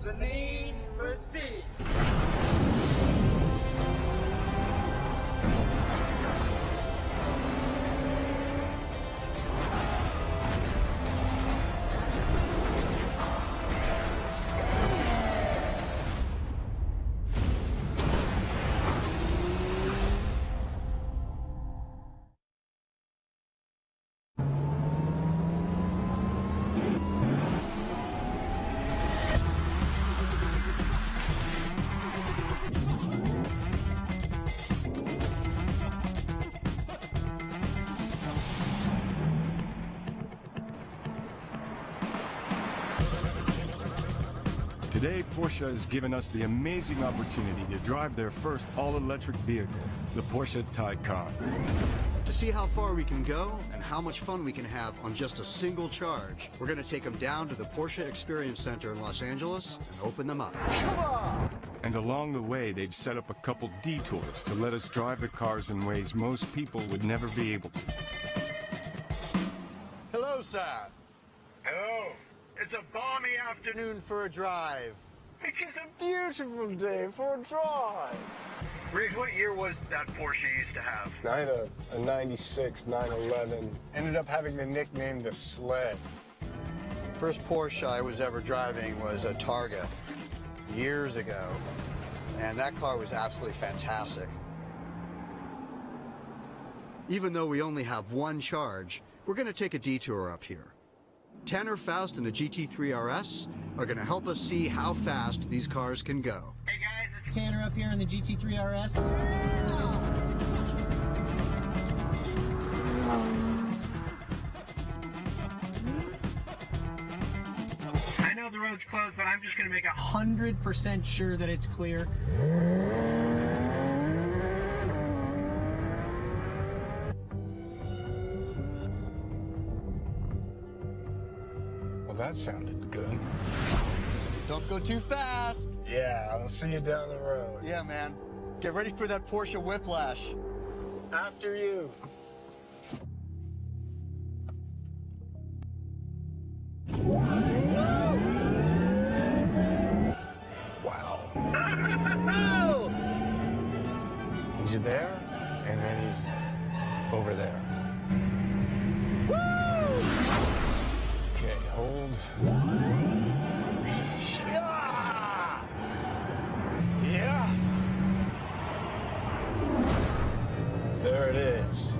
The need for speed. Today, Porsche has given us the amazing opportunity to drive their first all-electric vehicle, the Porsche Taycan. To see how far we can go and how much fun we can have on just a single charge, we're going to take them down to the Porsche Experience Center in Los Angeles and open them up. And along the way, they've set up a couple detours to let us drive the cars in ways most people would never be able to. Hello, sir. Hello. It's a balmy afternoon for a drive. It's just a beautiful day for a drive. Riggs, what year was that Porsche you used to have? I had a 96 911. Ended up having the nickname the Sled. First Porsche I was ever driving was a Targa years ago. And that car was absolutely fantastic. Even though we only have one charge, we're going to take a detour up here. Tanner, Foust, and the GT3 RS are going to help us see how fast these cars can go. Hey guys, it's Tanner up here in the GT3 RS. I know the road's closed, but I'm just going to make 100% sure that it's clear. Well, that sounded good. Don't go too fast. Yeah, I'll see you down the road. Yeah, man. Get ready for that Porsche whiplash. After you. Wow. He's there, and then he's over there. Okay, hold. Yeah. There it is.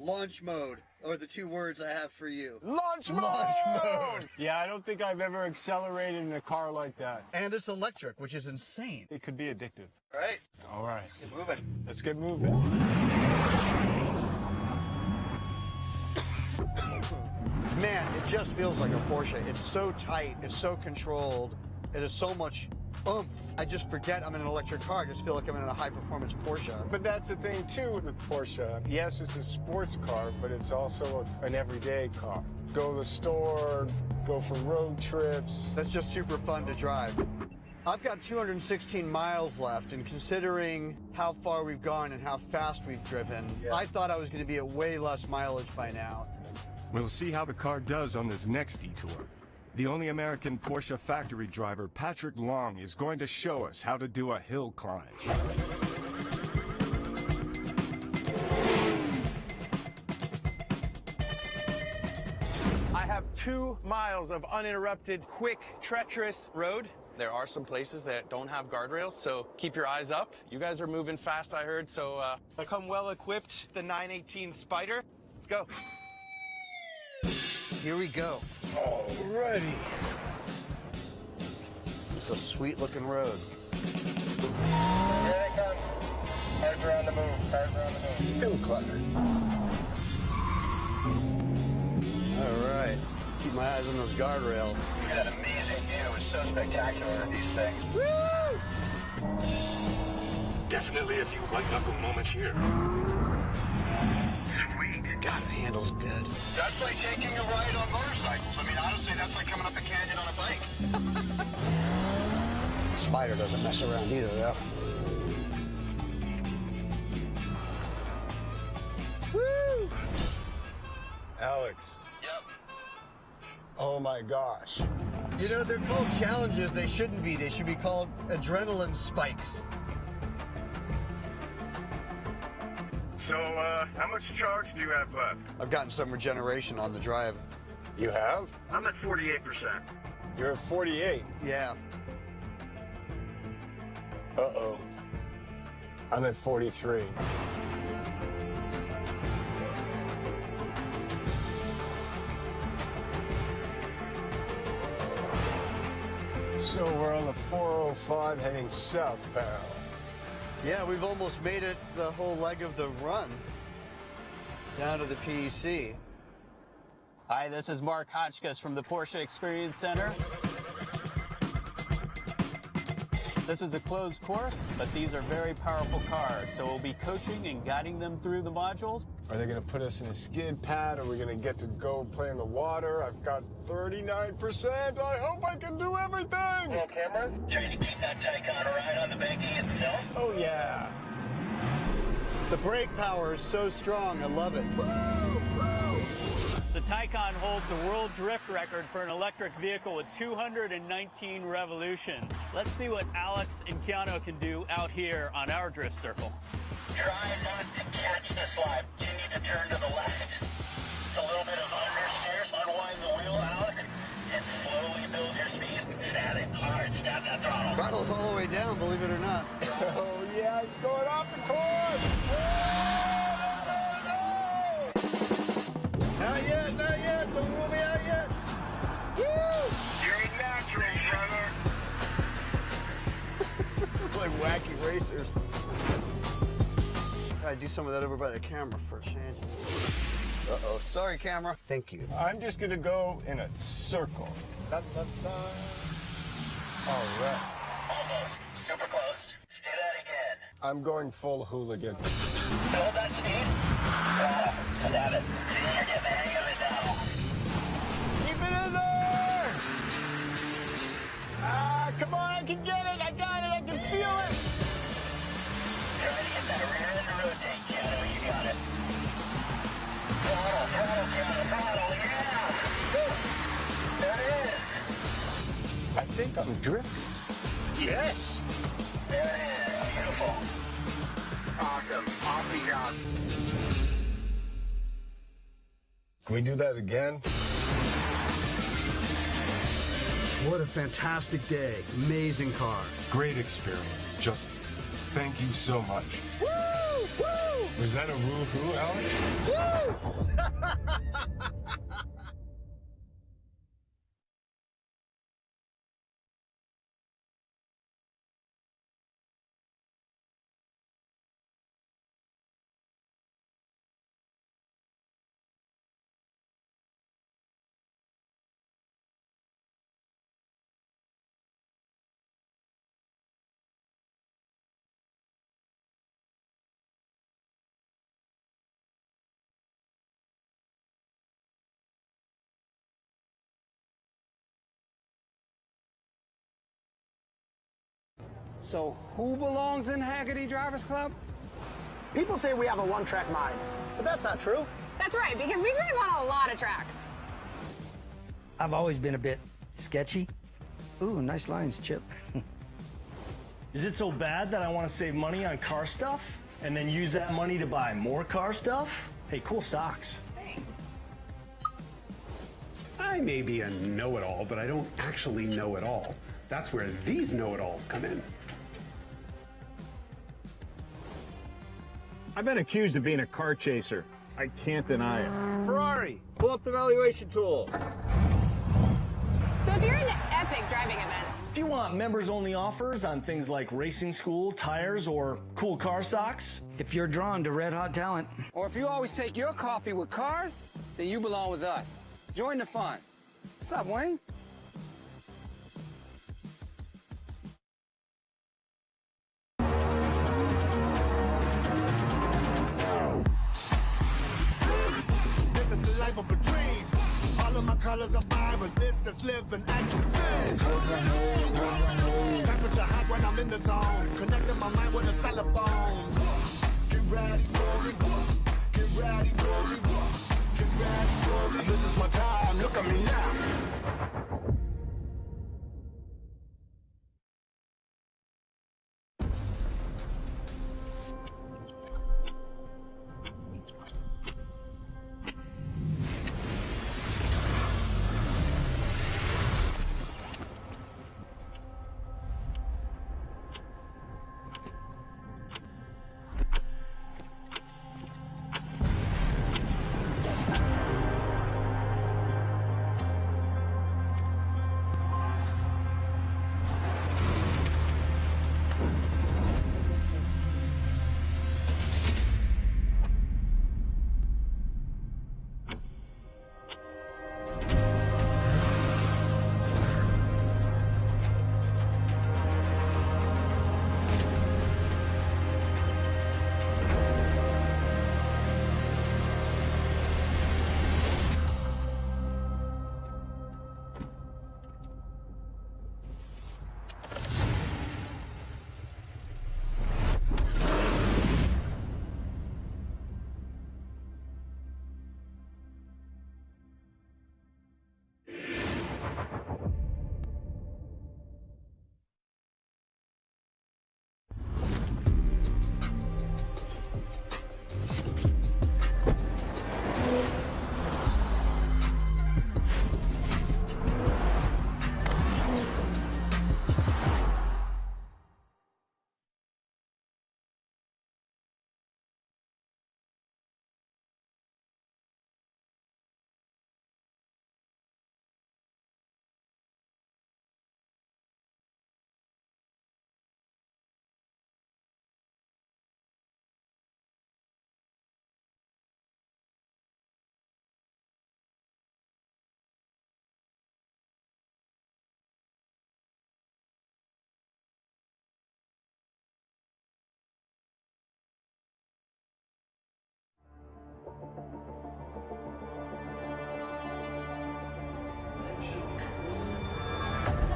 Launch mode, or the two words I have for you. Launch mode! Launch mode! Yeah, I don't think I've ever accelerated in a car like that. And it's electric, which is insane. It could be addictive. All right, All right. let's get moving. Let's get moving. Man, it just feels like a Porsche. It's so tight, it's so controlled, it is so much oomph. I just forget I'm in an electric car. I just feel like I'm in a high-performance Porsche. But that's the thing, too, with Porsche. Yes, it's a sports car, but it's also an everyday car. Go to the store, go for road trips. That's just super fun to drive. I've got 216 miles left, and considering how far we've gone and how fast we've driven, I thought I was going to be at way less mileage by now. We'll see how the car does on this next detour. The only American Porsche factory driver, Patrick Long, is going to show us how to do a hill climb. I have 2 miles of uninterrupted, quick, treacherous road. There are some places that don't have guardrails, so keep your eyes up. You guys are moving fast, I heard, so I come well equipped. The 918 Spider. Let's go. Here we go. Alrighty. It's a sweet-looking road. Here they come. Cars are on the move. Cars are on the move. Hill climber. All right. Keep my eyes on those guardrails. That amazing view is so spectacular in these things. Woo! Definitely a few white-knuckle moments here. Sweet. God, it handles good. That's like taking a ride on motorcycles. I mean, honestly, that's like coming up a canyon on a bike. Spider doesn't mess around either, though. Woo! Alex. Yep. Oh my gosh. You know, they're called challenges. They shouldn't be. They should be called adrenaline spikes. So, how much charge do you have left? I've gotten some regeneration on the drive. You have? I'm at 48%. You're at 48. Yeah. Uh-oh. I'm at 43. So we're on the 405 heading southbound. Yeah, we've almost made it the whole leg of the run down to the PEC. Hi, this is Mark Hotchkiss from the Porsche Experience Center. This is a closed course, but these are very powerful cars, so we'll be coaching and guiding them through the modules. Are they going to put us in a skid pad? Are we going to get to go play in the water? I've got 39%. I hope I can do everything. Roll camera. Trying to keep that Taycan right on the banking itself. Oh, yeah. The brake power is so strong. I love it. The Taycan holds the world drift record for an electric vehicle with 219 revolutions. Let's see what Alex and Keanu can do out here on our drift circle. Try not to catch the slide. You need to turn to the left. It's a little bit of understeer. Unwind the wheel, Alex, and slowly build your speed. Stab it hard. Stab that throttle. Throttle's all the way down, believe it or not. Oh, yeah, it's going off the course. Not yet, not yet. Don't rule me out yet. Woo! You're a natural, brother. It's like wacky racers. Gotta do some of that over by the camera first, Shane. Uh-oh. Sorry, camera. Thank you. I'm just going to go in a circle. Da, da, da. All right. Almost. Super close. Do that again. I'm going full hooligan. Hold that speed. Stab it. See, you're getting the hang of it now. Keep it in there! Ah, come on, I can get it! I got it! I can feel it! Try think I'm drifting. Yes! There it is. Beautiful. Awesome. Awesome job. Can we do that again? What a fantastic day. Amazing car. Great experience. Just thank you so much. Woo! Woo! Was that a woo-hoo, Alex? Woo! So who belongs in Hagerty Drivers Club? People say we have a one-track mind, but that's not true. That's right, because we drive on a lot of tracks. I've always been a bit sketchy. Ooh, nice lines, Chip. Is it so bad that I want to save money on car stuff and then use that money to buy more car stuff? Hey, cool socks. Thanks. I may be a know-it-all, but I don't actually know it all. That's where these know-it-alls come in. I've been accused of being a car chaser. I can't deny it. Ferrari, pull up the valuation tool. So if you're into epic driving events, If you want members-only offers on things like racing school, tires, or cool car socks, If you're drawn to red-hot talent. Or if you always take your coffee with cars, then you belong with us. Join the fun. What's up, Wayne? Life of a dream. All of my colors are vibrant. This is living action scene. Temperature hot when I'm in the zone. Connecting my mind with a cell phone. Get ready for it. Get ready for it. Get ready for it. This is my time. Look at me now.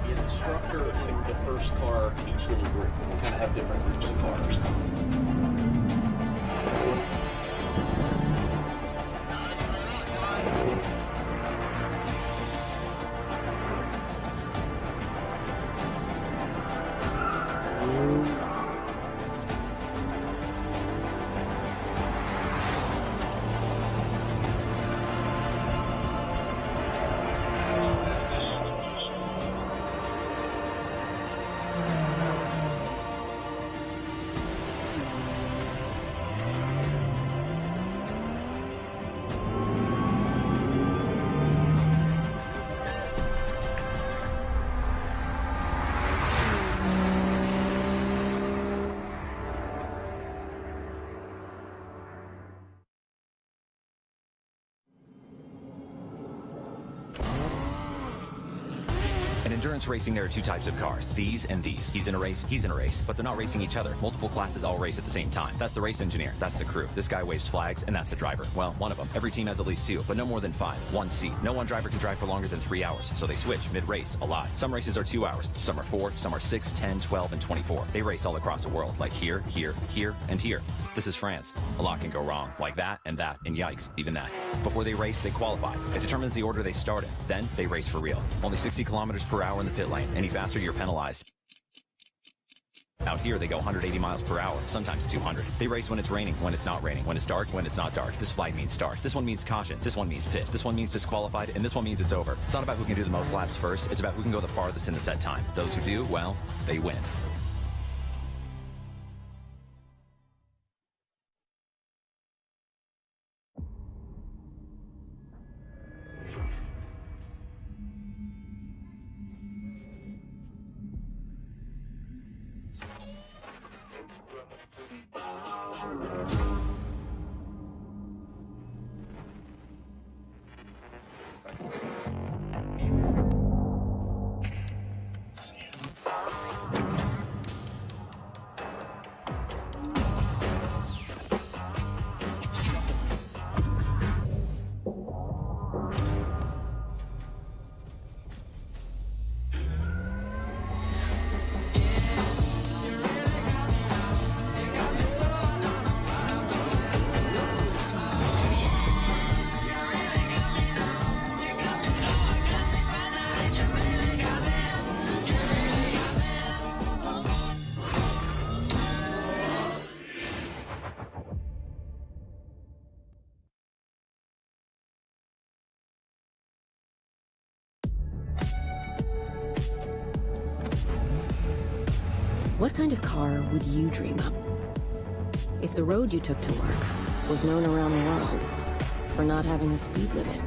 Be an instructor in the first car, each little group. We kind of have different groups of cars. endurance racing, there are two types of cars, these and these. He's in a race, he's in a race, but they're not racing each other. Multiple classes all race at the same time. That's the race engineer, that's the crew. This guy waves flags, and that's the driver. Well, one of them. Every team has at least two, but no more than 5. One seat. No one driver can drive for longer than 3 hours, so they switch mid-race a lot. Some races are 2 hours, some are 4, some are 6, 10, 12, and 24. They race all across the world, like here, here, here, and here. This is France. A lot can go wrong, like that, and yikes, even that. Before they race, they qualify. It determines the order they start in. Then, they race for real. Only 60 kilometers per hour in the pit lane. Any faster, you're penalized. Out here, they go 180 miles per hour, sometimes 200. They race when it's raining, when it's not raining, when it's dark, when it's not dark. This flag means start. This one means caution. This one means pit. This one means disqualified, and this one means it's over. It's not about who can do the most laps first. It's about who can go the farthest in the set time. Those who do, well, they win. What kind of car would you dream up? If the road you took to work was known around the world for not having a speed limit.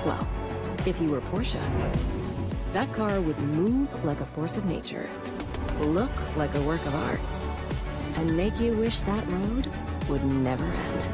Well, if you were Porsche, that car would move like a force of nature, look like a work of art, and make you wish that road would never end.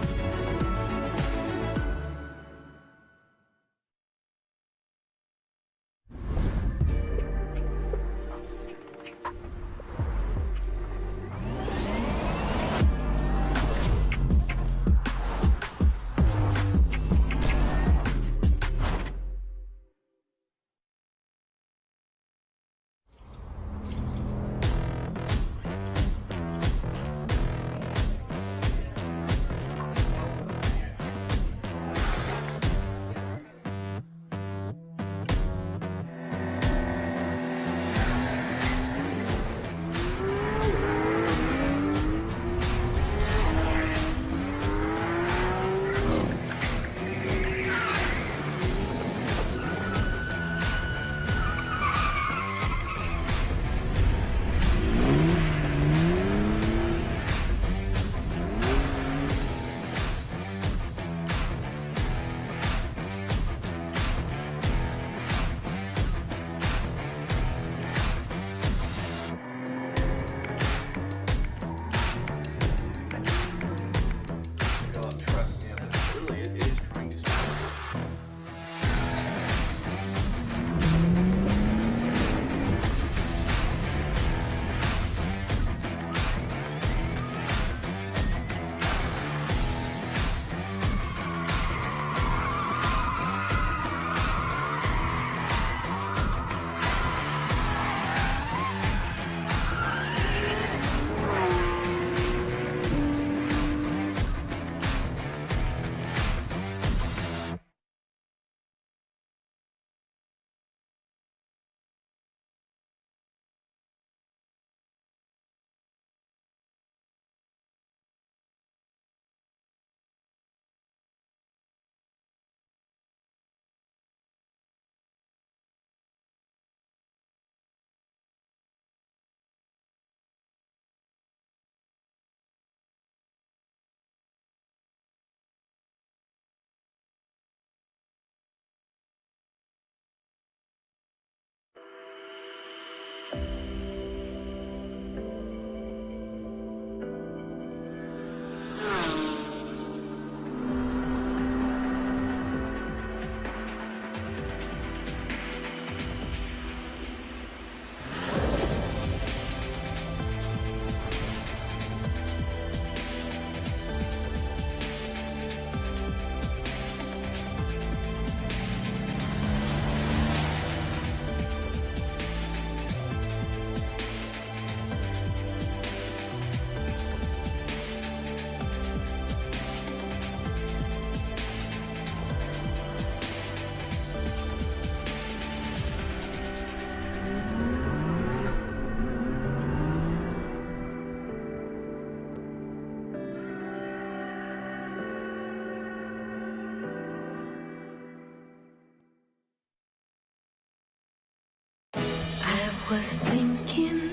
was thinking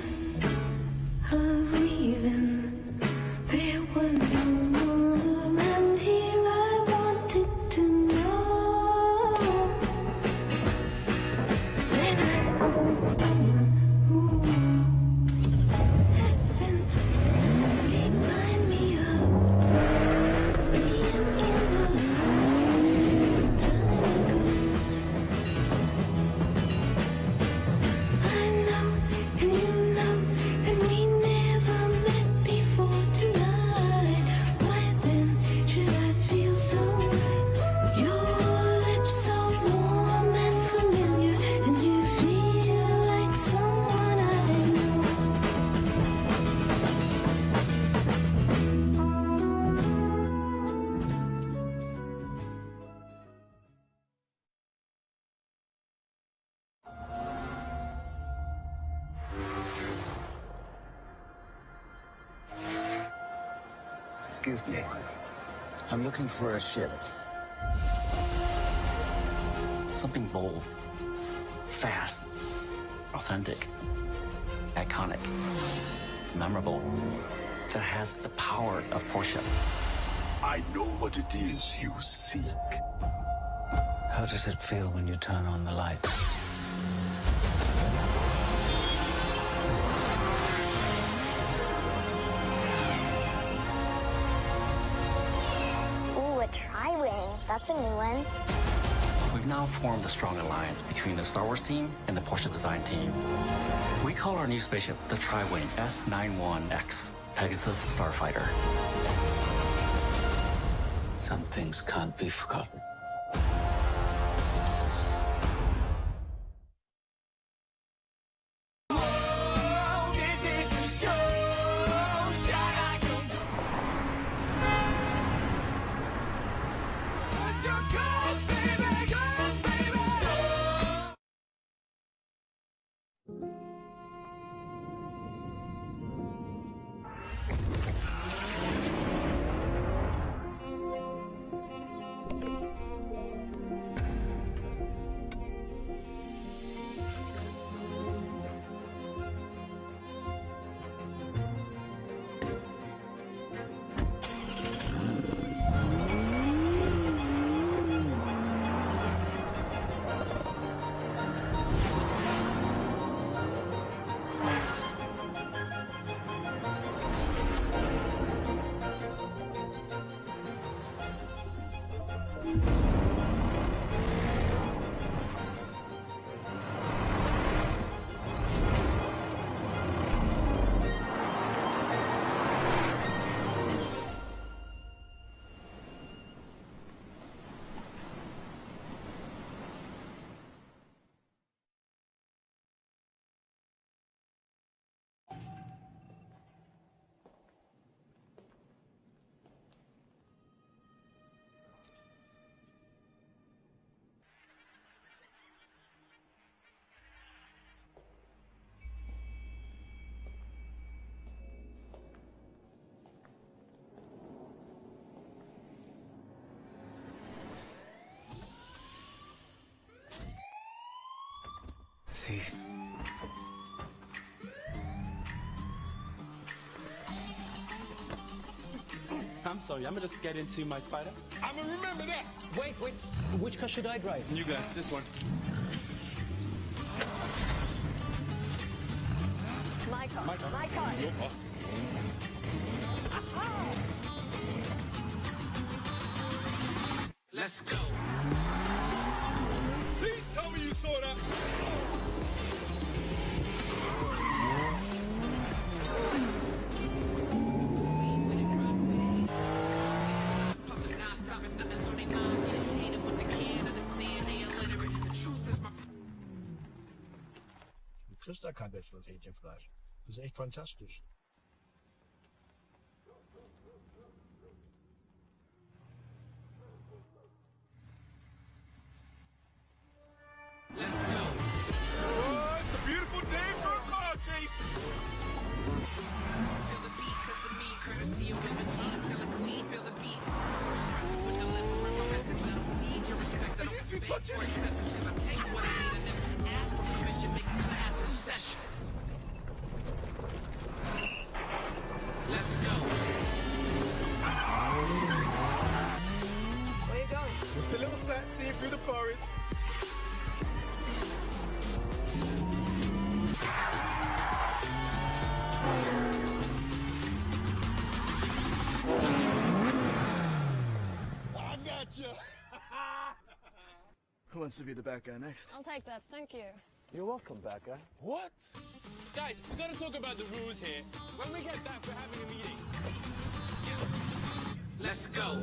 of leaving. There was no one around here I wanted to know. Then I saw someone who happened to remind me of being in love time ago. I know and you know that we never met before tonight. Why then should I feel so right? Your lips so warm and familiar, and you feel like someone I know. Excuse me. I'm looking for a ship. Something bold, fast, authentic, iconic, memorable, that has the power of Porsche. I know what it is you seek. How does it feel when you turn on the light? Ooh, a tri-wing. That's a new one. We've now formed a strong alliance between the Star Wars team and the Porsche design team. We call our new spaceship the Tri-Wing S91X, Pegasus Starfighter. Some things can't be forgotten. Thief. I'm sorry, I'm gonna just get into my Spider. I'ma remember that. Wait, which car should I drive? You got this one. My car. My car. My car. Your car. Let's go. Please tell me you saw that. Frisst da kein besseres Hähnchenfleisch. Das ist echt fantastisch. Let's go. Oh, it's a beautiful day for a car chase. Feel the beat set to me, courtesy of Women Team. Tell the queen, feel the beat. So impressive with delivering my message. I don't need your respect. I don't beg for acceptance, 'cause I take what I need and then ask for permission. Make a class of session. Just a little sightseeing through the forest. I got you. Who wants to be the bad guy next? I'll take that, thank you. You're welcome, bad guy. What? Guys, we gotta talk about the rules here. When we get back, we're having a meeting. Let's go.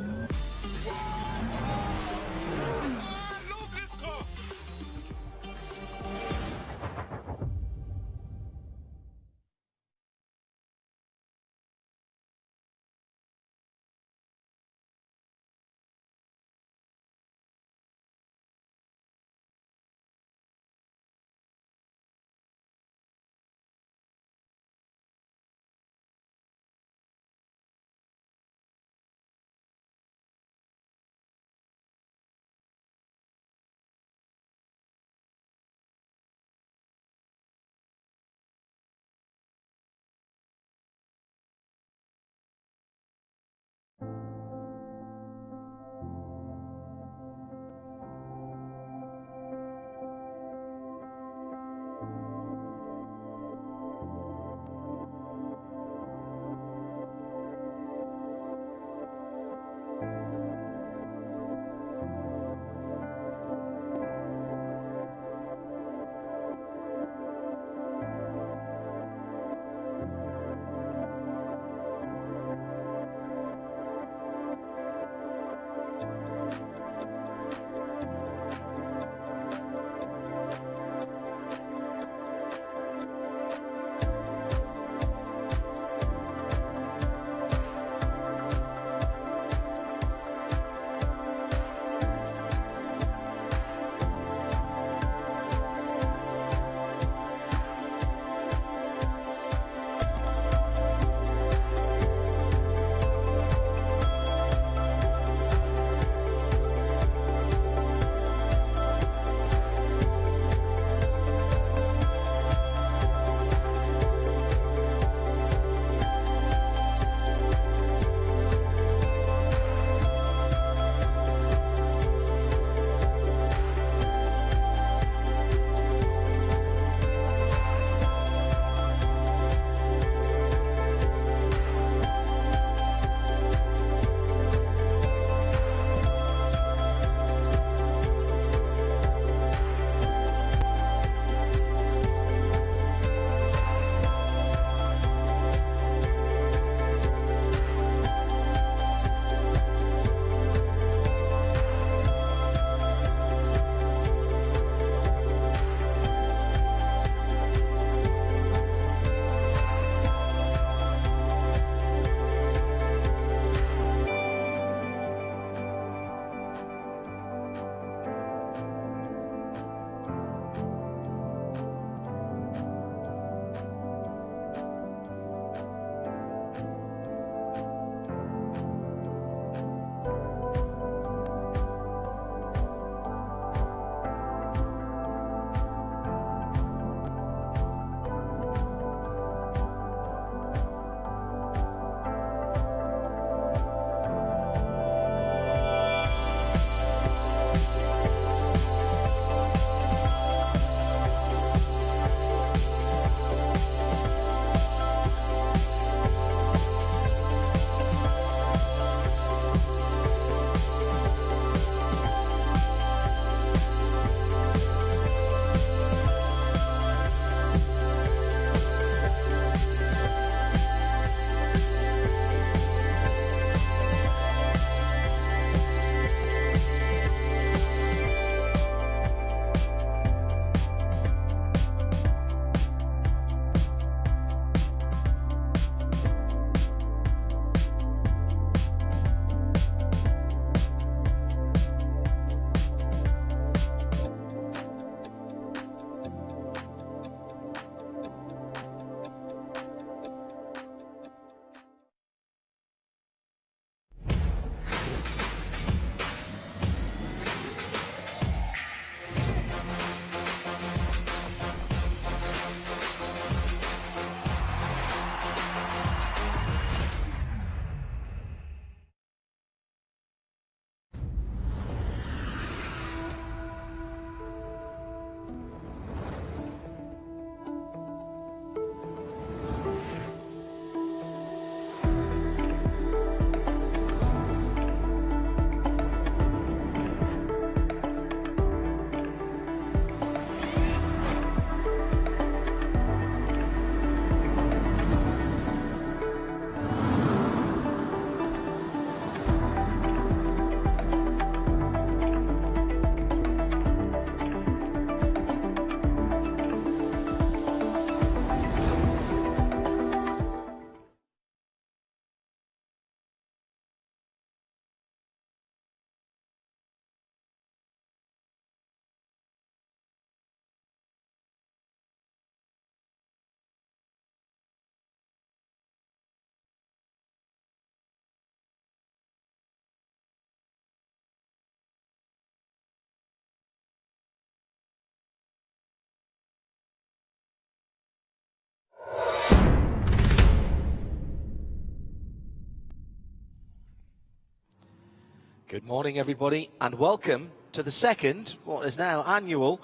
Good morning, everybody, and welcome to the second, what is now annual,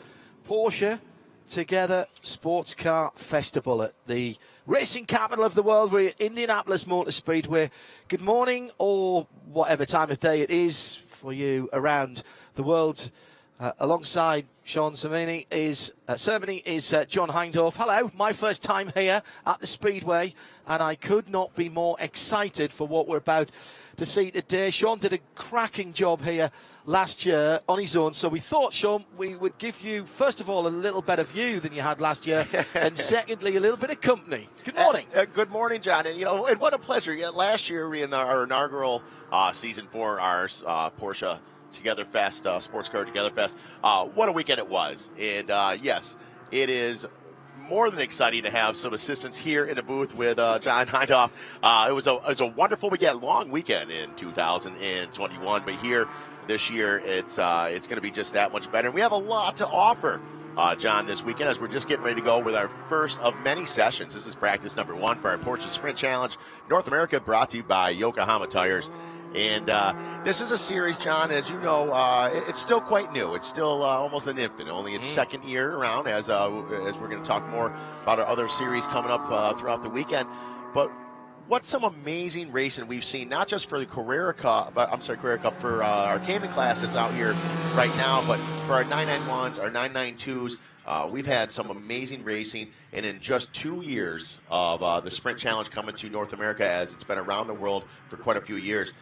Porsche Together Sports Car Festival at the racing capital of the world. We're at Indianapolis Motor Speedway. Good morning, or whatever time of day it is for you around the world. Alongside Sean Cermini is John Hindorf. Hello, my first time here at the Speedway, and I could not be more excited for what we're about to see today. Sean did a cracking job here last year on his own, so we thought, Sean, we would give you, first of all, a little better view than you had last year, and secondly, a little bit of company. Good morning. Good morning, John. And, and what a pleasure. Last year, in our inaugural season for our Porsche Together Fest, Sports Car Together Fest, what a weekend it was. And, yes, it is more than exciting to have some assistance here in the booth with John Hindorf. It was a wonderful weekend, long weekend in 2021, but here this year it's going to be just that much better. And we have a lot to offer, John, this weekend as we're just getting ready to go with our first of many sessions. This is practice number 1 for our Porsche Sprint Challenge North America, brought to you by Yokohama Tires. And this is a series, John, as you know, it's still quite new. It's still almost an infant, only its second year around, as we're going to talk more about our other series coming up throughout the weekend. But what some amazing racing we've seen, not just for the Carrera Cup, for our Cayman class that's out here right now, but for our 991s, our 992s. We've had some amazing racing, and in just 2 years of the Sprint Challenge coming to North America, as it's been around the world for quite a few years,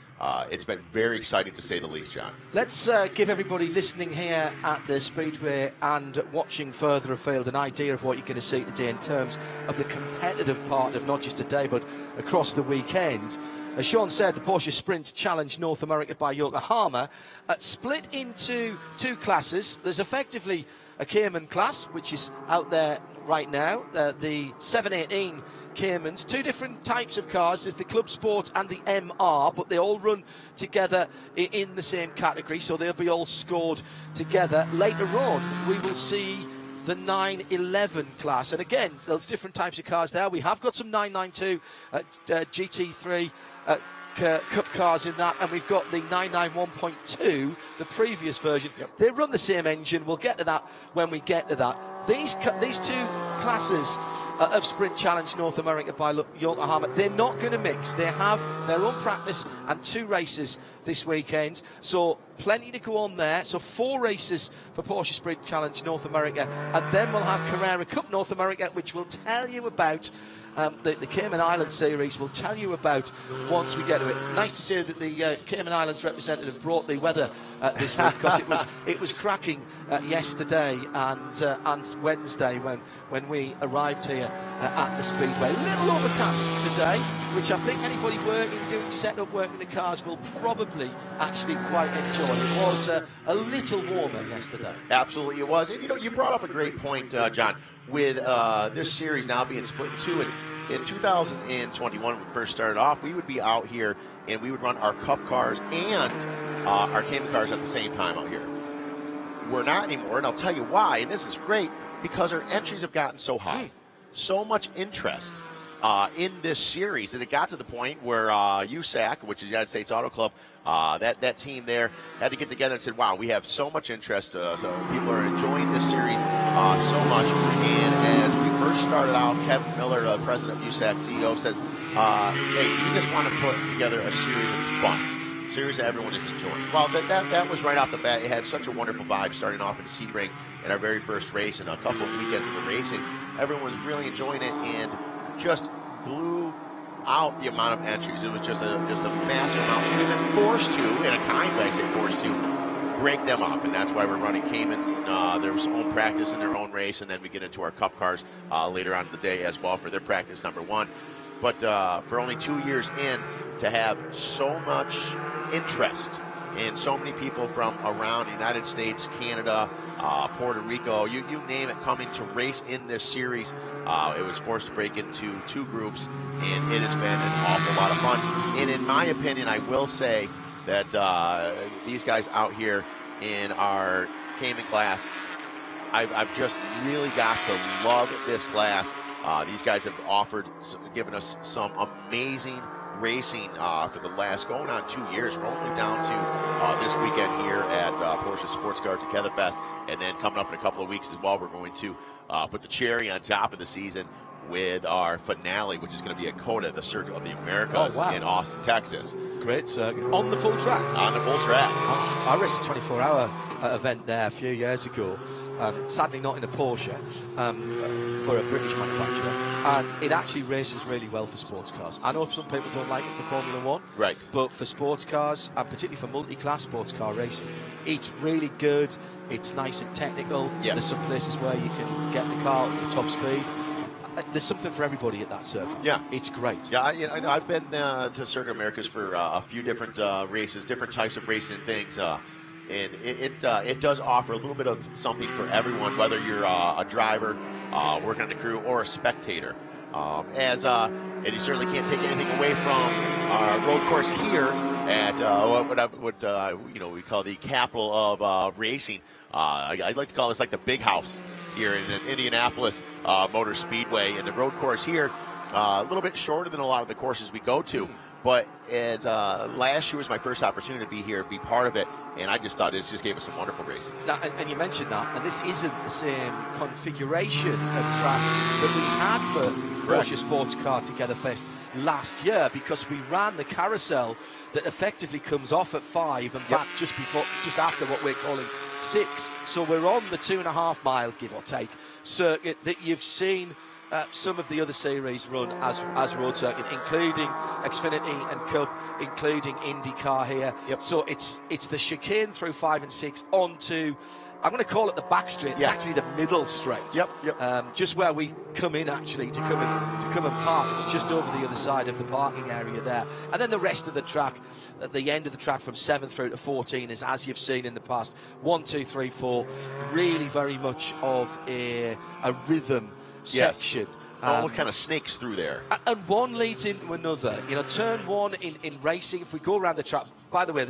it's been very exciting to say the least, John. Let's give everybody listening here at the Speedway and watching further afield an idea of what you're going to see today in terms of the competitive part of not just today but across the weekend. As Sean said, the Porsche Sprint Challenge North America by Yokohama split into 2 classes. There's effectively a Cayman class, which is out there right now, the 718 Caymans, 2 different types of cars. There's the Club Sport and the MR, but they all run together in the same category, so they'll be all scored together. Later on, we will see the 911 class, and again, there's different types of cars there. We have got some 992 GT3 Cup cars in that, and we've got the 991.2, the previous version. They run the same engine. We'll get to that when we get to that. These 2 classes of Sprint Challenge North America by Yokohama, they're not going to mix. They have their own practice and 2 races this weekend, so plenty to go on there. So 4 races for Porsche Sprint Challenge North America, and then we'll have Carrera Cup North America, which we'll tell you about. The Cayman Island series we'll tell you about once we get to it. Nice to see that the Cayman Islands representative brought the weather this week, because it was cracking yesterday and Wednesday when we arrived here at the Speedway. A little overcast today, which I think anybody doing setup work in the cars will probably actually quite enjoy. It was a little warmer yesterday. Absolutely, it was. And you brought up a great point, John, with this series now being split in 2. And in 2021, when we first started off, we would be out here and we would run our Cup cars and our Cayman cars at the same time out here. We're not anymore, and I'll tell you why. And this is great, because our entries have gotten so high, so much interest in this series, that it got to the point where USAC, which is United States Auto Club, that team there had to get together and said, wow, we have so much interest, so people are enjoying this series so much. And as we first started out, Kevin Miller, the president of USAC, CEO, says, hey, we just want to put together a series that's fun, a series that everyone is enjoying. Well, that was right off the bat. It had such a wonderful vibe, starting off in Sebring in our very first race, and a couple of weekends of the racing. Everyone was really enjoying it, and just blew out the amount of entries. It was just a massive amount. So we've been forced to, in a kind way, I say forced to, break them up, and that's why we're running Caymans. There was some own practice in their own race, and then we get into our Cup cars later on in the day as well for their practice number 1. But for only 2 years in, to have so much interest and so many people from around the United States, Canada, Puerto Rico, you name it, coming to race in this series. It was forced to break into 2 groups, and it has been an awful lot of fun. And in my opinion, I will say that these guys out here in our Cayman class, I've just really got to love this class. These guys have given us some amazing racing for the last going on 2 years. We're only down to this weekend here at Porsche Sports Car Together Fest, and then coming up in a couple of weeks as well, we're going to put the cherry on top of the season with our finale, which is going to be at COTA, the Circuit of the Americas in Austin, Texas. Great circuit. On the full track? On the full track. I raced a 24-hour event there a few years ago. Sadly not in a Porsche, for a British manufacturer, and it actually races really well for sports cars. I know some people don't like it for Formula 1, right? But for sports cars, and particularly for multi-class sports car racing, it's really good. It's nice and technical. Yes. There's some places where you can get the car at the top speed. There's something for everybody at that circuit. Yeah, it's great. Yeah, I know I've been to Circuit Americas for a few different races, different types of racing things. And it does offer a little bit of something for everyone, whether you're a driver, working on the crew, or a spectator. And you certainly can't take anything away from our road course here at what we call the capital of racing. I'd like to call this like the big house here in Indianapolis Motor Speedway. And the road course here, a little bit shorter than a lot of the courses we go to. But as last year was my first opportunity to be here, be part of it, and I just thought this just gave us some wonderful racing. Now, and you mentioned that, and this isn't the same configuration of track that we had for Porsche Sports Car Together Fest last year, because we ran the carousel that effectively comes off at 5 and back just after what we're calling 6. So we're on the 2.5 mile, give or take, circuit that you've seen some of the other series run as road circuit, including Xfinity and Cup, including IndyCar here. So it's the chicane through 5 and 6 onto, I'm going to call it the back straight. It's actually the middle straight. Just where we come in actually to come and park. It's just over the other side of the parking area there. And then the rest of the track, at the end of the track from 7 through to 14 is, as you've seen in the past, 1, 2, 3, 4. Really very much of a rhythm section. All kind of snakes through there. And one leads into another. You know, turn one in racing, if we go around the track, by the way,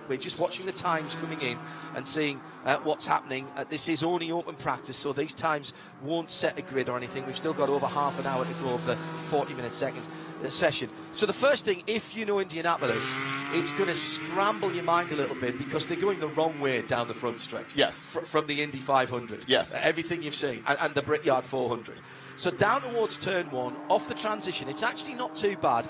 we're just watching the times coming in and seeing what's happening. This is only open practice, so these times won't set a grid or anything. We've still got over half an hour to go of the 40-minute session. So the first thing, if you know Indianapolis, it's going to scramble your mind a little bit because they're going the wrong way down the front stretch. Yes. From the Indy 500. Yes. Everything you've seen. And the Brickyard 400. So down towards turn 1, off the transition, it's actually not too bad.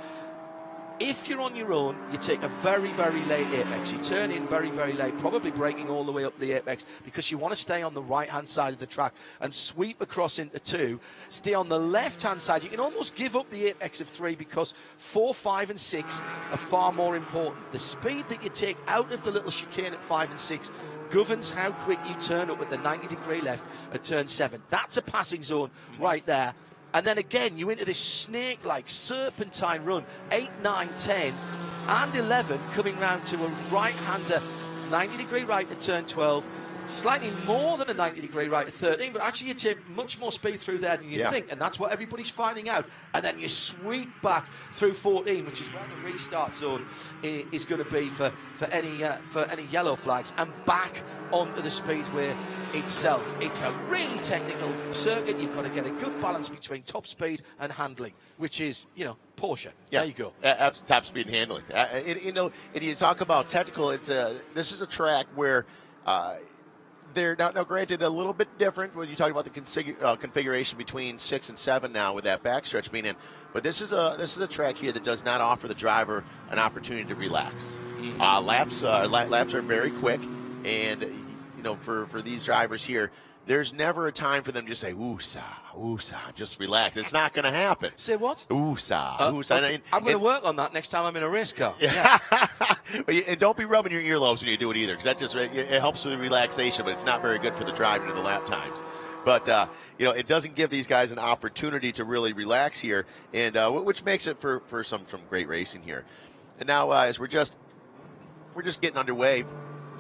If you're on your own, you take a very, very late apex. You turn in very, very late, probably braking all the way up the apex because you want to stay on the right-hand side of the track and sweep across into 2. Stay on the left-hand side. You can almost give up the apex of 3 because 4, 5, and 6 are far more important. The speed that you take out of the little chicane at 5 and 6 governs how quick you turn up at the 90-degree left at turn 7. That's a passing zone right there. And then again, you into this snake-like serpentine run, 8, 9, 10, and 11, coming round to a right-hander, 90-degree right at turn 12, slightly more than a 90-degree right at 13, but actually you take much more speed through there than you think, and that's what everybody's finding out. And then you sweep back through 14, which is where the restart zone is going to be for any yellow flags, and back onto the speedway itself. It's a really technical circuit. You've got to get a good balance between top speed and handling, which is, Porsche. There you go. Top speed and handling. And you talk about technical. This is a track where they're now granted a little bit different when you talk about the configuration between 6 and 7 now with that backstretch being in. But this is a track here that does not offer the driver an opportunity to relax. Laps are very quick, and for these drivers here, there's never a time for them to just say woosah, woosah, just relax. It's not going to happen. Say what? Woosah, woosah. Okay. I'm going to work on that next time I'm in a race car. Yeah. And don't be rubbing your earlobes when you do it either, because that just it helps with the relaxation, but it's not very good for the driving of the lap times. But it doesn't give these guys an opportunity to really relax here, and which makes it for some great racing here. And now, as we're just getting underway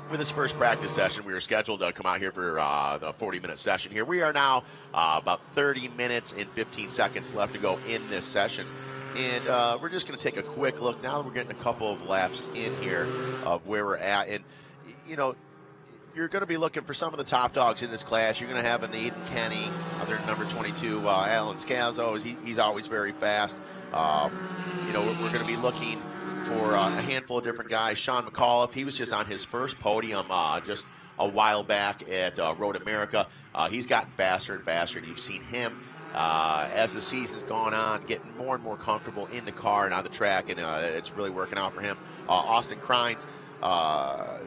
for this first practice session, we were scheduled to come out here for the 40-minute session here. We are now about 30 minutes and 15 seconds left to go in this session. And we're just going to take a quick look now that we're getting a couple of laps in here of where we're at. And, you're going to be looking for some of the top dogs in this class. You're going to have an Aiden Kenny, other number 22, Alan Scazzo. He's always very fast. You know, we're going to be looking for a handful of different guys. Sean McAuliffe, he was just on his first podium just a while back at Road America. He's gotten faster and faster, and you've seen him as the season's gone on, getting more and more comfortable in the car and on the track, and it's really working out for him. Austin Crines,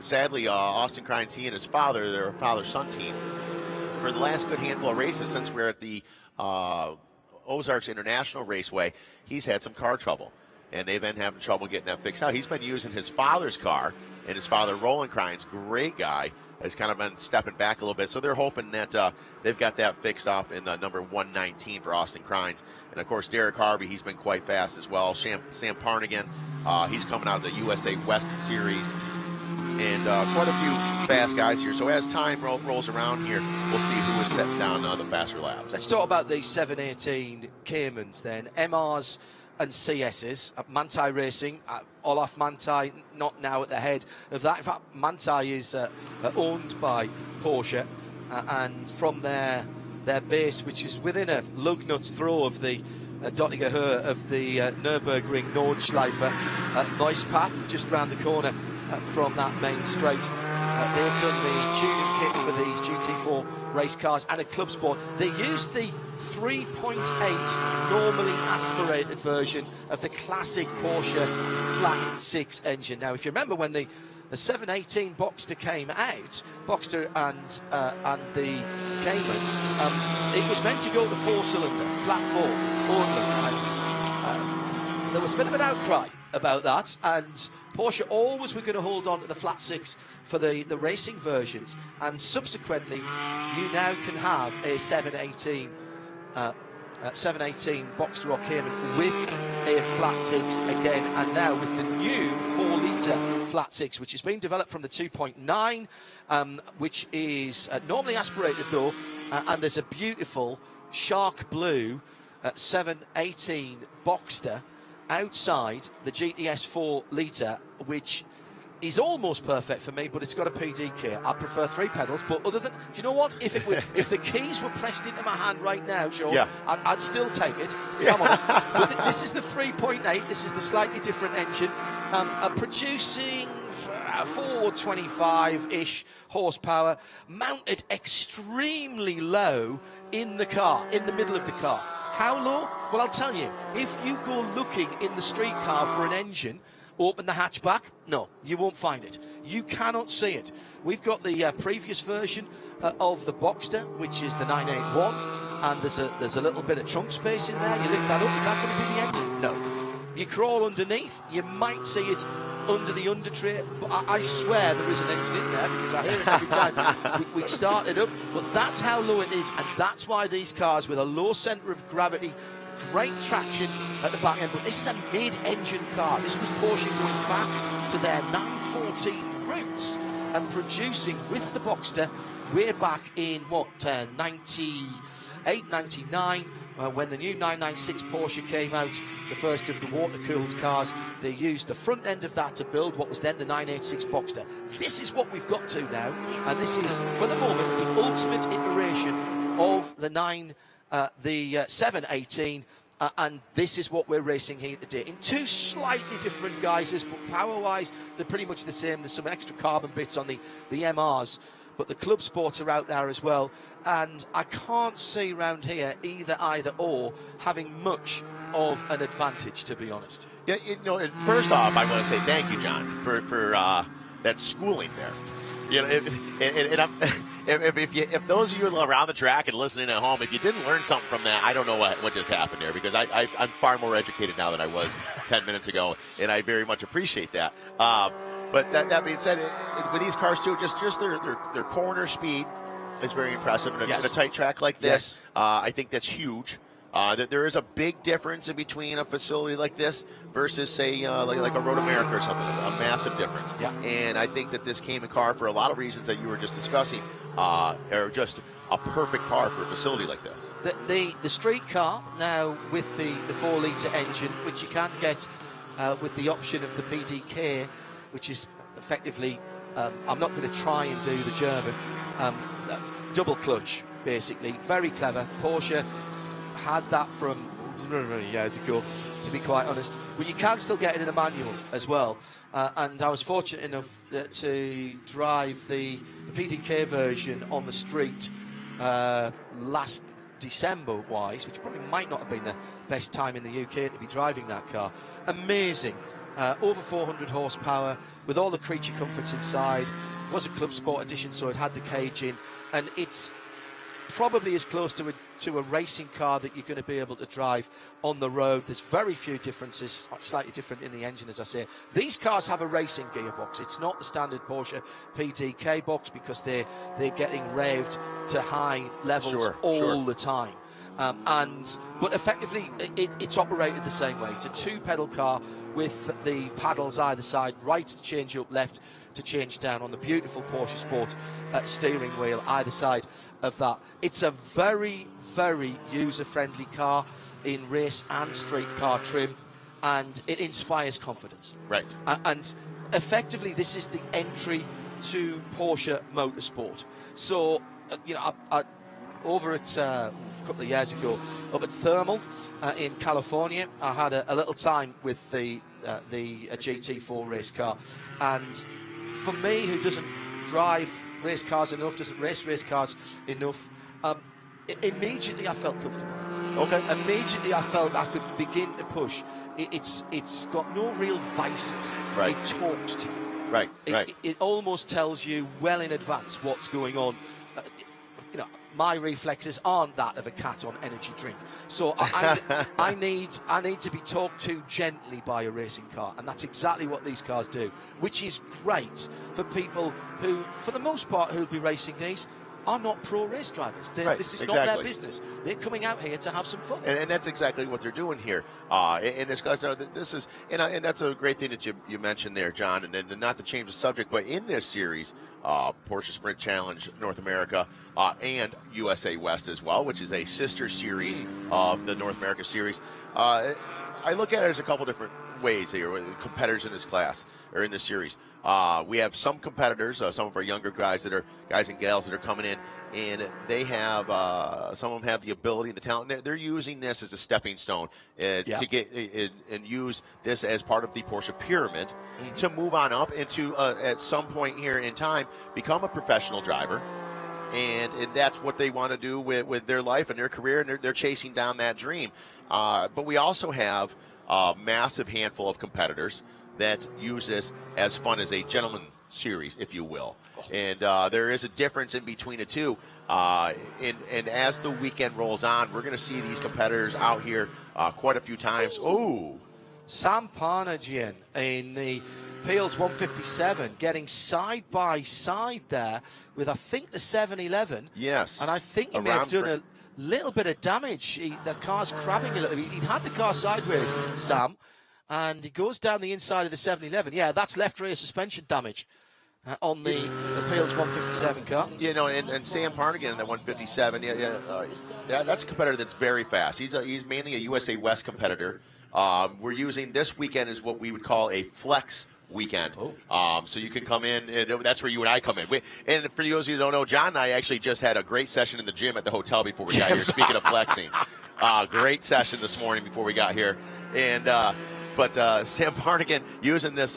sadly, Austin Crines, he and his father, they're a father-son team. For the last good handful of races since we're at the Ozarks International Raceway, he's had some car trouble, and they've been having trouble getting that fixed out. He's been using his father's car, and his father, Roland Crines, great guy, has kind of been stepping back a little bit. So they're hoping that they've got that fixed off in the number 119 for Austin Crines. And, of course, Derek Harvey, he's been quite fast as well. Sam Parnigan, he's coming out of the USA West Series. And quite a few fast guys here. So as time rolls around here, we'll see who is setting down the faster laps. Let's talk about the 718 Caymans then. MRs and CSs. Manthey Racing, Olaf Manthey, not now at the head of that. In fact, Manthey is owned by Porsche, and from their base, which is within a lug-nut's throw of the Dottinger Höhe of the Nürburgring Nordschleife, Neuspath, just round the corner from that main straight. They've done the tuning kit for these GT4 race cars and a Club Sport. They used the 3.8 normally aspirated version of the classic Porsche flat 6 engine. Now, if you remember when the 718 Boxster came out, Boxster and the Cayman, it was meant to go to 4-cylinder, flat 4 only, and there was a bit of an outcry about that, and Porsche always were going to hold on to the flat 6 for the racing versions, and subsequently you now can have a 718 Boxster or Cayman with a flat 6 again, and now with the new 4-litre flat 6, which has been developed from the 2.9, which is normally aspirated though, and there's a beautiful shark blue 718 Boxster outside the GTS 4-litre, which is almost perfect for me, but it's got a PD kit. I prefer 3 pedals, but other than, do you know what? If the keys were pressed into my hand right now, Joe, yeah, I'd still take it, if I'm honest. But this is the 3.8, this is the slightly different engine, producing 425-ish horsepower, mounted extremely low in the car, in the middle of the car. How low? Well, I'll tell you, if you go looking in the street car for an engine, open the hatchback, no, you won't find it. You cannot see it. We've got the previous version of the Boxster, which is the 981, and there's a little bit of trunk space in there. You lift that up, is that going to be the engine? No. You crawl underneath, you might see it under the under tray, but I swear there is an engine in there, because I hear it every time we start it up. But that's how low it is, and that's why these cars with a low centre of gravity, great traction at the back end. But this is a mid-engine car. This was Porsche going back to their 914 roots and producing with the Boxster way back in 98, 99, when the new 996 Porsche came out, the first of the water-cooled cars. They used the front end of that to build what was then the 986 Boxster. This is what we've got to now, and this is, for the moment, the ultimate iteration of the 718, and this is what we're racing here today in 2 slightly different guises, but power-wise they're pretty much the same. There's some extra carbon bits on the MRs, but the Club Sports are out there as well, and I can't see around here either or having much of an advantage, to be honest. Yeah, first off, I want to say thank you, John, for that schooling there. You know, if those of you around the track and listening at home, if you didn't learn something from that, I don't know what just happened there, because I'm far more educated now than I was 10 minutes ago, and I very much appreciate that. But that being said, with these cars too, just their corner speed is very impressive in a tight track like this. I think that's huge. There is a big difference in between a facility like this versus, say, like a Road America or something, a massive difference. Yeah. And I think that this Cayman car, for a lot of reasons that you were just discussing, are just a perfect car for a facility like this. The street car now with the 4-litre engine, which you can get with the option of the PDK, which is effectively I'm not going to try and do the German double clutch, basically. Very clever. Porsche had that from years ago, to be quite honest. But you can still get it in a manual as well. And I was fortunate enough to drive the PDK version on the street last December-wise, which probably might not have been the best time in the UK to be driving that car. Amazing. Over 400 horsepower, with all the creature comforts inside. It was a Club Sport edition, so it had the cage in. And it's probably as close to a racing car that you're going to be able to drive on the road. There's very few differences, slightly different in the engine, as I say. These cars have a racing gearbox. It's not the standard Porsche PDK box, because they're getting revved to high levels all the time. But effectively, it's operated the same way. It's a 2-pedal car with the paddles either side, right to change up, left to change down, on the beautiful Porsche Sport steering wheel either side of that. It's a very, very user-friendly car in race and street car trim, and it inspires confidence. Right. And effectively, this is the entry to Porsche Motorsport. So, I over at a couple of years ago up at Thermal in California, I had a little time with the GT4 race car, and for me, who doesn't drive race cars enough, doesn't race cars enough, immediately I felt comfortable. Okay. Immediately I felt I could begin to push. It's got no real vices. Right. It talks to you. Right. It almost tells you well in advance what's going on. My reflexes aren't that of a cat on energy drink, so I need to be talked to gently by a racing car, and that's exactly what these cars do, which is great for people who, for the most part, who'll be racing these, are not pro race drivers. This is not their business. They're coming out here to have some fun, and that's exactly what they're doing here. And this guys, this is, and that's a great thing that you mentioned there, John. And not to change the subject, but in this series, Porsche Sprint Challenge North America and USA West as well, which is a sister series of the North America series. I look at it as a couple different ways here. Competitors in this class or in this series. We have some competitors, some of our younger guys and gals that are coming in, and they have some of them have the ability, the talent. They're using this as a stepping stone to get and use this as part of the Porsche pyramid to move on up into at some point here in time become a professional driver. And that's what they want to do with their life and their career, and they're chasing down that dream. But we also have a massive handful of competitors that use this as fun as a gentleman series, if you will. And there is a difference in between the two. And as the weekend rolls on, we're going to see these competitors out here quite a few times. Oh, Sam Parnagian in the Peels 157 getting side by side there with, I think, the 711. Yes. And I think he may have done a little bit of damage. The car's crabbing a little bit. He'd had the car sideways, Sam, and he goes down the inside of the 711. Yeah, that's left rear suspension damage on the Peels 157 car. And Sam Parnagian in the 157. Yeah, that's a competitor that's very fast. He's mainly a USA West competitor. We're using this weekend as what we would call a flex weekend. So you can come in, and that's where you and I come in. And for those of you who don't know, John and I actually just had a great session in the gym at the hotel before we got here. Speaking of flexing, great session this morning before we got here. And but Sam Parnagian using this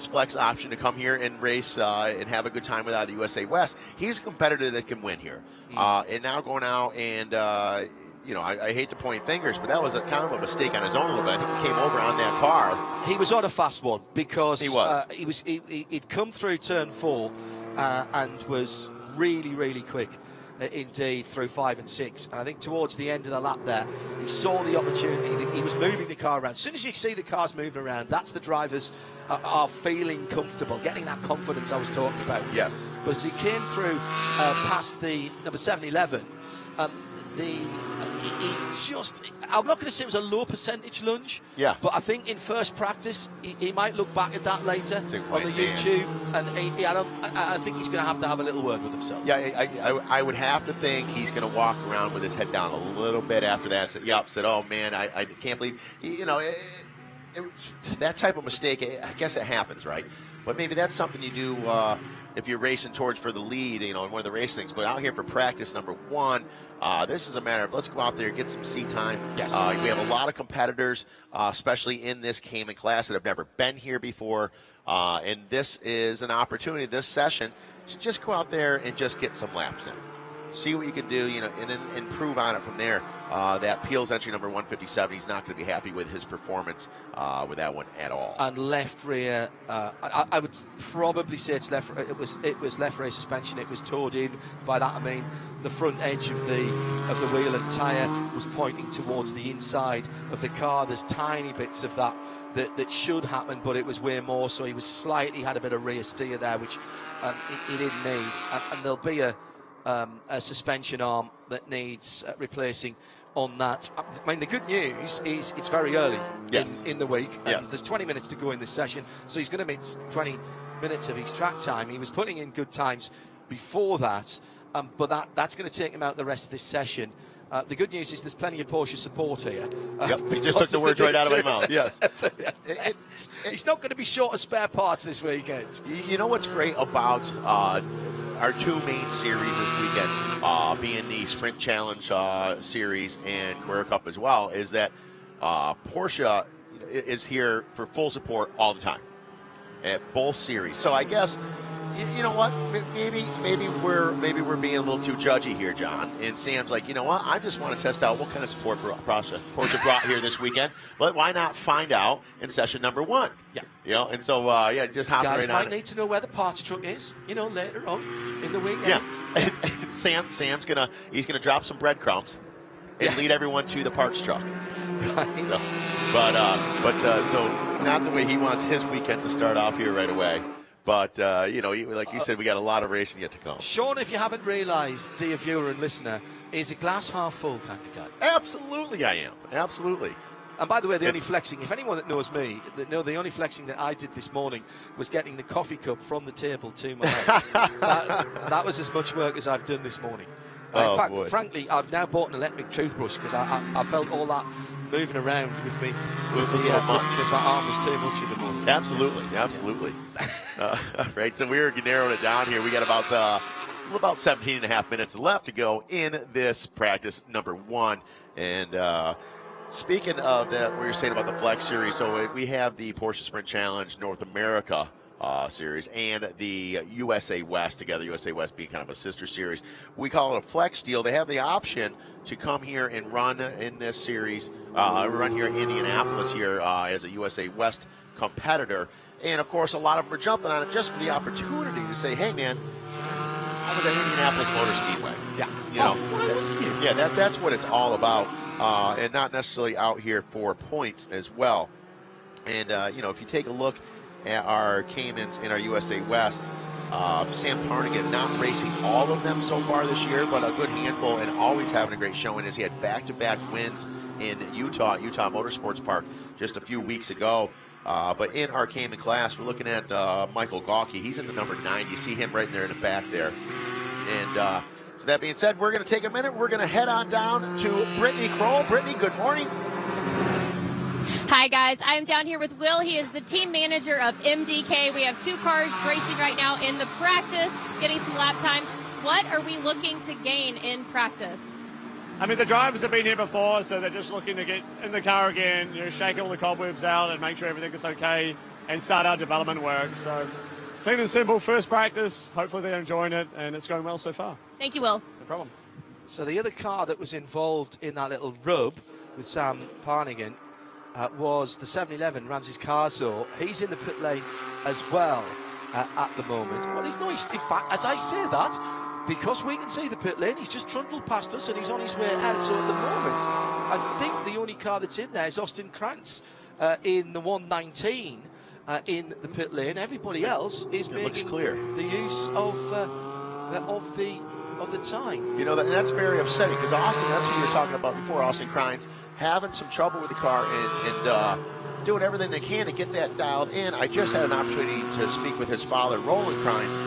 flex option to come here and race and have a good time without the USA West. He's a competitor that can win here. And now going out and I hate to point fingers, but that was a kind of a mistake on his own a little bit. I think he came over on that car. He was on a fast one because he he'd come through turn 4 and was really, really quick indeed through 5 and 6. And I think towards the end of the lap there, he saw the opportunity. He was moving the car around. As soon as you see the cars moving around, that's the drivers are feeling comfortable, getting that confidence I was talking about. Yes. But as he came through past the number 711, I'm not going to say it was a low percentage lunge, but I think in first practice he might look back at that later on the YouTube, and I think he's going to have a little word with himself. Yeah, I would have to think he's going to walk around with his head down a little bit after that. Said, oh man, I can't believe, that type of mistake. I guess it happens, right? But maybe that's something you do if you're racing towards for the lead, in one of the race things. But out here for practice number 1, this is a matter of let's go out there, get some seat time. Yes. We have a lot of competitors, especially in this Cayman class, that have never been here before. And this is an opportunity, this session, to just go out there and just get some laps in. See what you can do, and then improve on it from there. That Peel's entry number 157, he's not going to be happy with his performance with that one at all. And left rear, I would probably say it's left. It was left rear suspension. It was towed in. By that I mean the front edge of the wheel and tyre was pointing towards the inside of the car. There's tiny bits of that should happen, but it was way more. So he was had a bit of rear steer there, which he didn't need. And there'll be a suspension arm that needs replacing on that. I mean, the good news is it's very early in the week. Yes. There's 20 minutes to go in this session, so he's going to miss 20 minutes of his track time. He was putting in good times before that, but that's going to take him out the rest of this session. The good news is there's plenty of Porsche support here. He just took the words right out of my mouth. Yes. He's not going to be short of spare parts this weekend. You know what's great about our 2 main series this weekend, being the Sprint Challenge series and Carrera Cup as well, is that Porsche is here for full support all the time at both series. So I guess, you know what, maybe we're being a little too judgy here, John. And Sam's like, you know what, I just want to test out what kind of support Porsche brought here this weekekend. But why not find out in session number 1? Yeah. And so just hop Guys right on might need to know where the parts truck is, later on in the weekend. Yeah. And Sam's gonna drop some breadcrumbs and lead everyone to the parts truck. Right. So not the way he wants his weekend to start off here right away. But, like you said, we got a lot of racing yet to come. Sean, if you haven't realised, dear viewer and listener, is a glass half full kind of guy. Absolutely I am. Absolutely. And by the way, the only flexing, if anyone that knows me, the only flexing that I did this morning was getting the coffee cup from the table to my head. that was as much work as I've done this morning. In fact, frankly, I've now bought an electric toothbrush because I felt all that moving around with me. With my arm was too much in the morning. Absolutely. Right, so we're narrowing it down here. We got about 17 and a half minutes left to go in this practice number 1. And speaking of that, what you're saying about the Flex Series, so we have the Porsche Sprint Challenge North America series and the USA West together, USA West being kind of a sister series. We call it a Flex deal. They have the option to come here and run in this series, run here in Indianapolis here as a USA West competitor. And, of course, a lot of them are jumping on it just for the opportunity to say, hey, man, I was at Indianapolis Motor Speedway. Yeah. That's what it's all about, and not necessarily out here for points as well. And, if you take a look at our Caymans in our USA West, Sam Parnigan not racing all of them so far this year, but a good handful and always having a great showing as he had back-to-back wins in Utah Motorsports Park just a few weeks ago. But in our Cayman class, we're looking at Michael Gawke. He's in the number 9. You see him right there in the back there. And so that being said, we're going to take a minute. We're going to head on down to Brittany Kroll. Brittany, good morning. Hi, guys. I'm down here with Will. He is the team manager of MDK. We have 2 cars racing right now in the practice, getting some lap time. What are we looking to gain in practice? I mean, the drivers have been here before, so they're just looking to get in the car again, shake all the cobwebs out and make sure everything is okay and start our development work. So clean and simple, first practice. Hopefully they're enjoying it, and it's going well so far. Thank you, Will. No problem. So the other car that was involved in that little rub with Sam Parnigan was the 711 Ramses Carso. He's in the pit lane as well at the moment. Well, he's in fact, as I say that, because we can see the pit lane, he's just trundled past us and he's on his way out. So at the moment, I think the only car that's in there is Austin Krantz in the 119 in the pit lane. Everybody else is making the use of the time. That's very upsetting because Austin, that's what you were talking about before, Austin Krantz, having some trouble with the car and doing everything they can to get that dialed in. I just had an opportunity to speak with his father, Roland Krantz,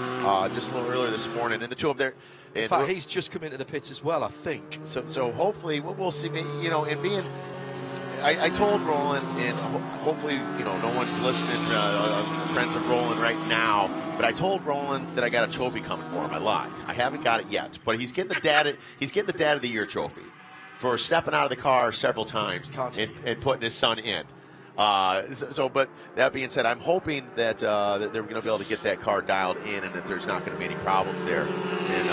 just a little earlier this morning, and the two of them there. In fact, he's just come into the pits as well, I think. So hopefully we'll see, and being I told Roland, and hopefully, no one's listening, friends of Roland right now, but I told Roland that I got a trophy coming for him. I lied. I haven't got it yet, but he's getting the Dad of the Year trophy for stepping out of the car several times and putting his son in. But that being said, I'm hoping that they're going to be able to get that car dialed in, and that there's not going to be any problems there. And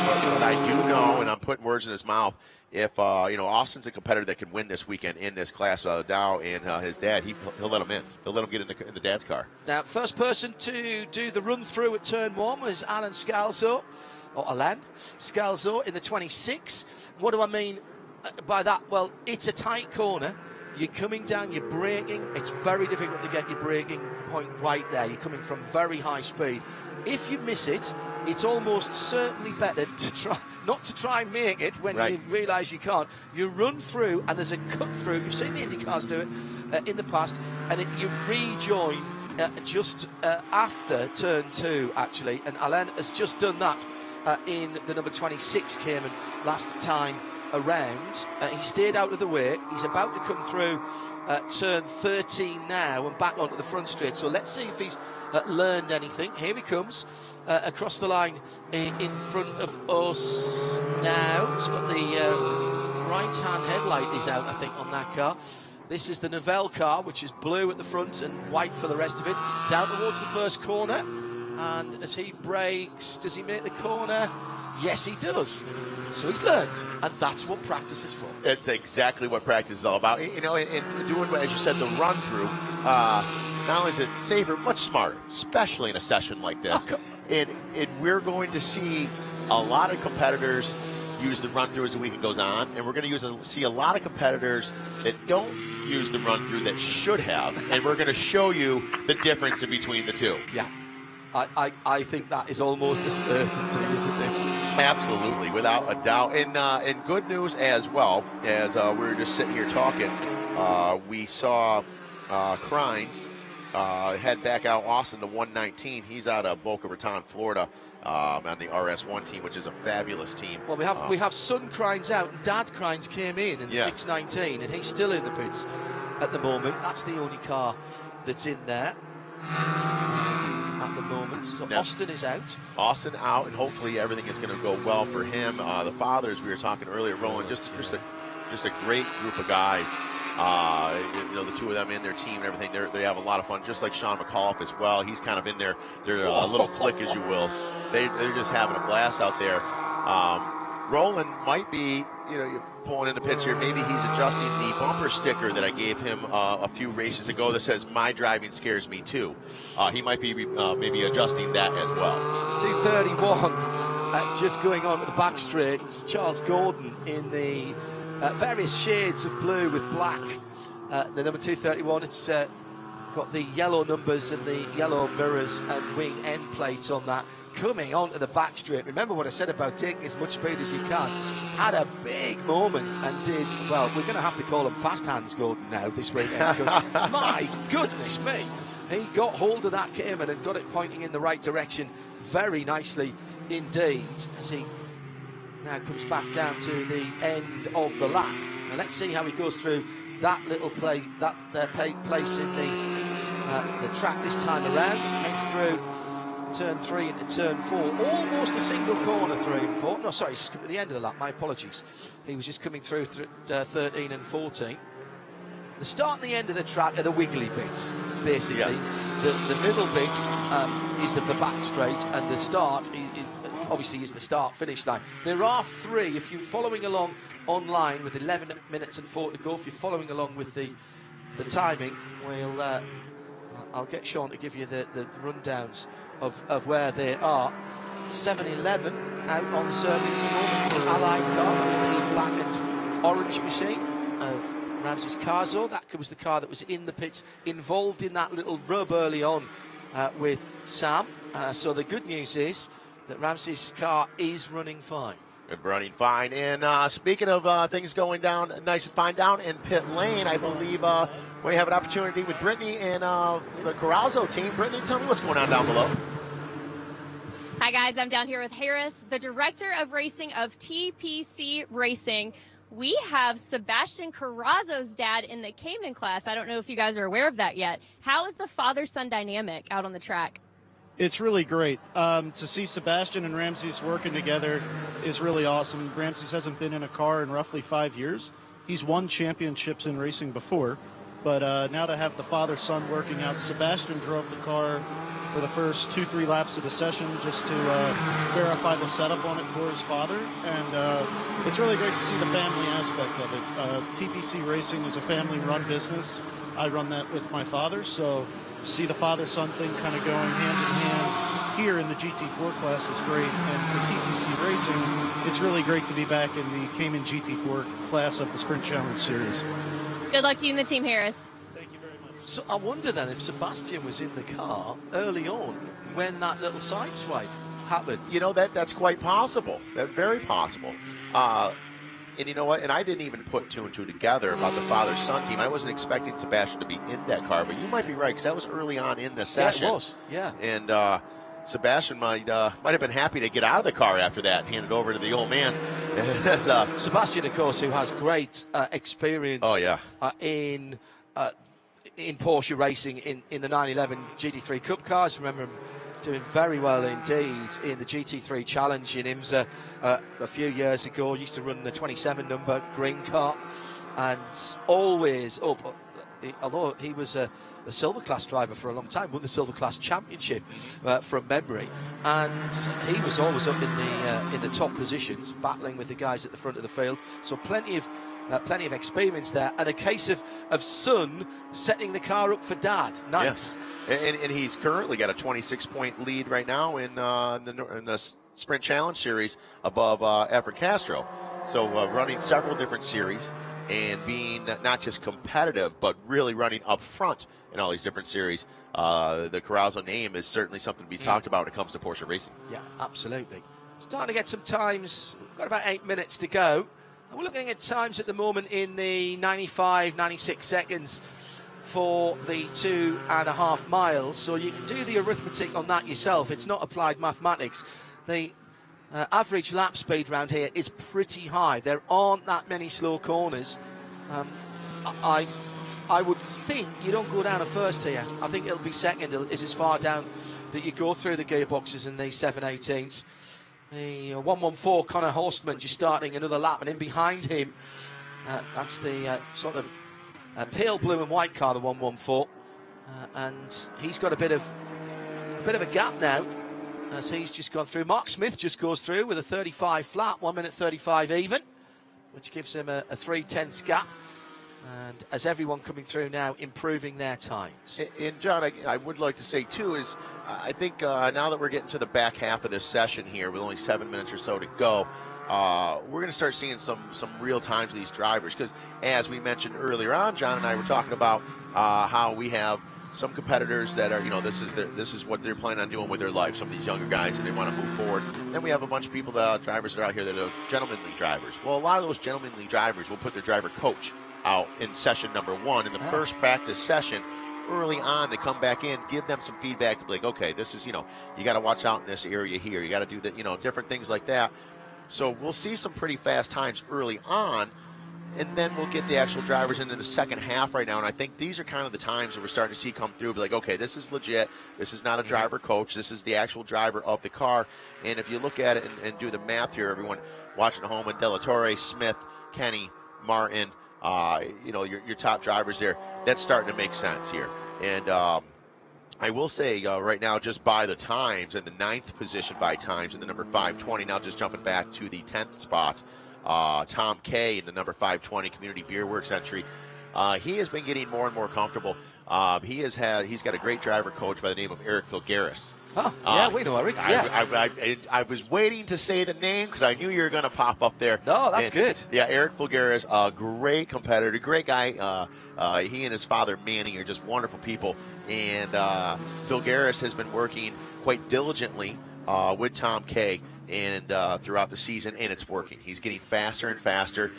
but I do know, and I'm putting words in his mouth, if Austin's a competitor that can win this weekend in this class without a doubt, and his dad, he'll let him in. He'll let him get in the dad's car. Now, first person to do the run through at turn 1 was Alain Scalzo in the 26. What do I mean by that? Well, it's a tight corner. You're coming down, you're braking. It's very difficult to get your braking point right there. You're coming from very high speed. If you miss it, it's almost certainly better to try not to try and make it when you realise you can't. You run through, and there's a cut through. You've seen the IndyCars do it in the past, and you rejoin just after turn 2, actually. And Alain has just done that in the number 26 Cayman last time around. He stayed out of the way. He's about to come through turn 13 now and back onto the front straight. So let's see if he's learned anything. Here he comes across the line in front of us now. He's got the right-hand headlight is out, I think, on that car. This is the Novell car, which is blue at the front and white for the rest of it. Down towards the first corner. And as he brakes, does he make the corner? Yes, he does. So he's learned, and that's what practice is for. It's exactly what practice is all about. And doing, as you said, the run-through, not only is it safer, much smarter, especially in a session like this. And we're going to see a lot of competitors use the run-through as the weekend goes on, and we're going to see a lot of competitors that don't use the run-through that should have, and we're going to show you the difference in between the two. Yeah. I think that is almost a certainty, isn't it? Absolutely, without a doubt. And good news as well, as we were just sitting here talking, we saw Crines head back out Austin to 119. He's out of Boca Raton, Florida, on the RS1 team, which is a fabulous team. Well, we have son Crines out, and dad Crines came in 619, and he's still in the pits at the moment. That's the only car that's in there at the moment. So Austin is out. Austin out, and hopefully everything is going to go well for him. The fathers, we were talking earlier, Roland, just a great group of guys. The two of them in their team and everything, they have a lot of fun, just like Sean McAuliffe as well. He's kind of in their little clique, as you will. They're just having a blast out there. Roland might be, pulling in the pits here. Maybe he's adjusting the bumper sticker that I gave him a few races ago that says, "My driving scares me too." He might be maybe adjusting that as well. 231, just going on with the back straight. It's Charles Gordon in the various shades of blue with black. The number 231, it's got the yellow numbers and the yellow mirrors and wing end plates on that. Coming onto the back straight. Remember what I said about taking as much speed as you can. Had a big moment and did, well, we're going to have to call him Fast Hands Gordon now this weekend. My goodness me. He got hold of that Cayman and got it pointing in the right direction very nicely indeed, as he now comes back down to the end of the lap. Now let's see how he goes through that little place in the track this time around. Heads through turn 3 into turn 4, almost a single corner 3 and 4. No, sorry, he's just come to the end of the lap, my apologies. He was just coming through 13 and 14. The start and the end of the track are the wiggly bits, basically. Yes. The middle bit is the back straight, and the start is the start-finish line. There are 3, if you're following along online with 11 minutes and 4 to go, if you're following along with the timing, I'll get Sean to give you the rundowns of where they are. 7-11 out on the circuit, Allied car. That's the black and orange machine of Ramses Carzo. That was the car that was in the pits, involved in that little rub early on with Sam. So the good news is that Ramses' car is running fine. Running fine. And speaking of things going down nice and fine down in pit lane, I believe we have an opportunity with Brittany and the Carrozzo team. Brittany, tell me what's going on down below. Hi guys, I'm down here with Harris, the director of racing of TPC Racing. we have Sebastian Carrazzo's dad in the Cayman class. I don't know if you guys are aware of that yet. How is the father-son dynamic out on the track? It's really great. To see Sebastian and Ramses working together is really awesome. Ramses hasn't been in a car in roughly 5 years. He's won championships in racing before, but now to have the father-son working out. Sebastian drove the car for the first 2-3 laps of the session just to verify the setup on it for his father, and it's really great to see the family aspect of it. TPC Racing is a family-run business. I run that with my father, so to see the father-son thing kind of going hand-in-hand here in the GT4 class is great, and for TPC Racing, it's really great to be back in the Cayman GT4 class of the Sprint Challenge Series. Good luck to you and the team, Harris. So I wonder then if Sebastian was in the car early on when that little side swipe happened. You know, that's quite possible. That's very possible. And you know what? And I didn't even put 2 and 2 together about the father-son team. I wasn't expecting Sebastian to be in that car, but you might be right because that was early on in the session. Yeah, it was. Yeah. And Sebastian might have been happy to get out of the car after that and hand it over to the old man. Sebastian, of course, who has great experience. Oh yeah. In Porsche racing in the 911 GT3 Cup cars. Remember him doing very well indeed in the GT3 Challenge in IMSA a few years ago. Used to run the 27 number green car and always up. Although he was a silver class driver for a long time, won the silver class championship from memory, and he was always up in the top positions, battling with the guys at the front of the field. So plenty of experience there, and a case of son setting the car up for dad. Nice. Yes. And he's currently got a 26-point lead right now in the Sprint Challenge Series above Efren Castro. So running several different series and being not just competitive, but really running up front in all these different series. The Carrazzo name is certainly something to be talked about when it comes to Porsche racing. Yeah, absolutely. Starting to get some times. We've got about 8 minutes to go. And we're looking at times at the moment in the 95, 96 seconds for the 2.5 miles. So you can do the arithmetic on that yourself. It's not applied mathematics. The average lap speed around here is pretty high. There aren't that many slow corners. I would think you don't go down a first here. I think it'll be second. It's as far down that you go through the gearboxes in the 7/18s. The 114 Connor Horstman just starting another lap, and in behind him, that's the sort of pale blue and white car, the 114, and he's got a bit of a gap now as he's just gone through. Mark Smith just goes through with a 35 flat, 1 minute 35 even, which gives him a 3/10 gap. And as everyone coming through now improving their times. And John, I would like to say too is I think now that we're getting to the back half of this session here with only 7 minutes or so to go, we're going to start seeing some real times of these drivers, because as we mentioned earlier on, John and I were talking about how we have some competitors that are, this is what they're planning on doing with their life. Some of these younger guys, and they want to move forward. Then we have a bunch of people drivers that are out here that are gentlemanly drivers. Well, a lot of those gentlemanly drivers will put their driver coach out in session number 1 in the first practice session early on to come back in, give them some feedback, to be like, okay, this is, you got to watch out in this area here. You got to do that, different things like that. So we'll see some pretty fast times early on, and then we'll get the actual drivers into the second half right now. And I think these are kind of the times that we're starting to see come through, be like, okay, this is legit. This is not a driver coach. This is the actual driver of the car. And if you look at it and do the math here, everyone watching at home, and De La Torre, Smith, Kenny, Martin, your top drivers there, that's starting to make sense here. And I will say right now, just by the times, in the 9th position by times in the number 520, now just jumping back to the 10th spot, Tom Kay in the number 520 Community Beer Works entry. He has been getting more and more comfortable. He's got a great driver coach by the name of Eric Filgaris. Oh, yeah, we know Eric. Yeah. I was waiting to say the name because I knew you were going to pop up there. No, that's good. Yeah, Eric Filgaris, a great competitor, great guy. He and his father, Manny, are just wonderful people. And Filgaris has been working quite diligently with Tom Kay and throughout the season, and it's working. He's getting faster and faster.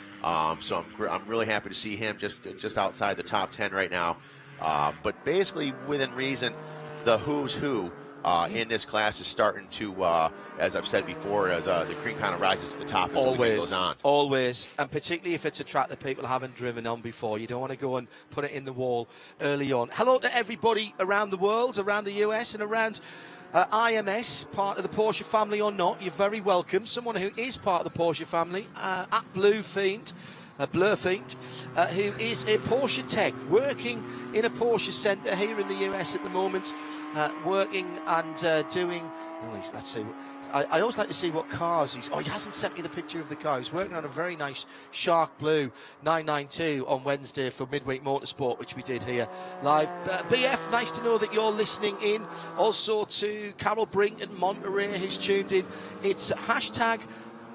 So I'm really happy to see him just outside the top 10 right now. But basically, within reason, the who's who in this class is starting to, as I've said before, as the cream kind of rises to the top as the weekend goes on. Always, and particularly if it's a track that people haven't driven on before. You don't want to go and put it in the wall early on. Hello to everybody around the world, around the US and around IMS, part of the Porsche family or not. You're very welcome. Someone who is part of the Porsche family, at Blur Fiend, who is a Porsche tech, working in a Porsche centre here in the US at the moment, working and doing. Let's see. I always like to see what cars he's. Oh, he hasn't sent me the picture of the car. He's working on a very nice Shark Blue 992 on Wednesday for Midweek Motorsport, which we did here live. BF, nice to know that you're listening in. Also to Carol Brink and Monterey, who's tuned in. It's hashtag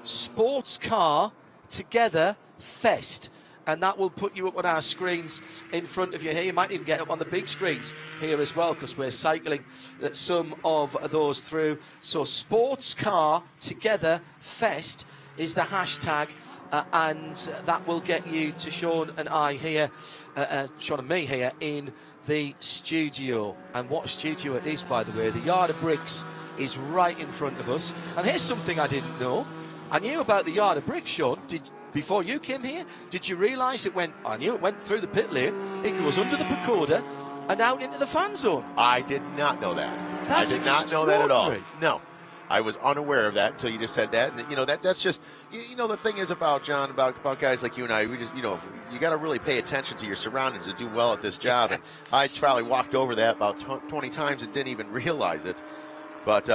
Sports Car Together Fest. And that will put you up on our screens in front of you here. You might even get up on the big screens here as well, because we're cycling some of those through. So Sports Car Together Fest is the hashtag, and that will get you to Sean and I here, Sean and me here in the studio. And what a studio it is, by the way. The Yard of Bricks is right in front of us. And here's something I didn't know. I knew about the Yard of Bricks, Sean. Before you came here, did you realise I knew it went through the pit lane, it goes under the Pagoda and out into the fan zone? I did not know that. That's I did not know that at all. No, I was unaware of that until you just said that. And, that's just, the thing is about, John, about guys like you and I, we just, you got to really pay attention to your surroundings to do well at this job. Yes. And I probably walked over that about 20 times and didn't even realize it. But,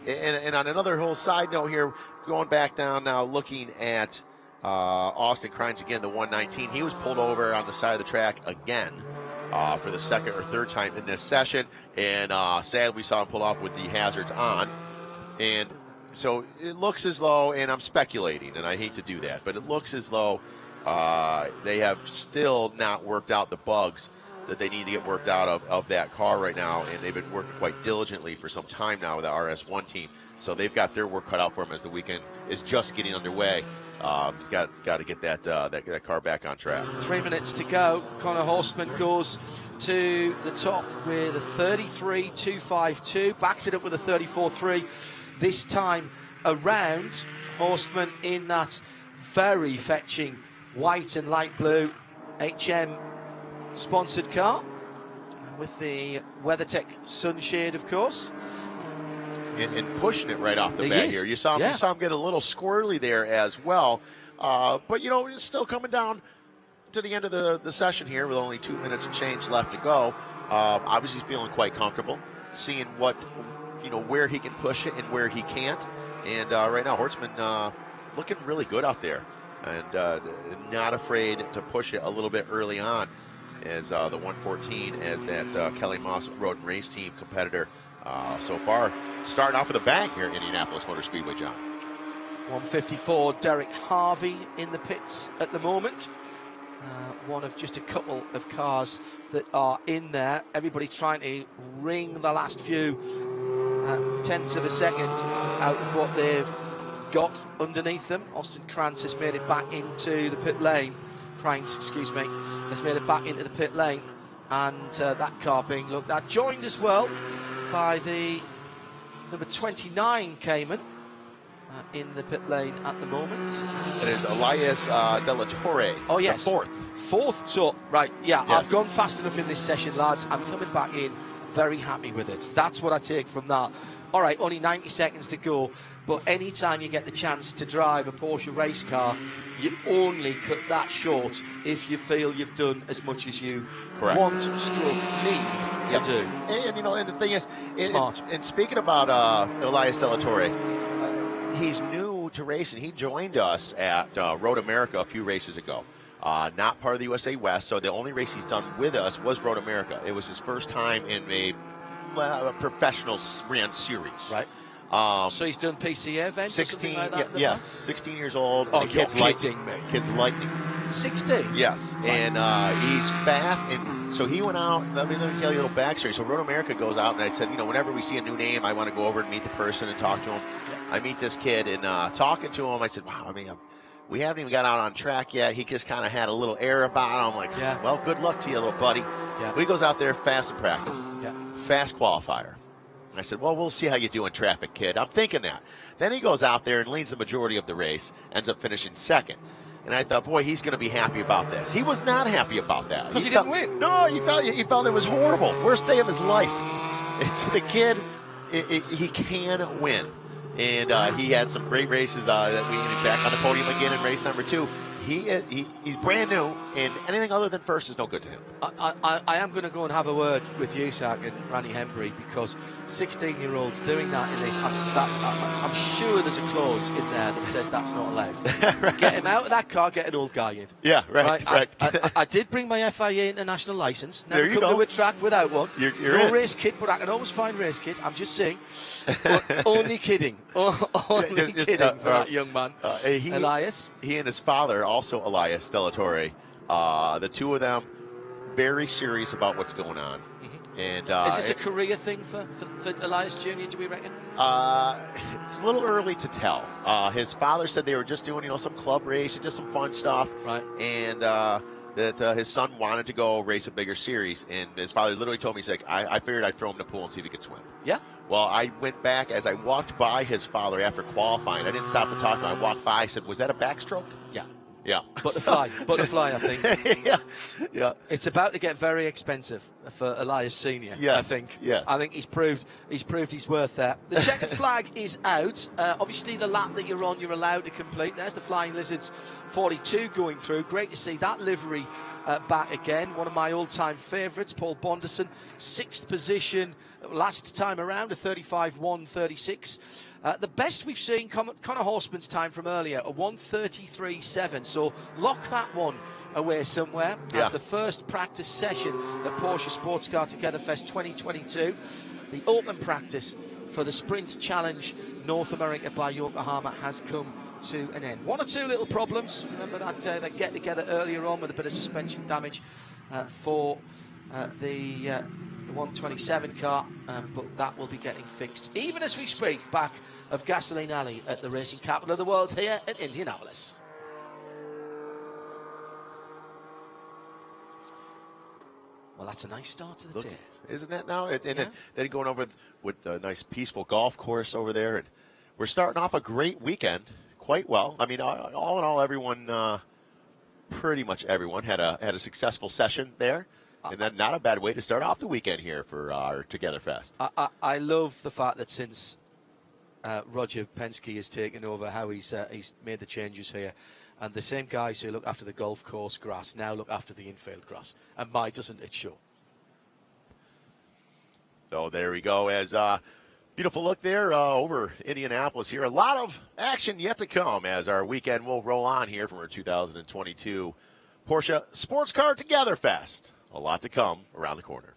and on another whole side note here, going back down now, looking at Austin Crines again, the 119. He was pulled over on the side of the track again for the second or third time in this session, and sadly we saw him pull off with the hazards on. And so it looks as though, and I'm speculating, and I hate to do that, but it looks as though they have still not worked out the bugs that they need to get worked out of that car right now, and they've been working quite diligently for some time now with the RS1 team. So they've got their work cut out for them as the weekend is just getting underway. He's got to get that car back on track. 3 minutes to go. Connor Horstman goes to the top with a 33.252, backs it up with a 34.3 this time around. Horstman in that very fetching white and light blue HM sponsored car with the WeatherTech sunshade, of course. And pushing it right off the bat here. You saw him get a little squirrely there as well. But, it's still coming down to the end of the session here with only 2 minutes and change left to go. Obviously feeling quite comfortable, seeing where he can push it and where he can't. And right now, Horstman looking really good out there and not afraid to push it a little bit early on as the 114 as that Kelly Moss Road and Race Team competitor. So far, starting off with a bang here at Indianapolis Motor Speedway, John. 154, Derek Harvey in the pits at the moment. One of just a couple of cars that are in there. Everybody trying to wring the last few tenths of a second out of what they've got underneath them. Austin Crines has made it back into the pit lane. Has made it back into the pit lane. And that car being looked at. Joined as well by the number 29 Cayman in the pit lane at the moment. It is Elias De La Torre. Oh, yes. Fourth. So, right, yeah, yes. I've gone fast enough in this session, lads. I'm coming back in very happy with it. That's what I take from that. All right, only 90 seconds to go, but anytime you get the chance to drive a Porsche race car, you only cut that short if you feel you've done as much as you want, stroke, need to do. And the thing is, smart. And speaking about Elias De La Torre, he's new to racing. He joined us at Road America a few races ago. Not part of the USA West, so the only race he's done with us was Road America. It was his first time in a professional ran series. Right. So he's done PCA events 16, like that yes, 16 years old. Oh, the kids you're kidding me. Kids like me. 16? Yes, and he's fast, and so he went out. Let me tell you a little backstory. So Road America goes out, and I said, whenever we see a new name, I want to go over and meet the person and talk to him. I meet this kid, and talking to him, I said, wow, we haven't even got out on track yet. He just kind of had a little air about him. I'm like, well, good luck to you, little buddy. Yeah. He goes out there fast in practice, fast qualifier, I said, well, we'll see how you do in traffic, kid. I'm thinking that. Then he goes out there and leads the majority of the race, ends up finishing second. And I thought, boy, he's going to be happy about this. He was not happy about that. Because he didn't win. No, he felt it was horrible. Worst day of his life. It's the kid, he can win. And he had some great races that we back on the podium again in race number 2. He's brand new, and anything other than first is no good to him. I am going to go and have a word with you, Zach, and Randy Hembury, because 16-year-olds doing that in this, I'm sure there's a clause in there that says that's not allowed. Right. Get him out of that car, get an old guy in. Yeah, right. I did bring my FIA international license. Never there you come go. to a track without one. You're no in. race kit, but I can always find race kit. I'm just saying. Only kidding. Only kidding for that young man, Elias. He and his father, also Elias Stellatore, the two of them, very serious about what's going on. Mm-hmm. And is this a career thing for Elias Jr., do we reckon? It's a little early to tell. His father said they were just doing, some club race and just some fun stuff. Right. And that his son wanted to go race a bigger series. And his father literally told me, he's like, I figured I'd throw him in the pool and see if he could swim. Yeah. Well, I went back as I walked by his father after qualifying. I didn't stop and talk to him. I walked by. I said, was that a backstroke? Yeah. Yeah. Butterfly, I think. Yeah. It's about to get very expensive for Elias Senior. Yes. I think. Yes. I think he's proved he's worth that. The checkered flag is out. Obviously, the lap that you're on, you're allowed to complete. There's the Flying Lizards 42 going through. Great to see that livery back again. One of my all-time favourites, Paul Bonderson, 6th position last time around, a 35.136. The best we've seen, Connor Horseman's time from earlier, a 1:33.7. So lock that one away somewhere as the first practice session at Porsche Sports Car Together Fest 2022. The open practice for the Sprint Challenge North America by Yokohama has come to an end. One or two little problems. Remember that they get together earlier on with a bit of suspension damage for the 127 car, but that will be getting fixed even as we speak, back of Gasoline Alley at the racing capital of the world here at Indianapolis. Well, that's a nice start to the day, isn't that now? And then going over with a nice peaceful golf course over there, and we're starting off a great weekend quite well. I mean, all in all, everyone, pretty much everyone had a successful session there. And then not a bad way to start off the weekend here for our Together Fest. I love the fact that since Roger Penske has taken over, how he's made the changes here. And the same guys who look after the golf course grass now look after the infield grass. And my, doesn't it show? So there we go. As beautiful look there over Indianapolis here. A lot of action yet to come as our weekend will roll on here from our 2022 Porsche Sports Car Together Fest. A lot to come around the corner.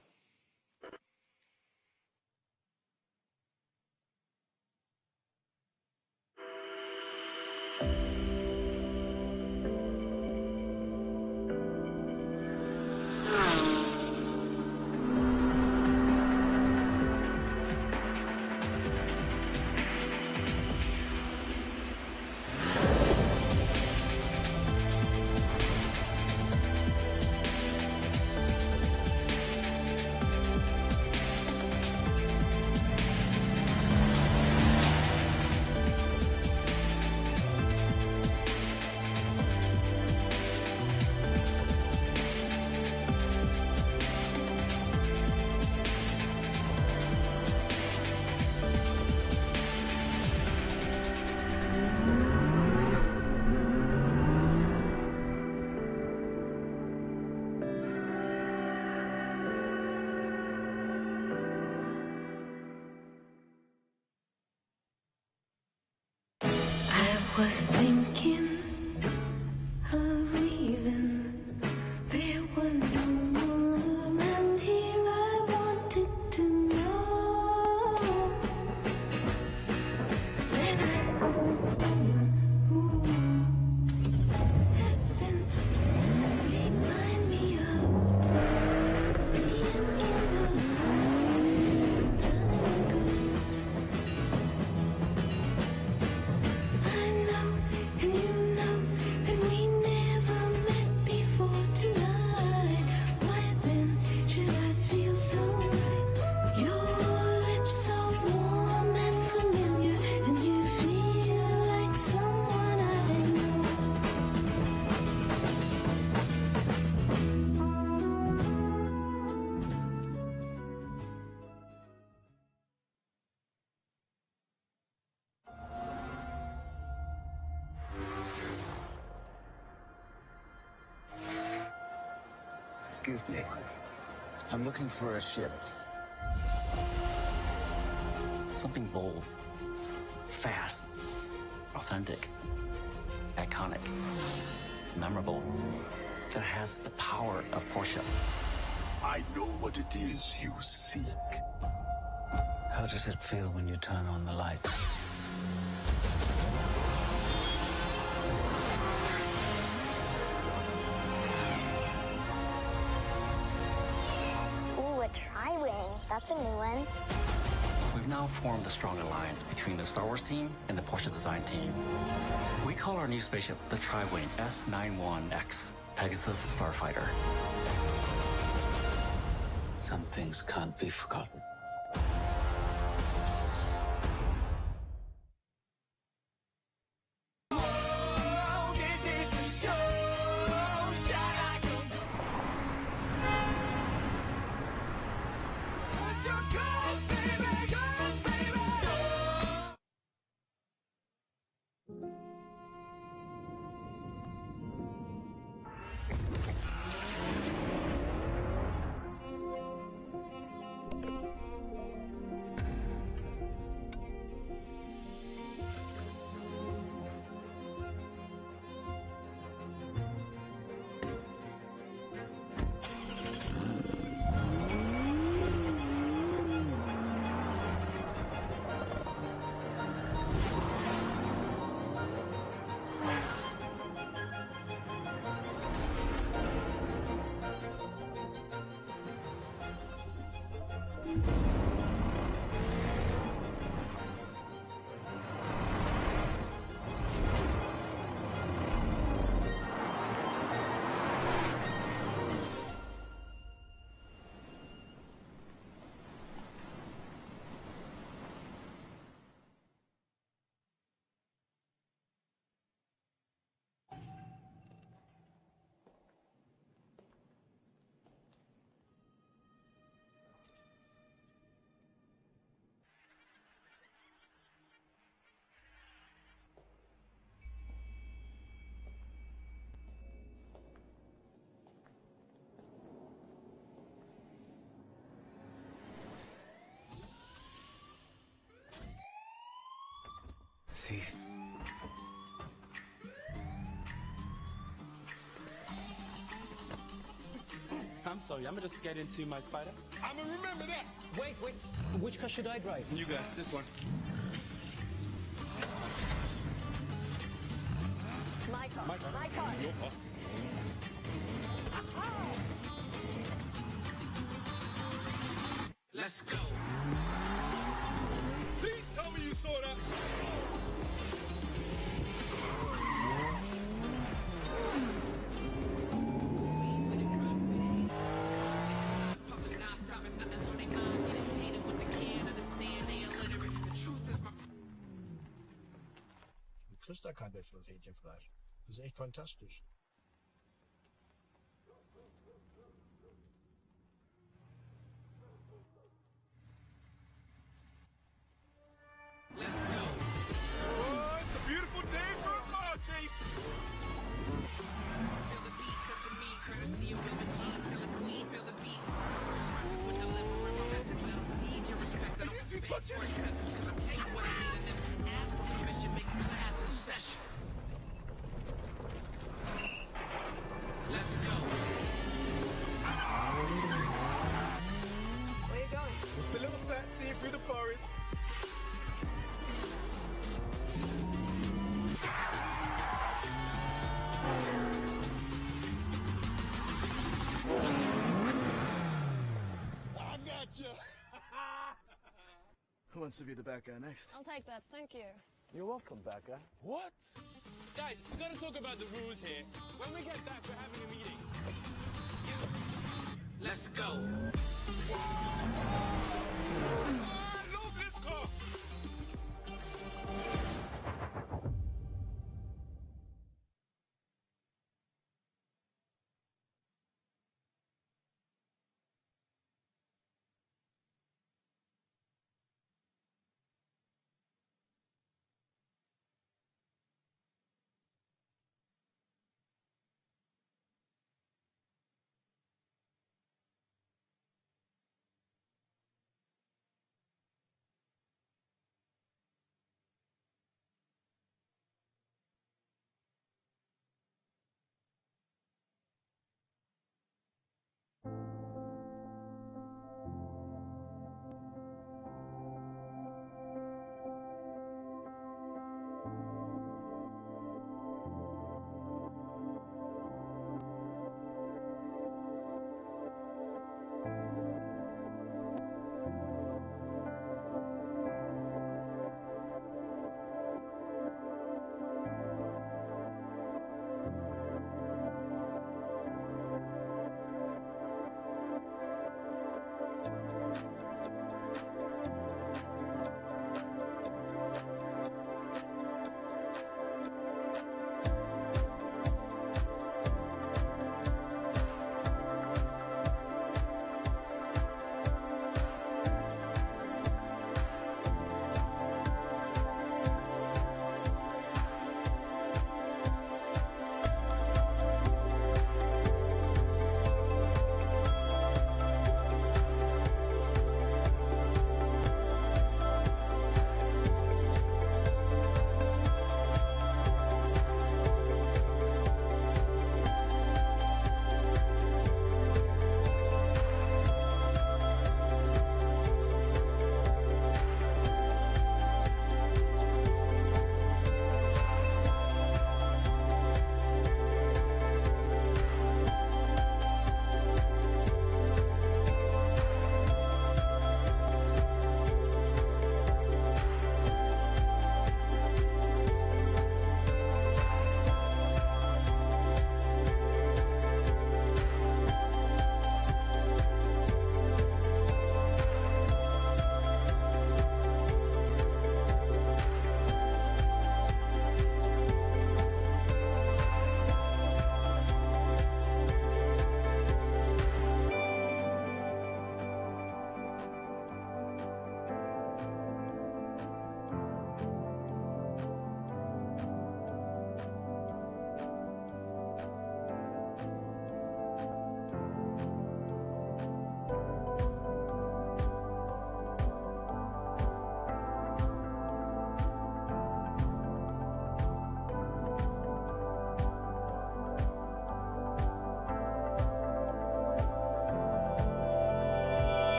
Was thinking of leaving. There was no one around here I wanted to know. Then I saw someone who happened to remind me of being in the time ago. I know, and you Excuse me. I'm looking for a ship. Something bold, fast, authentic, iconic, memorable, that has the power of Porsche. I know what it is you seek. How does it feel when you turn on the light? Ooh, a tri-wing. That's a new one. We've now formed a strong alliance between the Star Wars team and the Porsche design team. We call our new spaceship the Tri-Wing S91X, Pegasus Starfighter. Some things can't be forgotten. Thief. I'm sorry, I'm gonna just get into my spider. I'ma remember that. Wait. Which car should I drive? You got this one. My car. My car. My car. Your car. Let's go. Please tell me you saw that. Du kriegst da kein besseres Hähnchenfleisch. Das ist echt fantastisch. Let's go. Oh, it's a beautiful day for a car chase. Feel the beat, set to me, courtesy of River G. Tell the queen, feel the beat. So impressive with delivering my message. I don't need your respect. I don't want to beg for acceptance. Cause I take what I need and never ask for permission. Make class a session. Let's go. Where you going? Just a little sightseeing through the forest. I got you. Who wants to be the bad guy next? I'll take that, thank you. You're welcome, bad guy. What? Guys, we gotta talk about the rules here. When we get back, we're having a meeting. Let's go. I love this car.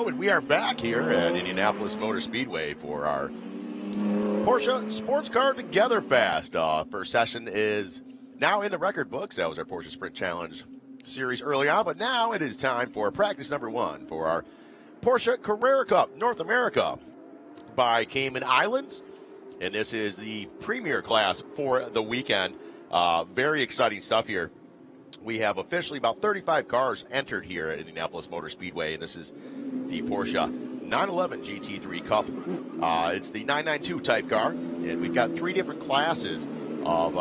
Hello, and we are back here at Indianapolis Motor Speedway for our Porsche Sports Car Together Fast. First session is now in the record books. That was our Porsche Sprint Challenge series early on, but now it is time for practice number 1 for our Porsche Carrera Cup North America by Cayman Islands. And this is the premier class for the weekend. Very exciting stuff here. We have officially about 35 cars entered here at Indianapolis Motor Speedway, and this is the Porsche 911 GT3 Cup. It's the 992 type car, and we've got 3 different classes of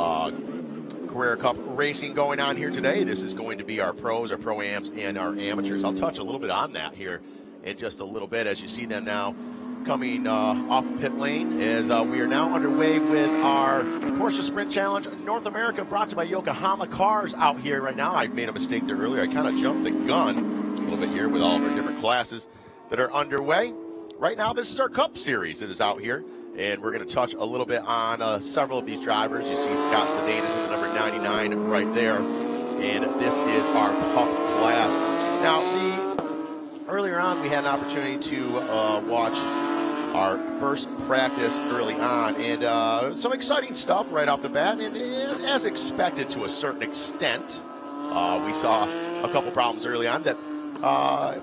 Carrera Cup racing going on here today. This is going to be our pros, our pro-ams, and our amateurs. I'll touch a little bit on that here in just a little bit as you see them now coming off pit lane as we are now underway with our Porsche Sprint Challenge North America, brought to you by Yokohama Cars out here right now. I made a mistake there earlier. I kind of jumped the gun a little bit here with all of our different classes that are underway. Right now, this is our Cup Series that is out here, and we're going to touch a little bit on several of these drivers. You see Scott Sedanis in the number 99 right there, and this is our Cup class. Now, earlier on, we had an opportunity to watch our first practice early on, and some exciting stuff right off the bat, and as expected to a certain extent. We saw a couple problems early on that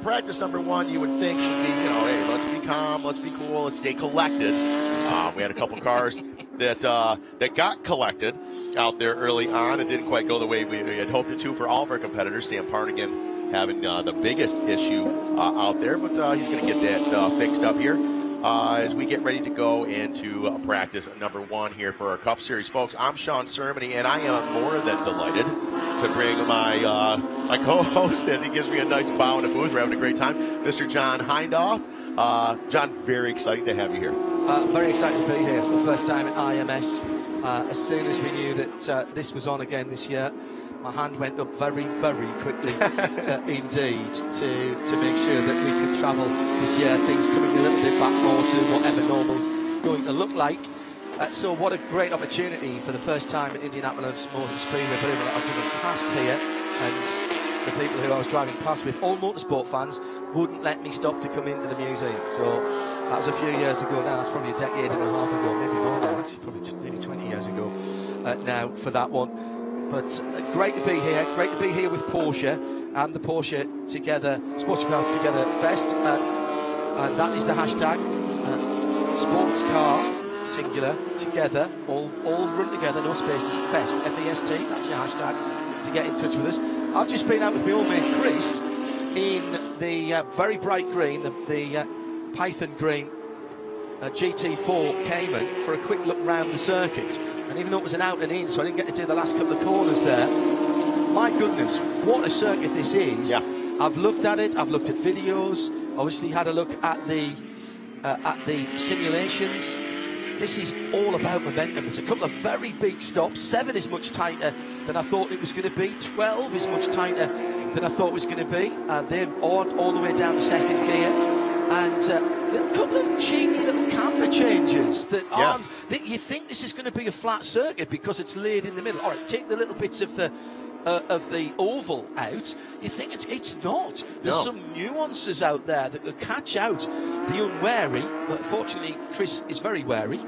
practice number 1 you would think should be, hey, let's be calm, let's be cool, let's stay collected. We had a couple cars that got collected out there early on. It didn't quite go the way we had hoped it to for all of our competitors. Sam Parnigan having the biggest issue out there, but he's going to get that fixed up here as we get ready to go into practice number 1 here for our Cup Series. Folks, I'm Sean Cermony, and I am more than delighted to bring my co-host as he gives me a nice bow in the booth. We're having a great time, Mr. John Hindhoff. John, very exciting to have you here. Very excited to be here. The first time at IMS. As soon as we knew that this was on again this year, my hand went up very, very quickly indeed to make sure that we could travel this year. Things coming a little bit back more to whatever normal's going to look like. So what a great opportunity for the first time at Indianapolis Motor Speedway. Believe it or not, I've driven past here, and the people who I was driving past with, all motorsport fans, wouldn't let me stop to come into the museum. So that was a few years ago now. That's probably a decade and a half ago, maybe more now, actually, probably maybe 20 years ago now for that one. But great to be here. Great to be here with Porsche and the Porsche Together, Sports Car Together Fest. That is the hashtag. Sports Car Singular Together, all run together, no spaces. Fest, F-E-S-T. That's your hashtag to get in touch with us. I've just been out with my old mate Chris in the very bright green, the Python green GT4 Cayman for a quick look round the circuit. And even though it was an out and in, so I didn't get to do the last couple of corners there, my goodness, what a circuit this is. Yeah. I've looked at it, I've looked at videos, obviously had a look at the simulations. This is all about momentum. There's a couple of very big stops. 7 is much tighter than I thought it was going to be. 12 is much tighter than I thought it was going to be. They're all the way down to second gear. And a couple of cheeky little camber changes that aren't. That you think this is going to be a flat circuit because it's laid in the middle. All right, take the little bits of the oval out. You think it's not. There's some nuances out there that could catch out the unwary. But fortunately, Chris is very wary.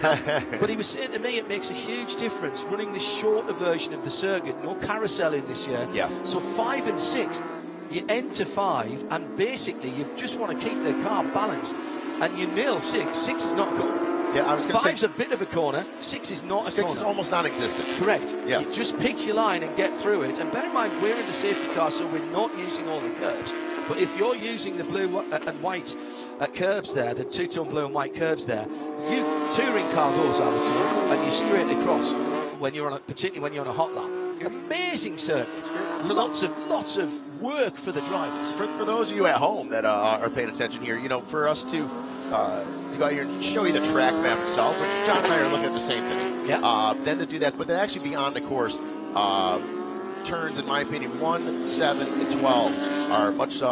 But he was saying to me, it makes a huge difference running this shorter version of the circuit. No carousel in this year. Yeah. So 5 and 6. You end to 5, and basically you just want to keep the car balanced, and you nail 6. 6 is not a corner. Yeah, I was going to say 5's a bit of a corner. 6 is not a corner. 6 is almost non-existent. Correct. Yes. You just pick your line and get through it. And bear in mind, we're in the safety car, so we're not using all the curbs. But if you're using the blue and white curbs there, the two-tone blue and white curbs there, you touring car goes, I would say, and you're straight across when you're on, particularly when you're on a hot lap. Amazing circuit. Lots of work for the drivers. For those of you at home that are paying attention here, for us to go out here and show you the track map itself, which John and I are looking at the same thing. Yeah. Then to do that, but then actually be on the course. Turns, in my opinion, 1, 7, and 12 are much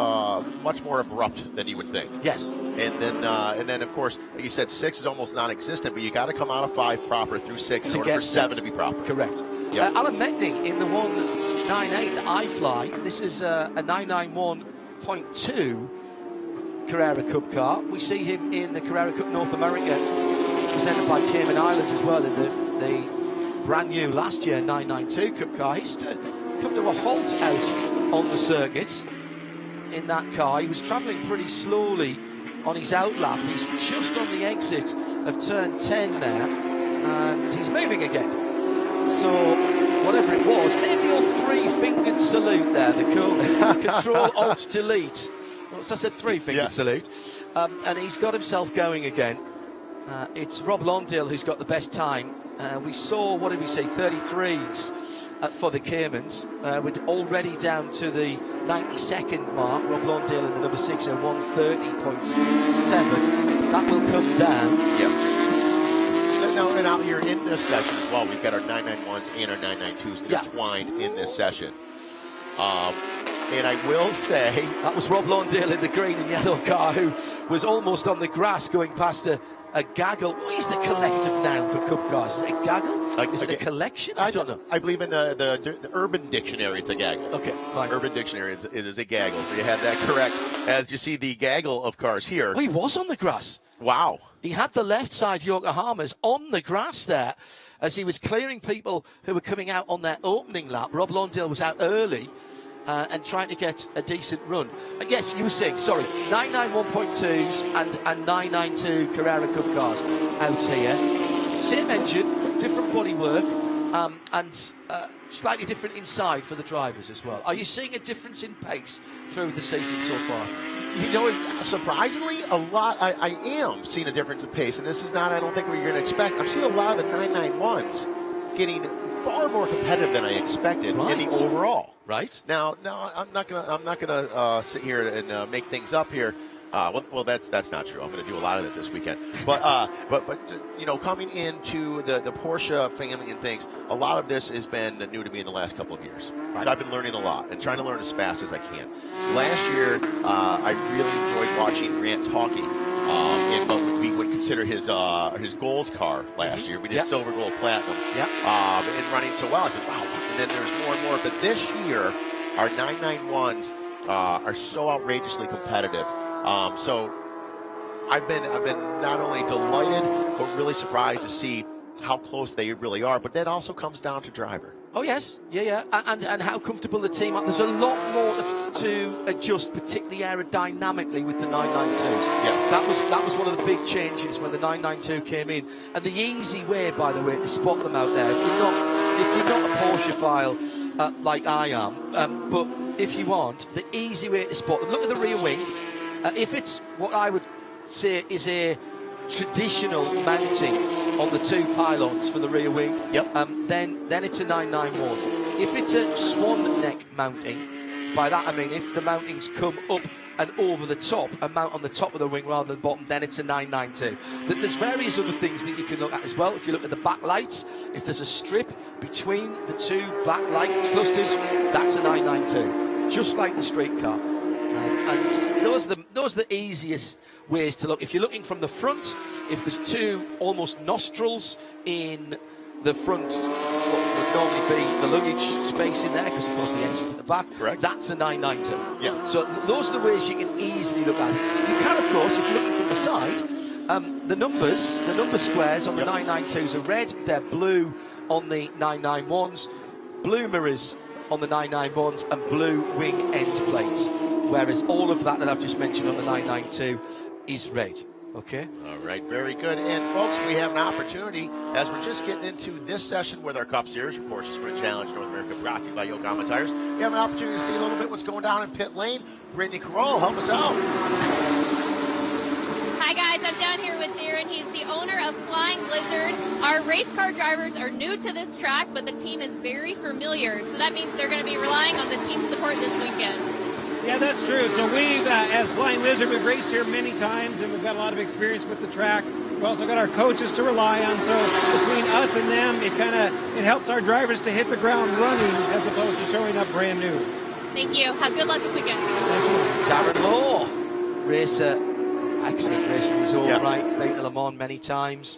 more abrupt than you would think. Yes. And then of course, like you said, 6 is almost non-existent, but you got to come out of 5 proper through 6 in order for 7 to be proper. Correct. Yeah. Alan Metney in the 198 that I fly. This is a 991.2 Carrera Cup car. We see him in the Carrera Cup North America, presented by Cayman Islands as well, in the brand new last year 992 Cup car. He's come to a halt out on the circuit in that car. He was travelling pretty slowly on his outlap. He's just on the exit of turn 10 there, and he's moving again. So whatever it was, maybe your three-fingered salute there, the cool Control-Alt-Delete. So I said three-fingered salute. And he's got himself going again. It's Rob Longdale who's got the best time. We saw, what did we say, 33s for the Caymans. We're already down to the 92nd mark. Rob Longdale in the number 6 at 130.7. That will come down. Yes. Now, and out here in this session as well, we've got our 991s and our 992s intertwined in this session. And I will say... That was Rob Longdale in the green and yellow car, who was almost on the grass going past a gaggle. What is the collective noun for Cup cars? Is it a gaggle? Is it a collection? I don't know. I believe in the Urban Dictionary, it's a gaggle. Okay, fine. Urban Dictionary, it is a gaggle. So you had that correct. As you see the gaggle of cars here. Oh, he was on the grass. Wow. He had the left side Yokohamas on the grass there as he was clearing people who were coming out on their opening lap. Rob Longdale was out early and trying to get a decent run. Yes, you were saying, sorry, 991.2s and 992 Carrera Cup cars out here. Same engine, different bodywork, and slightly different inside for the drivers as well. Are you seeing a difference in pace through the season so far? You know, surprisingly, a lot. I am seeing a difference in pace, and this is not, I don't think, what you're going to expect. I'm seeing a lot of the 991s getting far more competitive than I expected in the overall. Right. Now, I'm not gonna sit here and make things up here. Well, that's not true. I'm going to do a lot of it this weekend. But you know, coming into the Porsche family and things, a lot of this has been new to me in the last couple of years. Right. So I've been learning a lot and trying to learn as fast as I can. Last year, I really enjoyed watching Grant talking in what we would consider his gold car last year. We did silver, gold, platinum. And running so well, I said, wow. And then there's more and more. But this year, our 991s are so outrageously competitive. So I've been not only delighted but really surprised to see how close they really are. But that also comes down to driver. Oh yes, yeah, and how comfortable the team are. There's a lot more to adjust, particularly aerodynamically, with the 992s. Yes, that was one of the big changes when the 992 came in. And the easy way, by the way, to spot them out there, if you're not a Porsche file like I am, but if you aren't, the easy way to spot them, look at the rear wing. If it's what I would say is a traditional mounting on the two pylons for the rear wing, then it's a 991. If it's a swan neck mounting, by that I mean if the mountings come up and over the top and mount on the top of the wing rather than the bottom, then it's a 992. There's various other things that you can look at as well. If you look at the back lights, if there's a strip between the two back light clusters, that's a 992, just like the street car. And those are the easiest ways to look. If you're looking from the front, if there's two almost nostrils in the front, what would normally be the luggage space in there, because of course the engine's at the back. Correct. That's a 992. Yeah. So those are the ways you can easily look at it. You can, of course, if you're looking from the side, the number squares on the 992s are red. They're blue on the 991s. Blue mirrors on the 991s and blue wing end plates. Whereas all of that I've just mentioned on the 992 is red. Okay? All right, very good. And folks, we have an opportunity as we're just getting into this session with our Cup Series for Porsche Sprint Challenge North America, brought to you by Yokohama Tires. We have an opportunity to see a little bit what's going down in pit lane. Brittany Carroll, help us out. Hi guys, I'm down here with Darren. He's the owner of Flying Blizzard. Our race car drivers are new to this track, but the team is very familiar. So that means they're going to be relying on the team support this weekend. Yeah, that's true. So we've, as Flying Lizard, we've raced here many times, and we've got a lot of experience with the track. We've also got our coaches to rely on. So between us and them, it helps our drivers to hit the ground running as opposed to showing up brand new. Thank you. Have good luck this weekend. Darren Law, racer, excellent racer. He's all right. Been to Le Mans many times.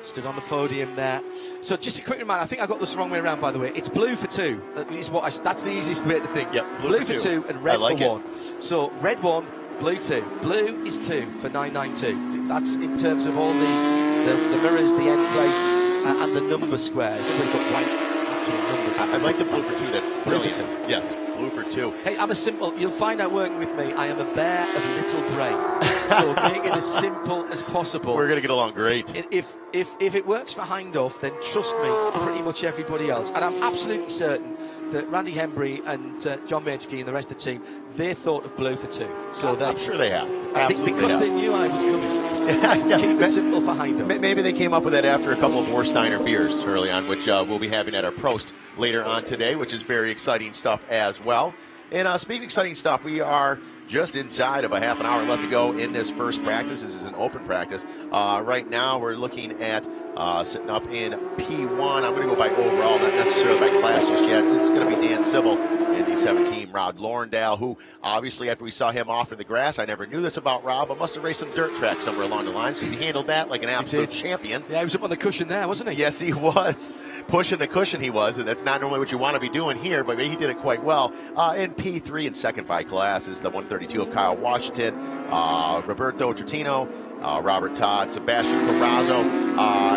Stood on the podium there. So just a quick reminder, I think I got this the wrong way around, by the way. It's blue for two. That's the easiest way to think. Yeah, blue for two and red for one. So red 1, Blue 2. Blue is 2 for 992. That's in terms of all the mirrors, the end plates, and the number squares. Everybody's got white actual numbers. I like the blue for 2. That's Blue for brilliant. 2. Yes, blue for 2. Hey, I'm a simple. You'll find out working with me. I am a bear of little brain, so make it as simple as possible. We're gonna get along great. If it works for Hindhoff, then trust me, pretty much everybody else. And I'm absolutely certain that Randy Hembry and John Maitsky and the rest of the team, they thought of blue for 2. So I'm sure they have. Because they knew I was coming. Keep it simple for Hindhoff. Maybe they came up with that after a couple of Warsteiner beers early on, which we'll be having at our Prost later on today, which is very exciting stuff as well. And speaking of exciting stuff, we are just inside of a half an hour left to go in this first practice. This is an open practice. Right now we're looking at sitting up in P1. I'm going to go by overall, not necessarily by class just yet. It's going to be Dan Sybil in the 17, Rod Lorndale, who obviously after we saw him off in the grass, I never knew this about Rob, but must have raced some dirt track somewhere along the lines because he handled that like an absolute champion. Yeah, he was up on the cushion there, wasn't he? Yes, he was. Pushing the cushion he was, and that's not normally what you want to be doing here, but he did it quite well. In P3 and second by class is the 132 of Kyle Washington, Roberto Trentino, Robert Todd, Sebastian Carrazzo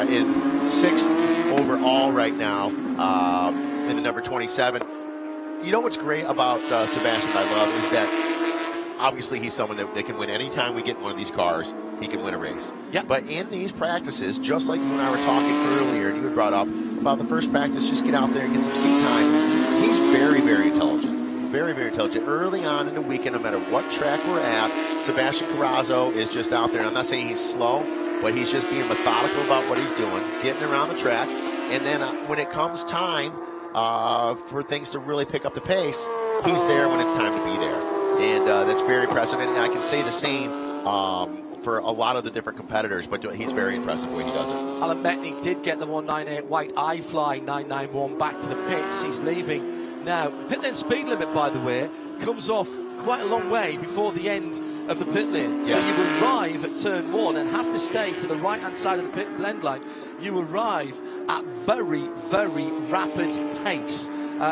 in 6th overall right now in the number 27. You know what's great about Sebastian I love is that obviously he's someone that can win anytime we get in one of these cars. He can win a race. Yeah. But in these practices, just like you and I were talking earlier, and you had brought up about the first practice, just get out there and get some seat time. He's very, very intelligent. Very, very intelligent. Early on in the weekend, no matter what track we're at, Sebastian Carrazzo is just out there. I'm not saying he's slow, but he's just being methodical about what he's doing, getting around the track. And then when it comes time for things to really pick up the pace, he's there when it's time to be there. And that's very impressive. And I can say the same for a lot of the different competitors, but he's very impressive the way he does it. Alan Metnick did get the 198 white iFly 991 back to the pits. He's leaving. Now, pit lane speed limit, by the way, comes off quite a long way before the end of the pit lane. Yes. So you arrive at turn 1 and have to stay to the right-hand side of the pit blend line. You arrive at very, very rapid pace.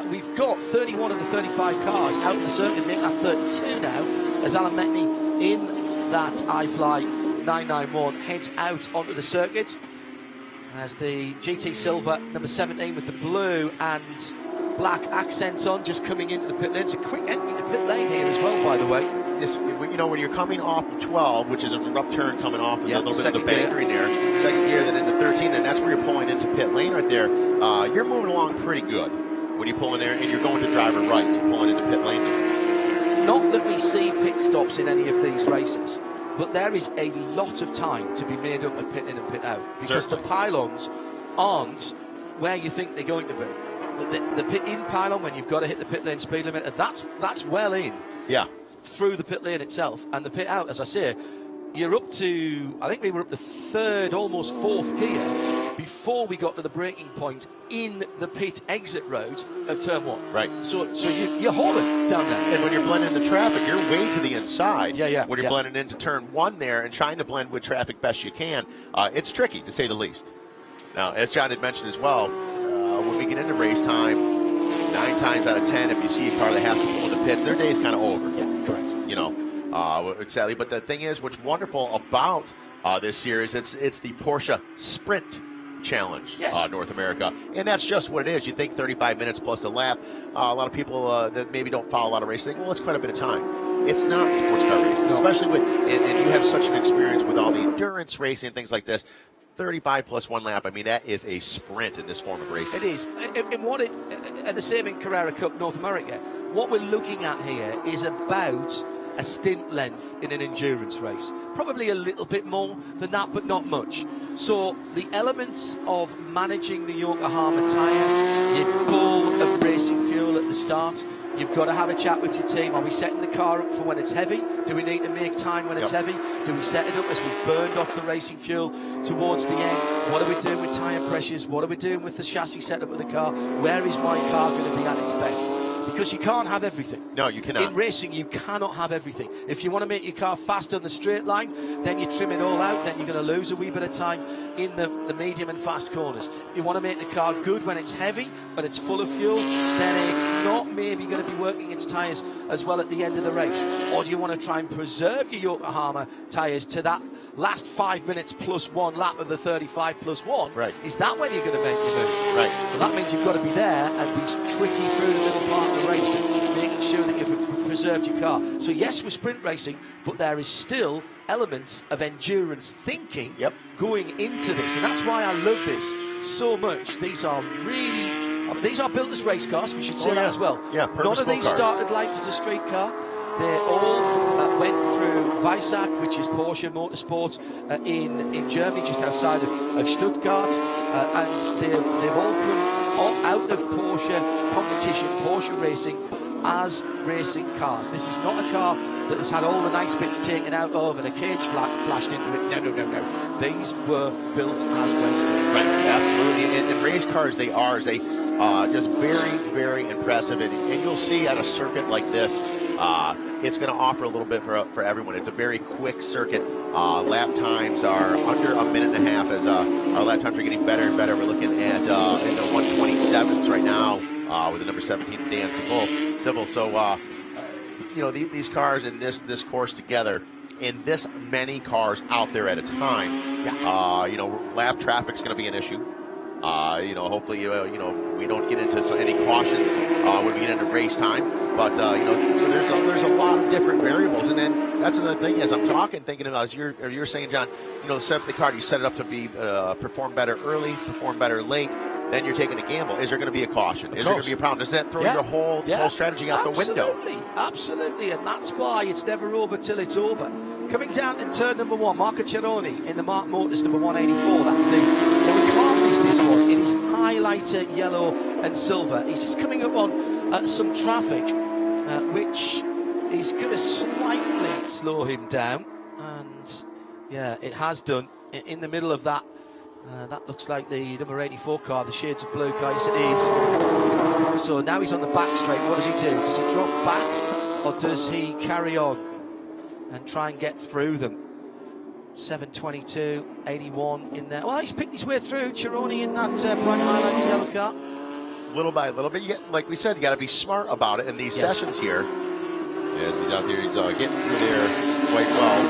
We've got 31 of the 35 cars out in the circuit, making that 32 now, as Alan Metnick in that iFly 991 heads out onto the circuit. As the GT Silver, number 17 with the blue and black accents on, just coming into the pit lane. It's a quick entry to pit lane here as well, by the way. Yes, you know, when you're coming off of 12, which is an abrupt turn coming off of a little bit of the banker in there, second gear, then into 13, and that's where you're pulling into pit lane right there. You're moving along pretty good when you pull in there, and you're going to driver right, pulling into pit lane there. Not that we see pit stops in any of these races, but there is a lot of time to be made up at pit in and pit out, because the pylons aren't where you think they're going to be. The pit in pylon, when you've got to hit the pit lane speed limit, that's well in. Yeah. Through the pit lane itself, and the pit out, as I say, you're up to, I think we were up to 3rd, almost 4th gear before we got to the braking point in the pit exit road of turn 1. Right. So you're hauling down there. And when you're blending the traffic, you're way to the inside. Yeah. When you're blending into turn 1 there and trying to blend with traffic best you can, it's tricky, to say the least. Now, as John had mentioned as well, when we get into race time, 9 times out of 10, if you see a car that has to pull into pits, their day is kind of over. Yeah, correct. You know, sadly. But the thing is, what's wonderful about this series, it's the Porsche Sprint Challenge, North America. And that's just what it is. You think 35 minutes plus a lap. A lot of people that maybe don't follow a lot of racing think, well, that's quite a bit of time. It's not sports car racing, especially with, and you have such an experience with all the endurance racing and things like this. 35 plus 1 lap, I mean, that is a sprint in this form of racing. It is. And the same in Carrera Cup North America. What we're looking at here is about a stint length in an endurance race. Probably a little bit more than that, but not much. So the elements of managing the Yokohama tyre, you're full of racing fuel at the start. You've got to have a chat with your team. Are we setting the car up for when it's heavy? Do we need to make time when it's heavy? Do we set it up as we've burned off the racing fuel towards the end? What are we doing with tyre pressures? What are we doing with the chassis setup of the car? Where is my car going to be at its best? because you can't have everything. No, you cannot. In racing, you cannot have everything. If you want to make your car fast on the straight line, then you trim it all out, then you're going to lose a wee bit of time in the medium and fast corners. If you want to make the car good when it's heavy, when it's full of fuel, then it's not maybe going to be working its tyres as well at the end of the race. Or do you want to try and preserve your Yokohama tyres to that last 5 minutes plus one lap of the 35 plus one? Right. Is that when you're going to make your move? Right. Well, that means you've got to be there and be tricky through the middle part of the race and making sure that you've preserved your car. So yes, we're sprint racing, but there is still elements of endurance thinking going into this, and that's why I love this so much. These are really, these are built as race cars, we should say that as well. Yeah, none of these cars. started life as a street car. They all went through Weissach, which is Porsche Motorsport in Germany, just outside of Stuttgart, and they've all come out of Porsche competition, Porsche racing, as racing cars. This is not a car that has had all the nice bits taken out of and a cage flashed into it. No. These were built as race cars. Right, absolutely. And race cars, they are just very, very impressive. And you'll see at a circuit like this, it's going to offer a little bit for everyone. It's a very quick circuit. Lap times are under a minute and a half as our lap times are getting better and better. We're looking at in the 127s right now with the number 17, Dan Civil. So, these cars in this course together, in this many cars out there at a time, lap traffic's going to be an issue. Hopefully, we don't get into any cautions when we get into race time. But, so there's a lot of different variables. And then that's another thing as I'm thinking about, as you're saying, John, the car, you set it up to be perform better early, perform better late. Then you're taking a gamble. Is there going to be a caution? Is there going to be a problem? Does that throw your whole strategy out the window? Absolutely. And that's why it's never over till it's over. Coming down in turn number one, Marco Cerrone in the Mark Motors number 184. That's we can't miss this one. It is highlighter yellow and silver. He's just coming up on some traffic, which is going to slightly slow him down. And it has done in the middle of that. That looks like the number 84 car, the shades of blue car. Yes, it is. So now he's on the back straight. What does he do? Does he drop back, or does he carry on and try and get through them? 7:22, 81 in there. Well, he's picked his way through. Cerrone in that bright highlighted yellow car. Little by little bit. Like we said, you got to be smart about it in these sessions here. As he's out there, he's getting through there quite well.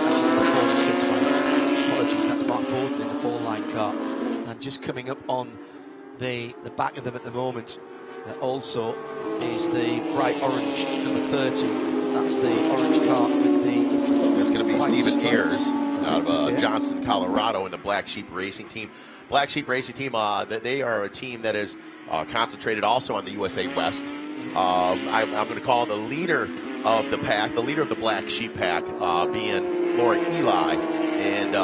Apologies, that's Mark Borden in the four-line car, and just coming up on the back of them at the moment also is the bright orange number 30. That's the orange car with the... That's going to be Stephen Ayers out of Johnston, Colorado, in the Black Sheep Racing Team. Black Sheep Racing Team, they are a team that is concentrated also on the USA West. I'm going to call the leader of the pack, the leader of the Black Sheep pack, being Laura Eli. And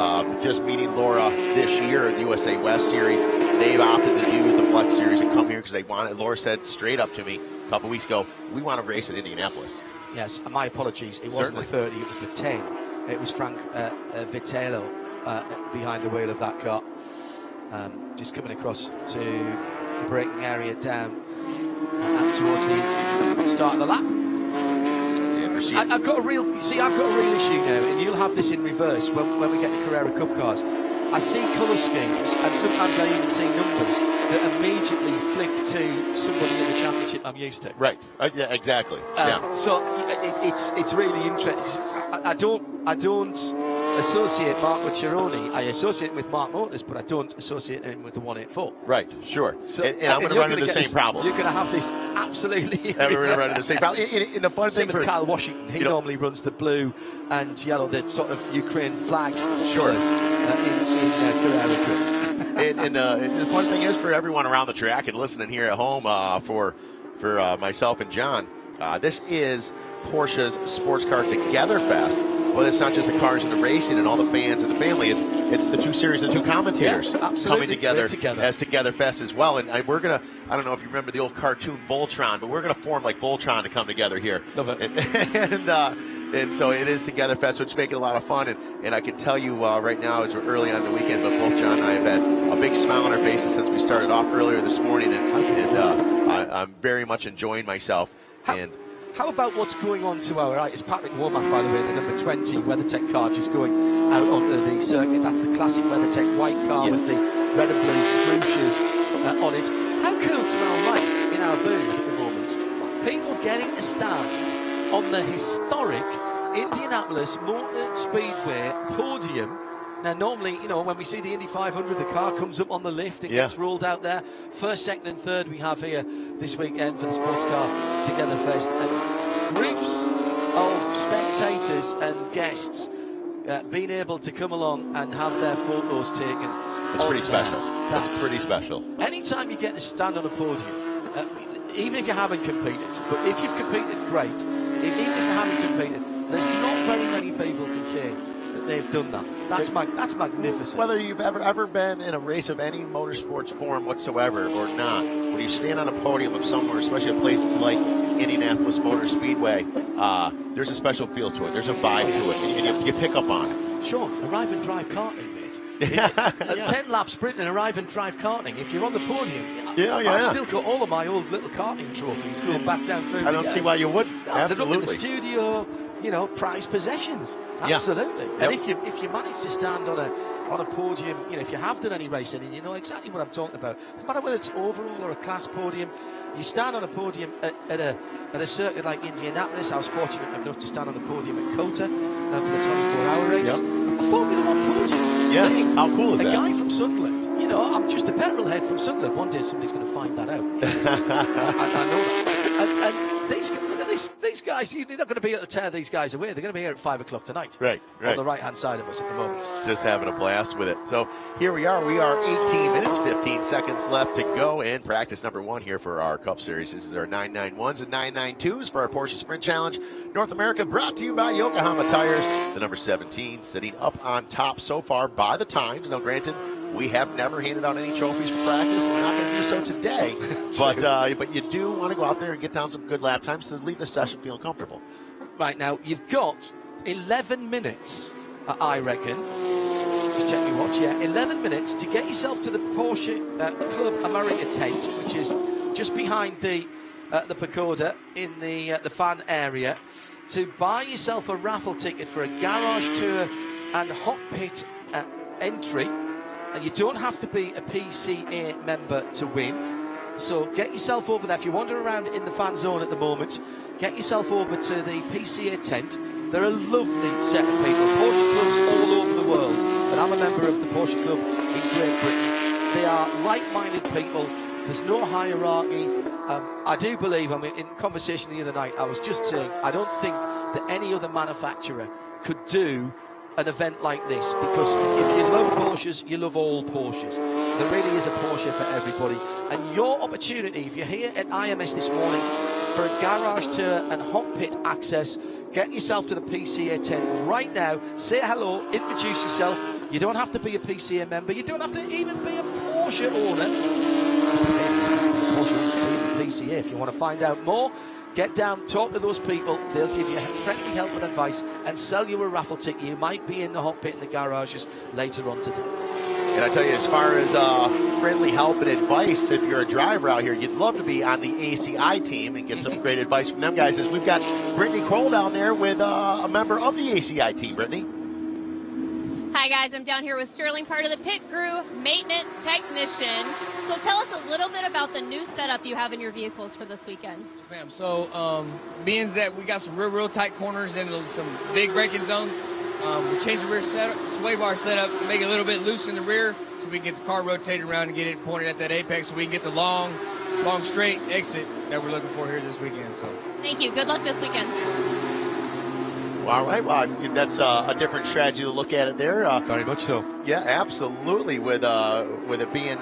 just meeting Laura this year in the USA West Series, they've opted to use the Flex Series and come here because they wanted. Laura said straight up to me a couple weeks ago, we want to race in Indianapolis. Yes, my apologies. It wasn't the 30, it was the 10. It was Frank Vitello behind the wheel of that car. Just coming across to the braking area down towards the start of the lap. I've got a real issue now, and you'll have this in reverse when we get the Carrera Cup cars. I see colour schemes, and sometimes I even see numbers that immediately flick to somebody in the championship I'm used to. Right. Yeah, exactly. So it's really interesting. I don't associate Marco Cerrone. I associate him with Mark Motors, but I don't associate him with the 184. Right, sure. So, and I'm going to run into the same problem. You're going to have this absolutely. We're going to run into the same problem. And the fun same thing with Kyle Washington. He normally runs the blue and yellow, the sort of Ukraine flag. Sure. In Carrera Cup. And the fun thing is for everyone around the track and listening here at home, for myself and John, this is Porsche's Sports Car Together Fest. But it's not just the cars and the racing and all the fans and the family. It's the two series and two commentators coming together as Together Fest as well. And we're going to, I don't know if you remember the old cartoon Voltron, but we're going to form like Voltron to come together here. Love it. And so it is Together Fest, which makes it a lot of fun. And I can tell you right now, as we're early on the weekend, but both John and I have had a big smile on our faces since we started off earlier this morning. And I'm very much enjoying myself And how about what's going on to our right? It's Patrick Womack, by the way, the number 20 WeatherTech car just going out onto the circuit. That's the classic WeatherTech white car with the red and blue swooshes on it. How cool to our right in our booth at the moment? People getting to stand on the historic Indianapolis Motor Speedway podium. Now, normally, you know, when we see the Indy 500, the car comes up on the lift, it gets rolled out there. First, second, and third we have here this weekend for the Sports Car Together Fest. And groups of spectators and guests being able to come along and have their photos taken. It's pretty special. That's pretty special. Anytime you get to stand on a podium, even if you haven't competed, but if you've competed, great. Even if you haven't competed, there's not very many people can say that they've done that. That's magnificent. Whether you've ever been in a race of any motorsports form whatsoever or not, when you stand on a podium of somewhere, especially a place like Indianapolis Motor Speedway, there's a special feel to it. There's a vibe to it, and you pick up on it. Sean, arrive and drive karting, mate. A 10-lap sprint and arrive and drive karting. If you're on the podium, I've still got all of my old little karting trophies going back down through. I don't see why you wouldn't. Absolutely. They're up in the studio, you know, prized possessions. Absolutely. Yeah. And if you manage to stand on a podium, you know, if you have done any racing and you know exactly what I'm talking about, no matter whether it's overall or a class podium, you stand on a podium at a circuit like Indianapolis. I was fortunate enough to stand on the podium at COTA for the 24-hour race. A Formula 1 podium. Yeah, Me, how cool is a that? A guy from Sunderland. You know, I'm just a petrol head from Sunderland. One day somebody's going to find that out. I know that. And these guys, you're not going to be able to tear these guys away. They're going to be here at 5 o'clock tonight. Right. On the right-hand side of us at the moment. Just having a blast with it. So here we are. We are 18 minutes, 15 seconds left to go in practice number 1 here for our Cup Series. This is our 991s and 992s for our Porsche Sprint Challenge North America, brought to you by Yokohama Tires. The number 17 sitting up on top so far by the times. Now, granted, we have never handed out any trophies for practice. We're not going to do so today. But you do want to go out there and get down some good lap times to leave the session feeling comfortable. Right, now, you've got 11 minutes, I reckon. Just check your watch, 11 minutes to get yourself to the Porsche Club America tent, which is just behind the pagoda in the fan area, to buy yourself a raffle ticket for a garage tour and hot pit entry. You don't have to be a PCA member to win. So get yourself over there. If you wander around in the fan zone at the moment, get yourself over to the PCA tent. They're a lovely set of people. Porsche clubs all over the world. But I'm a member of the Porsche Club in Great Britain. They are like-minded people. There's no hierarchy. I do believe, I mean, in conversation the other night, I was just saying, I don't think that any other manufacturer could do an event like this, because if you love Porsches, you love all Porsches. There really is a Porsche for everybody. And your opportunity, if you're here at IMS this morning for a garage tour and hot pit access, get yourself to the PCA tent right now. Say hello, introduce yourself. You don't have to be a PCA member. You don't have to even be a Porsche owner. PCA. If you want to find out more, get down, talk to those people. They'll give you friendly help and advice and sell you a raffle ticket. You might be in the hot pit in the garages later on today. And I tell you, as far as friendly help and advice, if you're a driver out here, you'd love to be on the ACI team and get some great advice from them guys. As we've got Brittany Kroll down there with a member of the ACI team. Brittany? Hi, guys. I'm down here with Sterling, part of the pit crew, maintenance technician. So tell us a little bit about the new setup you have in your vehicles for this weekend. Yes, ma'am. So, being that we got some real tight corners and some big braking zones, we changed the rear sway bar setup, make it a little bit loose in the rear so we can get the car rotated around and get it pointed at that apex so we can get the long straight exit that we're looking for here this weekend. So, thank you. Good luck this weekend. All right, well, that's a different strategy to look at it there. Very much so. Yeah, absolutely. With it being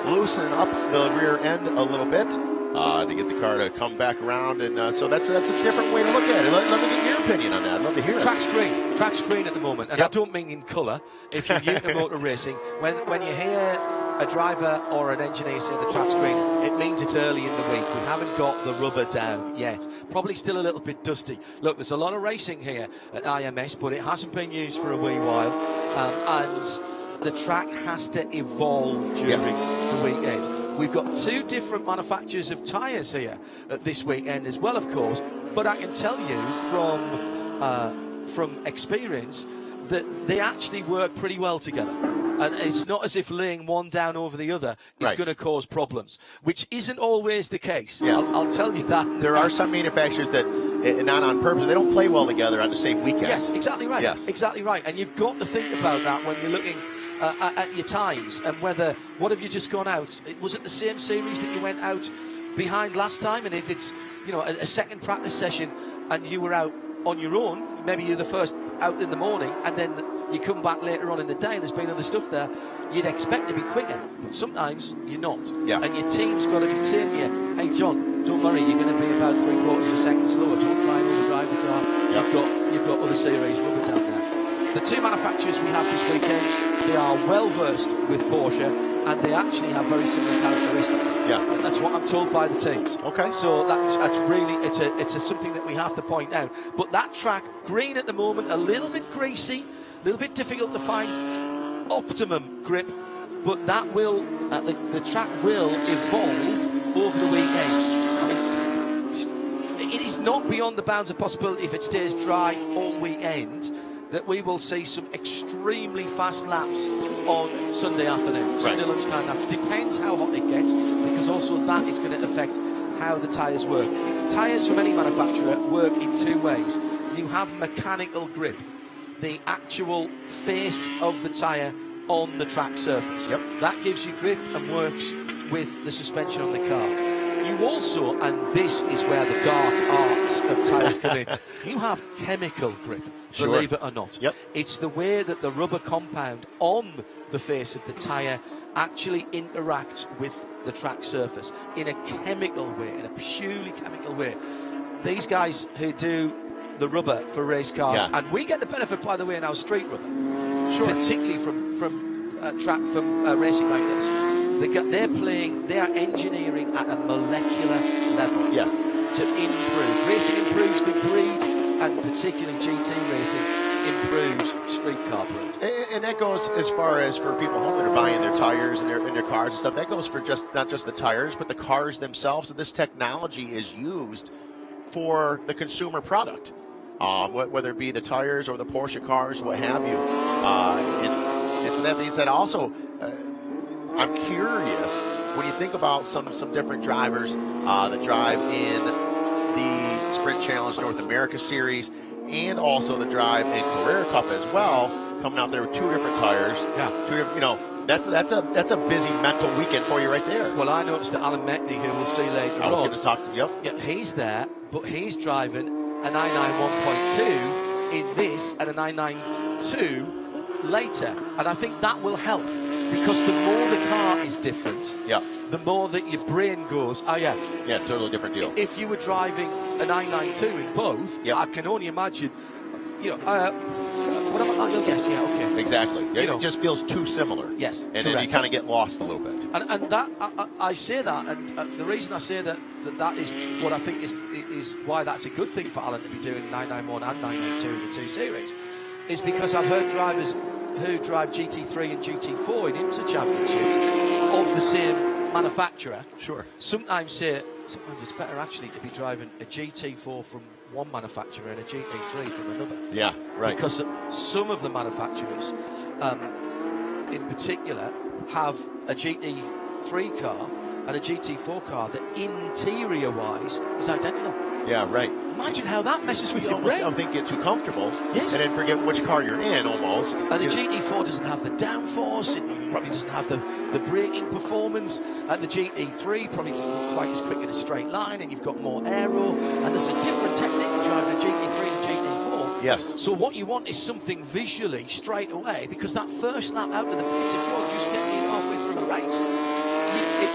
loosening up the rear end a little bit to get the car to come back around, and so that's a different way to look at it. Let me get your opinion on that. I'd love to hear it. Track screen at the moment, and I don't mean in colour. If you're new to motor racing, when you hear a driver or an engineer say the track screen, it means it's early in the week. We haven't got the rubber down yet. Probably still a little bit dusty. Look, there's a lot of racing here at IMS, but it hasn't been used for a wee while, and the track has to evolve during the weekend. We've got 2 different manufacturers of tyres here this weekend as well, of course. But I can tell you from experience that they actually work pretty well together. And it's not as if laying one down over the other is going to cause problems, which isn't always the case. Yes. I'll tell you that. There are some manufacturers that, not on purpose, they don't play well together on the same weekend. Yes, exactly right. Yes. Exactly right. And you've got to think about that when you're looking at your times and what have you just gone out? Was it the same series that you went out behind last time? And if it's, a second practice session and you were out on your own, maybe you're the first out in the morning and then you come back later on in the day and there's been other stuff there, you'd expect to be quicker, but sometimes you're not. Yeah. And your team's got to be saying to you, hey John, don't worry, you're going to be about 3/4 of a second slower. Don't try and overdrive the car. Yep. You've got other series rubber down there. The 2 manufacturers we have this weekend, they are well versed with Porsche and they actually have very similar characteristics. Yeah. And that's what I'm told by the teams. Okay. So that's really it's something that we have to point out. But that track, green at the moment, a little bit greasy, a little bit difficult to find optimum grip, but that will the track will evolve over the weekend. It is not beyond the bounds of possibility if it stays dry all weekend that we will see some extremely fast laps on Sunday afternoon, Sunday lunchtime. That depends how hot it gets, because also that is going to affect how the tyres work. Tyres from any manufacturer work in 2 ways. You have mechanical grip, the actual face of the tyre on the track surface. Yep. That gives you grip and works with the suspension on the car. You also, and this is where the dark arts of tyres come in, you have chemical grip, believe it or not. Yep. It's the way that the rubber compound on the face of the tyre actually interacts with the track surface in a chemical way, in a purely chemical way. These guys who do the rubber for race cars, and we get the benefit, by the way, in our street rubber, particularly from racing like this. They are engineering at a molecular level. Yes. To improve. Racing improves the breed, and particularly GT racing improves street car breed. And that goes as far as for people home that are buying their tires and their cars and stuff. That goes for not just the tires, but the cars themselves. So this technology is used for the consumer product, whether it be the tires or the Porsche cars, what have you. And so that being said, also, I'm curious when you think about some different drivers that drive in the Sprint Challenge North America Series and also the drive in Carrera Cup as well, coming out there with 2 different tires. Yeah. 2 different, that's a busy mental weekend for you right there. Well, I noticed that Alan Metney, who we'll see later on, I was going to talk to you. Yeah, he's there, but he's driving a 991.2 in this and a 992 later, and I think that will help, because the more the car is different, the more that your brain goes, totally different deal. If you were driving a 992 in both, I can only imagine, what am I? Yes, okay. Exactly. It just feels too similar. Yes, and then you kind of get lost a little bit. And that I say that, and the reason I say that is what I think is why that's a good thing for Alan to be doing 991 and 992 in the 2 series, is because I've heard drivers who drive GT3 and GT4 in IMSA championships of the same manufacturer. Sure. Sometimes it's better actually to be driving a GT4 from one manufacturer and a GT3 from another. Yeah, right. Because some of the manufacturers, in particular, have a GT3 car and a GT4 car that interior-wise is identical. Yeah, right. Imagine how that messes with your almost, brain. I think, get too comfortable. Yes. And then forget which car you're in, almost. And the GT4 doesn't have the downforce, it probably doesn't have the braking performance, and the GT3 probably doesn't look quite as quick in a straight line, and you've got more aero, and there's a different technique in driving a GT3 and GT4. Yes. So what you want is something visually straight away, because that first lap out of the pits, if you're just getting halfway through the race,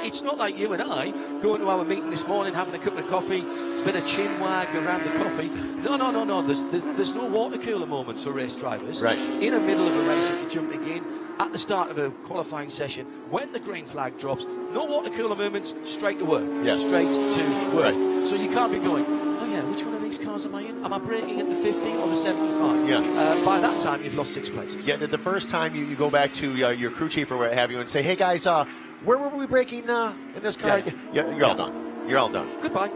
it's not like you and I going to our meeting this morning, having a cup of coffee, bit of chin wag around the coffee. No. There's no water cooler moments for race drivers. Right. In the middle of a race, if you're jumping in, at the start of a qualifying session, when the green flag drops, no water cooler moments, straight to work. Yes. Straight to work. Right. So you can't be going, oh yeah, which one of these cars am I in? Am I braking at the 50 or the 75? Yeah. By that time, you've lost 6 places. Yeah, the first time you go back to your crew chief or what have you and say, hey, guys, where were we braking in this car? Yeah, you're all done. You're all done. Goodbye.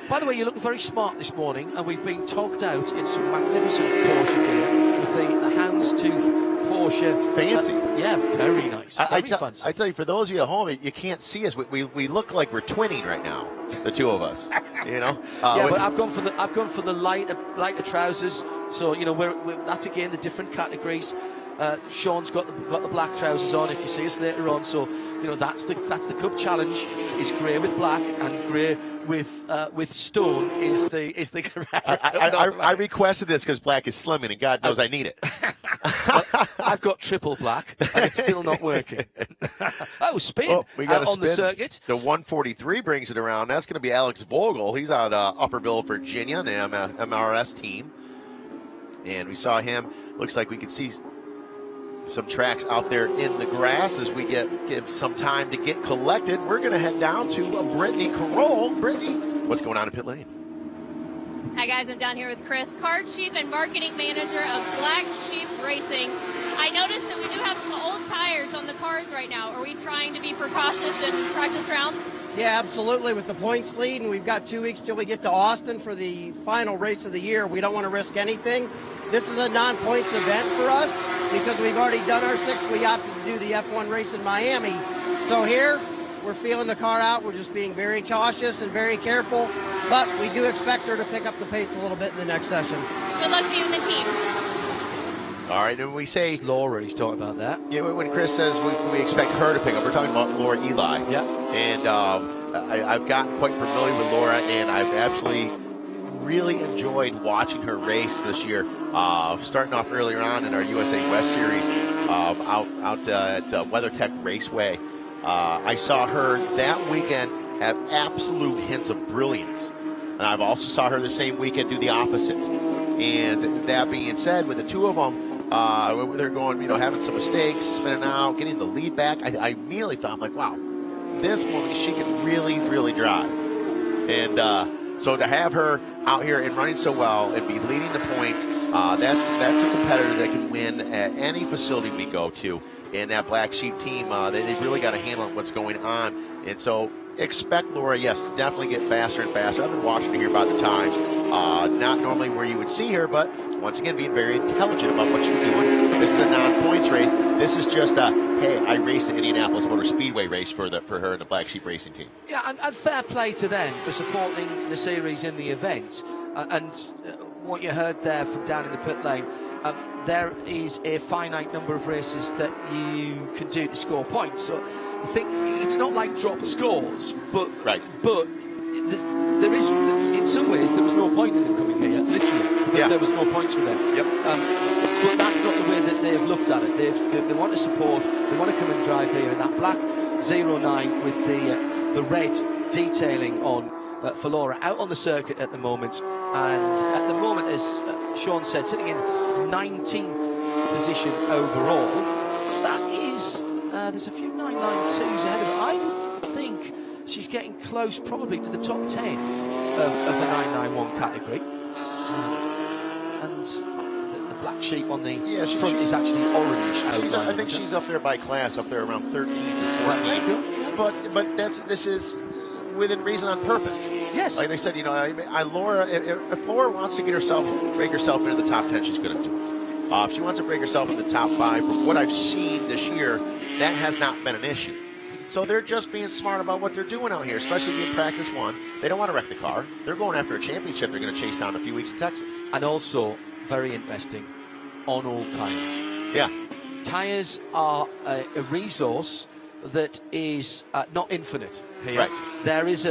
By the way, you're looking very smart this morning, and we've been togged out in some magnificent Porsche gear with the houndstooth Porsche. Fancy. Yeah, very nice. Very fancy. I tell you, for those of you at home, you can't see us. We look like we're twinning right now, the two of us. You know. But I've gone for the lighter trousers. So you know, that's again the different categories. Sean's got the black trousers on. If you see us later on, so you know that's the Cup challenge is grey with black, and grey with stone is the Carrera. I requested this because black is slimming, and God knows I need it. Well, I've got triple black, and it's still not working. Spin we got on the circuit. The 143 brings it around. That's going to be Alex Vogel. He's out of Upperville, Virginia, the MRS team, and we saw him. Looks like we could see some tracks out there in the grass as we give some time to get collected. We're going to head down to Brittany Carroll. Brittany, what's going on in pit lane? Hi guys, I'm down here with Chris, car chief and marketing manager of Black Sheep Racing. I noticed that we do have some old tires on the cars right now. Are we trying to be precautious in practice round? Yeah, absolutely. With the points lead, and we've got 2 weeks till we get to Austin for the final race of the year, we don't want to risk anything. This is a non-points event for us because we've already done our 6. We opted to do the F1 race in Miami. So here, we're feeling the car out. We're just being very cautious and very careful. But we do expect her to pick up the pace a little bit in the next session. Good luck to you and the team. All right, and when we say... It's Laura, he's talking about that. Yeah, when Chris says we expect her to pick up, we're talking about Laura Eli. Yeah. And I've gotten quite familiar with Laura, and I've absolutely really enjoyed watching her race this year. Starting off earlier on in our USA West Series out at WeatherTech Raceway. I saw her that weekend have absolute hints of brilliance. And I've also saw her the same weekend do the opposite. And that being said, with the two of them, they're going, having some mistakes, spinning out, getting the lead back. I immediately thought, I'm like, wow, this woman, she can really, really drive. And so to have her out here and running so well and be leading the points, that's a competitor that can win at any facility we go to. And that Black Sheep team, they've really got a handle on what's going on. And so expect Laura, yes, to definitely get faster and faster. I've been watching her here by the times. Not normally where you would see her, but once again, being very intelligent about what she's doing. This is a non-points race. This is just a, hey, I raced the Indianapolis Motor Speedway race for her and the Black Sheep Racing team. Yeah, and fair play to them for supporting the series in the event. And what you heard there from down in the pit lane, there is a finite number of races that you can do to score points. So I think it's not like dropped scores, but there is, in some ways, there was no point in them coming here, literally, because there was no points for them. Yep. But that's not the way that they've looked at it. They want to support, they want to come and drive here in that black 09 with the red detailing on for Laura out on the circuit at the moment. And at the moment, as Sean said, sitting in 19th position overall. That is, there's a few 992s ahead of her. I think she's getting close probably to the top 10 of the 991 category. And the Black Sheep on the front is actually orange. I think she's up there by class, up there around 13 to 14. But this is within reason on purpose. Yes. Like they said, Laura, if Laura wants to break herself into the top 10, she's going to do it. If she wants to break herself in the top 5, from what I've seen this year, that has not been an issue. So they're just being smart about what they're doing out here, especially in practice 1. They don't want to wreck the car. They're going after a championship they're going to chase down in a few weeks in Texas. And also, very interesting, on all tyres. Yeah. Tyres are a resource that is not infinite here. Right. There is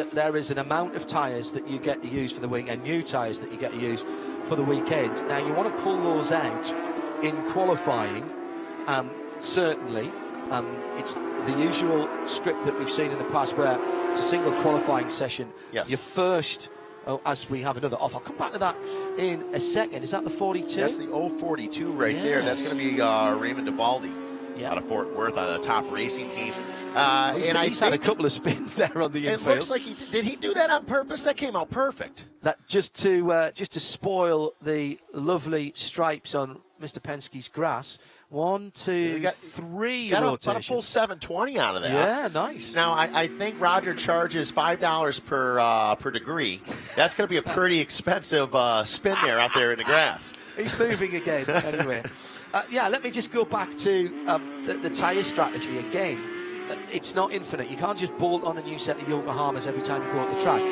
an amount of tyres that you get to use for the weekend, new tyres that you get to use for the weekend. Now, you want to pull those out in qualifying, certainly. It's the usual script that we've seen in the past where it's a single qualifying session. Yes. Your first, as we have another off, I'll come back to that in a second. Is that the 42? That's the 042 right there. That's going to be Raymond DeValdi out of Fort Worth, on the top racing team. He's had a couple of spins there on the infield. It looks like did he do that on purpose? That came out perfect. That just to spoil the lovely stripes on Mr. Penske's grass. 1, 2, 3 got rotations. about a full 720 out of that. Yeah, nice. Now, I think Roger charges $5 per degree. That's going to be a pretty expensive spin there out there in the grass. He's moving again, anyway. Let me just go back to the tyre strategy again. It's not infinite. You can't just bolt on a new set of Yokohamas every time you go on the track.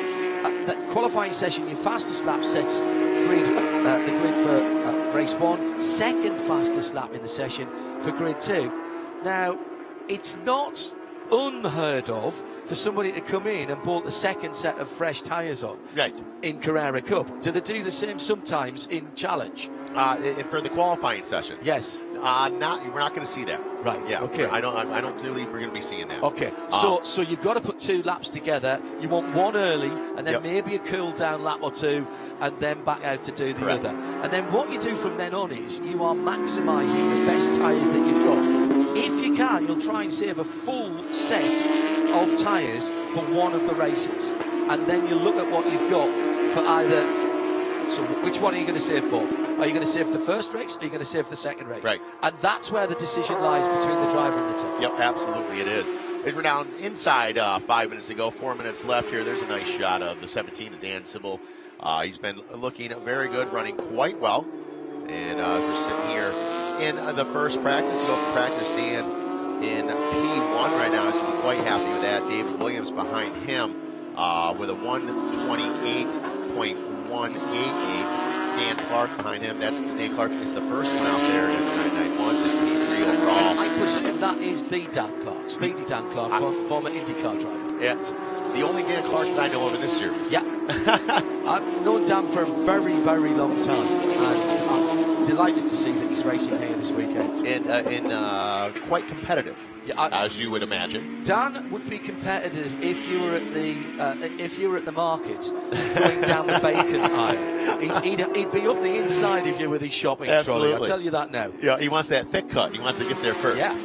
The qualifying session, your fastest lap sets the grid for race 1, second fastest lap in the session for grid 2. Now, it's not unheard of for somebody to come in and bolt the second set of fresh tyres on in Carrera Cup. Do they do the same sometimes in Challenge? For the qualifying session? Yes. We're not going to see that. Right. Yeah. Okay. I don't believe we're going to be seeing that. Okay. So you've got to put 2 laps together. You want one early, and then maybe a cool down lap or 2, and then back out to do the other. And then what you do from then on is you are maximising the best tyres that you've got. If you can, you'll try and save a full set of tyres for one of the races, and then you look at what you've got for either. So which one are you going to save for? Are you going to save for the first race, or are you going to save for the second race? Right. And that's where the decision lies between the driver and the team. Yep, absolutely it is. We're down inside 5 minutes ago, 4 minutes left here. There's a nice shot of the 17 of Dan Sybil. He's been looking very good, running quite well. And we're sitting here in the first practice. The open practice stand in P1 right now. He's going to be quite happy with that. David Williams behind him with a 128.188. Dan Clark behind him. Dan Clark is the first one out there in 991s and P3 overall. I presume that is the Dan Clark, Speedy Dan Clark, former IndyCar driver. Yeah, it's the only Dan Clark that I know of in this series. Yeah. I've known Dan for a very, very long time, and I'm delighted to see that he's racing here this weekend. And quite competitive, as you would imagine. Dan would be competitive if you were at the market going down the bacon aisle. He'd be up the inside of you with his shopping trolley. I'll tell you that now. Yeah, he wants that thick cut. He wants to get there first. Yeah.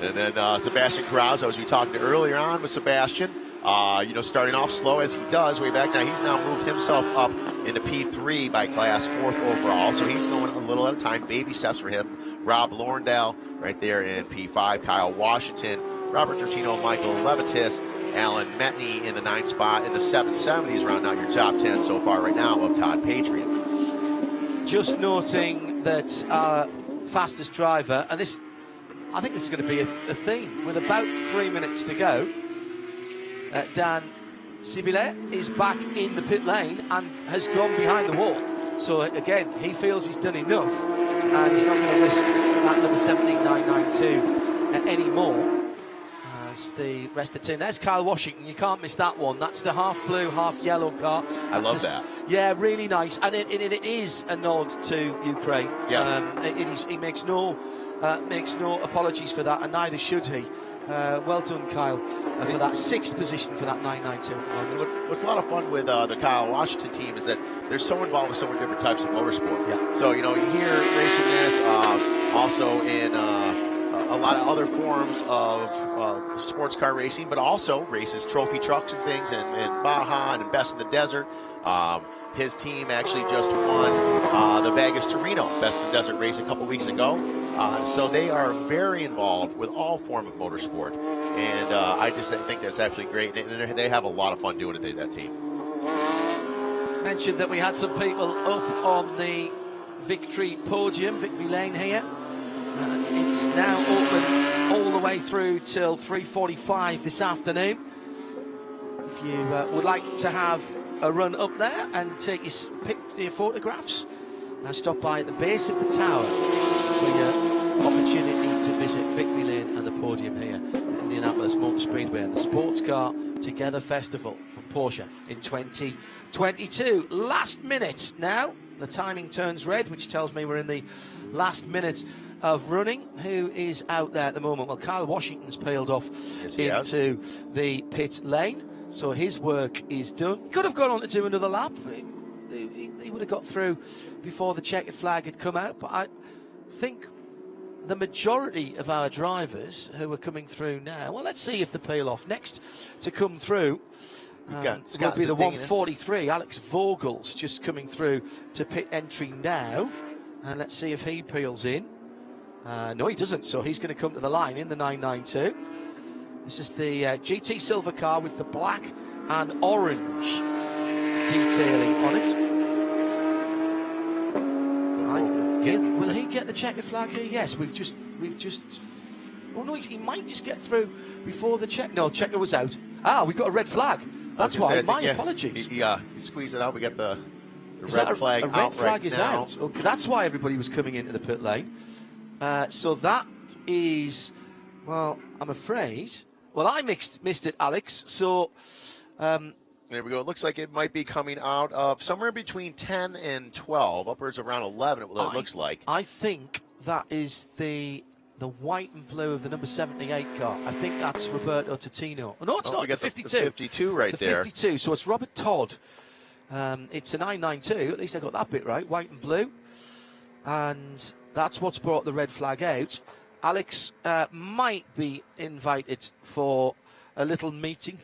And then Sebastian Carrazzo, as we talked earlier on with Sebastian, starting off slow as he does way back now. He's now moved himself up into P3 by class, 4th overall. So he's going a little at a time. Baby steps for him. Rob Lorndale right there in P5. Kyle Washington, Robert Tertino, Michael Levitis, Alan Metney in the 9th spot. In the 770s, round out your top 10 so far right now of Todd Patriot. Just noting that our fastest driver, and this, I think this is going to be a theme, with about 3 minutes to go. Dan Sibile is back in the pit lane and has gone behind the wall. So again, he feels he's done enough, and he's not going to risk that number 17992 anymore. As the rest of the team, there's Kyle Washington. You can't miss that one. That's the half blue, half yellow car. I love that. Yeah, really nice, and it is a nod to Ukraine. Yes, he makes no apologies for that, and neither should he. Well done, Kyle, for that 6th position for that 992. What's a lot of fun with the Kyle Washington team is that they're so involved with so many different types of motorsport. Yeah. So, you hear racing this, also in a lot of other forms of sports car racing, but also races trophy trucks and things, and Baja and Best in the Desert. His team actually just won the Vegas to Reno Best in the Desert race a couple weeks ago. So they are very involved with all form of motorsport. And I just think that's actually great. And they have a lot of fun doing it, that team. Mentioned that we had some people up on the victory podium, victory lane here. It's now open all the way through till 3:45 this afternoon. If you would like to have a run up there and take your photographs, now stop by at the base of the tower for your opportunity to visit Victory Lane and the podium here at Indianapolis Motor Speedway and the Sports Car Together Festival from Porsche in 2022. Last minute now, the timing turns red, which tells me we're in the last minute of running. Who is out there at the moment? Well, Kyle Washington's peeled off into the pit lane. So his work is done. He could have gone on to do another lap. He would have got through before the checkered flag had come out. But I think the majority of our drivers who are coming through now. Well, let's see if they peel off. Next to come through will be the 143. Alex Vogel's just coming through to pit entry now. And let's see if he peels in. No, he doesn't, so he's going to come to the line in the 992. This is the GT Silver car with the black and orange detailing on it. Will he get the checkered flag here? Yes, we've just. Oh no, he might just get through before the check. No, checker was out. We've got a red flag. That's why. My apologies. He squeezed it out. We got the red flag out. A red flag right is now. out. Okay, that's why everybody was coming into the pit lane. So that is, well, I'm afraid. Well, I missed it, Alex. So. There we go. It looks like it might be coming out of somewhere between 10 and 12, upwards around 11, it looks like. I think that is the white and blue of the number 78 car. I think that's Roberto Totino. Oh, no, it's not. It's 52. The 52 right there. 52. So it's Robert Todd. It's a 992. At least I got that bit right. White and blue. And that's what's brought the red flag out. Alex might be invited for a little meeting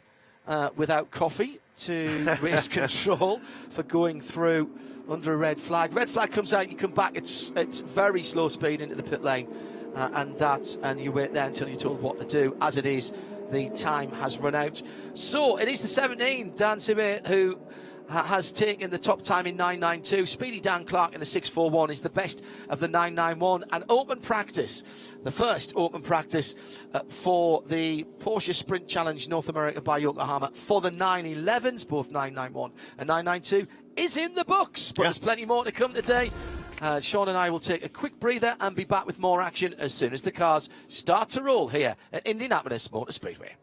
without coffee to race control for going through under a red flag. Red flag comes out, you come back, it's very slow speed into the pit lane, and you wait there until you're told what to do. As it is, the time has run out. So it is the 17, Dan Sime, who has taken the top time in 992. Speedy Dan Clark in the 641 is the best of the 991. And open practice, the first open practice for the Porsche Sprint Challenge North America by Yokohama for the 911s, both 991 and 992, is in the books. But there's plenty more to come today. Sean and I will take a quick breather and be back with more action as soon as the cars start to roll here at Indianapolis Motor Speedway.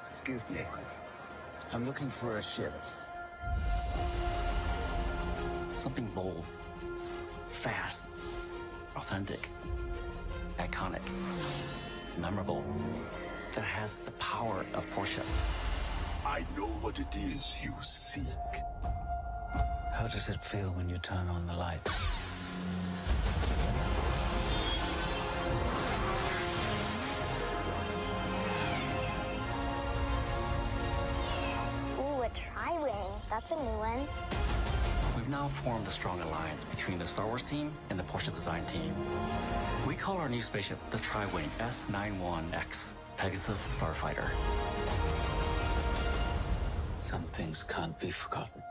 Excuse me. I'm looking for a ship. Something bold, fast, authentic, iconic, memorable, that has the power of Porsche. I know what it is you seek. How does it feel when you turn on the light? Ooh, a tri-wing. That's a new one. We've now formed a strong alliance between the Star Wars team and the Porsche design team. We call our new spaceship the Tri-Wing S91X, Pegasus Starfighter. Some things can't be forgotten.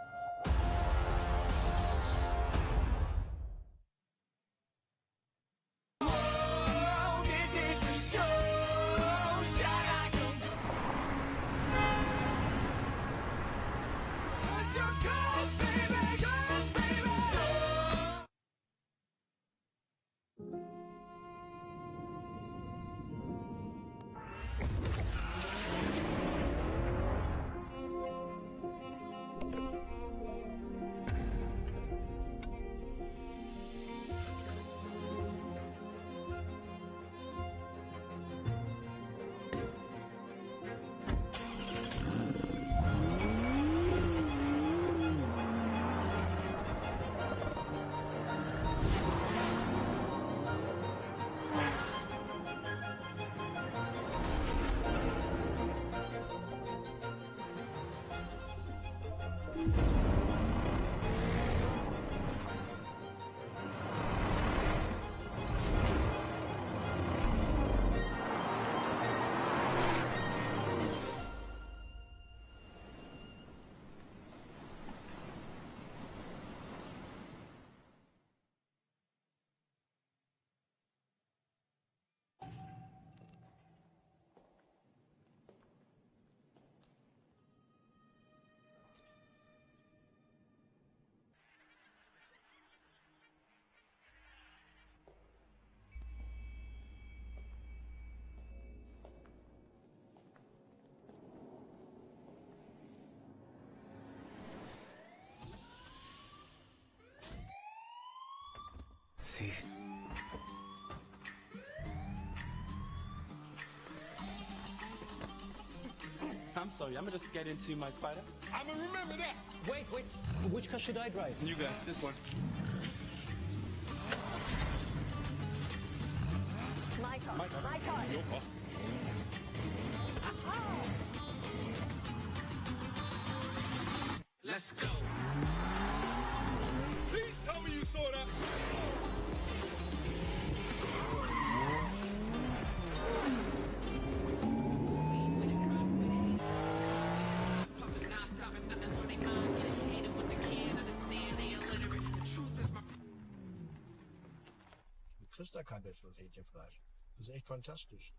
teeth. I'm sorry, I'm gonna just get into my spider. I'ma remember that. Wait. Which car should I drive? You got this one. My car. My car. My car. Your car. Let's go. Please tell me you saw that. Puppets not stopping nothing, so they mind getting hated what they can't understand. They illiterate. The truth is my. Du frisst da kein besseres Hähnchenfleisch. Das ist echt fantastisch.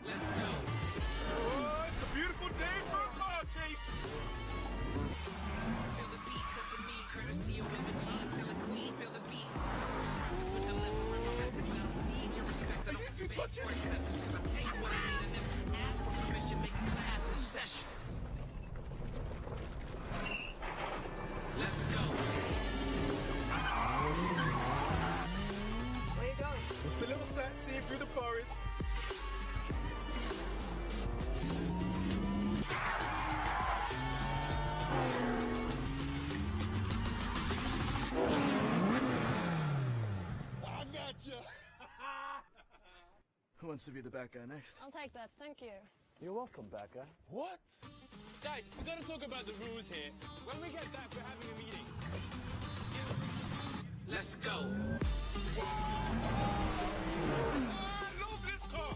Let's go. Oh, it's a beautiful day for a car chase. Feel the beat, such a me, courtesy of Imogene. Tell the queen, feel the beat. So impressive with delivering my message. I don't need your respect. I don't beg for acceptance. I tell you what I need and never ask for permission. Make class in session. Let's go. Where you going? Just a little sightseeing through the forest. I got you. Who wants to be the bad guy next? I'll take that, thank you. You're welcome, bad guy. What? Guys, we gotta talk about the rules here. When we get back, we're having a meeting. Let's go. I love this car.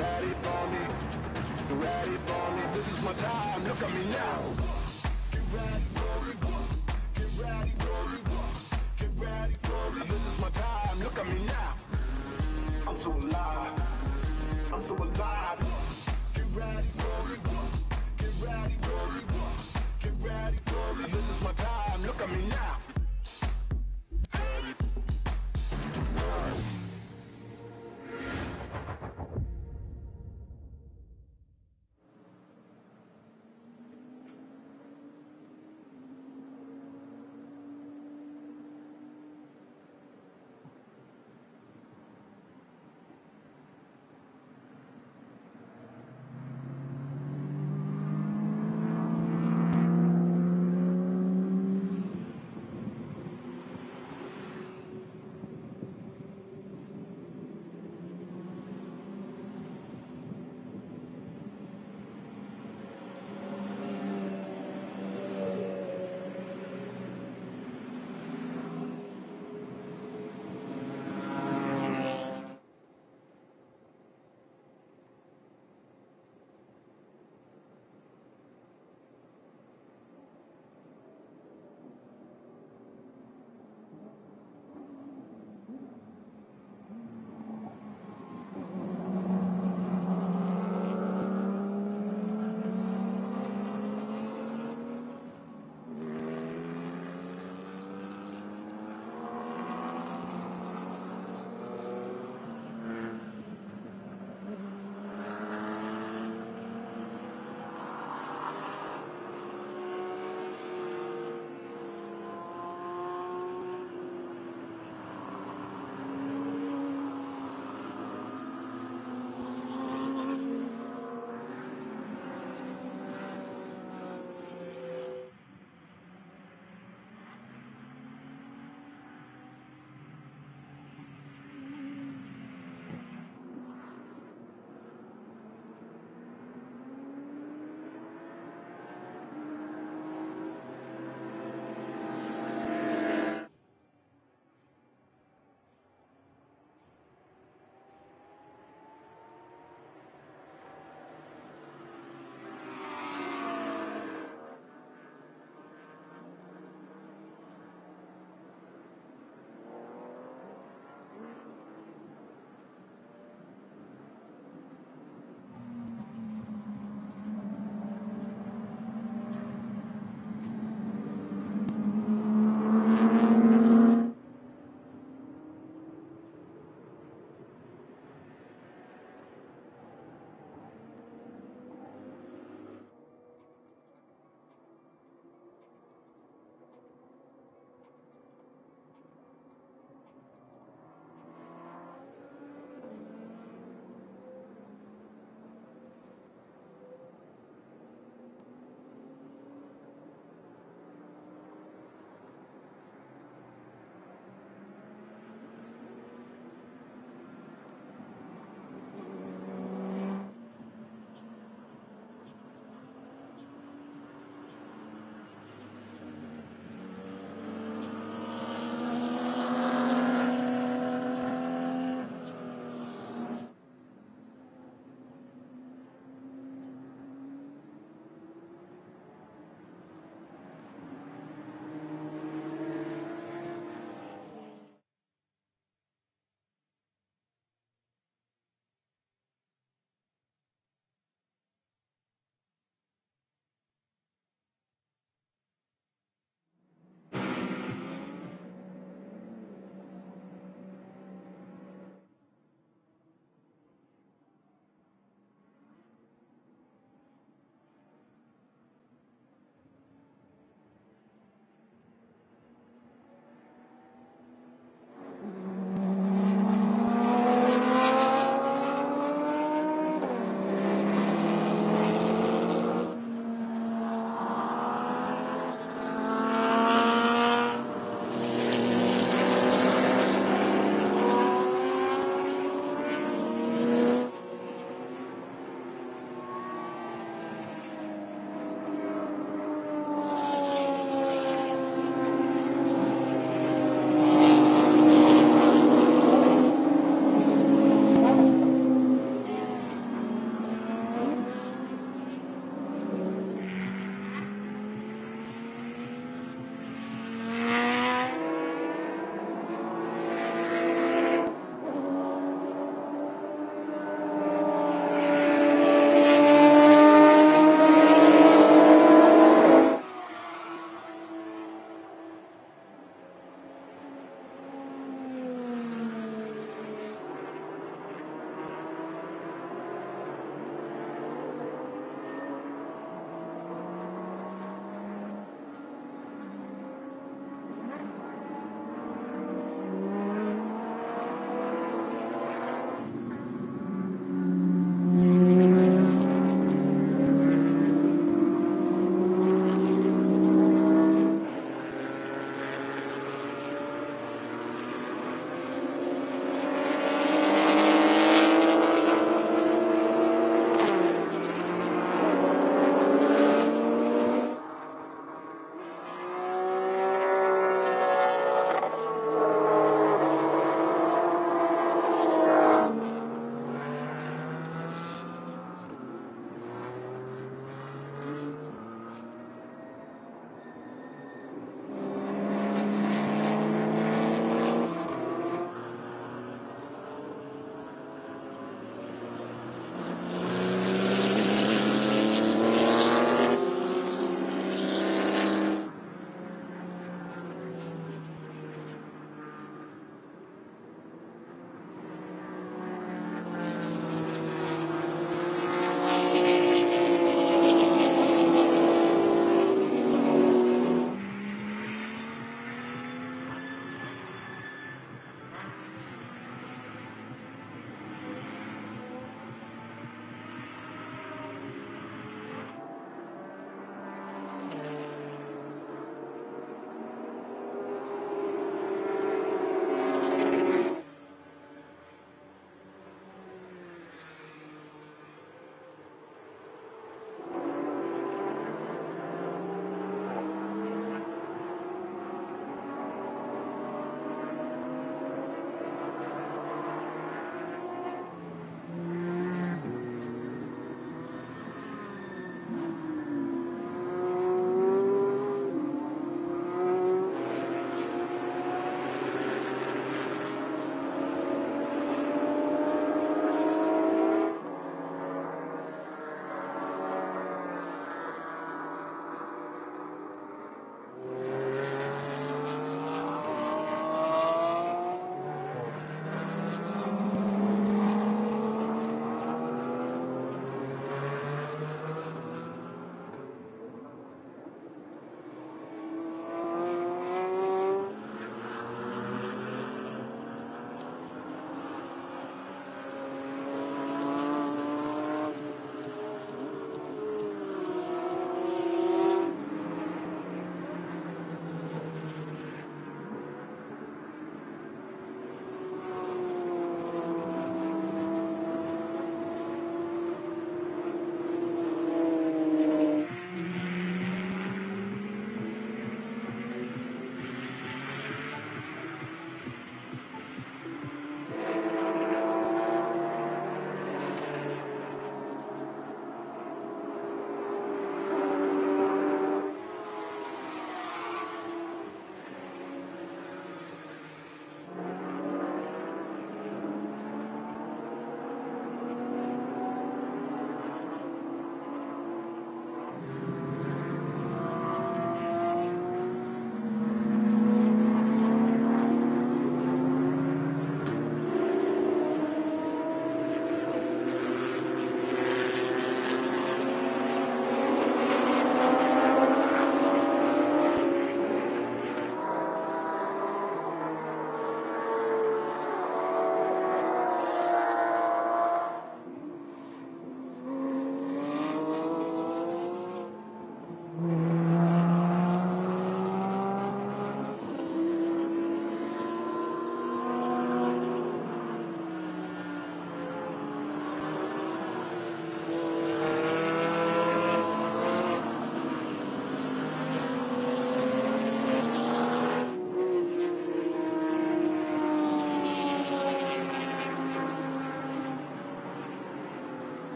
ready for me. Get ready for me. This is my time. Look at me now. Get ready for me. Get ready for me. Get ready for me. This is my time. Look at me now. I'm so alive. I'm so alive. Get ready for me. Get ready for me. Get ready for me. This is my time. Look at me now.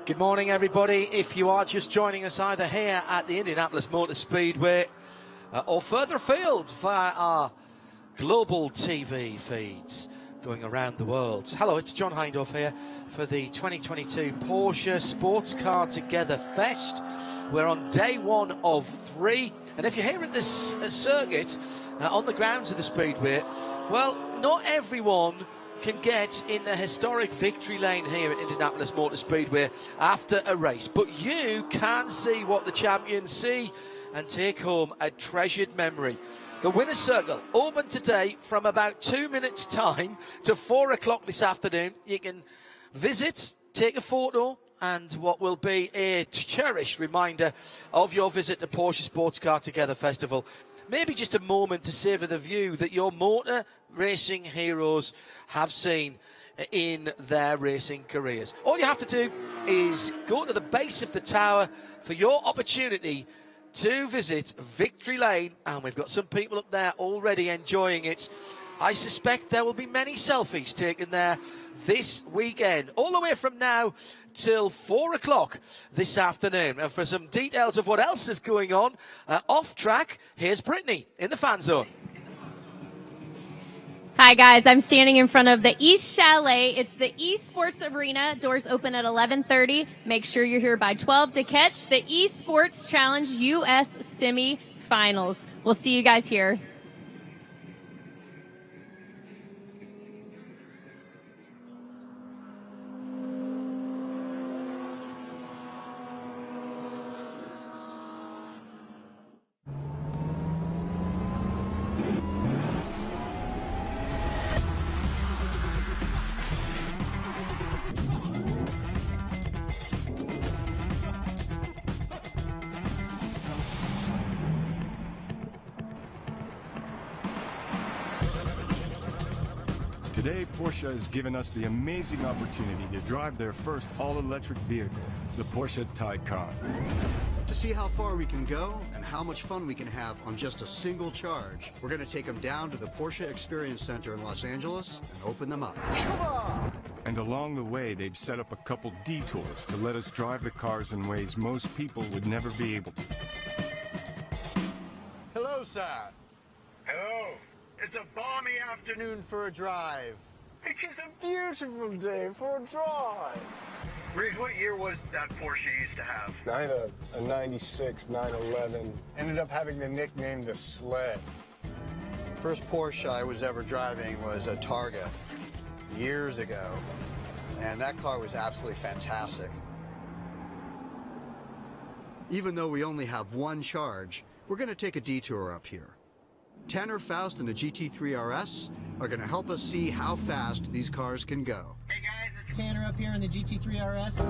Good morning, everybody. If you are just joining us either here at the Indianapolis Motor Speedway or further afield via our global TV feeds going around the world. Hello, it's John Hindorf here for the 2022 Porsche Sports Car Together Fest. We're on day 1 of 3, and if you're here at this circuit on the grounds of the Speedway, well, not everyone can get in the historic victory lane here at Indianapolis Motor Speedway after a race, but you can see what the champions see and take home a treasured memory. The winner's circle open today from about 2 minutes time to 4 o'clock this afternoon. You can visit, take a photo, and what will be a cherished reminder of your visit to Porsche Sports Car Together Festival. Maybe just a moment to savour the view that your motor racing heroes have seen in their racing careers. All you have to do is go to the base of the tower for your opportunity to visit Victory Lane, and we've got some people up there already enjoying it. I suspect there will be many selfies taken there this weekend, all the way from now till 4 o'clock this afternoon. And for some details of what else is going on off track, here's Brittany in the fan zone. Hi guys, I'm standing in front of the East Chalet. It's the Esports Arena. Doors open at 11:30. Make sure you're here by 12 to catch the Esports Challenge US semi-finals. We'll see you guys here. Today, Porsche has given us the amazing opportunity to drive their first all-electric vehicle, the Porsche Taycan. To see how far we can go and how much fun we can have on just a single charge, we're going to take them down to the Porsche Experience Center in Los Angeles and open them up. And along the way, they've set up a couple detours to let us drive the cars in ways most people would never be able to. Hello, sir. Hello. It's a balmy afternoon for a drive. It is a beautiful day for a drive. Riggs, what year was that Porsche you used to have? I had a 96 911. Ended up having the nickname the Sled. First Porsche I was ever driving was a Targa years ago, and that car was absolutely fantastic. Even though we only have one charge, we're going to take a detour up here. Tanner Foust and the GT3 RS are going to help us see how fast these cars can go. Hey guys, it's Tanner up here in the GT3 RS.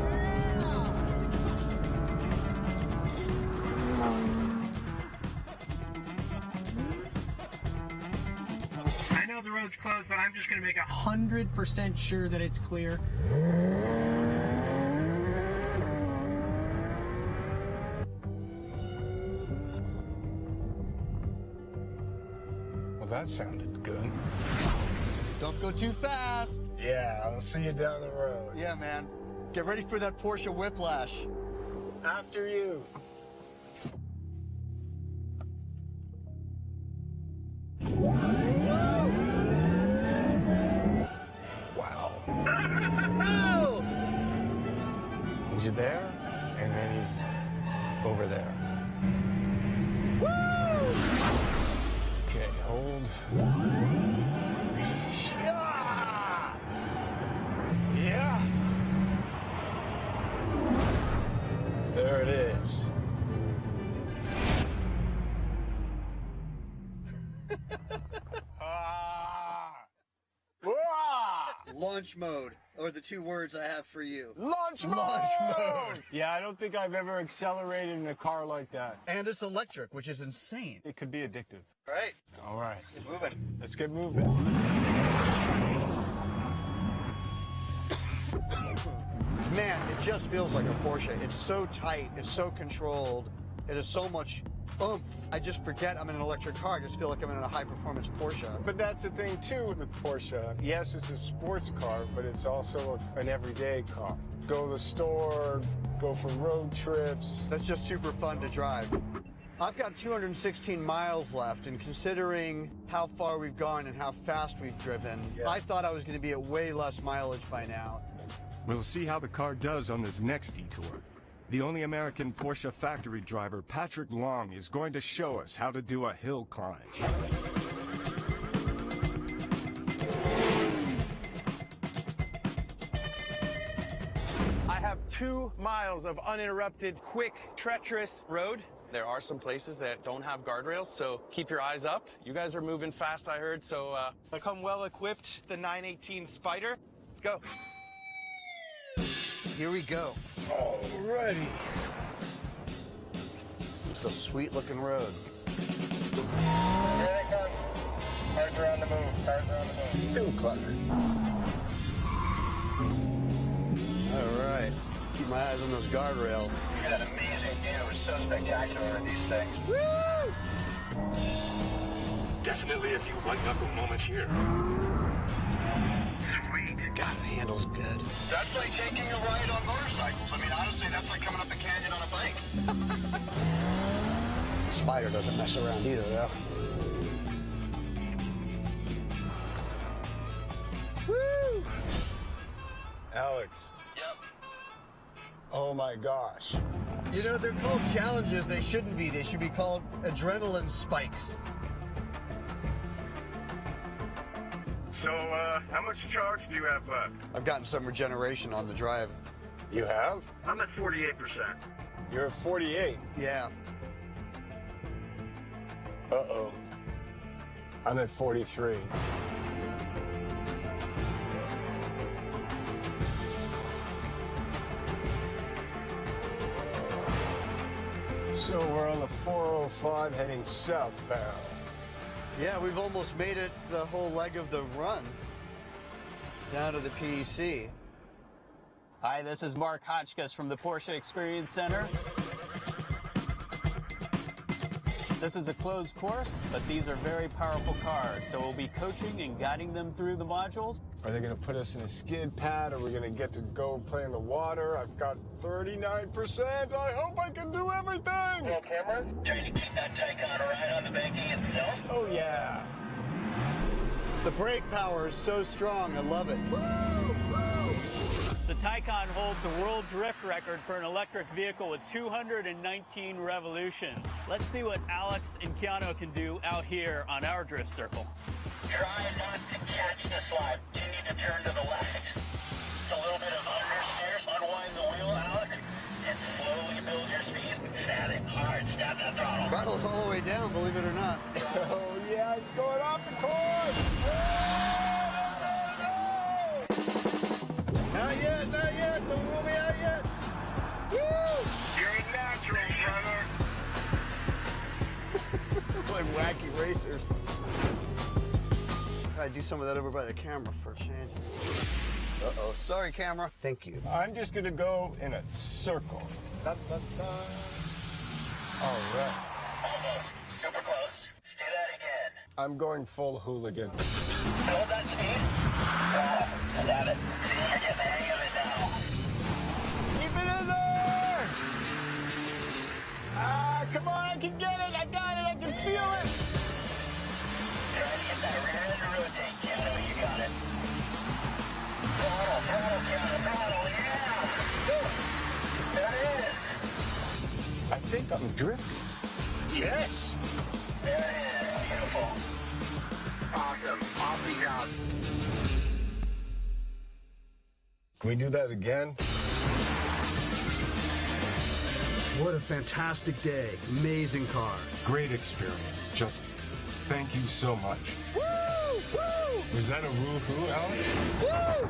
I know the road's closed, but I'm just going to make 100% sure that it's clear. Well, that sounded good. Don't go too fast. Yeah, I'll see you down the road. Yeah, man. Get ready for that Porsche whiplash. After you. Wow. He's there, and then he's over there. Okay, hold. Yeah. There it is. Launch mode are the two words I have for you. Launch mode! Launch mode! Yeah, I don't think I've ever accelerated in a car like that. And it's electric, which is insane. It could be addictive. All right. All right. Let's get moving. Let's get moving. Man, it just feels like a Porsche. It's so tight. It's so controlled. It is so much oomph. I just forget I'm in an electric car. I just feel like I'm in a high-performance Porsche. But that's the thing too with Porsche. Yes, it's a sports car, but it's also an everyday car. Go to the store, go for road trips. That's just super fun to drive. I've got 216 miles left, and considering how far we've gone and how fast we've driven, I thought I was going to be at way less mileage by now. We'll see how the car does on this next detour. The only American Porsche factory driver, Patrick Long, is going to show us how to do a hill climb. I have 2 miles of uninterrupted, quick, treacherous road. There are some places that don't have guardrails, so keep your eyes up. You guys are moving fast, I heard, so I come well equipped, the 918 Spider. Let's go. Here we go. Alrighty. It's a sweet-looking road. Here they come. Cars are on the move. Cars are on the move. Hill climber. All right. Keep my eyes on those guardrails. You got an amazing view. It's so spectacular in these things. Woo! Definitely a few white knuckle moments here. Sweet. God, the handle's good. That's like taking a ride on motorcycles. I mean, honestly, that's like coming up the canyon on a bike. Spider doesn't mess around either, though. Woo! Alex. Yep. Oh my gosh. You know, they're called challenges. They shouldn't be. They should be called adrenaline spikes. So, how much charge do you have left? I've gotten some regeneration on the drive. You have? I'm at 48%. You're at 48. Yeah. Uh-oh. I'm at 43. So we're on the 405 heading southbound. Yeah, we've almost made it the whole leg of the run down to the PEC. Hi, this is Mark Hotchkiss from the Porsche Experience Center. This is a closed course, but these are very powerful cars, so we'll be coaching and guiding them through the modules. Are they going to put us in a skid pad? Are we going to get to go play in the water? I've got 39%. I hope I can do everything. Hello, camera. Trying to keep that Taycan right on the banking itself. Oh, yeah. The brake power is so strong. I love it. The Taycan holds the world drift record for an electric vehicle with 219 revolutions. Let's see what Alex and Keanu can do out here on our drift circle. Try not to catch the slide. You need to turn to the left. It's a little bit of understeer. Unwind the wheel, Alex, and slowly build your speed. Stab it hard. Stab that throttle. Throttle's all the way down, believe it or not. Oh, yeah, it's going off the course. Not yet, not yet. Don't rule me out yet. Woo! You're a natural, brother. It's like wacky racers. Try to do some of that over by the camera for a change. Uh-oh. Sorry, camera. Thank you. I'm just going to go in a circle. Da, da, da. All right. Almost. Super close. Do that again. I'm going full hooligan. Hold that speed. I got it. See, you're getting the hang of it now. Keep it in there! Ah, come on, I can get it! I got it! I can feel it! Try to get that rear end to rotate. Keanu, you got it. Throttle, Keanu, yeah! Woo. There it is. I think I'm drifting. Yes! There it is. Beautiful. Awesome. Off we go. Can we do that again? What a fantastic day. Amazing car. Great experience. Just thank you so much. Woo! Woo! Was that a woo-hoo, Alex? Woo!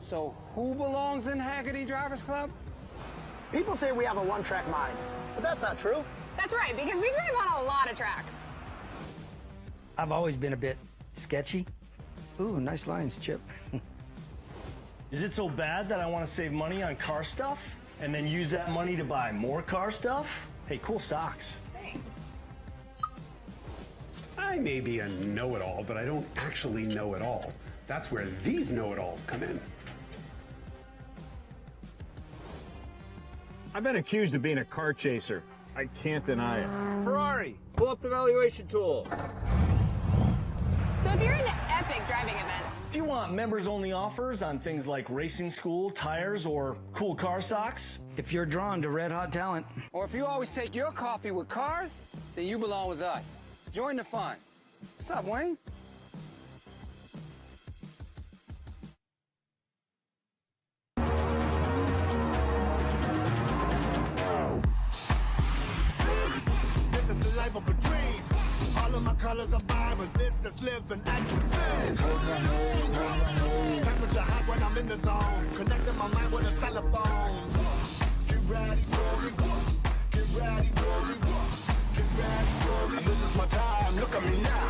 So who belongs in Hagerty Drivers Club? People say we have a one-track mind, but that's not true. That's right, because we drive on a lot of tracks. I've always been a bit sketchy. Ooh, nice lines, Chip. Is it so bad that I want to save money on car stuff and then use that money to buy more car stuff? Hey, cool socks. Thanks. I may be a know-it-all, but I don't actually know it all. That's where these know-it-alls come in. I've been accused of being a car chaser. I can't deny it. Ferrari, pull up the valuation tool. So if you're into epic driving events, If you want members-only offers on things like racing school, tires, or cool car socks, If you're drawn to red hot talent, Or if you always take your coffee with cars, then you belong with us. Join the fun. What's up, Wayne? This is the life of a dream. All of my colors are vibrant. This is living action scene. Temperature hot when I'm in the zone. Connecting my mind with a cell phone. Get ready for it. Get ready for it. Get ready for it. This is my time. Look at me now.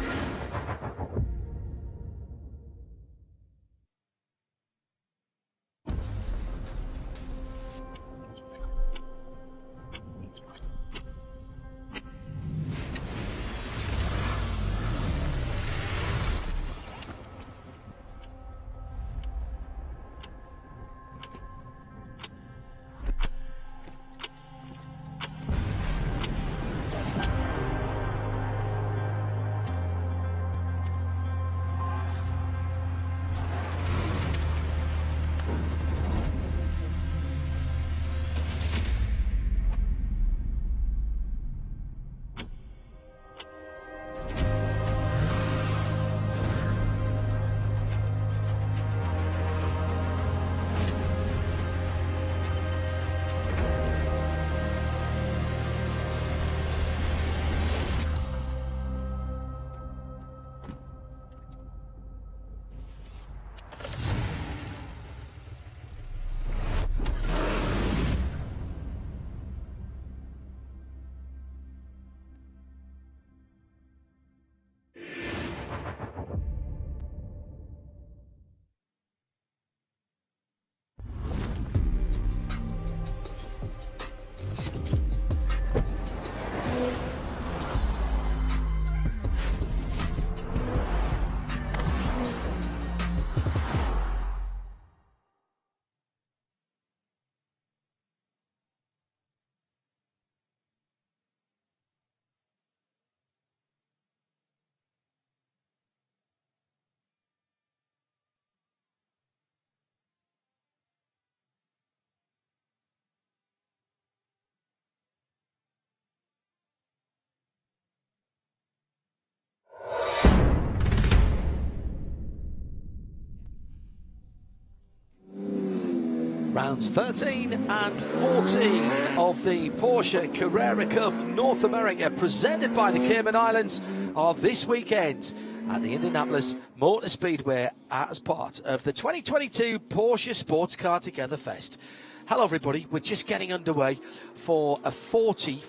Rounds 13 and 14 of the Porsche Carrera Cup North America, presented by the Cayman Islands, are this weekend at the Indianapolis Motor Speedway as part of the 2022 Porsche Sports Car Together Fest. Hello everybody, we're just getting underway for a 40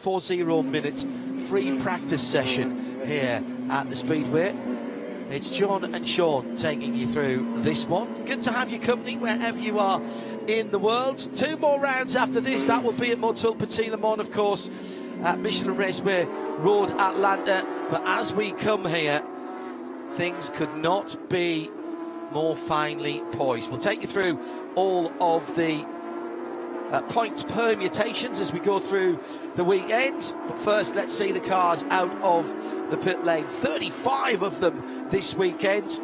minute free practice session here at the Speedway. It's John and Sean taking you through this one. Good to have your company wherever you are in the world. 2 more rounds after this. That will be at Motul Petit Le Mans, of course, at Michelin Raceway Road, Atlanta. But as we come here, things could not be more finely poised. We'll take you through all of the points permutations as we go through the weekend. But first, let's see the cars out of the pit lane. 35 of them this weekend,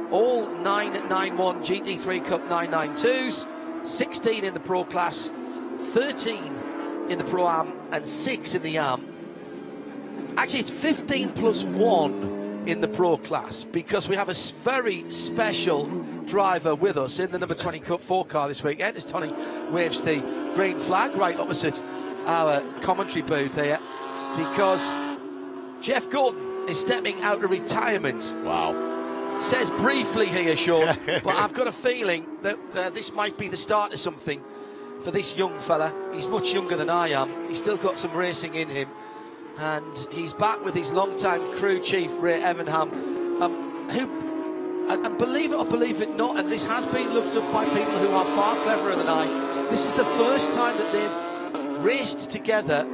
all 991 GT3 Cup 992s, 16 in the Pro class, 13 in the Pro Am, and 6 in the Am. Actually, it's 15 plus 1 in the Pro class, because we have a very special driver with us in the number 20 Cup 4 car this weekend as Tony waves the green flag right opposite our commentary booth here, because Jeff Gordon is stepping out of retirement. Wow. says briefly here, Sean, but I've got a feeling that this might be the start of something for this young fella. He's much younger than I am. He's still got some racing in him, and he's back with his long-time crew chief, Ray Evernham, who, and believe it or believe it not, and this has been looked up by people who are far cleverer than I, this is the first time that they've raced together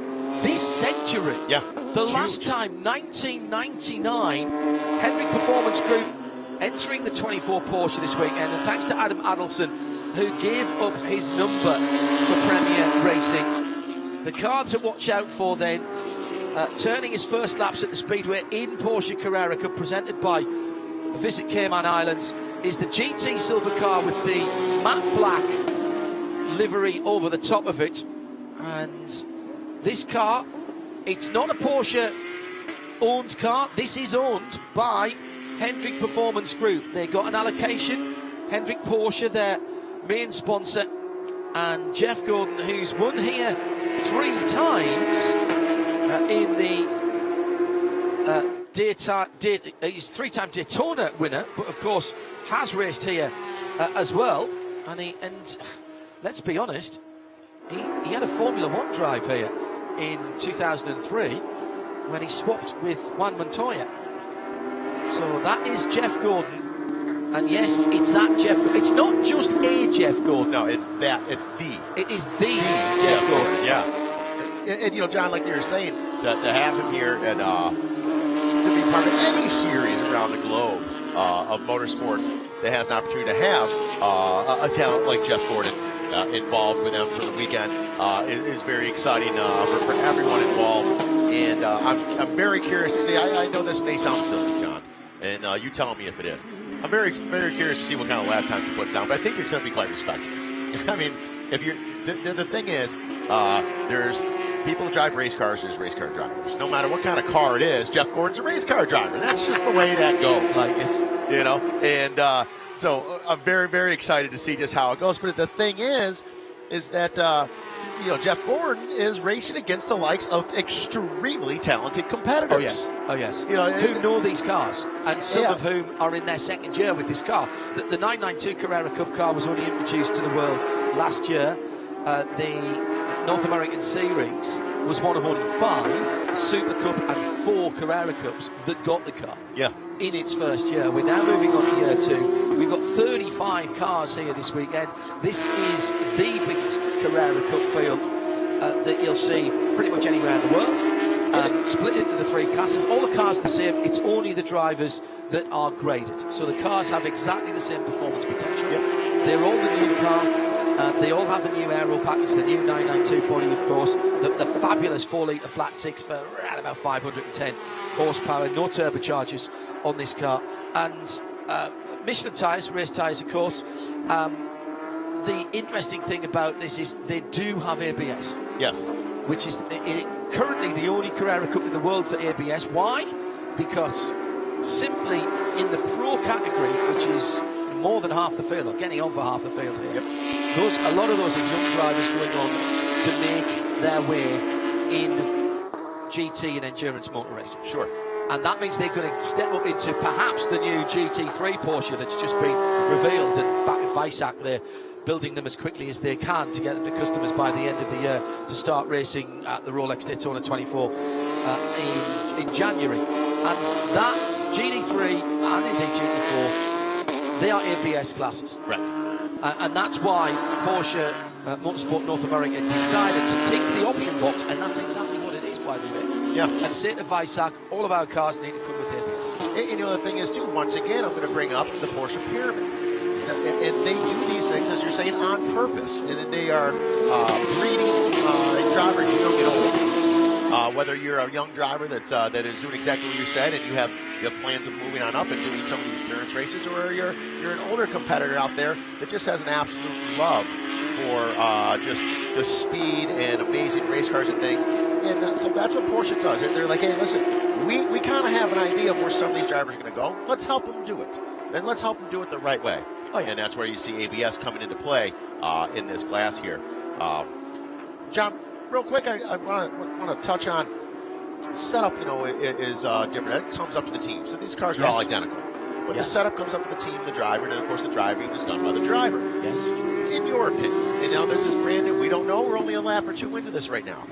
this century. Yeah. The last time, 1999, Hendrick Performance Group entering the 24 Porsche this weekend, and thanks to Adam Adelson, who gave up his number for Premier Racing. The car to watch out for then, turning his first laps at the Speedway in Porsche Carrera Cup, presented by Visit Cayman Islands, is the GT silver car with the matte black livery over the top of it. And this car, it's not a Porsche owned car. This is owned by Hendrick Performance Group. They got an allocation. Hendrick Porsche, their main sponsor, and Jeff Gordon, who's won here 3 times in the he's 3-time Daytona winner, but of course has raced here as well. And let's be honest, he had a Formula 1 drive here in 2003 when he swapped with Juan Montoya. So that is Jeff Gordon, and yes, it's that Jeff Gordon. It's not just a Jeff Gordon. No, it's the. It is the Jeff Gordon. Yeah. And you know, John, like you were saying, to have him here and to be part of any series around the globe of motorsports that has an opportunity to have a talent like Jeff Gordon involved with them for the weekend is very exciting for everyone involved. And I'm very curious to see. I know this may sound silly, John, and you tell me if it is. I'm very, very curious to see what kind of lap times he puts down, but I think it's going to be quite respectable. I mean, if you're the thing is, there's people who drive race cars, there's race car drivers. No matter what kind of car it is, Jeff Gordon's a race car driver. That's just the way that goes. Like it's, you know, and so I'm very, very excited to see just how it goes. But the thing is that you know, Jeff Gordon is racing against the likes of extremely talented competitors. Oh yes. You know, who know these cars, and some of whom are in their second year with this car. The 992 Carrera Cup car was only introduced to the world last year. The North American Series was one of only 5 Super Cup and 4 Carrera Cups that got the car. Yeah. In its first year. We're now moving on to year 2. We've got 35 cars here this weekend. This is the biggest Carrera Cup field that you'll see pretty much anywhere in the world. Split into the 3 classes. All the cars are the same. It's only the drivers that are graded. So the cars have exactly the same performance potential. Yep. They're all the new car. They all have the new aero package, the new 992 body, of course, the fabulous 4-litre flat 6 for around about 510 horsepower, no turbochargers on this car, and Michelin tyres, race tyres, of course. The interesting thing about this is they do have ABS. Yes. Which is currently the only Carrera Cup in the world for ABS. Why? Because simply in the pro category, which is more than half the field, or getting on for half the field here, a lot of those are young drivers going on to make their way in GT and endurance motor racing. Sure. And that means they're going to step up into perhaps the new GT3 Porsche that's just been revealed, and back at Weissach they're building them as quickly as they can to get them to customers by the end of the year to start racing at the Rolex Daytona 24 in January. And that GT3 and indeed GT4, they are ABS classes. Right. And that's why Porsche Motorsport North America decided to tick the option box, and that's exactly what it is, by the way. Yeah. And say to Weissach, all of our cars need to come with ABS. And you know, the thing is, too, once again, I'm going to bring up the Porsche Pyramid. Yes. And they do these things, as you're saying, on purpose. And they are breeding drivers young and old. Whether you're a young driver that is doing exactly what you said, and you have plans of moving on up and doing some of these endurance races, or you're an older competitor out there that just has an absolute love for just speed and amazing race cars and things. And so that's what Porsche does. They're like, hey, listen, we kind of have an idea of where some of these drivers are going to go. Let's help them do it. And let's help them do it the right way. Oh, yeah. And that's where you see ABS coming into play in this class here. John, real quick, I want to touch on setup. You know, is different. It comes up to the team. So these cars are all identical. But the setup comes up with the team, the driver, and then, of course, the driving is done by the driver. Yes. In your opinion. And now this is brand new. We don't know. We're only a lap or two into this right now.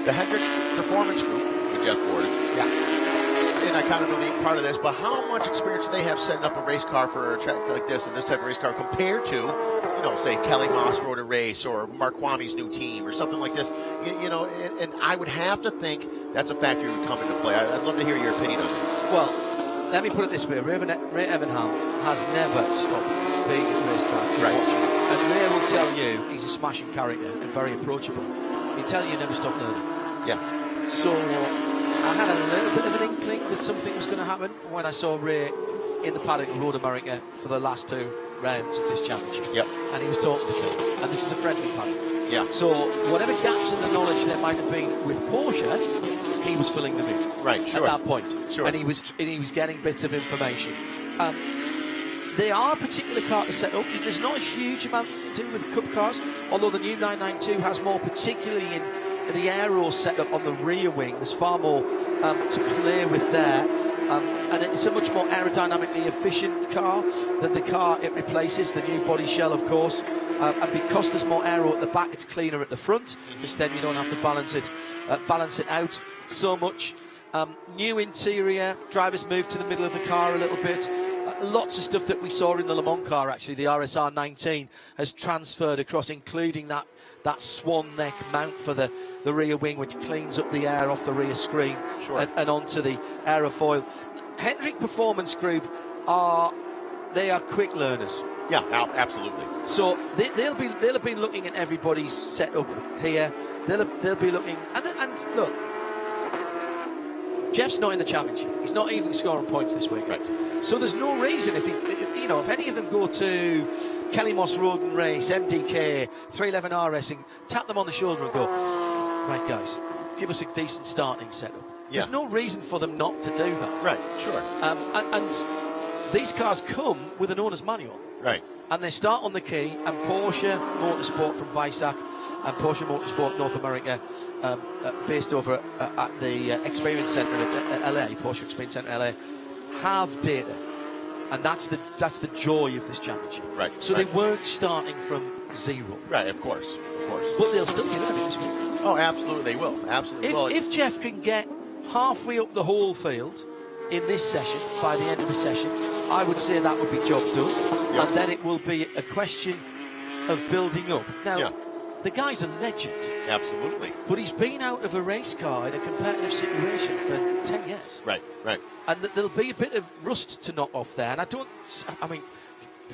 The Hendrick Performance Group with Jeff Gordon. Yeah. And I kind of know the part of this, but how much experience do they have setting up a race car for a track like this and this type of race car compared to, you know, say Kelly Moss rode a race or Mark Kwame's new team or something like this? You know, and I would have to think that's a factor that would come into play. I'd love to hear your opinion on it. Well, let me put it this way. Ray Evenham has never stopped being at racetracks. Right. And Ray will tell you he's a smashing character and very approachable. He'll tell you never stop learning. Yeah. So I had a little bit of an inkling that something was going to happen when I saw Ray in the paddock at Road America for the last 2 rounds of this championship. Yep. And he was talking to me. And this is a friendly paddock. Yeah. So whatever gaps in the knowledge there might have been with Porsche, he was filling them in. Right, sure. At that point. Sure. And he was getting bits of information. They are a particular car to set up. There's not a huge amount to do with Cup cars, although the new 992 has more, particularly in the aero setup on the rear wing. There's far more to play with there. And it's a much more aerodynamically efficient car than the car it replaces, the new body shell, of course. And because there's more aero at the back, it's cleaner at the front, because then you don't have to balance it out so much. New interior, drivers moved to the middle of the car a little bit. Lots of stuff that we saw in the Le Mans car, actually. The RSR 19 has transferred across, including that swan neck mount for the rear wing, which cleans up the air off the rear screen. Sure. and onto the aerofoil. Hendrick Performance Group are quick learners. Yeah, absolutely. So they'll have been looking at everybody's setup here. They'll be looking and look. Jeff's not in the championship. He's not even scoring points this week. Right. So there's no reason if any of them go to Kelly Moss Road and Race, MDK, 311R Racing, tap them on the shoulder and go, right guys, give us a decent starting setup. Yeah. There's no reason for them not to do that. Right, sure. And these cars come with an owner's manual. Right. And they start on the key, and Porsche Motorsport from Weissach and Porsche Motorsport North America, based over at the Experience Centre at LA, Porsche Experience Centre LA, have data. And that's the joy of this championship. Right. So right. they weren't starting from zero. Right, of course. But they'll still get it this weekend. Oh, absolutely, they will. Absolutely. If Jeff can get halfway up the whole field in this session, by the end of the session, I would say that would be job done. Yep. And then it will be a question of building up. Now, the guy's a legend. Absolutely. But he's been out of a race car in a competitive situation for 10 years. Right. And there'll be a bit of rust to knock off there. And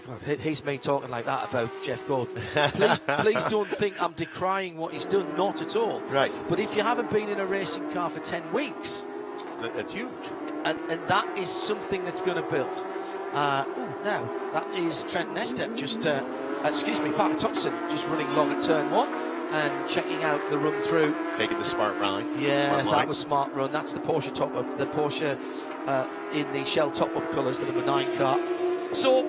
God, here's me talking like that about Jeff Gordon. Please don't think I'm decrying what he's done. Not at all. Right. But if you haven't been in a racing car for 10 weeks... That's huge. And that is something that's going to build. Now, that is Trent Nestep Parker Thompson just running long at turn 1 and checking out the run through. Taking the smart line. Yeah, that was smart run. That's the Porsche top-up, the Porsche in the Shell top-up colours, the number 9 car. So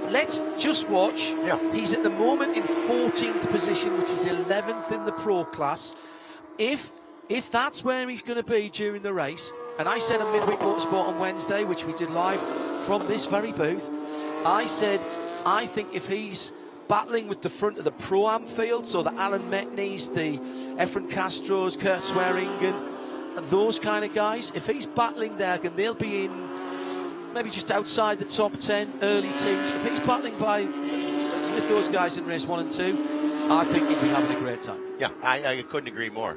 let's just watch. Yeah. He's at the moment in 14th position, which is 11th in the Pro class. If that's where he's going to be during the race, and I said on Midweek Motorsport on Wednesday, which we did live from this very booth, I said, I think if he's battling with the front of the Pro-Am field, so the Alan Metneys, the Efren Castros, Kurt Swearingen, those kind of guys, if he's battling there, and they'll be in maybe just outside the top 10, early teams, if he's battling with those guys in race 1 and 2, I think he'd be having a great time. Yeah, I couldn't agree more.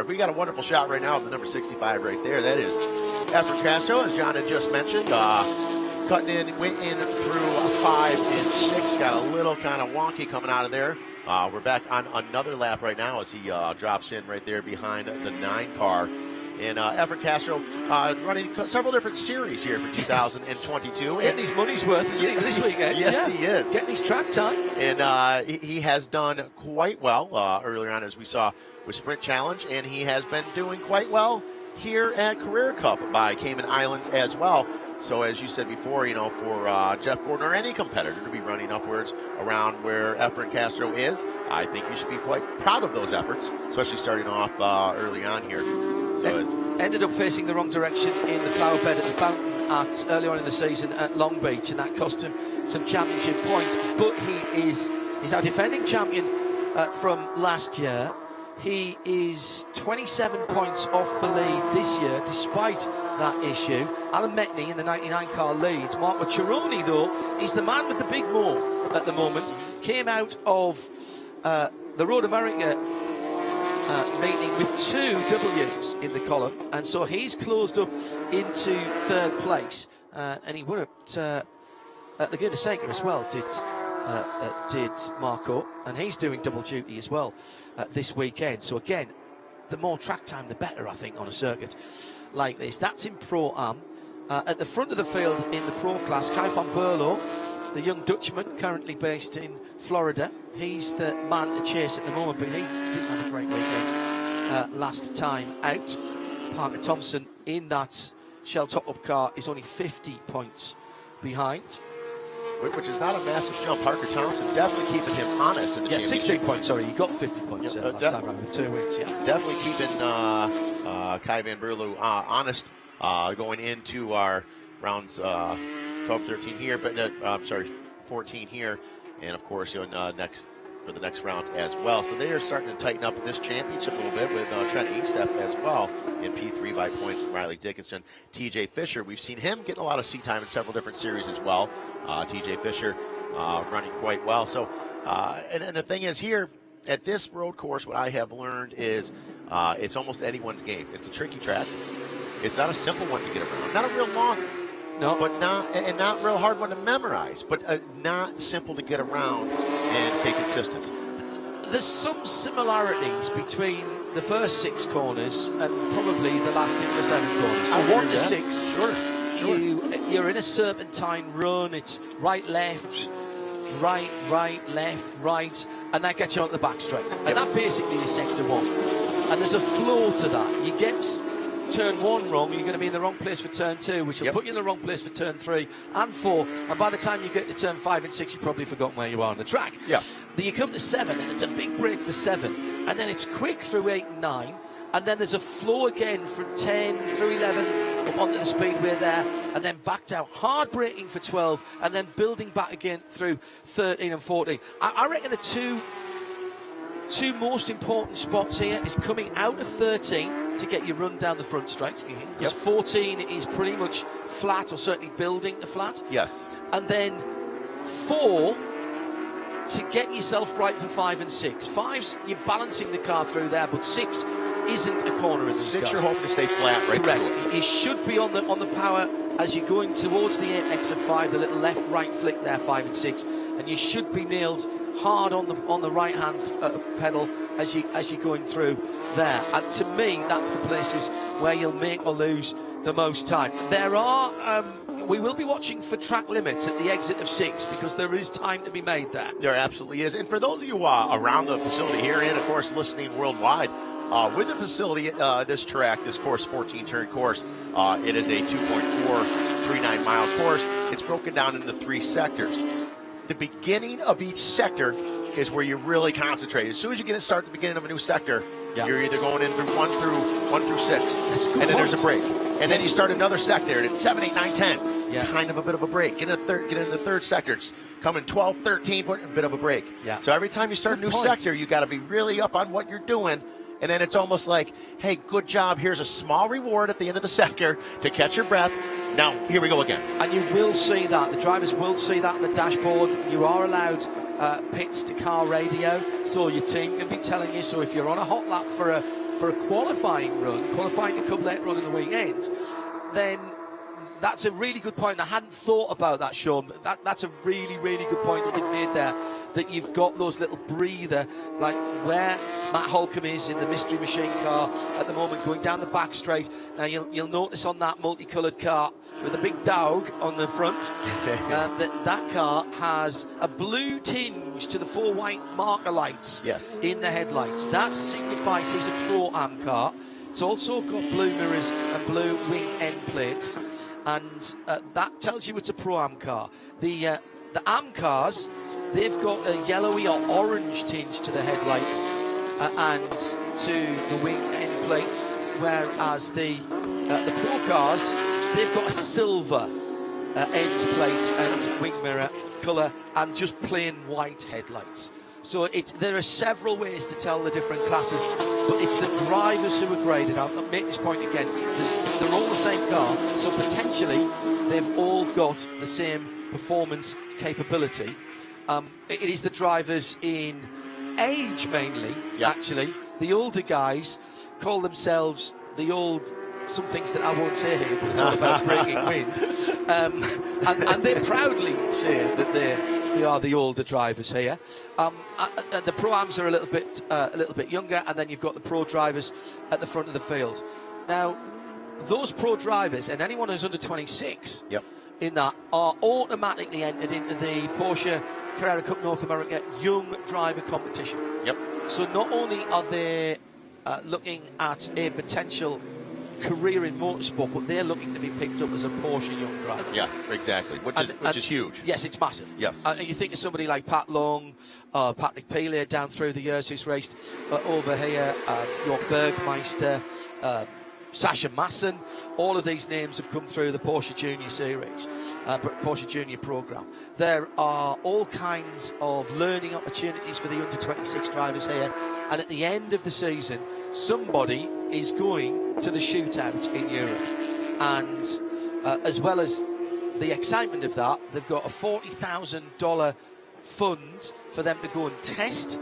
If we got a wonderful shot right now of the number 65 right there, that is Efren Castro, as John had just mentioned, cutting in, went in through a 5 and 6, got a little kind of wonky coming out of there. We're back on another lap right now as he drops in right there behind the 9 car. And Efren Castro running several different series here for 2022. He's getting his money's worth, isn't he, this weekend? Yes, he is. Getting his track time. And he has done quite well earlier on, as we saw with Sprint Challenge, and he has been doing quite well here at Carrera Cup by Cayman Islands as well. So as you said before, for Jeff Gordon or any competitor to be running upwards around where Efren Castro is, I think you should be quite proud of those efforts, especially starting off early on here. So ended up facing the wrong direction in the flower bed at the fountain earlier on in the season at Long Beach, and that cost him some championship points. But he's our defending champion from last year. He is 27 points off the lead this year, despite that issue. Alan Metney in the 99 car leads. Marco Cironi, though, is the man with the big more at the moment. Came out of the Road America meeting with 2 W's in the column, and so he's closed up into 3rd place. And he won at Laguna Seca as well, did Marco, and he's doing double duty as well this weekend. So again, the more track time the better, I think, on a circuit like this. That's in Pro-Am. At the front of the field in the Pro class, Kai van Berlo, the young Dutchman currently based in Florida. He's the man to chase at the moment, but he didn't have a great weekend last time out. Parker Thompson in that Shell top-up car is only 50 points behind. Which is not a massive jump. Parker Thompson definitely keeping him honest in the championship. 16 points, sorry. He got 50 points last time around with 2 wins, Definitely keeping Kai van Berlo honest going into our rounds 12, 13 here, but I'm sorry, 14 here, and of course, next for the next rounds as well. So they are starting to tighten up this championship a little bit with Trent Eastep as well in P3 by points. Riley Dickinson, TJ Fisher. We've seen him get a lot of seat time in several different series as well. TJ Fisher running quite well. So, and the thing is here at this road course, what I have learned is it's almost anyone's game. It's a tricky track. It's not a simple one to get around. Not a real long one. No, but not real hard one to memorize, but not simple to get around and stay consistent. There's some similarities between the first 6 corners and probably the last 6 or 7 corners. So 1 to 6, sure. You're in a serpentine run. It's right, left, right, left, right, and that gets you on the back straight. And that basically is sector 1. And there's a flow to that. You get turn 1 wrong, you're going to be in the wrong place for turn 2, which will put you in the wrong place for turn 3 and 4, and by the time you get to turn 5 and 6, you've probably forgotten where you are on the track. Then you come to 7, and it's a big break for 7, and then it's quick through 8 and 9, and then there's a flow again from 10 through 11 up onto the speedway there, and then back down, hard braking for 12, and then building back again through 13 and 14. I reckon the two most important spots here is coming out of 13 to get your run down the front straight. Because 14 is pretty much flat, or certainly building to flat. Yes. And then 4 to get yourself right for 5 and 6. 5's you're balancing the car through there, but 6 isn't a corner in the 6 you're hoping to stay flat right. Correct. You should be on the power as you're going towards the apex of 5, the little left-right flick there, 5 and 6, and you should be nailed hard on the right hand pedal as you're going through there. And to me, that's the places where you'll make or lose the most time. There are we will be watching for track limits at the exit of 6, because there is time to be made there. There absolutely is. And for those of you around the facility here, and of course listening worldwide, with the facility, this track, this course, 14-turn course, it is a 2.439 mile course. It's broken down into 3 sectors. The beginning of each sector is where you really concentrate. As soon as you get to start the beginning of a new sector, you're either going in through 1 through 6, and then there's a break. And then you start another sector, and it's 7, 8, 9, 10. Kind of a bit of a break. Get in the third sector. It's coming 12, 13, a bit of a break. So every time you start a new sector, you got to be really up on what you're doing. And then it's almost like, hey, good job. Here's a small reward at the end of the sector to catch your breath. Now, here we go again. And you will see that. The drivers will see that on the dashboard. You are allowed pits to car radio, so your team can be telling you. So if you're on a hot lap for a qualifying to come later on in the weekend, then that's a really good point. I hadn't thought about that, Sean. That's a really, really good point that you've made there, that you've got those little breather, like where Matt Holcomb is in the Mystery Machine car at the moment, going down the back straight. Now you'll notice on that multicoloured car with a big dog on the front, that car has a blue tinge to the 4 white marker lights in the headlights. That signifies he's a Pro-Am car. It's also got blue mirrors and blue wing end plates, and that tells you it's a Pro-Am car. The Am cars, they've got a yellowy or orange tinge to the headlights and to the wing end plates, whereas the Pro cars they've got a silver end plate and wing mirror colour and just plain white headlights. So there are several ways to tell the different classes, but it's the drivers who are graded. I'll make this point again. They're all the same car, so potentially they've all got the same performance capability. It is the drivers in age mainly, actually. The older guys call themselves the old... some things that I won't say here, but it's all about breaking wind. And they proudly say that they are the older drivers here. The Pro-Ams are a little bit younger, and then you've got the Pro drivers at the front of the field. Now, those Pro drivers and anyone who's under 26 in that are automatically entered into the Porsche Carrera Cup North America Young Driver Competition. So not only are they looking at a potential career in motorsport, but they're looking to be picked up as a Porsche young driver. Yeah, exactly, which is huge. Yes, it's massive. Yes. And you think of somebody like Pat Long, Patrick Peeler down through the years who's raced over here, York Bergmeister, Sasha Masson. All of these names have come through the Porsche Junior Series, Porsche Junior program. There are all kinds of learning opportunities for the under 26 drivers here, and at the end of the season, somebody is going to the shootout in Europe, and as well as the excitement of that, they've got a $40,000 fund for them to go and test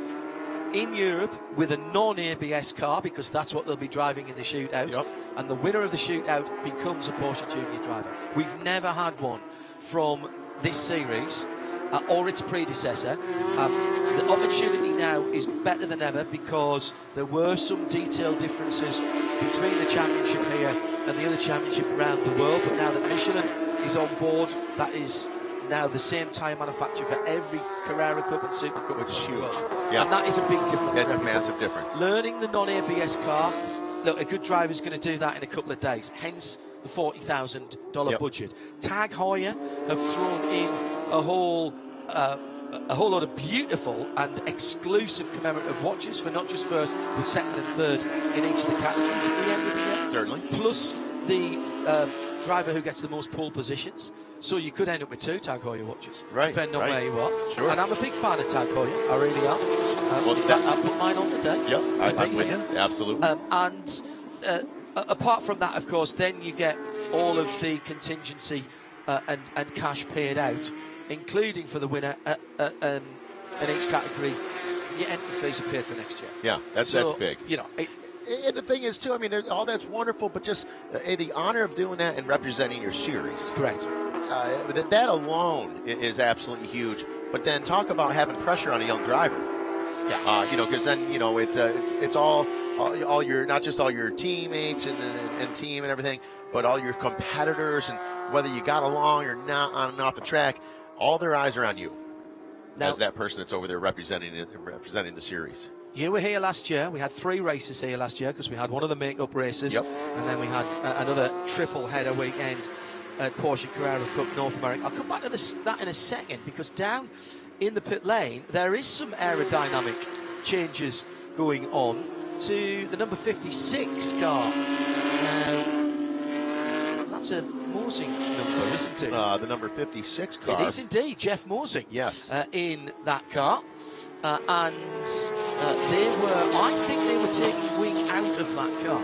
in Europe with a non-ABS car, because that's what they'll be driving in the shootout, and the winner of the shootout becomes a Porsche Junior driver. We've never had one from this series or its predecessor. The opportunity now is better than ever, because there were some detailed differences between the championship here and the other championship around the world, but now that Michelin is on board, that is now the same tyre manufacturer for every Carrera Cup and Super Cup, which is huge. And that is a big difference. That's a massive difference. Learning the non-ABS car, look, a good driver is going to do that in a couple of days, hence the $40,000 budget. Tag Heuer have thrown in a whole lot of beautiful and exclusive commemorative watches for not just first, but second and third in each of the categories at the end of the year. Certainly. Plus the driver who gets the most pole positions. So you could end up with 2 Tag Heuer watches, depending on where you are. Sure. And I'm a big fan of Tag Heuer, I really am. In fact, I put mine on today. I'm with you, absolutely. And apart from that, of course, then you get all of the contingency and cash paid out, including for the winner in each category. Your entry fees are paid for next year. Yeah, that's big. You know, and the thing is, too, I mean, all that's wonderful, but just the honor of doing that and representing your series. Correct. That alone is absolutely huge. But then talk about having pressure on a young driver. Yeah. Because then it's all your, not just all your teammates and team and everything, but all your competitors, and whether you got along or not on and off the track, all their eyes are on you as that person that's over there representing the series. You were here last year. We had 3 races here last year, because we had one of the make-up races, and then we had another triple header weekend at Porsche Carrera Cup North America. I'll come back to that in a second, because down in the pit lane there is some aerodynamic changes going on to the number 56 car. That's a Mosing number, isn't it? The number 56 car. It is indeed, Jeff Mosing. Yes. In that car. And I think they were taking wing out of that car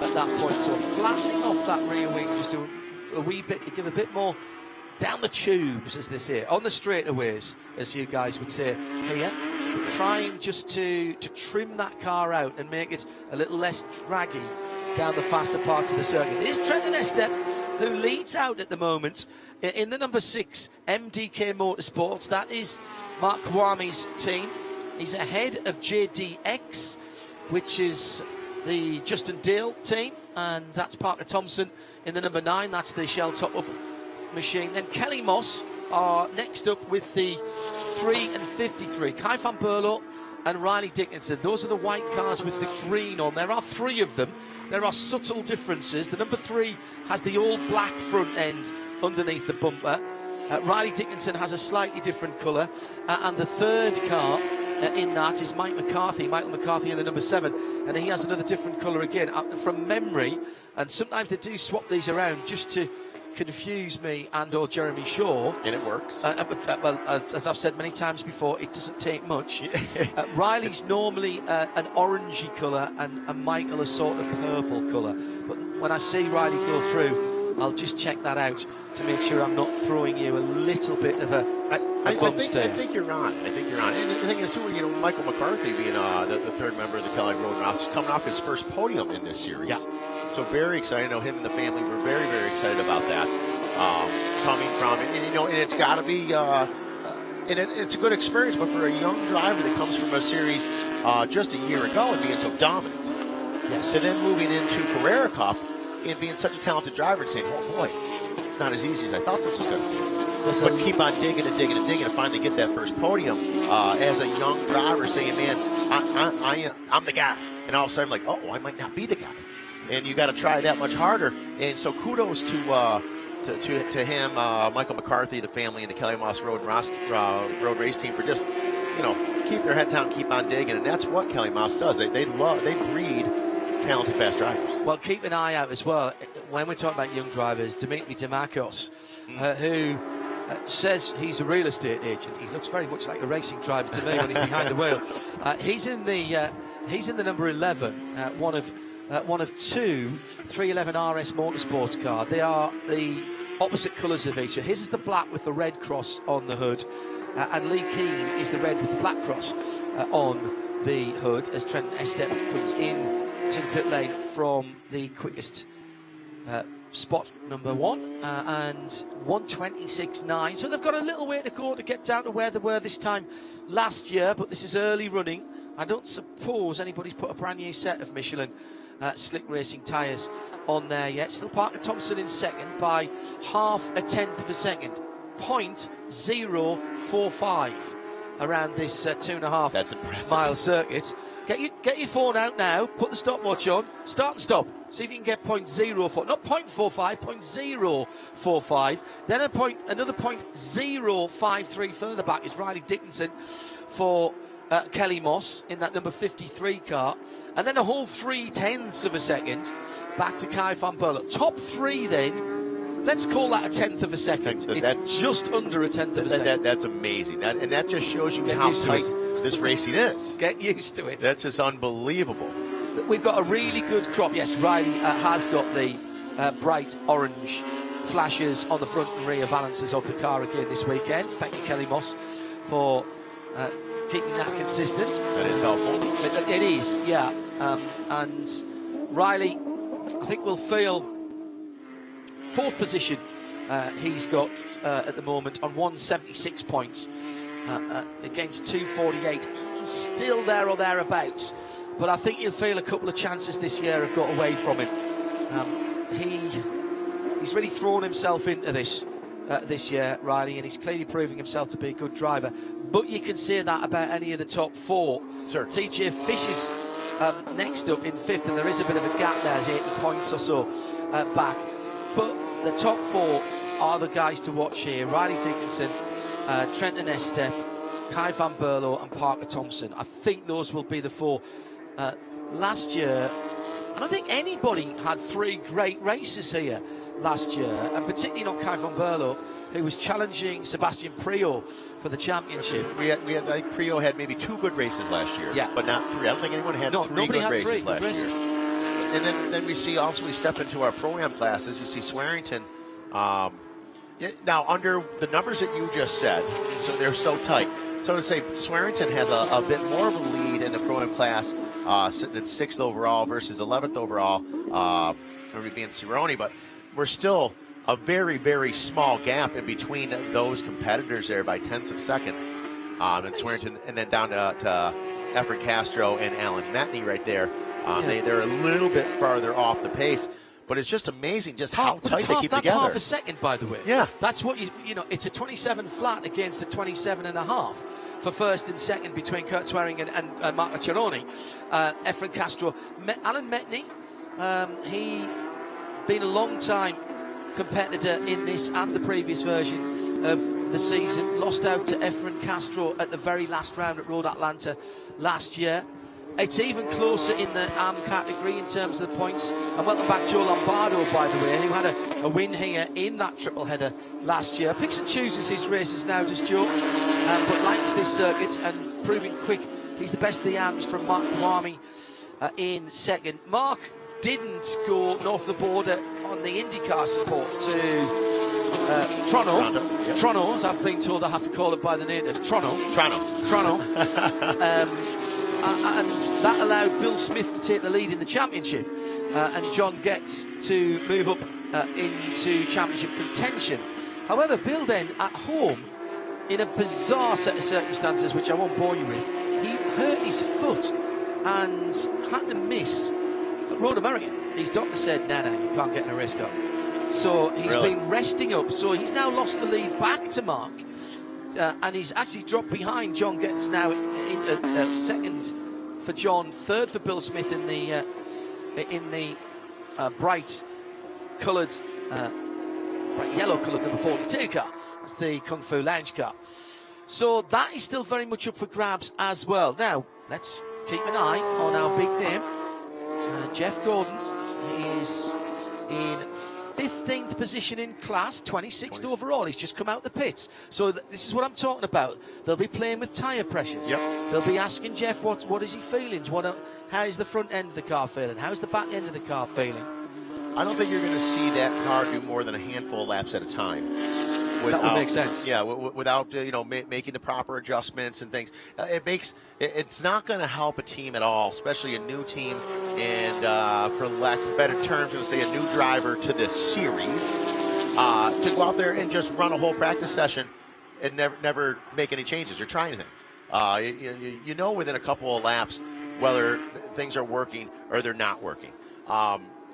at that point. So flattening off that rear wing just a wee bit to give a bit more down the tubes, as they say, on the straightaways, as you guys would say here. Trying just to trim that car out and make it a little less draggy down the faster parts of the circuit. It is Trenton Estep who leads out at the moment in the number 6 MDK Motorsports. That is Mark Kwami's team. He's ahead of JDX, which is the Justin Dale team, and that's Parker Thompson in the number 9. That's the Shell top-up machine. Then Kelly Moss are next up with the 3 and 53. Kai van Berlo and Riley Dickinson. Those are the white cars with the green on. There are 3 of them. There are subtle differences. The number 3 has the all black front end underneath the bumper. Riley Dickinson has a slightly different colour. And the 3rd car in that is Michael McCarthy in the number 7, and he has another different colour again from memory. And sometimes they do swap these around just to confuse me and or Jeremy Shaw, and it works. Well, as I've said many times before, it doesn't take much. Riley's normally an orangey colour and Michael a sort of purple colour, but when I see Riley go through, I'll just check that out to make sure I'm not throwing you a little bit of a bump stare. I think you're on. And the thing is, too, Michael McCarthy being the third member of the Kellogg Road Ross, coming off his first podium in this series. Yeah. So very excited. I know him and the family were very, very excited about that. Coming from it, and it's got to be, and it's a good experience. But for a young driver that comes from a series just a year ago and being so dominant, yes, to then moving into Carrera Cup and being such a talented driver and saying, "Oh boy, it's not as easy as I thought this was going to be." But keep on digging and finally get that first podium as a young driver, saying, "Man, I'm the guy." And all of a sudden, I'm like, "Oh, I might not be the guy." And you got to try that much harder. And so kudos to him, Michael McCarthy, the family, and the Kelly Moss Road Race Team for just, keep their head down, keep on digging. And that's what Kelly Moss does. They breed talented fast drivers. Well, keep an eye out as well when we're talking about young drivers. Dimitri Demakos, who says he's a real estate agent. He looks very much like a racing driver to me when he's behind the wheel. He's in the number 11, one of two 311 RS Motorsports car. They are the opposite colours of each other. His is the black with the red cross on the hood, and Lee Keane is the red with the black cross on the hood as Trent Estep comes in to the pit lane from the quickest spot number 1 and 1:26.9. So they've got a little way to go to get down to where they were this time last year, but this is early running. I don't suppose anybody's put a brand new set of Michelin slick racing tyres on there yet. Still Parker Thompson in second by 0.5 of a second, 0.045 around this 2.5 mile circuit. Get your phone out now, put the stopwatch on, start and stop. See if you can get 0.04, not 0.45, 0.045. Then another 0.053 further back is Riley Dickinson for Kelly Moss in that number 53 car. And then a whole 0.3 of a second back to Kai van Berlo. Top 3 then, let's call that a 1/10 of a second. It's just under a 1/10 of a second. That's amazing. And that just shows you how tight this racing is. Get used to it. That's just unbelievable. We've got a really good crop. Yes, Riley has got the bright orange flashes on the front and rear valances of the car again this weekend. Thank you, Kelly Moss, for keeping that consistent. That is helpful. It is, yeah. And Riley, I think, will feel 4th position. He's got at the moment on 176 points against 248. He's still there or thereabouts, but I think you'll feel a couple of chances this year have got away from him. He's really thrown himself into this year, Riley, and he's clearly proving himself to be a good driver. But you can say that about any of the top 4. Sure. TJ Fish is next up in 5th, and there is a bit of a gap there, 80 points or so back. But the top 4 are the guys to watch here. Riley Dickinson, Trenton Estep, Kai van Berlo and Parker Thompson. I think those will be the 4. Last year, I don't think anybody had 3 great races here last year, and particularly not Kai van Berlo, who was challenging Sebastian Priaulx for the championship. We had I think Priaulx had maybe 2 good races last year, but not 3. I don't think anyone had 3 good races last year. And then we step into our Pro-Am classes. You see Swearington. Now, under the numbers that you just said, so they're so tight. So to say, Swearington has a bit more of a lead in the Pro-Am class, sitting at 6th overall versus 11th overall, being Cerrone, but we're still a very, very small gap in between those competitors there by 10ths of seconds. And Swearington, and then down to Efren Castro and Alan Matney right there. They're a little bit farther off the pace. But it's just amazing just how tight they keep together. That's half a second, by the way. Yeah. That's what it's a 27 flat against a 27.5 for 1st and 2nd between Kurt Swearingen and Marco Cerrone. Efren Castro. Alan Metney, he been a long time competitor in this and the previous version of the season. Lost out to Efren Castro at the very last round at Road Atlanta last year. It's even closer in the AM category in terms of the points. And welcome back Joe Lombardo, by the way, who had a win here in that triple header last year. Picks and chooses his races now, just Joe, but likes this circuit and proving quick. He's the best of the AMs from Mark Kwame in second. Mark didn't go north of the border on the IndyCar support to Toronto. Yep. Toronto, as I've been told I have to call it by the natives. Toronto. And that allowed Bill Smith to take the lead in the championship, and John Getz to move up into championship contention. However, Bill then at home, in a bizarre set of circumstances, which I won't bore you with, he hurt his foot and had to miss Road America. His doctor said, no, you can't get in a race car. So he's been resting up. So he's now lost the lead back to Mark. And he's actually dropped behind John Getz now in second for John, third for Bill Smith in the bright coloured, bright yellow coloured number 42 car. That's the Kung Fu Lounge car. So that is still very much up for grabs as well. Now let's keep an eye on our big name. Jeff Gordon is in 15th position in class, 26th overall. He's just come out the pits. So this is what I'm talking about. They'll be playing with tyre pressures. Yep. They'll be asking Jeff, what is he feeling? How's the front end of the car feeling? How's the back end of the car feeling? I don't think you're going to see that car do more than a handful of laps at a time. That would make sense. Yeah, without making the proper adjustments and things. It's not going to help a team at all, especially a new team, and for lack of better terms, I'm going to say a new driver to this series, to go out there and just run a whole practice session and never make any changes or try anything. You know within a couple of laps whether things are working or they're not working.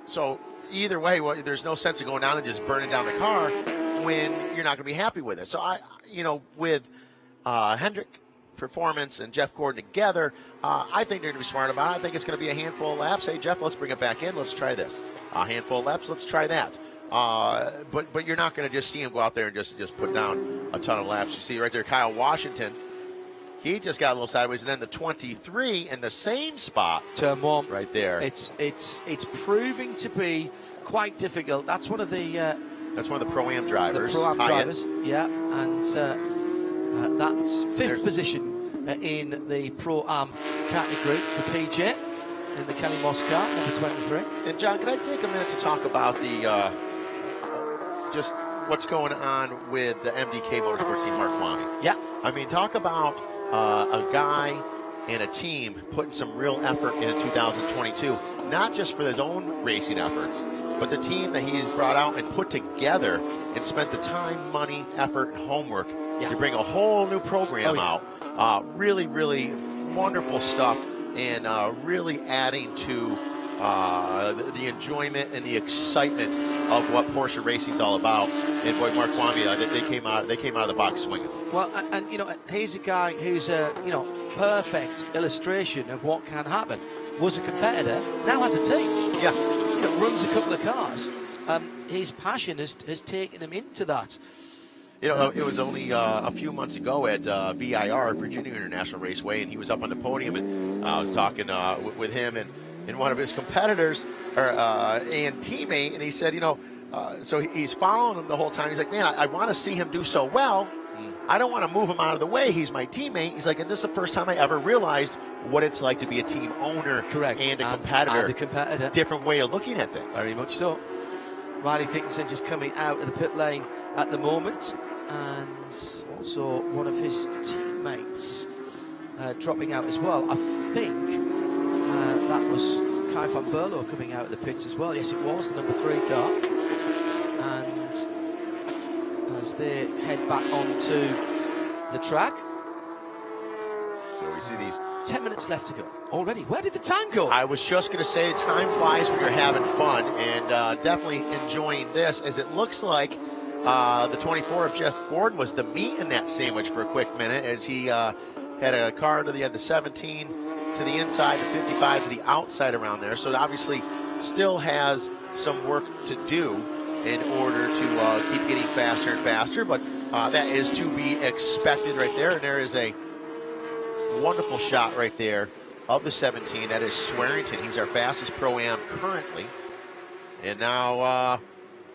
So either way, there's no sense of going down and just burning down the car when you're not going to be happy with it. So with Hendrick Performance and Jeff Gordon together, I think they're going to be smart about it. I think it's going to be a handful of laps. Hey, Jeff, let's bring it back in. Let's try this. A handful of laps. Let's try that. But you're not going to just see him go out there and just put down a ton of laps. You see right there, Kyle Washington. He just got a little sideways, and then the 23 in the same spot. Turn one. Right there. It's proving to be quite difficult. That's one of the Pro-Am drivers. The Pro-Am drivers, yeah. And that's fifth position in the Pro-Am category for PJ in the Kelly Moss car, number 23. And John, can I take a minute to talk about the just what's going on with the MDK Motorsports team, Mark Kwame? Yeah. I mean, talk about a guy and a team putting some real effort into 2022, not just for his own racing efforts, but the team that he's brought out and put together and spent the time, money, effort, and homework to bring a whole new program out. Really, really wonderful stuff, and really adding to the enjoyment and the excitement of what Porsche racing's all about. And boy, Mark Kwame, they came out of the box swinging. Well, and he's a guy who's a perfect illustration of what can happen. Was a competitor, now has a team. Yeah, runs a couple of cars. His passion has taken him into that. It was only a few months ago at VIR, Virginia International Raceway, and he was up on the podium, and I was talking with him and one of his competitors and teammate, and he said, so he's following him the whole time. He's like, man, I want to see him do so well. I don't want to move him out of the way. He's my teammate. He's like, and this is the first time I ever realized what it's like to be a team owner. Correct. And a competitor. And a competitor. Different way of looking at things. Very much so. Riley Dickinson just coming out of the pit lane at the moment, and also one of his teammates dropping out as well. I think that was Kai van Berlo coming out of the pits as well. Yes, it was, the number 3 car. And as they head back onto the track. So we see these 10 minutes left to go already. Where did the time go? I was just going to say the time flies when you're having fun, and definitely enjoying this, as it looks like the 24 of Jeff Gordon was the meat in that sandwich for a quick minute, as he had a car to the 17 to the inside, the 55 to the outside around there. So it obviously still has some work to do in order to keep getting faster and faster, but that is to be expected right there. And there is a wonderful shot right there of the 17. That is Swearington. He's our fastest Pro-Am currently. And now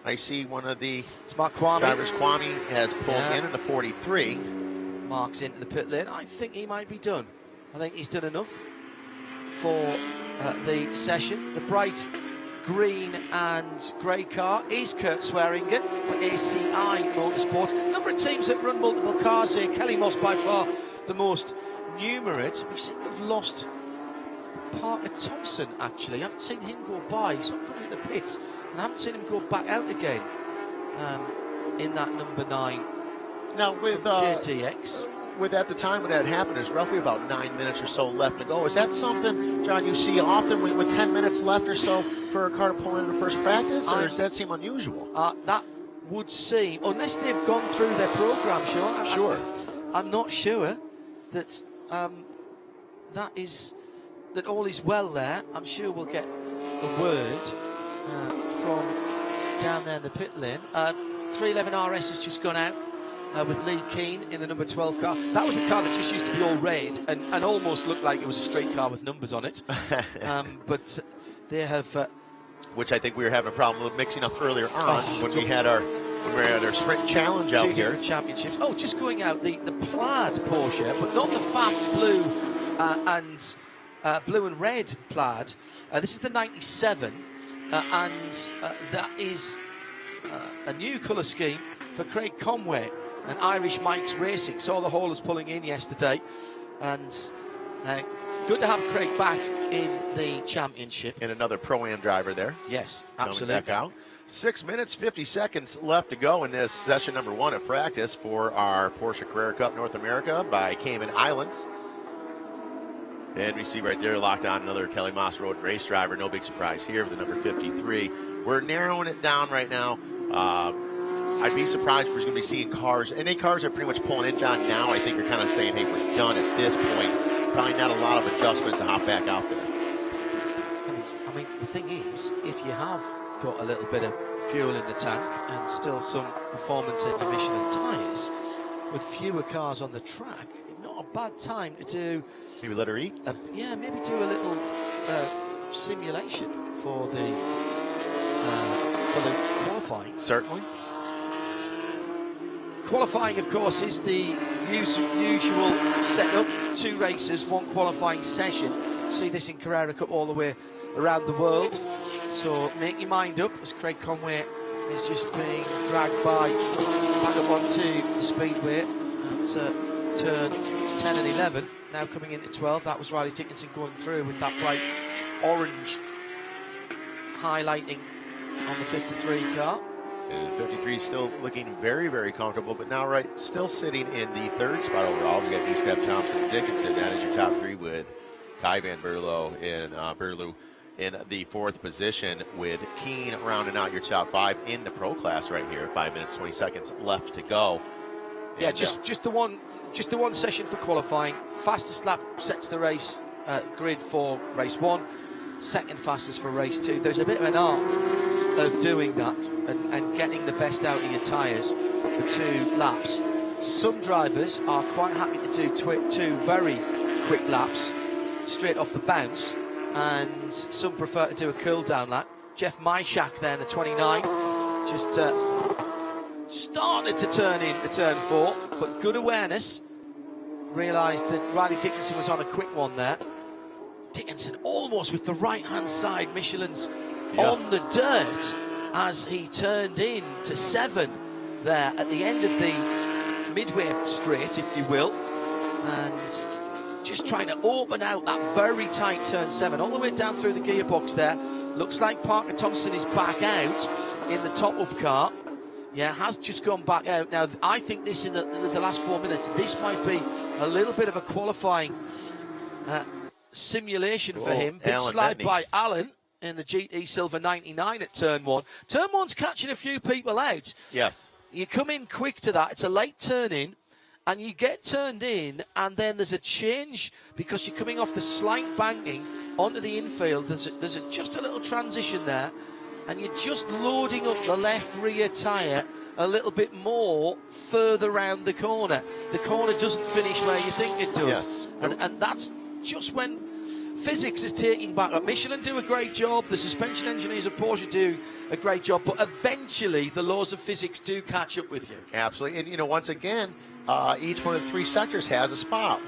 I see one of the drivers, Kwame, has pulled in the 43. Marks into the pit lane. I think he might be done. I think he's done enough for the session. The bright green and grey car is Kurt Swearingen for ACI Motorsport. Number of teams that run multiple cars here. Kelly Moss by far the most numerate. We seem to have lost Parker Thompson, actually. I haven't seen him go by. He's not coming in the pits, and I haven't seen him go back out again in that number 9. Now with JTX. With at the time when that happened, there's roughly about 9 minutes or so left to go. Is that something, John, you see often with 10 minutes left or so for a car to pull into first practice, or does that seem unusual? That would seem, unless they've gone through their program, Sean. I'm not sure that that all is well there. I'm sure we'll get a word from down there in the pit lane. 311 RS has just gone out with Lee Keane in the number 12 car. That was the car that just used to be all red and almost looked like it was a straight car with numbers on it. But they have... which I think we were having a problem with mixing up earlier on when we had our sprint challenge out here. 2 different championships. Oh, just going out the plaid Porsche, but not the Faff blue and blue and red plaid. This is the 97, and that is a new colour scheme for Craig Conway and Irish Mike's Racing. Saw the haulers pulling in yesterday, and good to have Craig back in the championship. And another Pro-Am driver there. Yes, coming absolutely. back out. 6 minutes, 50 seconds left to go in this session number 1 of practice for our Porsche Carrera Cup North America by Cayman Islands. And we see right there, locked on, another Kelly Moss Road race driver. No big surprise here with the number 53. We're narrowing it down right now. I'd be surprised if we're going to be seeing cars. Any cars are pretty much pulling in, John, now. I think you're kind of saying, hey, we're done at this point. Probably not a lot of adjustments to hop back out there. I mean, the thing is, if you have got a little bit of fuel in the tank and still some performance in your Michelin tyres, with fewer cars on the track, not a bad time to do... Maybe let her eat? Maybe do a little simulation for the qualifying. Certainly. Qualifying, of course, is the usual setup. 2 races, 1 qualifying session. See this in Carrera Cup all the way around the world. So make your mind up as Craig Conway is just being dragged back up onto the Speedway at turn 10 and 11. Now coming into 12. That was Riley Dickinson going through with that bright orange highlighting on the 53 car. And 53 still looking very, very comfortable, but now still sitting in the 3rd spot overall. We got Estep Thompson and Dickinson. That is your top 3 with Kai Van Berlo in the 4th position, with Keane rounding out your top 5 in the pro class right here. 5 minutes, 20 seconds left to go. Yeah, and just the one session for qualifying. Fastest lap sets the race grid for race 1. Second fastest for race 2. There's a bit of an art of doing that and getting the best out of your tyres for 2 laps. Some drivers are quite happy to do 2 very quick laps straight off the bounce, and some prefer to do a cool down lap. Jeff Myshak there in the 29 just started to turn in to turn 4, but good awareness. Realised that Riley Dickinson was on a quick one there. Dickinson almost with the right hand side Michelin's on the dirt as he turned in to 7 there at the end of the midway straight, if you will, and just trying to open out that very tight turn 7 all the way down through the gearbox there. Looks like Parker Thompson is back out in the top up car. Yeah, has just gone back out. Now I think this in the last 4 minutes, this might be a little bit of a qualifying simulation for him. Big slide by Allen in the GT Silver 99 at turn 1. Turn 1's catching a few people out. Yes. You come in quick to that. It's a late turn in, and you get turned in, and then there's a change because you're coming off the slight banking onto the infield. There's just a little transition there, and you're just loading up the left rear tyre a little bit more further round the corner. The corner doesn't finish where you think it does. Yes. And that's just when physics is taking back up. Michelin do a great job, the suspension engineers at Porsche do a great job, but eventually the laws of physics do catch up with you. Absolutely. And, you know, once again, each one of the 3 sectors has a spot.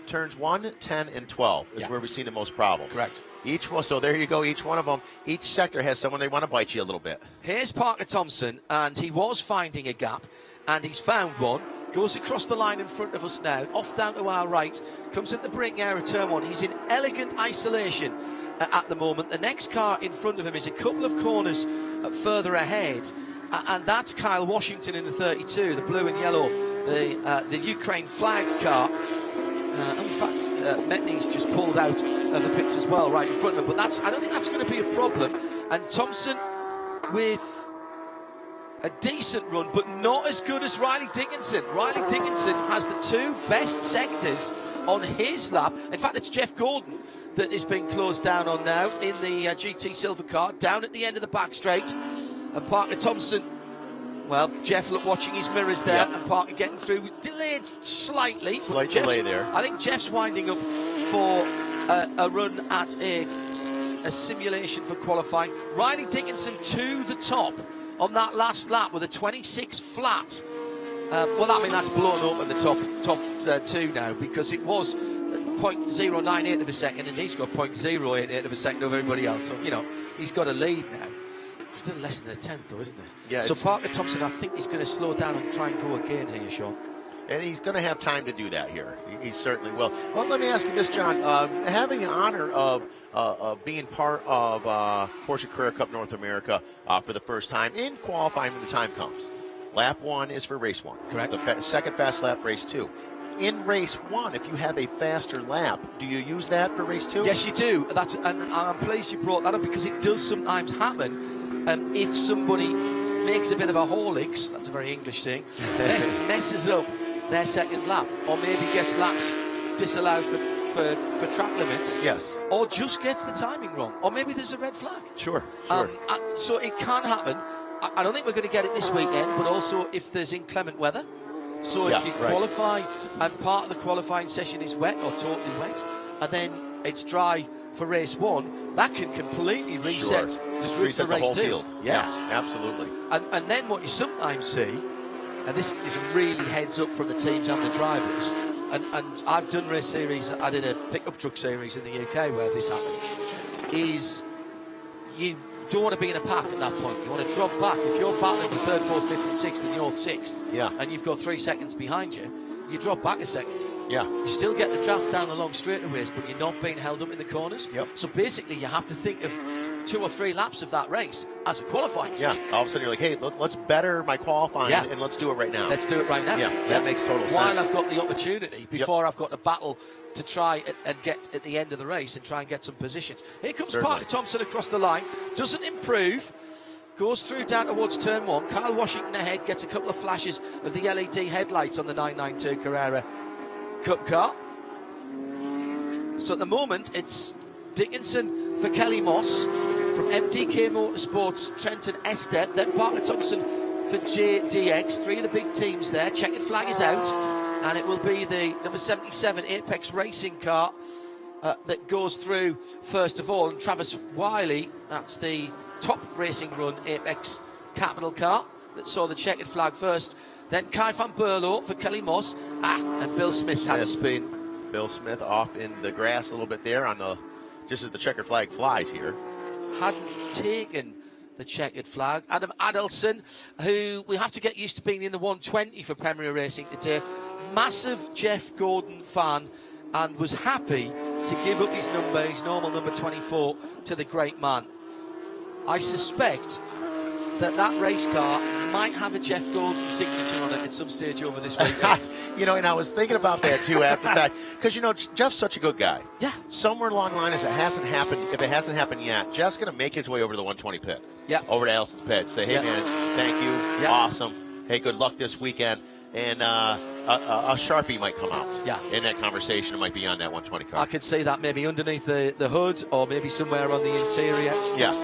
Turns 1, 10, and 12 is where we've seen the most problems. Correct. Each one, so there you go, each one of them, each sector has someone they want to bite you a little bit. Here's Parker Thompson, and he was finding a gap, and he's found one. Goes across the line in front of us now, off down to our right, comes in the braking area of turn 1. He's in elegant isolation at the moment. The next car in front of him is a couple of corners further ahead, and that's Kyle Washington in the 32, the blue and yellow, the Ukraine flag car. In fact, Metney's just pulled out of the pits as well, right in front of him. But I don't think that's going to be a problem. And Thompson with a decent run, but not as good as Riley Dickinson. Riley Dickinson has the 2 best sectors on his lap. In fact, it's Jeff Gordon that is being closed down on now in the GT Silver car, down at the end of the back straight. And Parker Thompson, well, Jeff watching his mirrors there, and Parker getting through. Was delayed slightly. Slight delay there. I think Jeff's winding up for a run at a simulation for qualifying. Riley Dickinson to the top on that last lap with a 26 flat. Well, I mean, that's blown up in the top 2 now, because it was 0.098 of a second, and he's got 0.088 of a second over everybody else. So, you know, he's got a lead now. Still less than a tenth, though, isn't it? Yeah. So Parker Thompson, I think he's going to slow down and try and go again here, Sean. And he's going to have time to do that here. He certainly will. Well, let me ask you this, John. Having the honor of being part of Porsche Carrera Cup North America for the first time in qualifying when the time comes. Lap 1 is for race 1. Correct. The second fast lap, race 2. In race 1, if you have a faster lap, do you use that for race 2? Yes, you do. And I'm pleased you brought that up, because it does sometimes happen. If somebody makes a bit of a Horlicks, that's a very English thing, messes up their second lap, or maybe gets laps disallowed for track limits. Yes. Or just gets the timing wrong, or maybe there's a red flag. Sure. So it can happen. I don't think we're going to get it this weekend, but also if there's inclement weather. So if you qualify and part of the qualifying session is wet or totally wet, and then it's dry for race 1, that can completely reset the route for race 2. Field. Yeah, absolutely. And then what you sometimes see, and this is really heads up from the teams and the drivers, and I've done race series, I did a pickup truck series in the UK where this happened, is you don't want to be in a pack at that point. You want to drop back. If you're battling for 3rd, 4th, 5th and 6th and you're 6th, and you've got 3 seconds behind you, you drop back a second. Yeah. You still get the draft down the long straightaways, but you're not being held up in the corners. Yep. So basically you have to think of 2 or 3 laps of that race as a qualifying session. Yeah, all of a sudden you're like, hey, let's better my qualifying, and let's do it right now. Let's do it right now. Yeah, that makes total sense. While I've got the opportunity, before I've got to battle to try and get at the end of the race and try and get some positions. Here comes Parker Thompson across the line, doesn't improve, goes through down towards turn 1. Kyle Washington ahead, gets a couple of flashes of the LED headlights on the 992 Carrera Cup car. So at the moment, it's Dickinson for Kelly Moss, from MDK Motorsports, Trenton Estep, then Parker Thompson for JDX. 3 of the big teams there. Checkered flag is out, and it will be the number 77 Apex Racing car that goes through first of all. And Travis Wiley, that's the top racing run Apex Capital car that saw the checkered flag first. Then Kai van Berlo for Kelly Moss. And Bill Smith's had a spin. Bill Smith off in the grass a little bit there on the, just as the checkered flag flies here. Hadn't taken the checkered flag. Adam Adelson, who we have to get used to being in the 120 for Premier Racing today. Massive Jeff Gordon fan, and was happy to give up his number, his normal number 24, to the great man. I suspect that race car might have a Jeff Gordon signature on it at some stage over this weekend. You know, and I was thinking about that too after the fact, because, you know, Jeff's such a good guy. Yeah. Somewhere along the line, if it hasn't happened yet, Jeff's going to make his way over to the 120 pit. Yeah. Over to Allison's pit. Say, hey, man, thank you. Yeah. Awesome. Hey, good luck this weekend. And a Sharpie might come out. Yeah. In that conversation, it might be on that 120 car. I could see that maybe underneath the hood, or maybe somewhere on the interior. Yeah.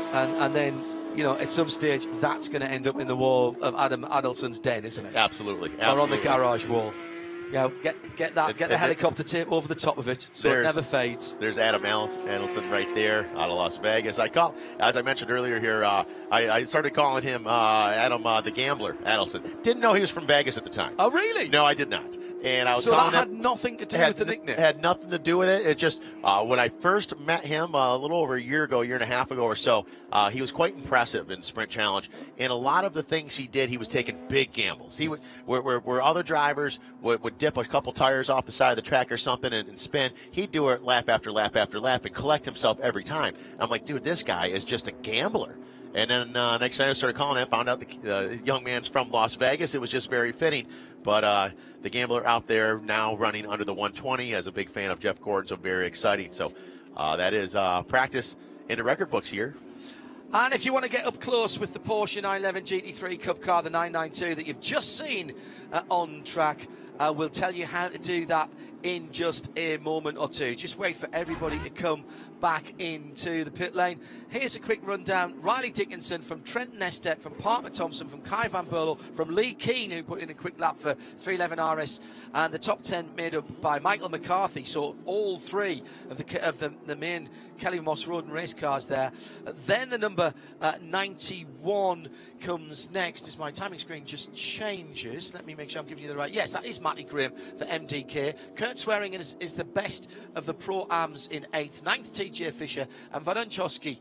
And then you know, at some stage, that's going to end up in the wall of Adam Adelson's den, isn't it? Absolutely. Or on the garage wall. Yeah, get the helicopter tape over the top of it so it never fades. There's Adam Adelson right there out of Las Vegas. As I mentioned earlier here, I started calling him Adam the Gambler Adelson. Didn't know he was from Vegas at the time. Oh, really? No, I did not. And I was so calling that him, had nothing to do with the nickname? It had nothing to do with it. It just, when I first met him a little over a year and a half ago or so, he was quite impressive in Sprint Challenge. And a lot of the things he did, he was taking big gambles. He would, where other drivers would dip a couple tires off the side of the track or something and spin, he'd do it lap after lap after lap and collect himself every time. I'm like, dude, this guy is just a gambler. And then next time I started calling him, found out the young man's from Las Vegas. It was just very fitting. But the Gambler out there now running under the 120 as a big fan of Jeff Gordon, so very exciting. So that is practice in the record books here. And if you want to get up close with the Porsche 911 GT3 Cup car, the 992 that you've just seen on track, we'll tell you how to do that in just a moment or two. Just wait for everybody to come back into the pit lane. Here's a quick rundown. Riley Dickinson from Trenton Estet, from Parker Thompson, from Kai Van Berlo, from Lee Keane, who put in a quick lap for 311 RS, and the top 10 made up by Michael McCarthy. So all three of the main Kelly Moss Road and race cars there. Then the number 91 comes next as my timing screen just changes. Let me make sure I'm giving you the right. Yes, that is Matty Graham for MDK. Kurt Swearingen is the best of the Pro-Ams in 8th. 9th, TJ Fisher. And Varenchowski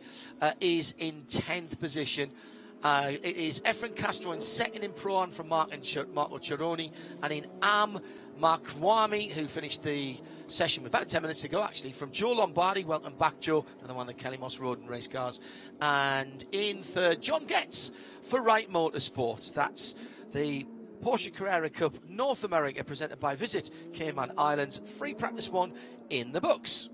is in 10th position. It is Efren Castro in 2nd in Pro-Am from Marco Cironi. And in Am, Mark Kwame, who finished the session with about 10 minutes to go, actually, from Joe Lombardi. Welcome back, Joe. Another one of the Kelly Moss Road and race cars. And in 3rd, John Getz for Wright Motorsports. That's the Porsche Carrera Cup North America presented by Visit Cayman Islands. Free practice 1 in the books.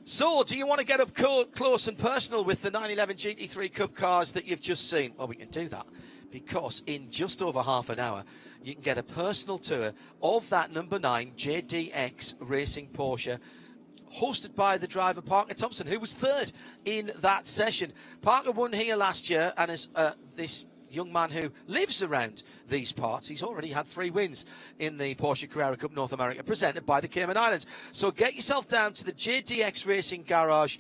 So, do you want to get up close and personal with the 911 GT3 Cup cars that you've just seen? Well, we can do that because in just over half an hour, you can get a personal tour of that number 9 JDX Racing Porsche, hosted by the driver Parker Thompson, who was 3rd in that session. Parker won here last year, and is this young man who lives around these parts. He's already had 3 wins in the Porsche Carrera Cup North America presented by the Cayman Islands. So get yourself down to the JDX Racing Garage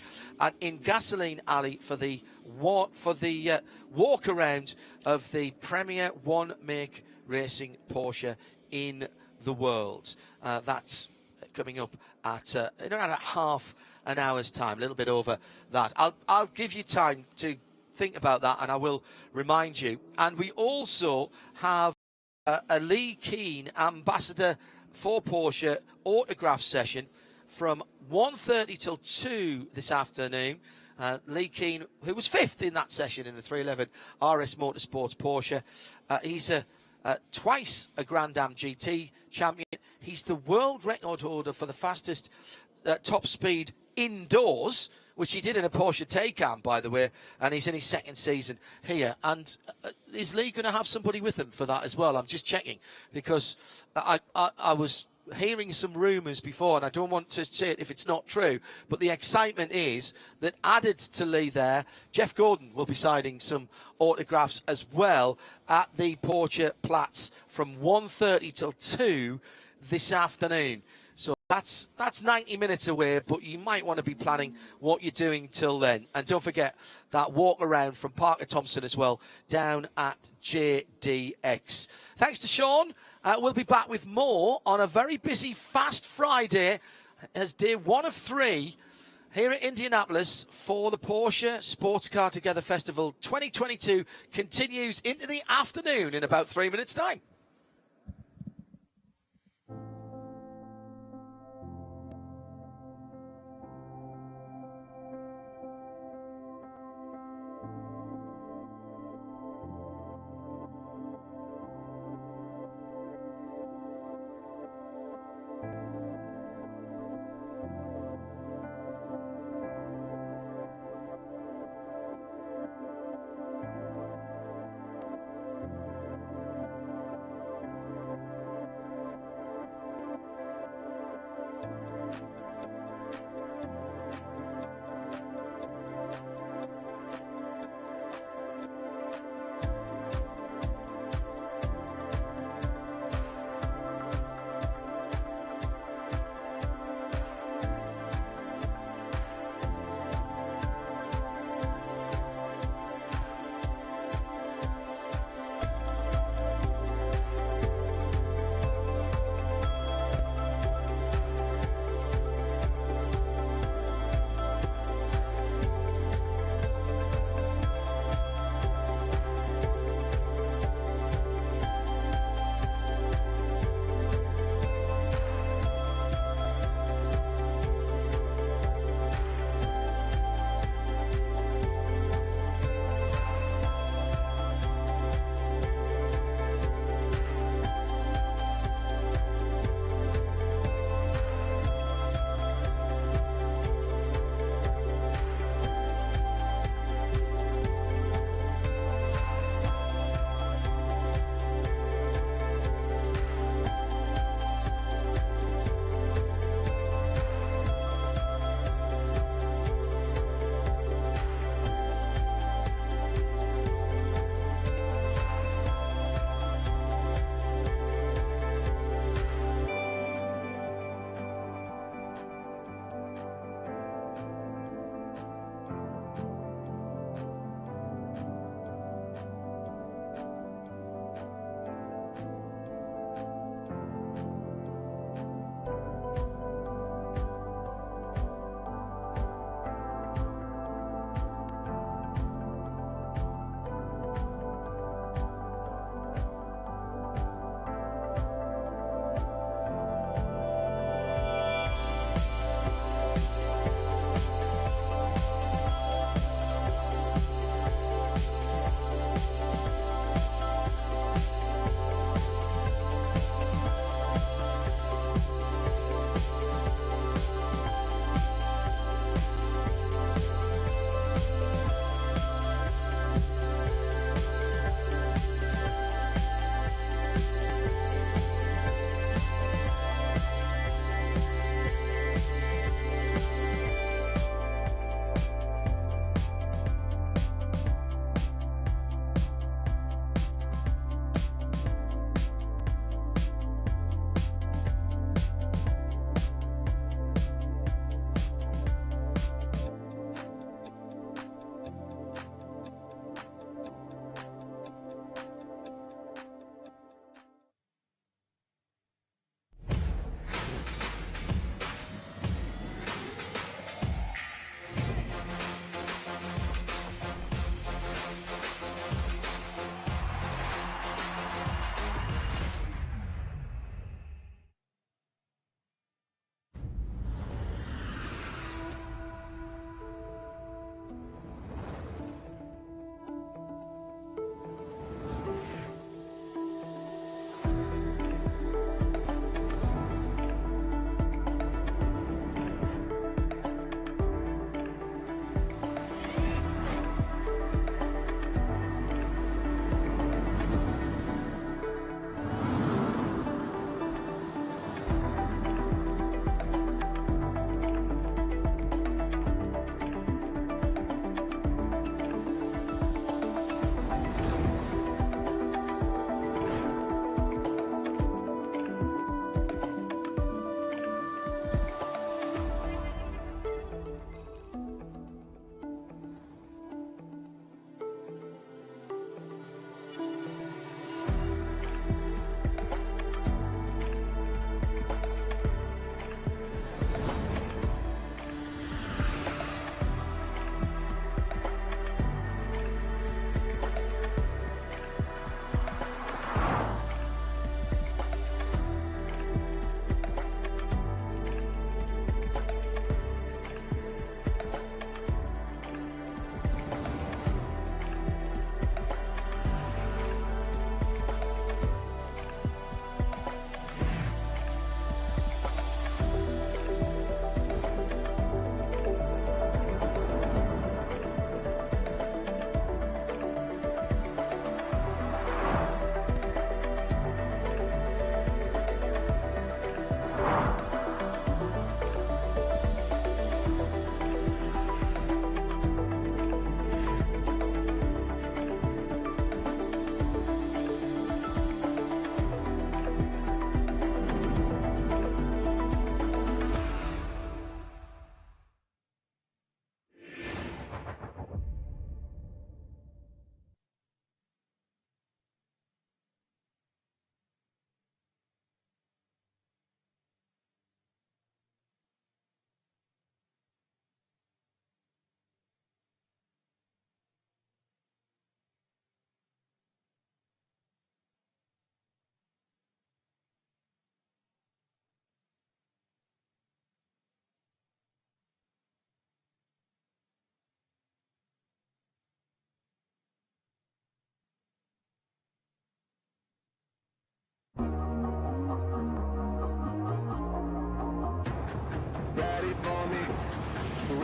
in Gasoline Alley for the walk around of the premier one-make racing Porsche in the world. That's coming up at in around half an hour's time, a little bit over that. I'll give you time to think about that, and I will remind you. And we also have a Lee Keane ambassador for Porsche autograph session from 1:30 till 2 this afternoon. Lee Keane, who was 5th in that session in the 311 RS Motorsports Porsche. He's twice a Grand Am GT champion. He's the world record holder for the fastest top speed indoors, which he did in a Porsche Taycan, by the way, and he's in his 2nd season here. And is Lee going to have somebody with him for that as well? I'm just checking, because I was hearing some rumours before, and I don't want to say it if it's not true, but the excitement is that added to Lee there, Jeff Gordon will be signing some autographs as well at the Proscheplatz from 1:30 till 2 this afternoon. So that's 90 minutes away, but you might want to be planning what you're doing till then. And don't forget that walk around from Parker Thompson as well, down at JDX. Thanks to Sean. We'll be back with more on a very busy Fast Friday as day 1 of 3 here at Indianapolis for the Porsche Sports Car Together Festival 2022 continues into the afternoon in about 3 minutes' time.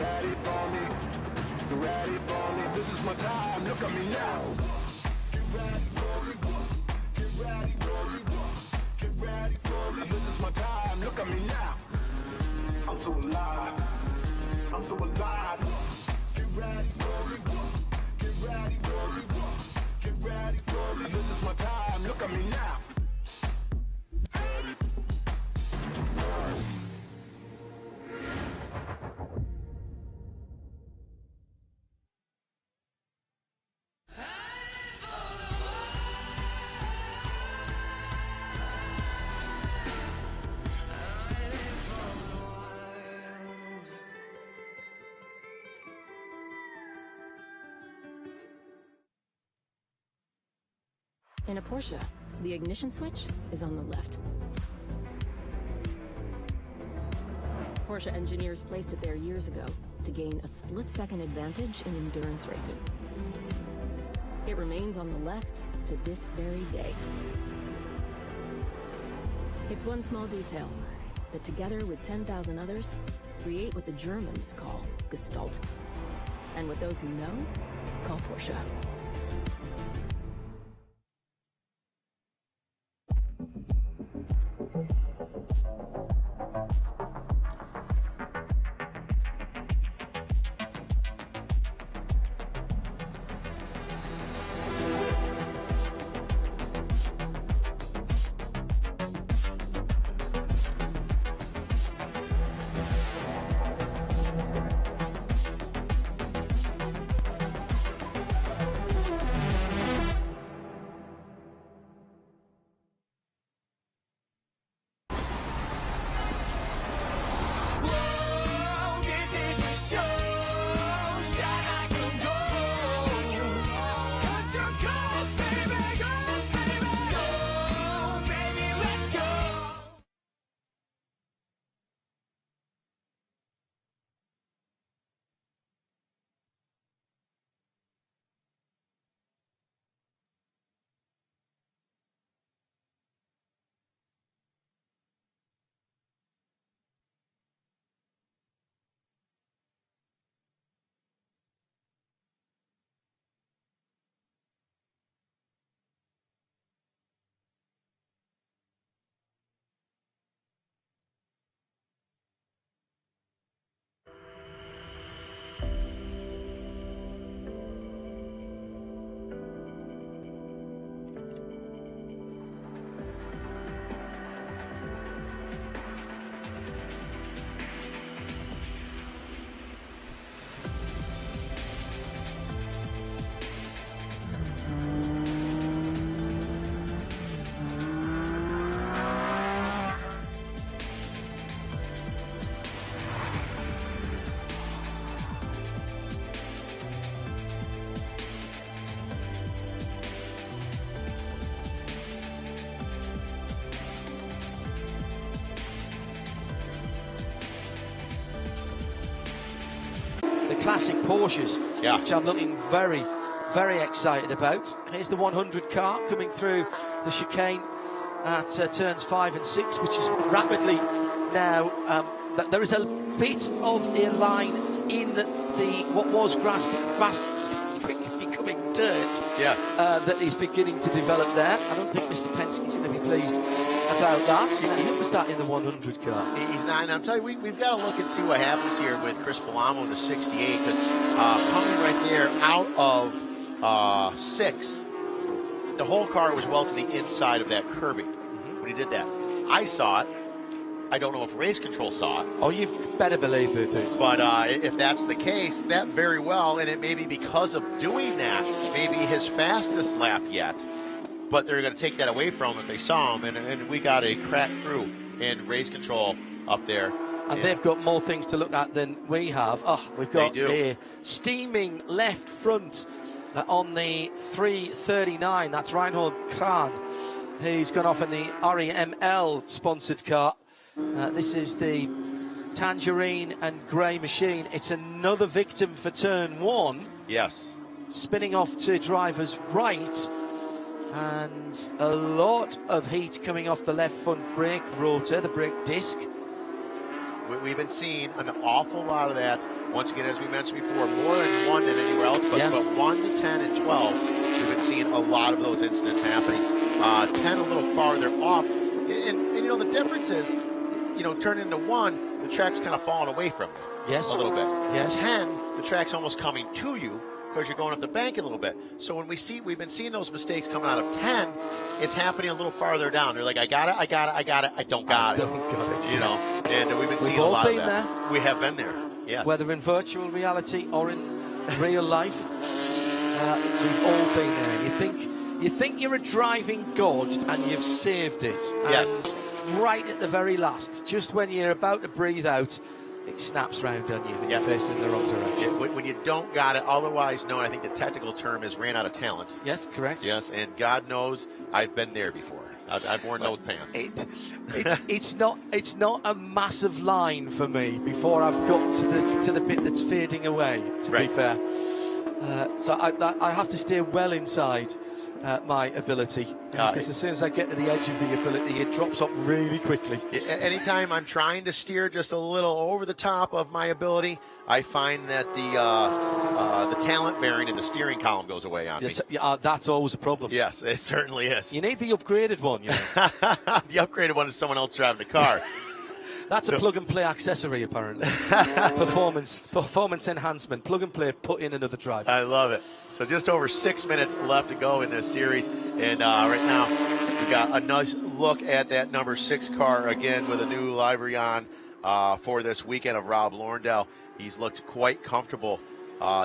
ready for me. Get ready for me. This is my time. Look at me now. Get ready for me. Get ready for me. Get ready for me. This is my time. Look at me now. I'm so alive. I'm so alive. Get ready for me. Get ready for me. Get ready for me. This is my time. Look at me now. In a Porsche, the ignition switch is on the left. Porsche engineers placed it there years ago to gain a split-second advantage in endurance racing. It remains on the left to this very day. It's one small detail that, together with 10,000 others, create what the Germans call Gestalt, and what those who know call Porsche. Classic Porsches, which I'm looking very, very excited about. Here's the 100 car coming through the chicane at turns 5 and 6, which is rapidly now. There is a bit of a line in the what was grass, but fast quickly becoming dirt. Yes. That is beginning to develop there. I don't think Mr. Penske's going to be pleased about that. Who was that in the 100 car? He's not, and I'm telling you, we've got to look and see what happens here with Chris Balamo in the 68, because coming right there out of 6, the whole car was well to the inside of that curbing when he did that. I saw it. I don't know if race control saw it. Oh, you better believe they do. But if that's the case, that very well, and it may be because of doing that, maybe his fastest lap yet. But they're going to take that away from him if they saw him, and we got a crack crew in race control up there. And they've got more things to look at than we have. Oh, we've got a steaming left front on the 339. That's Reinhold Kran, who's gone off in the REML sponsored car. This is the tangerine and grey machine. It's another victim for turn 1. Yes. Spinning off to driver's right. And a lot of heat coming off the left front brake rotor, the brake disc. We've been seeing an awful lot of that. Once again, as we mentioned before, more in 1 than anywhere else, but 1 to 10 and 12, we've been seeing a lot of those incidents happening. 10 a little farther off. And you know, the difference is, you know, turning into 1, the track's kind of falling away from you. Yes. A little bit. Yes. 10, the track's almost coming to you because you're going up the bank a little bit. So when we've been seeing those mistakes coming out of 10, it's happening a little farther down. They're like, I got it, I don't got it. You know, and we've been seeing a lot of that. We have been there. Yes. Whether in virtual reality or in real life, we've all been there. You think you're a driving god and you've saved it. Yes. And right at the very last, just when you're about to breathe out, it snaps round on you and you're facing in the wrong direction. When you don't got it, otherwise known, I think the technical term is ran out of talent. Yes, correct. Yes, and God knows I've been there before. I've worn those pants. It's not a massive line for me before I've got to the bit that's fading away. To be fair, so I have to stay well inside my ability, because as soon as I get to the edge of the ability, it drops up really quickly. Anytime I'm trying to steer just a little over the top of my ability, I find that the talent bearing in the steering column goes away on me. That's always a problem. Yes, it certainly is. You need the upgraded one. You know? The upgraded one is someone else driving the car. That's a plug-and-play accessory, apparently. Performance enhancement. Plug-and-play, put in another drive. I love it. So just over 6 minutes left to go in this series. And right now, we got a nice look at that number 6 car again with a new livery on for this weekend of Rob Lorndale. He's looked quite comfortable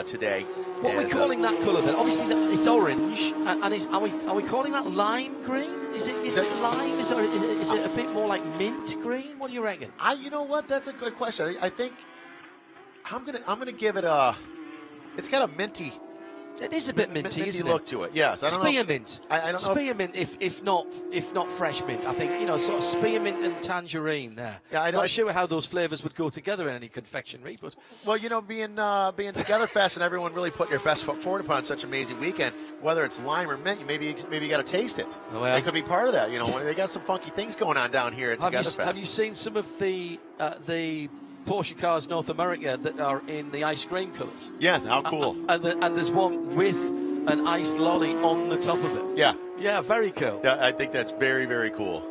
today. What are we calling that colour then? Obviously, it's orange. And are we calling that lime green? Is it lime? Is it a bit more like mint green? What do you reckon? You know what? That's a good question. I think I'm gonna give it it's got a minty. It is a bit minty, isn't it? Look to it. Yes. I don't spearmint. I don't know. Spearmint, if not fresh mint. I think, you know, sort of spearmint and tangerine there. Yeah, I know. Not sure how those flavours would go together in any confectionery, but well, you know, being Together Fest and everyone really putting their best foot forward upon such an amazing weekend. Whether it's lime or mint, maybe you got to taste it. Oh, yeah. It could be part of that. You know, they got some funky things going on down here at Together Fest. Have you seen some of the Porsche cars North America that are in the ice cream colours? Yeah, how cool. And there's one with an iced lolly on the top of it. Yeah. Yeah, very cool. Yeah, I think that's very, very cool.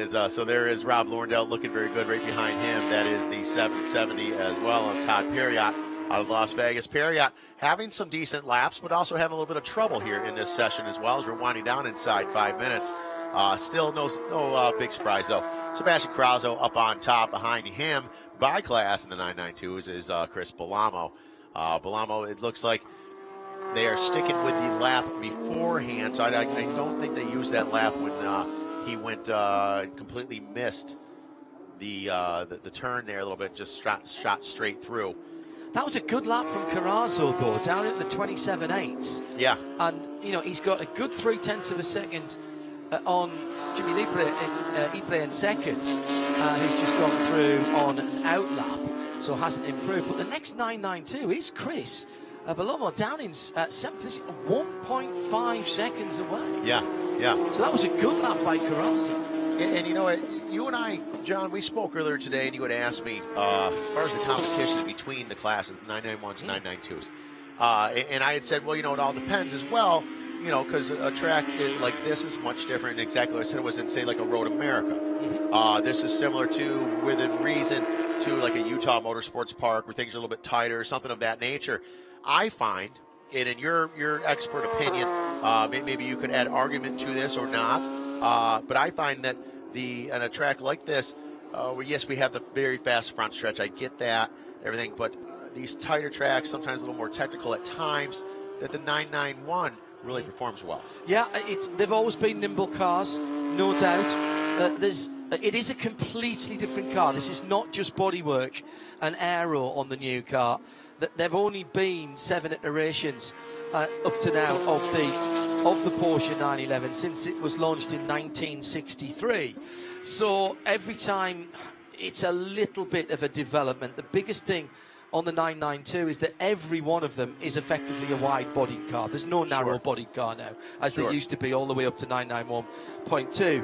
So there is Rob Lorndale looking very good right behind him. That is the 770 as well of Todd Perriott out of Las Vegas. Perriott having some decent laps, but also having a little bit of trouble here in this session as well as we're winding down inside 5 minutes. Still no big surprise, though. Sebastian Krauso up on top. Behind him, by class in the 992s, is Chris Belamo. Belamo, it looks like they are sticking with the lap beforehand, so I don't think they used that lap when he went completely missed the turn there a little bit, just shot straight through. That was a good lap from Carrasco, though, down at the 27.8. Yeah. And, you know, he's got a good 0.3 of a second on Jimmy Libre in second, who's just gone through on an out lap, so hasn't improved. But the next 992 is Chris Belamo down in 7th, 1.5 seconds away. Yeah. So that was a good lap by Carrasco. And you know what, you and I, John, we spoke earlier today, and you had asked me as far as the competition between the classes, the 991s and 992s. And I had said, well, you know, it all depends as well, you know, because a track like this is much different. Exactly what I said it was in, say, like a Road America. This is similar to, within reason, to like a Utah Motorsports Park where things are a little bit tighter, something of that nature. I find, and in your expert opinion, maybe you could add argument to this or not, but I find that on a track like this, where yes, we have the very fast front stretch, I get that, everything, but these tighter tracks, sometimes a little more technical at times, that the 991 really performs well. Yeah, they've always been nimble cars, no doubt. It is a completely different car. This is not just bodywork and aero on the new car. They've only been 7 iterations up to now of the Porsche 911 since it was launched in 1963. So every time it's a little bit of a development. The biggest thing on the 992 is that every one of them is effectively a wide-bodied car. There's no narrow-bodied car now, as there used to be all the way up to 991.2.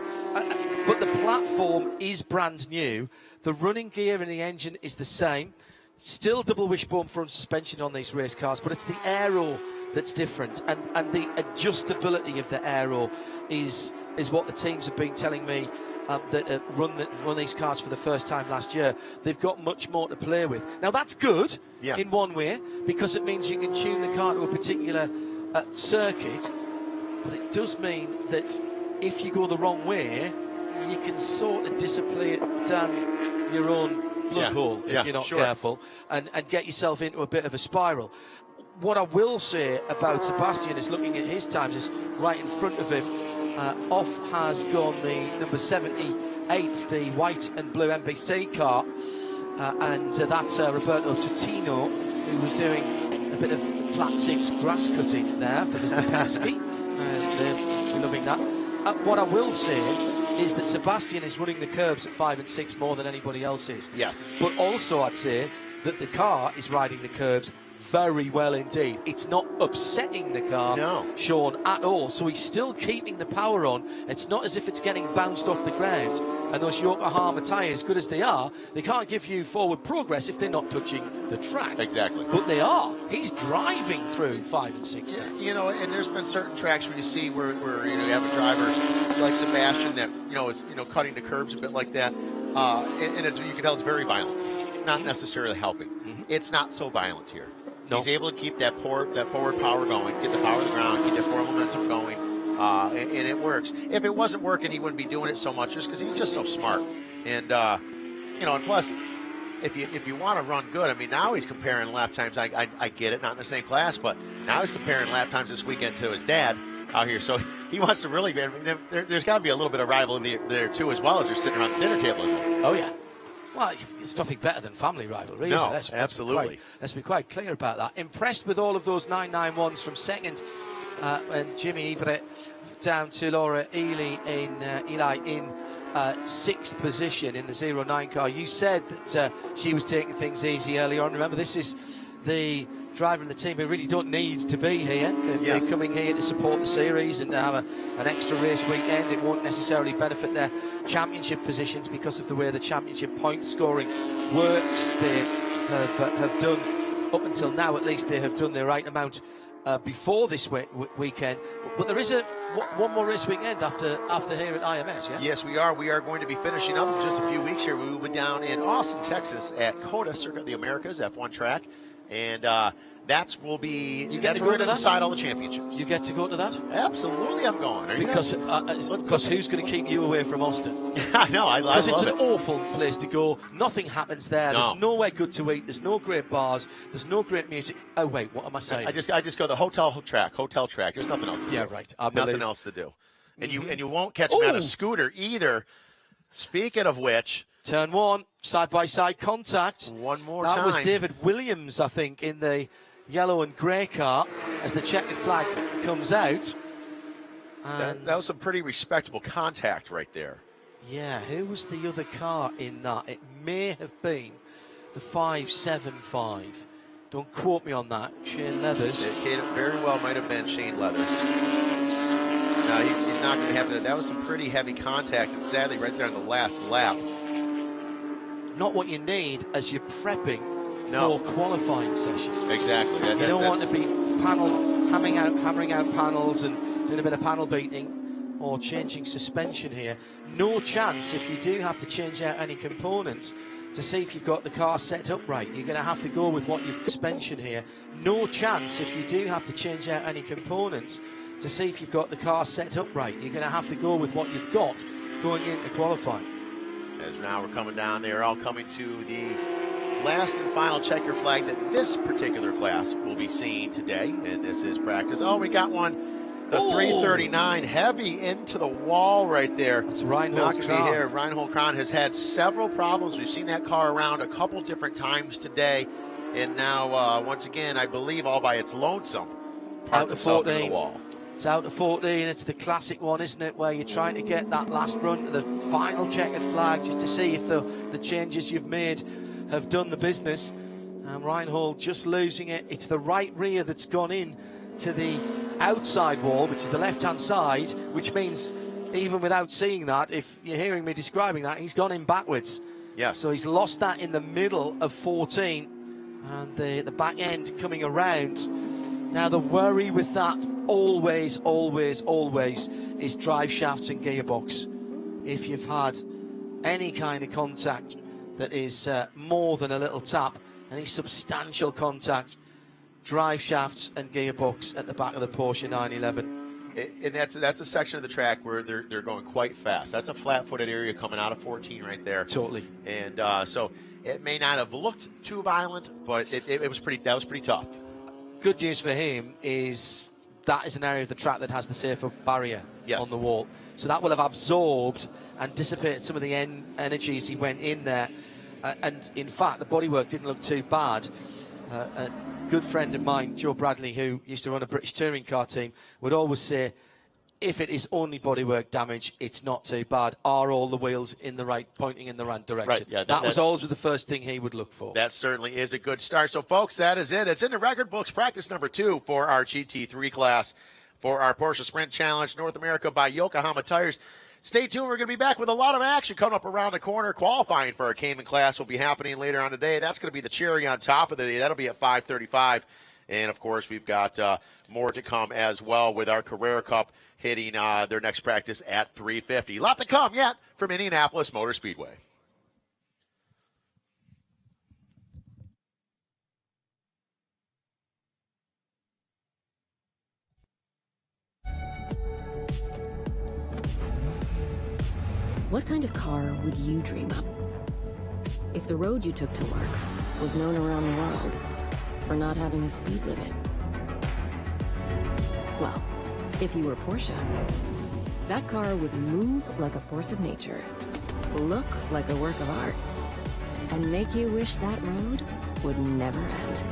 But the platform is brand new. The running gear and the engine is the same. Still double wishbone front suspension on these race cars, but it's the aero that's different, and the adjustability of the aero is what the teams have been telling me that run these cars for the first time last year. They've got much more to play with. Now that's good in one way, because it means you can tune the car to a particular circuit, but it does mean that if you go the wrong way, you can sort of discipline down your own blood hole if you're not careful, and get yourself into a bit of a spiral. What I will say about Sebastian is, looking at his times, is right in front of him. Off has gone the number 78, the white and blue NBC car, and that's Roberto Totino, who was doing a bit of flat six grass cutting there for Mr. Penske. They're loving that. What I will say is that Sebastian is running the curbs at 5 and 6 more than anybody else is. Yes. But also I'd say that the car is riding the curbs very well indeed. It's not upsetting the car, Sean, at all. So he's still keeping the power on. It's not as if it's getting bounced off the ground. And those Yokohama tyres, good as they are, they can't give you forward progress if they're not touching the track. Exactly. But they are. He's driving through 5 and 6. Yeah, you know, and there's been certain tracks where you see where you know, you have a driver like Sebastian that is cutting the curbs a bit like that, and you can tell it's very violent. It's not necessarily helping. It's not so violent here. He's able to keep that forward power going, get the power to the ground, keep that forward momentum going, and it works. If it wasn't working, he wouldn't be doing it so much, just because he's just so smart. And and plus, if you want to run good, I mean, now he's comparing lap times. I get it, not in the same class, but now he's comparing lap times this weekend to his dad out here. So he wants to really be. I mean, there's got to be a little bit of rivalry there too, as well as they're sitting around the dinner table. Oh yeah. Well, it's nothing better than family rivalry, no, is it? Absolutely. Let's be quite clear about that. Impressed with all of those 991s from second, and Jimmy Ibret down to Laura Eli in sixth position in the 09 car. You said that she was taking things easy early on. Remember, this is the driver and the team who really don't need to be here. They're coming here to support the series and to have an extra race weekend. It won't necessarily benefit their championship positions because of the way the championship point scoring works. They have done, up until now at least, they have done the right amount before this weekend. But there is one more race weekend after here at IMS, yeah? Yes, we are. We are going to be finishing up in just a few weeks here. We will be down in Austin, Texas at COTA, Circuit of the Americas, F1 track. And that's where we're going to decide all the championships. You get to go to that? Absolutely, I'm going. Because who's going to keep you away from Austin? I know, I love it. Because it's an awful place to go. Nothing happens there. No. There's nowhere good to eat. There's no great bars. There's no great music. Oh wait, what am I saying? I just go to the hotel track. There's nothing else to do. Yeah, right. Nothing else to do. And you won't catch me on a scooter either. Speaking of which, turn one, side-by-side contact. One more time. That was David Williams, I think, in the yellow and grey car as the checkered flag comes out. That was some pretty respectable contact right there. Yeah, who was the other car in that? It may have been the 575. Don't quote me on that. Shane Leathers. It very well might have been Shane Leathers. No, he's not going to have that. That was some pretty heavy contact, and sadly, right there on the last lap. Not what you need as you're prepping for qualifying session. Exactly. You don't want to be hammering out panels and doing a bit of panel beating or changing suspension here. No chance if you do have to change out any components to see if you've got the car set up right. You're going to have to go with what you've suspension here. No chance if you do have to change out any components to see if you've got the car set up right. You're going to have to go with what you've got going into qualifying. As now we're coming down, they are all coming to the last and final checker flag that this particular class will be seeing today, and this is practice. Oh, we got one, the 339, heavy into the wall right there. It's Reinhold Kran. Reinhold Kran has had several problems. We've seen that car around a couple different times today, and now, once again, I believe all by its lonesome, parked himself into the wall. It's out to 14. It's the classic one, isn't it, where you're trying to get that last run to the final checkered flag just to see if the changes you've made have done the business. And Reinhold just losing it. It's the right rear that's gone in to the outside wall, which is the left-hand side, which means even without seeing that, if you're hearing me describing that, he's gone in backwards. Yes. So he's lost that in the middle of 14, and the back end coming around. Now the worry with that always is drive shafts and gearbox. If you've had any kind of contact that is more than a little tap, any substantial contact, drive shafts and gearbox at the back of the Porsche 911. And that's a section of the track where they're going quite fast. That's a flat-footed area coming out of 14 right there. Totally. And so it may not have looked too violent, but it was pretty tough. Good news for him is that is an area of the track that has the safer barrier on the wall. So that will have absorbed and dissipated some of the energy as he went in there. And in fact, the bodywork didn't look too bad. A good friend of mine, Joe Bradley, who used to run a British touring car team, would always say, if it is only bodywork damage, it's not too bad. Are all the wheels pointing in the right direction? Right, yeah, that was always the first thing he would look for. That certainly is a good start. So, folks, that is it. It's in the record books. Practice number 2 for our GT3 class for our Porsche Sprint Challenge North America by Yokohama Tires. Stay tuned. We're going to be back with a lot of action coming up around the corner. Qualifying for our Cayman class will be happening later on today. That's going to be the cherry on top of the day. That'll be at 5:35. And, of course, we've got more to come as well with our Carrera Cup hitting their next practice at 3:50. A lot to come yet from Indianapolis Motor Speedway. What kind of car would you dream up? If the road you took to work was known around the world for not having a speed limit. Well, if you were Porsche, that car would move like a force of nature, look like a work of art, and make you wish that road would never end.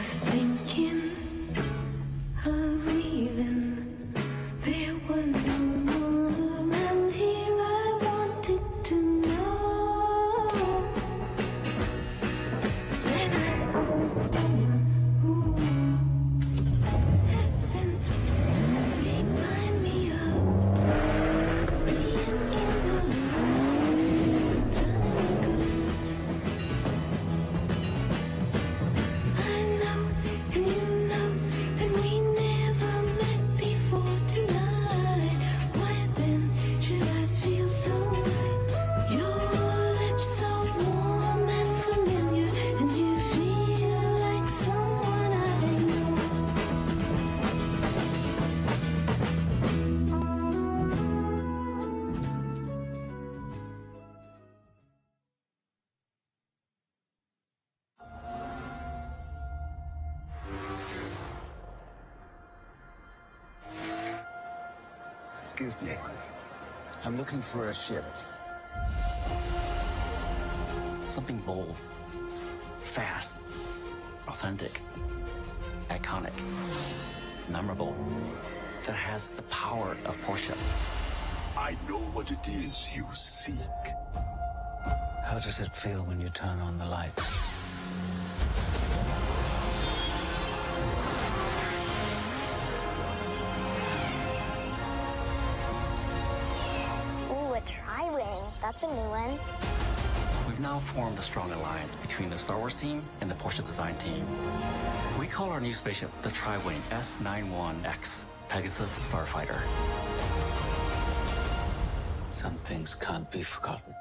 was thinking of leaving. There was no one around here I wanted to know. Then I saw someone who happened to remind me of being in the room time ago. I know and you know that we never met before tonight. Why then should I feel so right? Your lips so warm and familiar, and you feel like someone I know. Excuse me. I'm looking for a ship. Something bold, fast, authentic, iconic, memorable, that has the power of Porsche. I know what it is you seek. How does it feel when you turn on the light? Ooh, a tri-wing. That's a new one. We've now formed a strong alliance between the Star Wars team and the Porsche design team. We call our new spaceship the Tri-Wing S91X Pegasus Starfighter. Some things can't be forgotten.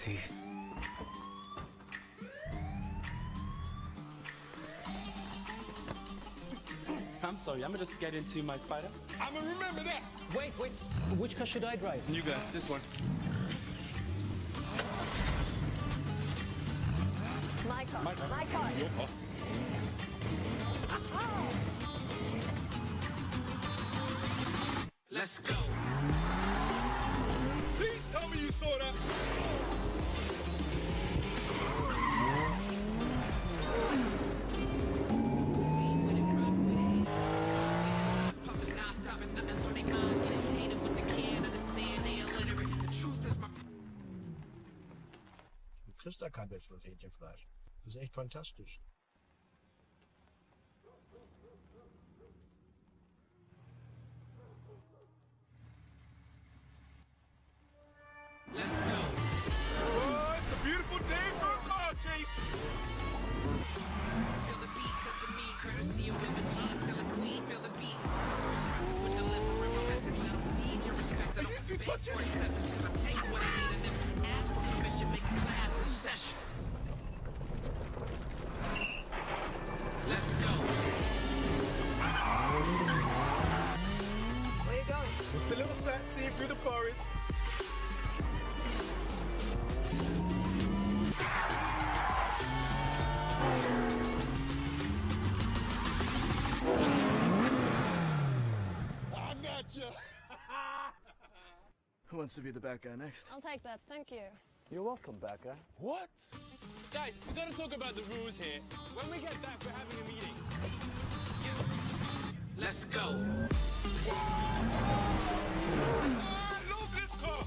Steve. I'm sorry, I'm gonna just get into my Spider. I'ma remember that. Wait. Which car should I drive? You go, this one. My car. My car. My car. Your car. Let's go. Please tell me you saw that. Je frisst daar kein besseres Hähnchenfleisch. Das ist echt fantastisch. Let's go. Oh, it's a beautiful day for a car chase. Feel the beat, such a me, courtesy of River G. Tell the queen, feel the beat. So impressive with delivering my message. I don't need your respect. I don't beg for acceptance. Cause I take what I need and then ask for permission. Make a class in session. Let's go. Where you going? Just a little sightseeing through the forest. I gotcha. Who wants to be the bad guy next? I'll take that, thank you. You're welcome, Becca. What? Guys, we gotta talk about the rules here. When we get back, we're having a meeting. Let's go. I love this car.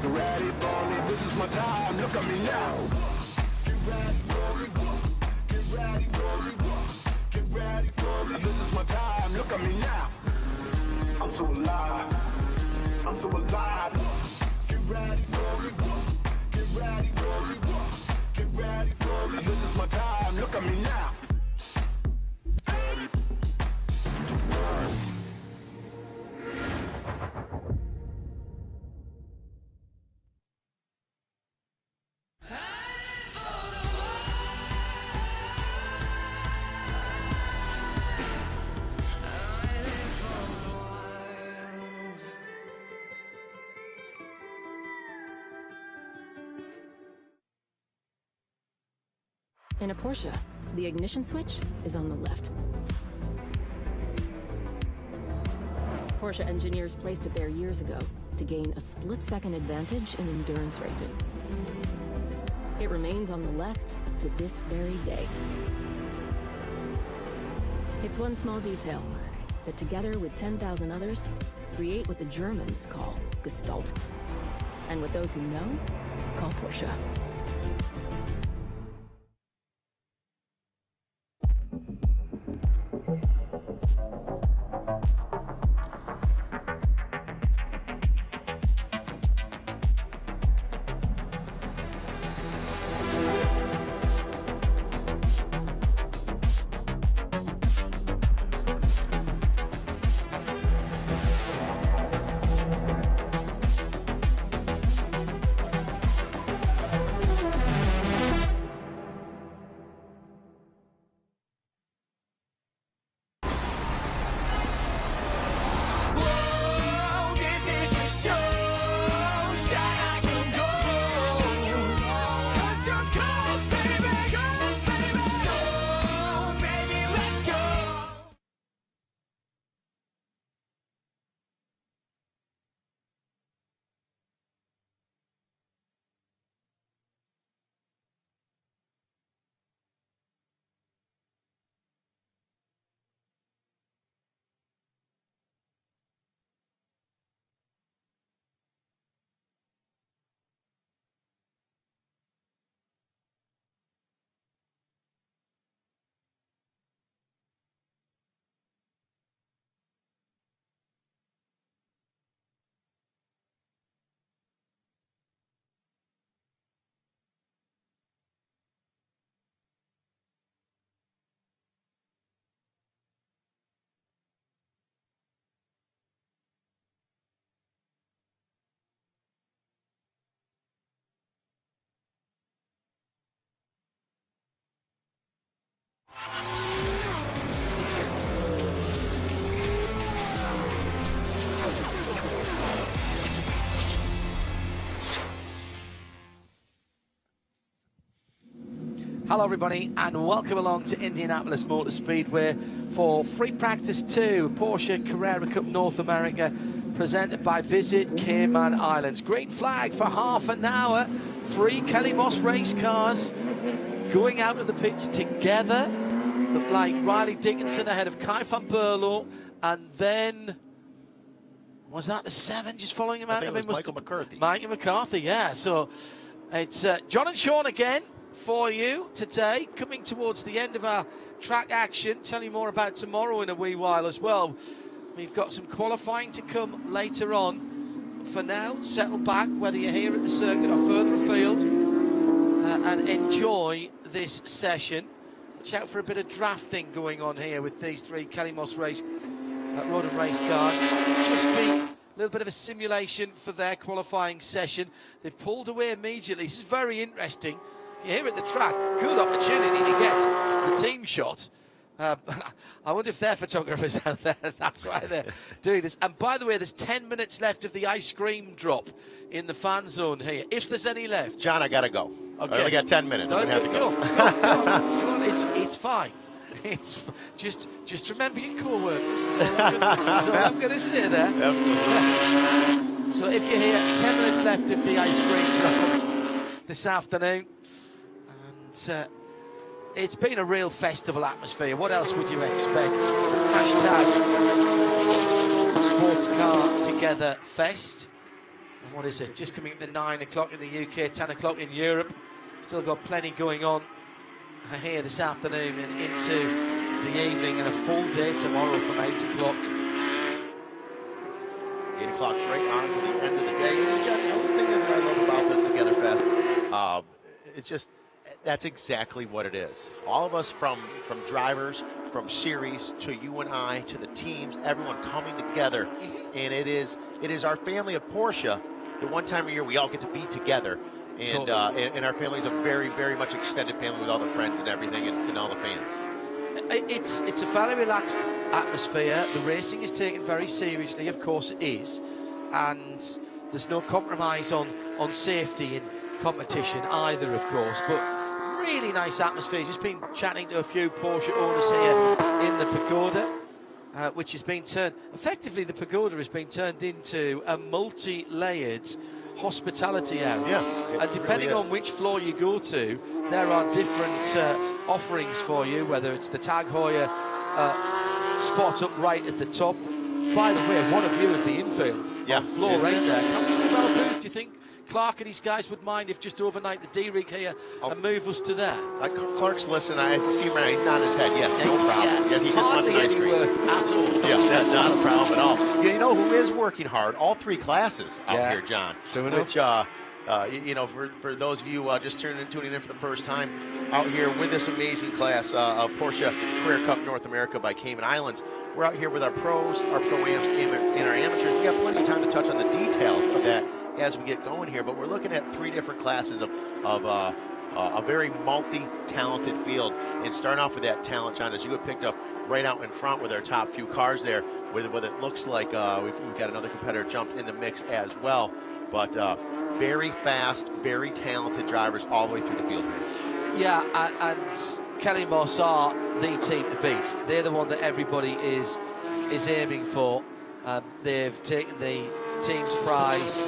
Get ready for me, this is my time, look at me now. Get ready for me, get ready for me, get ready for me, this is my time, look at me now. I'm so alive, I'm so alive. Get ready for me, get ready for me, get ready for me, this is my time, look at me now. In a Porsche, the ignition switch is on the left. Porsche engineers placed it there years ago to gain a split-second advantage in endurance racing. It remains on the left to this very day. It's one small detail that, together with 10,000 others, create what the Germans call Gestalt, and what those who know call Porsche. Hello everybody and welcome along to Indianapolis Motor Speedway for Free Practice 2 Porsche Carrera Cup North America, presented by Visit Cayman Islands. Green flag for half an hour. 3 Kelly Moss race cars going out of the pits together. Look like Riley Dickinson ahead of Kai van Berlo, and then was that the 7 just following him out? I think it was Michael McCarthy. Michael McCarthy, yeah. So it's John and Sean again for you today, coming towards the end of our track action. Tell you more about tomorrow in a wee while as well. We've got some qualifying to come later on. But for now, settle back, whether you're here at the circuit or further afield, and enjoy this session. Watch out for a bit of drafting going on here with these 3 Kelly Moss road and race cars. Just be a little bit of a simulation for their qualifying session. They've pulled away immediately. This is very interesting. Here at the track, good opportunity to get the team shot. I wonder if their photographers out there, that's why they're doing this. And by the way, there's 10 minutes left of the ice cream drop in the fan zone here, if there's any left. John, I gotta go. Okay. I only got 10 minutes. I'm gonna have to go. Go. It's fine. It's just remember your co-workers. That's all I'm going to say there. So if you're here, 10 minutes left of the ice cream drop this afternoon. And it's been a real festival atmosphere. What else would you expect? Hashtag Sports Car Together Fest. what is it, just coming up to 9 o'clock in the UK, 10 o'clock in Europe. Still got plenty going on here this afternoon and into the evening, and a full day tomorrow from 8 o'clock. 8 o'clock right on to the end of the day. And John, the other thing is that I love about the Together Fest, it's just, that's exactly what it is. All of us from drivers, from series to you and I, to the teams, everyone coming together. And it is our family of Porsche. The one time a year we all get to be together. And, and our family is a very, very much extended family with all the friends and everything and all the fans. It's a fairly relaxed atmosphere. The racing is taken very seriously, of course it is. And there's no compromise on safety in competition either, of course. But really nice atmosphere. Just been chatting to a few Porsche owners here in the Pagoda, which has been turned, effectively the Pagoda has been turned into a multi-layered hospitality area. Yeah, and depending really on which floor you go to, there are different offerings for you, whether it's the Tag Heuer spot up right at the top. By the way, what a view of the infield. Yeah, floor right there. Can we move our booth? Do you think Clark and his guys would mind if just overnight the D-rig here and move us to there? Clark's listening. I see him right. He's nodding his head. Yes, no problem. Yeah, Yes, he just wants hardly an ice any cream. work at all. Yeah, not a problem at all. Yeah, you know who is working hard? All three classes out here, John. True enough. Which, you know, for those of you just tuning in for the first time, out here with this amazing class of Porsche Carrera Cup North America by Cayman Islands. We're out here with our pros, our pro-ams, and our amateurs. We got plenty of time to touch on the details of that as we get going here, but we're looking at three different classes of a very multi-talented field. And starting off with that talent, John, as you had picked up right out in front with our top few cars there, with what it looks like we've got another competitor jumped in the mix as well. But very fast, very talented drivers all the way through the field here. Yeah, and Kelly Moss are the team to beat. They're the one that everybody is aiming for. They've taken the team's prize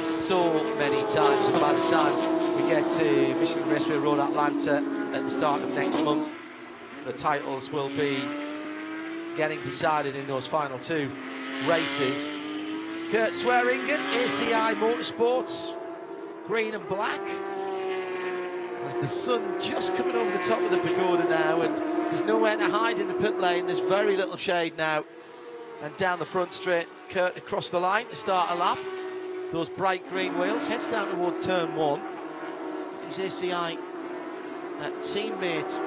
so many times, and by the time we get to Michelin Raceway Road Atlanta at the start of next month, the titles will be getting decided in those final two races. Kurt Swearingen, ACI Motorsports, green and black. As the sun just coming over the top of the Pagoda now, and there's nowhere to hide in the pit lane. There's very little shade now. And down the front straight, Kurt across the line to start a lap. Those bright green wheels, heads down toward turn one. His ACI teammate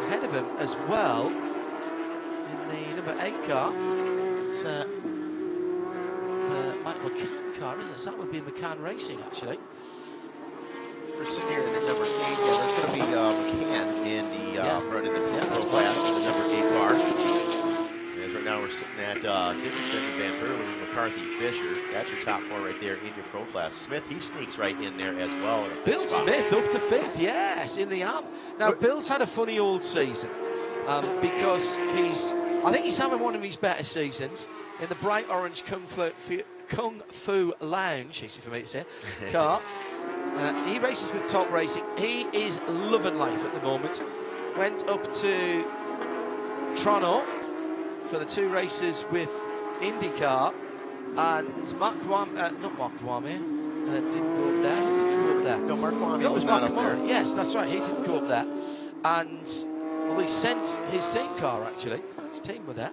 ahead of him as well in the number 8 car. It's the Michael McCann car, isn't it? So that would be McCann Racing, actually. We're sitting here in the number 8. Yeah, there's going to be McCann in the front in the pro class in the number 8 car. As right now we're sitting at Dickinson, Van Berlin, McCarthy, Fisher. That's your top 4 right there in your pro class. Smith, he sneaks right in there as well. Bill Smith up to 5th, yes, in the ARM. Now, Bill's had a funny old season because I think he's having one of his better seasons in the bright orange Kung Fu Lounge, easy for me to say, car. He races with Top Racing. He is loving life at the moment. Went up to Toronto for the 2 races with IndyCar, and Mark Kwame, not Mark Kwame, didn't go up there. Didn't go up there. No, Mark Kwame No, it was Mark not up there. Kwame. Yes, that's right. He didn't go up there, and well, he sent his team car actually. His team were there,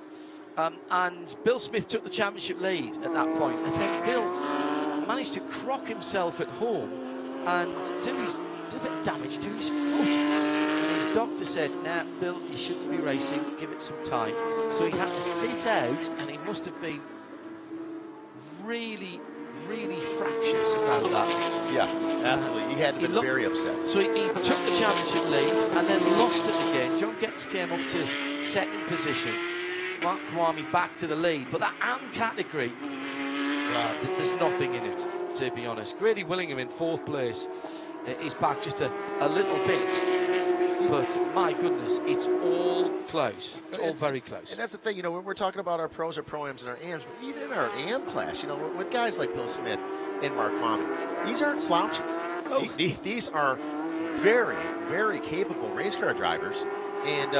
and Bill Smith took the championship lead at that point. I think Bill managed to crock himself at home and do a bit of damage to his foot. And his doctor said, "Nah, Bill, you shouldn't be racing. Give it some time." So he had to sit out, and he must have been really, really fractious about that. Yeah, absolutely. He had been very upset. So he took the championship lead and then lost it again. John Getz came up to 2nd position. Mark Kwame back to the lead. But that AM category, there's nothing in it, to be honest. Grady Willingham in 4th place is back just a little bit. But my goodness, it's all close. It's all very close. And that's the thing, you know, we're talking about our pros, our pro-ams, and our AMs, but even in our AM class, you know, with guys like Bill Smith and Mark Kwame, these aren't slouches. Oh. These are very, very capable race car drivers. And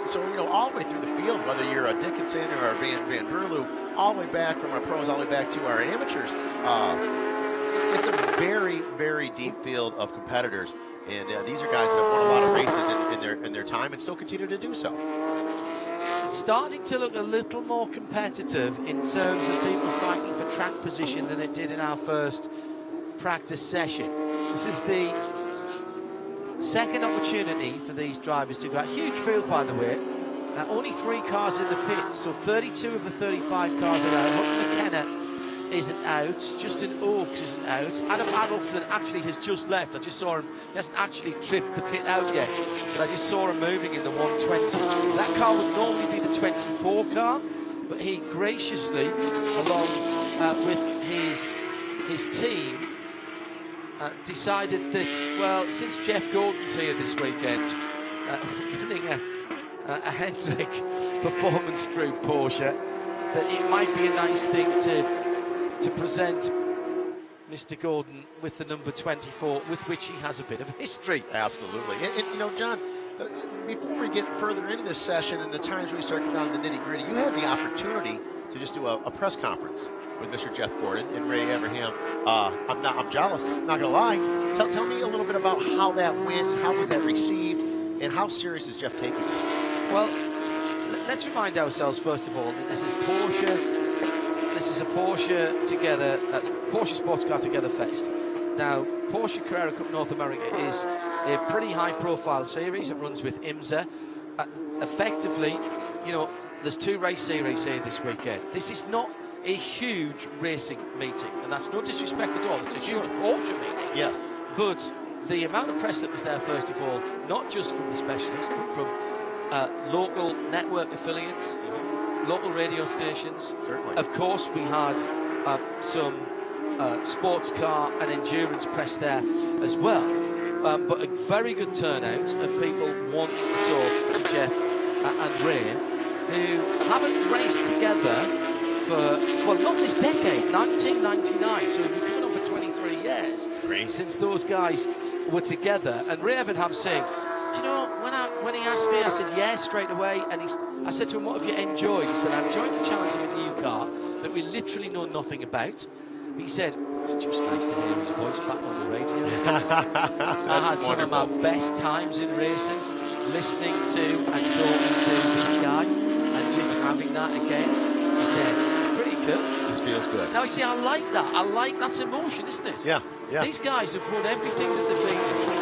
So, you know, all the way through the field, whether you're a Dickinson or a Van Berlew, all the way back from our pros, all the way back to our amateurs, it's a very, very deep field of competitors. And these are guys that have won a lot of races in their time and still continue to do so. It's starting to look a little more competitive in terms of people fighting for track position than it did in our first practice session. This is the second opportunity for these drivers to go out. Huge field, by the way. Only 3 cars in the pits, so 32 of the 35 cars are out. Hutton McKenna isn't out. Justin Oakes isn't out. Adam Adelson actually has just left. I just saw him. He hasn't actually tripped the pit out yet, but I just saw him moving in the 120. That car would normally be the 24 car, but he graciously, along with his team, decided that, well, since Jeff Gordon's here this weekend, running a Hendrick Performance Group Porsche, that it might be a nice thing to present Mr. Gordon with the number 24, with which he has a bit of history. Absolutely. And you know, John, before we get further into this session and the times we start getting down to the nitty-gritty, you had the opportunity to just do a press conference with Mr. Jeff Gordon and Ray Abraham. I'm jealous, not gonna lie. Tell me a little bit about how that went, how was that received, and how serious is Jeff taking this? Well, let's remind ourselves first of all that this is Porsche. This is a Porsche Together, that's Porsche Sports Car Together Fest. Now, Porsche Carrera Cup North America is a pretty high-profile series. It runs with IMSA. Effectively, you know, there's 2 race series here this weekend. This is not a huge racing meeting, and that's no disrespect at all. It's a huge Porsche meeting. Yes. But the amount of press that was there, first of all, not just from the specialists, but from local network affiliates, local radio stations. Certainly. Of course, we had some sports car and endurance press there as well. But a very good turnout of people wanting to talk to Jeff and Ray, who haven't raced together for, well, not this decade, 1999. So we've been coming on for 23 years since those guys were together. And Ray Evernham saying, do you know, when he asked me, I said yes straight away, and I said to him, what have you enjoyed? He said, I enjoyed the challenge of a new car that we literally know nothing about. He said, it's just nice to hear his voice back on the radio. I had some of my best times in racing, listening to and talking to this guy, and just having that again. He said, pretty cool. It just feels good. Now, you see, I like that. That's emotion, isn't it? Yeah, yeah. These guys have won everything that they've been.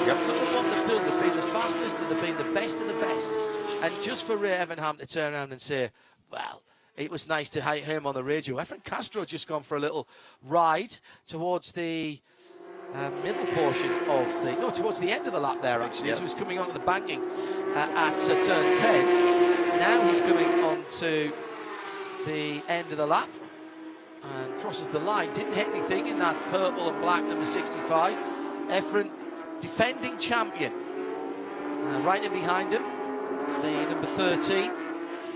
Look at what they've done. They've been the fastest, they've been the best of the best. And just for Ray Evernham to turn around and say, well, it was nice to hear him on the radio. Efren Castro just gone for a little ride towards the middle portion of towards the end of the lap there, actually. Yes. So he was coming onto the banking at turn 10. Now he's coming on to the end of the lap and crosses the line. Didn't hit anything in that purple and black number 65. Efren, defending champion, right in behind him, the number 13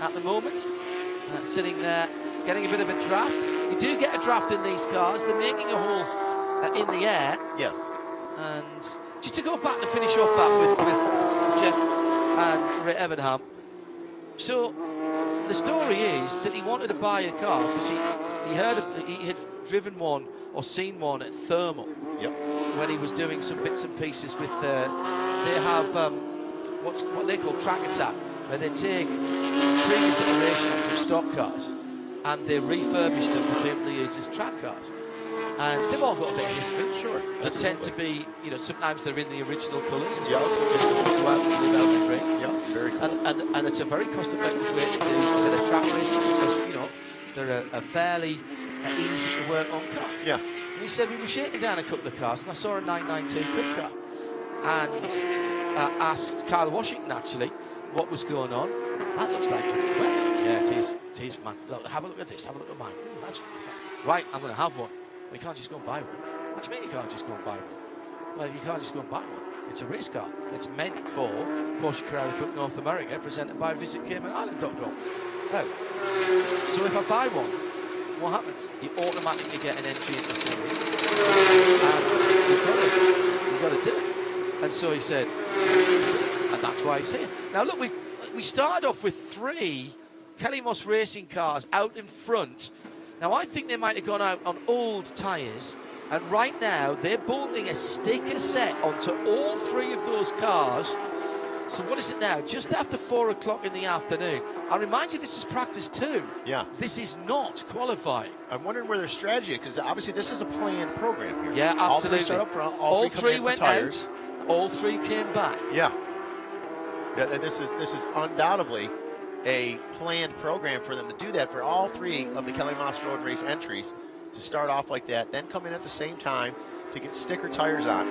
at the moment, sitting there getting a bit of a draft. You do get a draft in these cars. They're making a hole in the air. Yes. And just to go back to finish off that with Jeff and Ray Evernham. So the story is that he wanted to buy a car because he had driven one or seen one at Thermal. Yep. When he was doing some bits and pieces with they have what they call track attack, where they take previous iterations of stock cars and they refurbish them for people to use as track cars. And they've all got a bit of history. Sure. They tend to be, sometimes they're in the original colours as well, so they go out and live out their dreams. Yeah, very cool. And it's a very cost-effective way to do a bit of track racing because, they're a fairly easy to work on car. Yeah. And he said, we were shaking down a couple of cars and I saw a 992 Cup car and asked Kyle Washington, actually, what was going on. That looks like it. Yeah, it is, man. Look, have a look at this. Have a look at mine. That's right, I'm going to have one. Well, you can't just go and buy one. What do you mean you can't just go and buy one? Well, you can't just go and buy one. It's a race car. It's meant for Porsche Carrera Cup North America, presented by VisitCaymanIsland.com. Oh. So if I buy one, what happens? You automatically get an entry into the series. And you've got to do it. And so he said, and that's why he's here. Now look, we started off with 3 Kelly Moss racing cars out in front. Now, I think they might have gone out on old tyres, and right now they're bolting a sticker set onto all 3 of those cars. So what is it now? Just after 4 o'clock in the afternoon. I remind you, this is practice 2. Yeah. This is not qualifying. I'm wondering where their strategy is, because obviously this is a planned program here. Yeah, absolutely. All 3 start up front, all 3 3 went out, all 3 came back. Yeah. Yeah, this is undoubtedly a planned program for them to do that, for all 3 of the Kelly Moss Road Race entries to start off like that, then come in at the same time to get sticker tires on.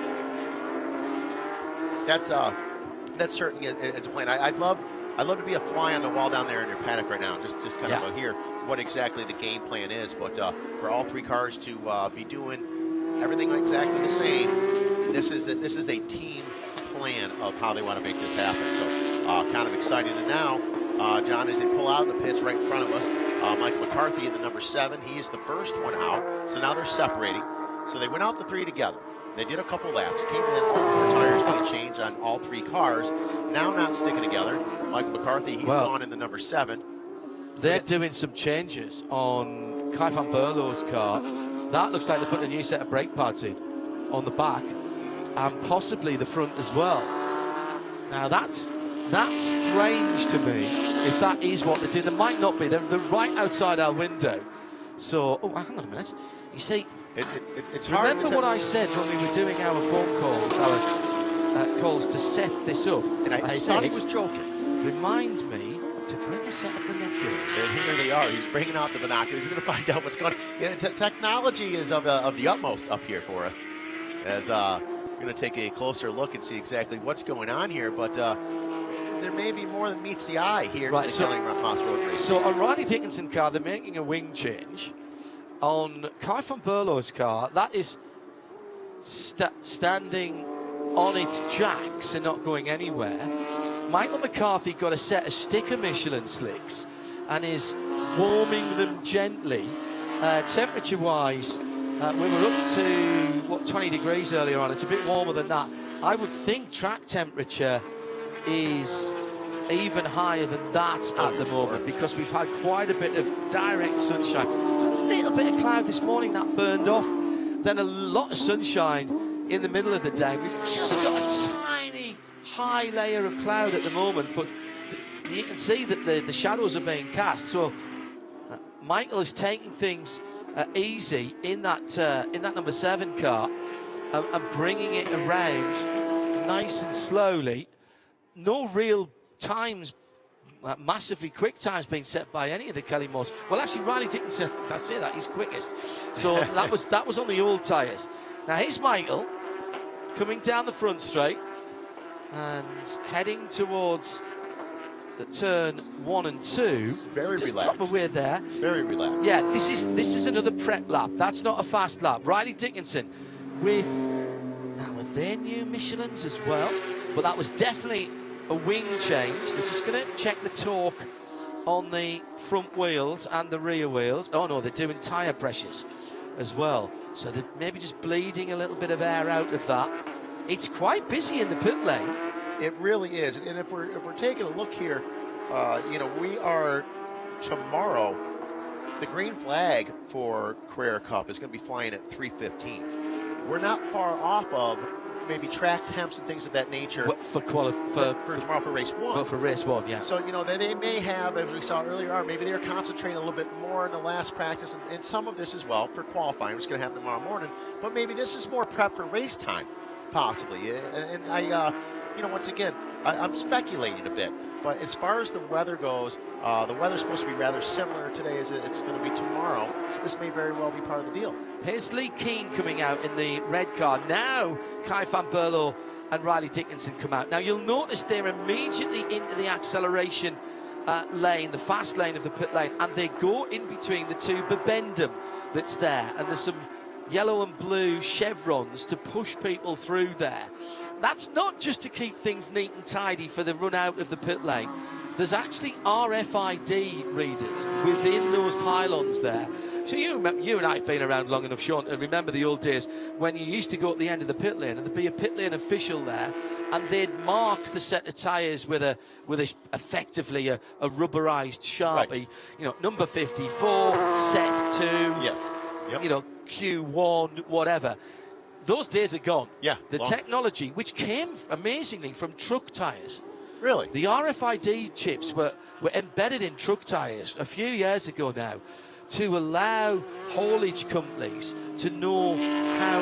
That's certainly is a plan. I'd love to be a fly on the wall down there in your paddock right now, just kind of hear what exactly the game plan is. But for all 3 cars to be doing everything exactly the same, this is a team plan of how they want to make this happen. So kind of exciting. And now, John, as they pull out of the pits right in front of us, Mike McCarthy in the number 7, he is the first one out. So now they're separating. So they went out the 3 together. They did a couple laps, came in, all 4 tires being changed on all 3 cars. Now not sticking together. Mike McCarthy, he's gone in the number 7. They're doing some changes on Kai van Berlo's car. That looks like they're putting a new set of brake pads in on the back, and possibly the front as well. Now that's strange to me, if that is what they're doing. There might not be. They're right outside our window. So, hang on a minute. You see, it's hard. Remember what I said when we were doing our phone calls, our calls to set this up? And I thought he was joking. Remind me to bring a set of binoculars. And here they are. He's bringing out the binoculars. We're going to find out what's going on. Yeah, technology is of the utmost up here for us. As we're going to take a closer look and see exactly what's going on here. But there may be more than meets the eye here to the Kelly Moss Road Race. So on Riley Dickinson car, they're making a wing change. On Kai van Berlo's car, that is standing on its jacks and not going anywhere. Michael McCarthy got a set of sticker Michelin slicks and is warming them gently. Temperature-wise, we were up to, 20 degrees earlier on. It's a bit warmer than that. I would think track temperature is even higher than that at the moment, because we've had quite a bit of direct sunshine. A little bit of cloud this morning that burned off, then a lot of sunshine in the middle of the day. We've just got a tiny high layer of cloud at the moment, but you can see that the shadows are being cast. So Michael is taking things easy in that number 7 car and bringing it around nice and slowly. No real times, massively quick times being set by any of the Kelly Moss. Well, actually, Riley Dickinson, I say that, he's quickest. So that was on the old tyres. Now here's Michael coming down the front straight and heading towards the turn 1 and 2. Very just relaxed. Drop away there. Very relaxed. Yeah, this is another prep lap. That's not a fast lap. Riley Dickinson with their new Michelins as well, but that was definitely a wing change. They're just going to check the torque on the front wheels and the rear wheels. Oh no, they're doing tyre pressures as well. So they're maybe just bleeding a little bit of air out of that. It's quite busy in the pit lane. It really is. And if we're taking a look here, we are tomorrow. The green flag for Carrera Cup is going to be flying at 3:15. We're not far off of maybe track temps and things of that nature for tomorrow for race 1. For race 1, yeah. So they may have, as we saw earlier on, maybe they're concentrating a little bit more in the last practice, and some of this as well for qualifying, which is going to happen tomorrow morning. But maybe this is more prep for race time, possibly. And I, once again, I'm speculating a bit. But as far as the weather goes, the weather's supposed to be rather similar today as it's going to be tomorrow. So this may very well be part of the deal. Here's Lee Keane coming out in the red car. Now Kai van Berlo and Riley Dickinson come out. Now you'll notice they're immediately into the acceleration lane, the fast lane of the pit lane, and they go in between the two bibendum that's there. And there's some yellow and blue chevrons to push people through there. That's not just to keep things neat and tidy for the run out of the pit lane. There's actually RFID readers within those pylons there, So you and I have been around long enough, Sean, and remember the old days when you used to go at the end of the pit lane and there'd be a pit lane official there, and they'd mark the set of tyres with effectively a rubberized Sharpie. Right. You know, number 54, set 2. Yes. Yep. You know, Q1, whatever. Those days are gone. Yeah. The technology, which came amazingly from truck tyres. Really? The RFID chips were embedded in truck tyres a few years ago now to allow haulage companies to know how,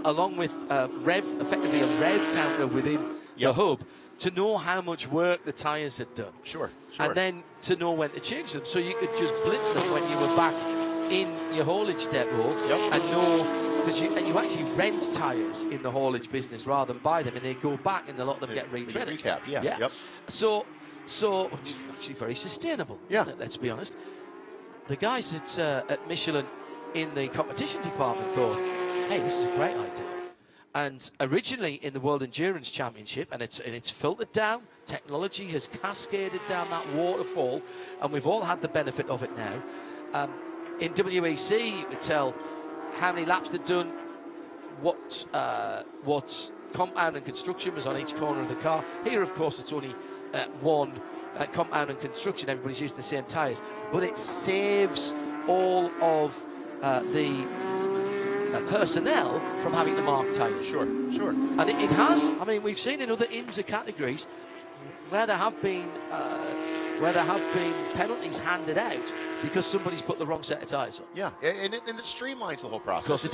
along with effectively a rev counter within the hub, to know how much work the tyres had done. Sure. And then to know when to change them. So you could just blip them when you were back in your haulage depot and know, because you actually rent tyres in the haulage business rather than buy them, and they go back and a lot of them get retreaded. Yep. So which is actually very sustainable, isn't it? Let's be honest. The guys at Michelin in the competition department thought, hey, this is a great idea. And originally in the World Endurance Championship, and it's filtered down, technology has cascaded down that waterfall, and we've all had the benefit of it now. In WEC, you could tell how many laps they'd done, what compound and construction was on each corner of the car. Here, of course, it's only one compound and construction. Everybody's using the same tyres. But it saves all of the personnel from having to mark tyres. Sure. And it has. I mean, we've seen in other IMSA categories where there have been penalties handed out because somebody's put the wrong set of tyres on. Yeah, and it streamlines the whole process. Of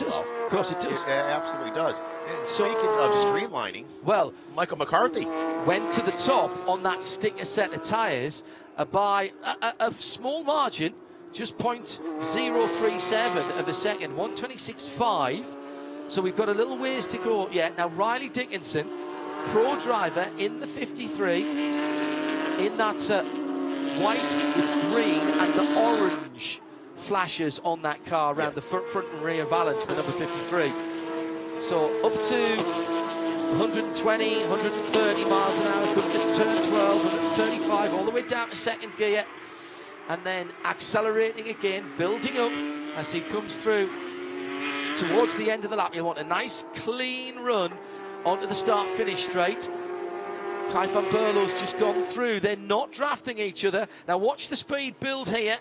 course it does. It absolutely does. And speaking of streamlining, well, Michael McCarthy went to the top on that sticker set of tyres by a small margin, just 0.037 of a second, 126.5. So we've got a little ways to go yet. Now, Riley Dickinson, pro driver in the 53, in that white with green and the orange flashes on that car around the front and rear valance, the number 53. So up to 120, 130 miles an hour, coming to turn 12, 135, all the way down to second gear, and then accelerating again, building up as he comes through towards the end of the lap. You want a nice clean run onto the start-finish straight. Kai van Berlo's just gone through. They're not drafting each other. Now watch the speed build here.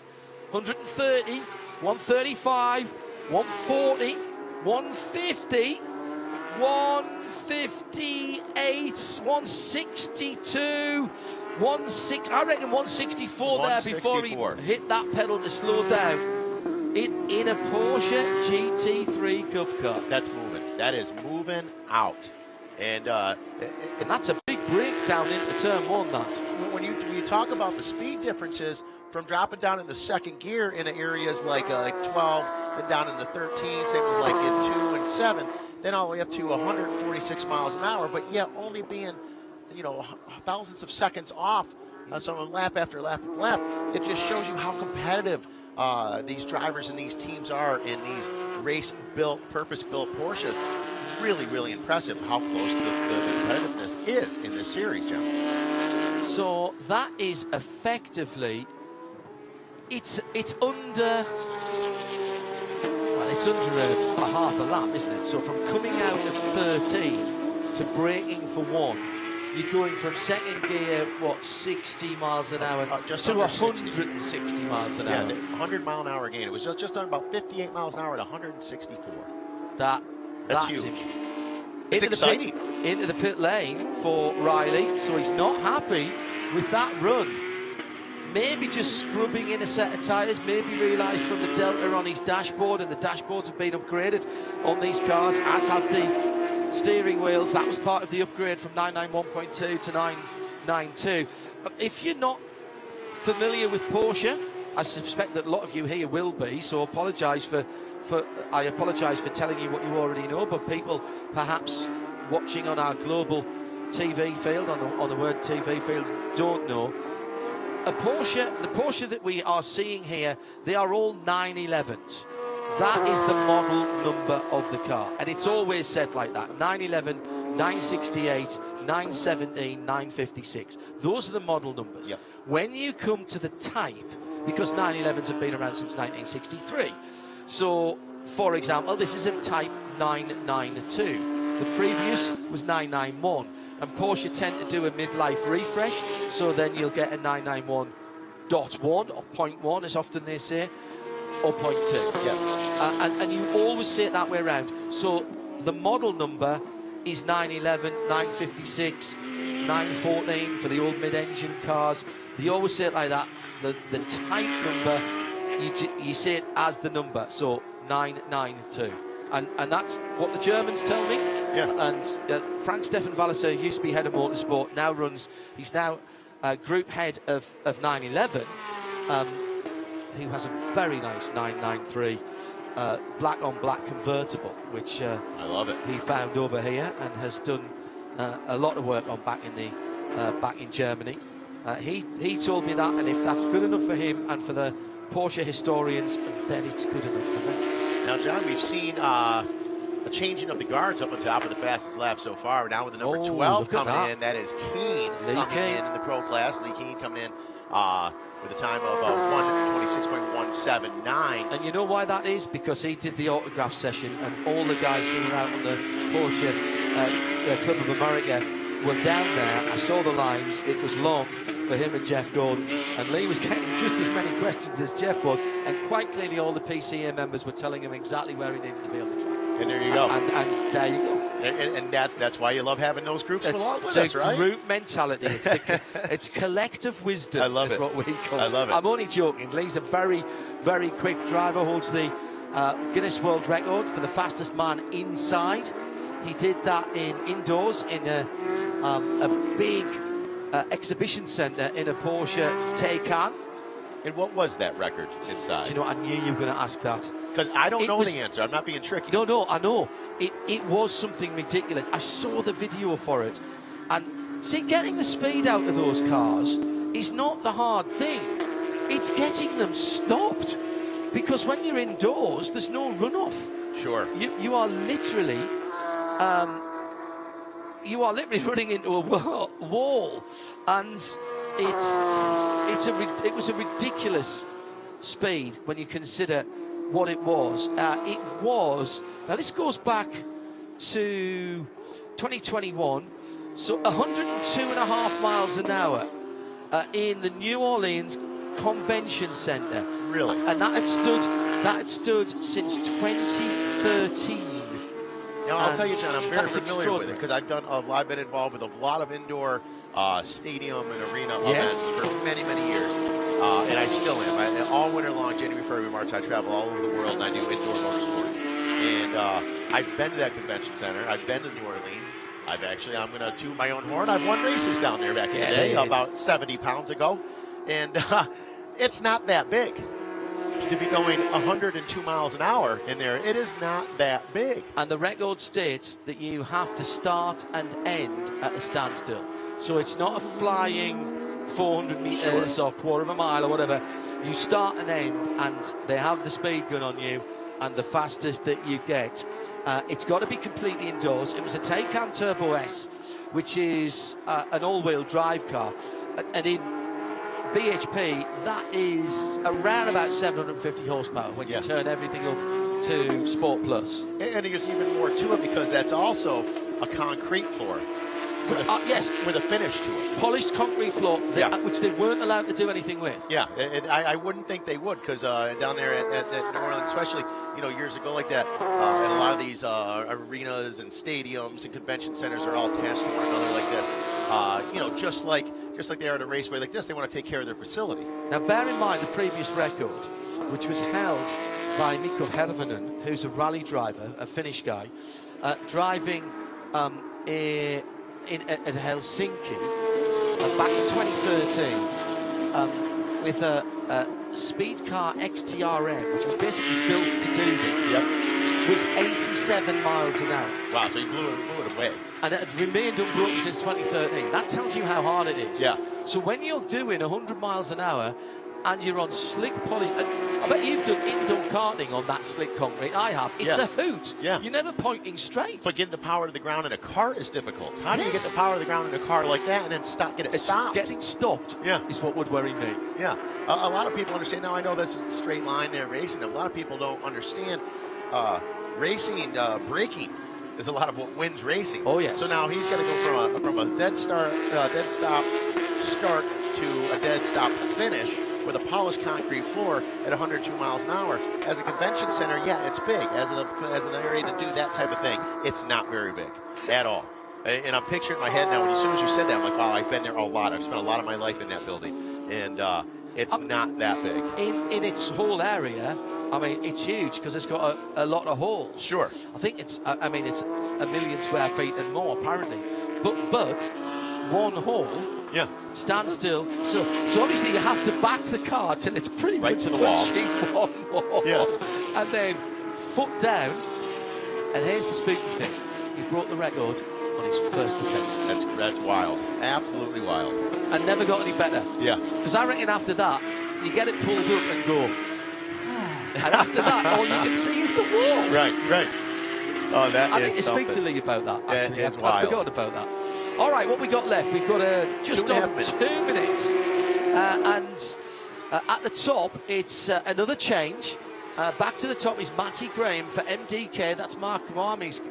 130, 135, 140, 150, 158, 162, 16. I reckon 164 there before he hit that pedal to slow down. In a Porsche GT3 Cup car. That's moving. That is moving out. And that's a big break down into turn 1, that. When you talk about the speed differences from dropping down in the second gear in areas like 12, then down into 13, same as like in 2 and 7, then all the way up to 146 miles an hour, but yet only being, thousands of seconds off on lap after lap after lap. It just shows you how competitive these drivers and these teams are in these race-built, purpose-built Porsches. Really, really impressive how close the competitiveness is in this series, John. So that is effectively, it's under a half a lap, isn't it? So from coming out of 13 to braking for 1, you're going from second gear, 60 miles an hour just to 160 miles an hour. Yeah, 100 mile an hour gain. It was just on about 58 miles an hour at 164. That's huge. It's exciting. Into the pit lane for Riley, so he's not happy with that run. Maybe just scrubbing in a set of tyres, maybe realised from the delta on his dashboard, and the dashboards have been upgraded on these cars, as have the steering wheels. That was part of the upgrade from 991.2 to 992. If you're not familiar with Porsche, I suspect that a lot of you here will be, so I apologise for telling you what you already know, but people perhaps watching on our global TV field, on the word TV field, don't know. The Porsche that we are seeing here, they are all 911s. That is the model number of the car, and it's always said like that: 911, 968, 917, 956. Those are the model numbers. When you come to the type, because 911s have been around since 1963, So, for example, this is a Type 992. The previous was 991. And Porsche tend to do a midlife refresh, so then you'll get a 991.1 or 0.1, as often they say, or 0.2. Yes. And you always say it that way around. So the model number is 911, 956, 914 for the old mid-engine cars. They always say it like that. The type number, you say it as the number, so 992. And that's what the Germans tell me. Yeah. And Frank Stefan Walliser used to be head of motorsport, he's now group head of 911, who has a very nice 993 black on black convertible, which I love it. He found over here and has done a lot of work on back in Germany. He told me that, and if that's good enough for him and for the Porsche historians, then it's good enough for me. Now, John, we've seen a changing of the guards up on top of the fastest lap so far. Now with the number 12 coming in, that is Keane coming in the pro class. Lee Keane coming in with a time of 1:26.179. And you know why that is? Because he did the autograph session, and all the guys sitting out on the Porsche Club of America were down there. I saw the lines. It was long for him and Jeff Gordon, and Lee was getting just as many questions as Jeff was, and quite clearly all the PCA members were telling him exactly where he needed to be on the track. And there you go. And there you go. And that's why you love having those groups along with us, right? It's group mentality. It's collective wisdom. I love is it. what we call it. I love it. I'm only joking. Lee's a very, very quick driver. Holds the Guinness World Record for the fastest man inside. He did that indoors in a big exhibition centre in a Porsche Taycan. And what was that record inside? Do you know, I knew you were going to ask that. Because I don't know the answer. I'm not being tricky. No, I know. It was something ridiculous. I saw the video for it. And see, getting the speed out of those cars is not the hard thing. It's getting them stopped. Because when you're indoors, there's no runoff. Sure. You are literally... running into a wall, and it was a ridiculous speed when you consider what it was. Now this goes back to 2021, so 102.5 miles an hour in the New Orleans Convention Center. Really? And that had stood since 2013. Now, I'll tell you, John, I'm very familiar with it because I've been involved with a lot of indoor stadium and arena events for many, many years. And I still am. All winter long, January, February, March, I travel all over the world and I do indoor motorsports. And I've been to that convention center. I've been to New Orleans. I'm going to toot my own horn. I've won races down there back in the day, about 70 pounds ago. And it's not that big. To be going 102 miles an hour in there, it is not that big. And the record states that you have to start and end at a standstill. So it's not a flying 400 metres or quarter of a mile or whatever. You start and end, and they have the speed gun on you, and the fastest that you get. It's got to be completely indoors. It was a Taycan Turbo S, which is an all-wheel drive car. And in BHP, that is around about 750 horsepower when you turn everything up to Sport Plus. And there's even more to it because that's also a concrete floor. With a finish to it. Polished concrete floor, which they weren't allowed to do anything with. Yeah, I wouldn't think they would because down there at New Orleans, especially years ago like that, and a lot of these arenas and stadiums and convention centers are all attached to one another like this. Just like they are at a raceway like this, they want to take care of their facility. Now, bear in mind the previous record, which was held by Mikko Hervonen, who's a rally driver, a Finnish guy, driving at Helsinki back in 2013 with a speed car XTRM, which was basically built to do this. Was 87 miles an hour. Wow, so you blew it away. And it had remained unbroken since 2013. That tells you how hard it is. Yeah. So when you're doing 100 miles an hour, and you're on slick polish. I bet you've done indoor karting on that slick concrete. I have. It's a hoot. Yeah. You're never pointing straight. But getting the power to the ground in a car is difficult. How do you get the power to the ground in a car like that and then get it stopped? Getting stopped is what would worry me. Yeah. A lot of people understand. Now, I know this is a straight line there racing. A lot of people don't understand racing, braking is a lot of what wins racing. Oh, yes. So now he's got to go from a dead stop start to a dead stop finish with a polished concrete floor at 102 miles an hour. As a convention center, yeah, it's big. As an area to do that type of thing, it's not very big at all. And I'm picturing in my head now, as soon as you said that, I'm like, wow, I've been there a lot. I've spent a lot of my life in that building. And it's not that big. In its whole area, I mean, it's huge because it's got a lot of halls. Sure. I think it's 1 million square feet and more, apparently. But one hall stands still. So obviously you have to back the car till it's pretty right much to the wall. one wall. Yeah. And then foot down. And here's the spooky thing. He broke the record on his first attempt. That's wild. Absolutely wild. And never got any better. Yeah. Because I reckon after that, you get it pulled up and go. And after that, all you can see is the wall. Right. Oh, I need to speak to Lee about that, actually. That is wild. I forgot about that. All right, what we got left? We've got just on 2 minutes. And at the top, it's another change. Back to the top is Matty Graham for MDK. That's Mark Kawami's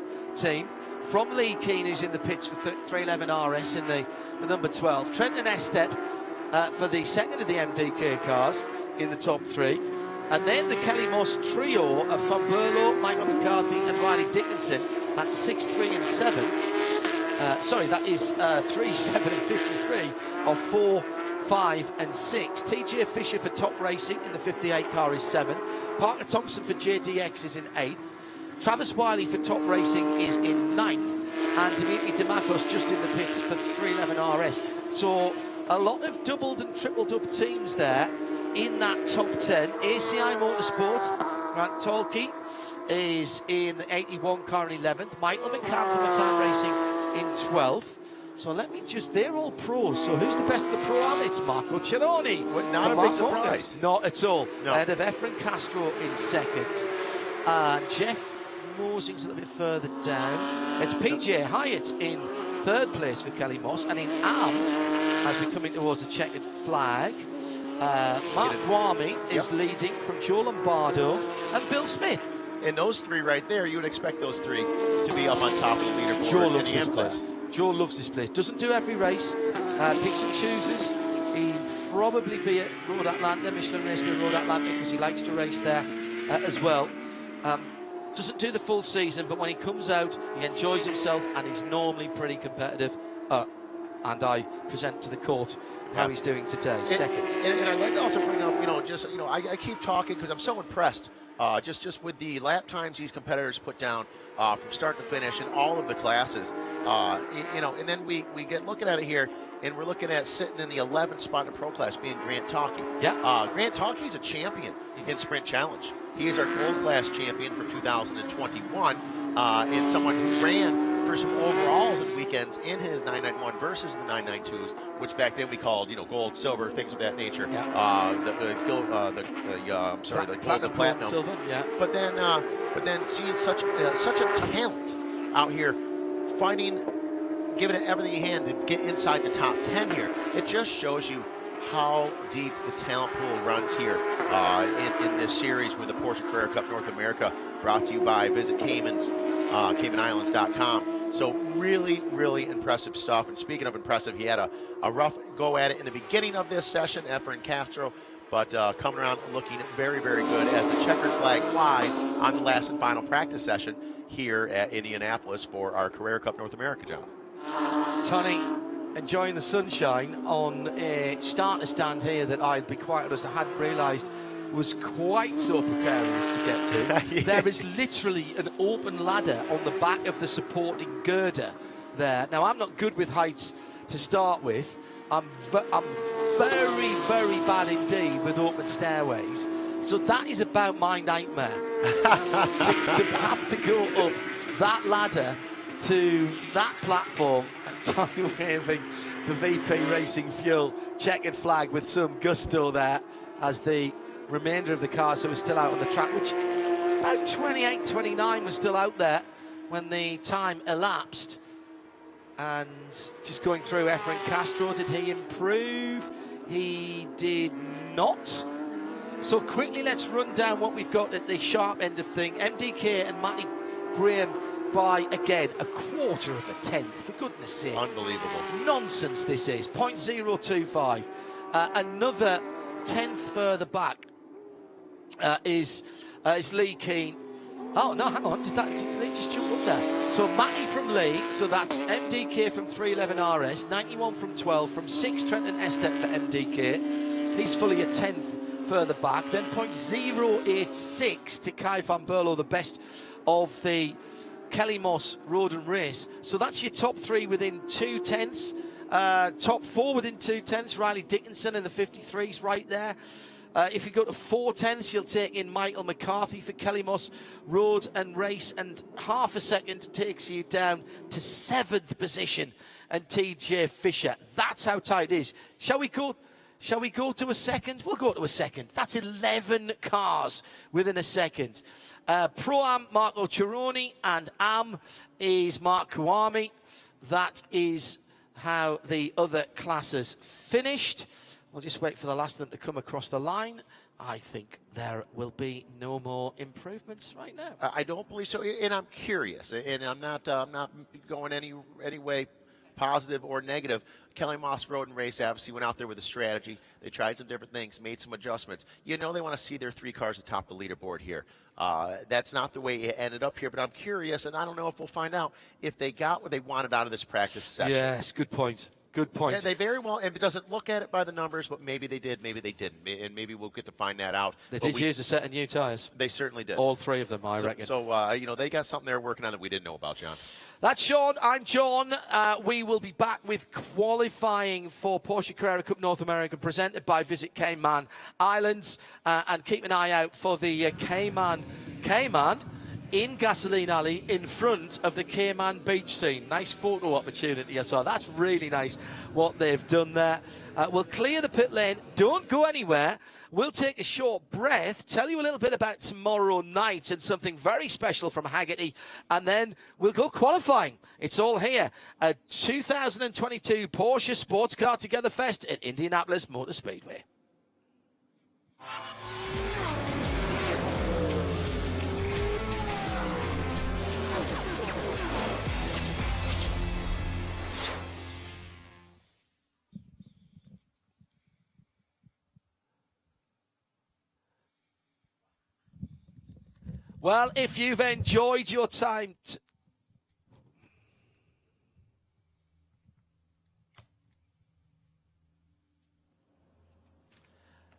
team. From Lee Keane, who's in the pits for 311 RS in the number 12. Trenton Estep for the second of the MDK cars in the top 3. And then the Kelly Moss trio of Van Berlo, Michael McCarthy and Riley Dickinson. That's 6, 3 and 7. That is 3, 7 and 53 of 4, 5 and 6. TJ Fisher for Top Racing in the 58 car is 7. Parker Thompson for JTX is in 8th. Travis Wiley for Top Racing is in 9th. And Dimitri Demakos just in the pits for 311 RS. So a lot of doubled and tripled up teams there in that top 10. ACI Motorsports, Grant Tolkien is in the 81 car in 11th. Michael McCann for McCann Racing in 12th. So let me just, they're all pros. So who's the best of the pro? It's Marco Cerrone. Well, not a big surprise. Not at all. No. Ahead of Efren Castro in second. Jeff Mosing's a little bit further down. It's PJ Hyatt in third place for Kelly Moss. And in Am, as we're coming towards the checkered flag, Mark Kwame is leading from Joe Lombardo and Bill Smith. And those three right there, you would expect those three to be up on top of the leaderboard. Joe loves this M place. Joe loves this place. Doesn't do every race. Picks and chooses. He'd probably be at Road Atlanta, Michelin Racing at Road Atlanta, because he likes to race there as well. Doesn't do the full season, but when he comes out, he enjoys himself, and he's normally pretty competitive. And I present to the court how he's doing today, second. And I'd like to also bring up, I keep talking because I'm so impressed. Just with the lap times these competitors put down from start to finish in all of the classes, and then we get looking at it here, and we're looking at sitting in the 11th spot in the pro class being Grant Talkie. Yeah. Grant Talkie's a champion in Sprint Challenge. He is our gold class champion for 2021, and someone who ran for some overalls and weekends in his 991 versus the 992s, which back then we called, gold, silver, things of that nature. Yeah. The platinum. Silver. Yeah. But then seeing such a talent out here, giving it everything he can to get inside the top 10 here. It just shows you how deep the talent pool runs here in this series with the Porsche Carrera Cup North America, brought to you by Visit CaymanIslands.com. So really, really impressive stuff. And speaking of impressive, he had a rough go at it in the beginning of this session, Efren Castro, but coming around looking very, very good as the checkered flag flies on the last and final practice session here at Indianapolis for our Carrera Cup North America, John. Tony, enjoying the sunshine on a starter stand here that I'd be quite honest, I hadn't realised was quite so precarious to get to. Yeah. There is literally an open ladder on the back of the supporting girder there. Now, I'm not good with heights to start with. I'm very, very bad indeed with open stairways. So that is about my nightmare. to have to go up that ladder to that platform and Tony waving the VP Racing Fuel checkered flag with some gusto there. as the remainder of the cars that were still out on the track, which about 28, 29 was still out there when the time elapsed. And just going through Efren Castro, did he improve? He did not. So quickly, let's run down what we've got at the sharp end of thing. MDK and Matty Graham by, again, a quarter of a tenth, for goodness sake. Unbelievable. Nonsense this is, 0.025. Another tenth further back is Lee Keane. Oh, no, hang on, did Lee just jump up there? So Matty from Lee, so that's MDK from 311 RS, 91 from 12, from 6 Trenton Estep for MDK. He's fully a tenth further back. Then 0.086 to Kai van Berlo, the best of the Kelly Moss Road and Race. So that's your top 3 within 2 tenths. Top 4 within 2 tenths. Riley Dickinson in the 53s right there. If you go to 4 tenths, you'll take in Michael McCarthy for Kelly Moss Road and Race, and half a second takes you down to 7th position and TJ Fisher. That's how tight it is. Shall we go to a second? We'll go to a second. That's 11 cars within a second. Pro-Am, Marco Cironi, and Am is Mark Kawami. That is how the other classes finished. We'll just wait for the last of them to come across the line. I think there will be no more improvements right now. I don't believe so, and I'm curious, and I'm not going any way positive or negative. Kelly Moss Road and Race obviously went out there with a strategy. They tried some different things, made some adjustments. You know they want to see their 3 cars atop the leaderboard here. That's not the way it ended up here, but I'm curious, and I don't know if we'll find out if they got what they wanted out of this practice session. Yes, good point. Good point. Yeah, they very well, and it doesn't look at it by the numbers, but maybe they did, maybe they didn't, and maybe we'll get to find that out. They did use a set of new tyres. They certainly did. All 3 of them, I reckon. So, you know, they got something they're working on that we didn't know about, John. That's Sean. I'm John. We will be back with qualifying for Porsche Carrera Cup North America, presented by Visit Cayman Islands, and keep an eye out for the Cayman in Gasoline Alley in front of the Cayman beach scene. Nice photo opportunity I saw. That's really nice what they've done there. We'll clear the pit lane. Don't go anywhere. We'll take a short breath, tell you a little bit about tomorrow night and something very special from Hagerty, and then we'll go qualifying. It's all here at 2022 Porsche Sports Car Together Fest at Indianapolis Motor Speedway. Well, if you've enjoyed your time...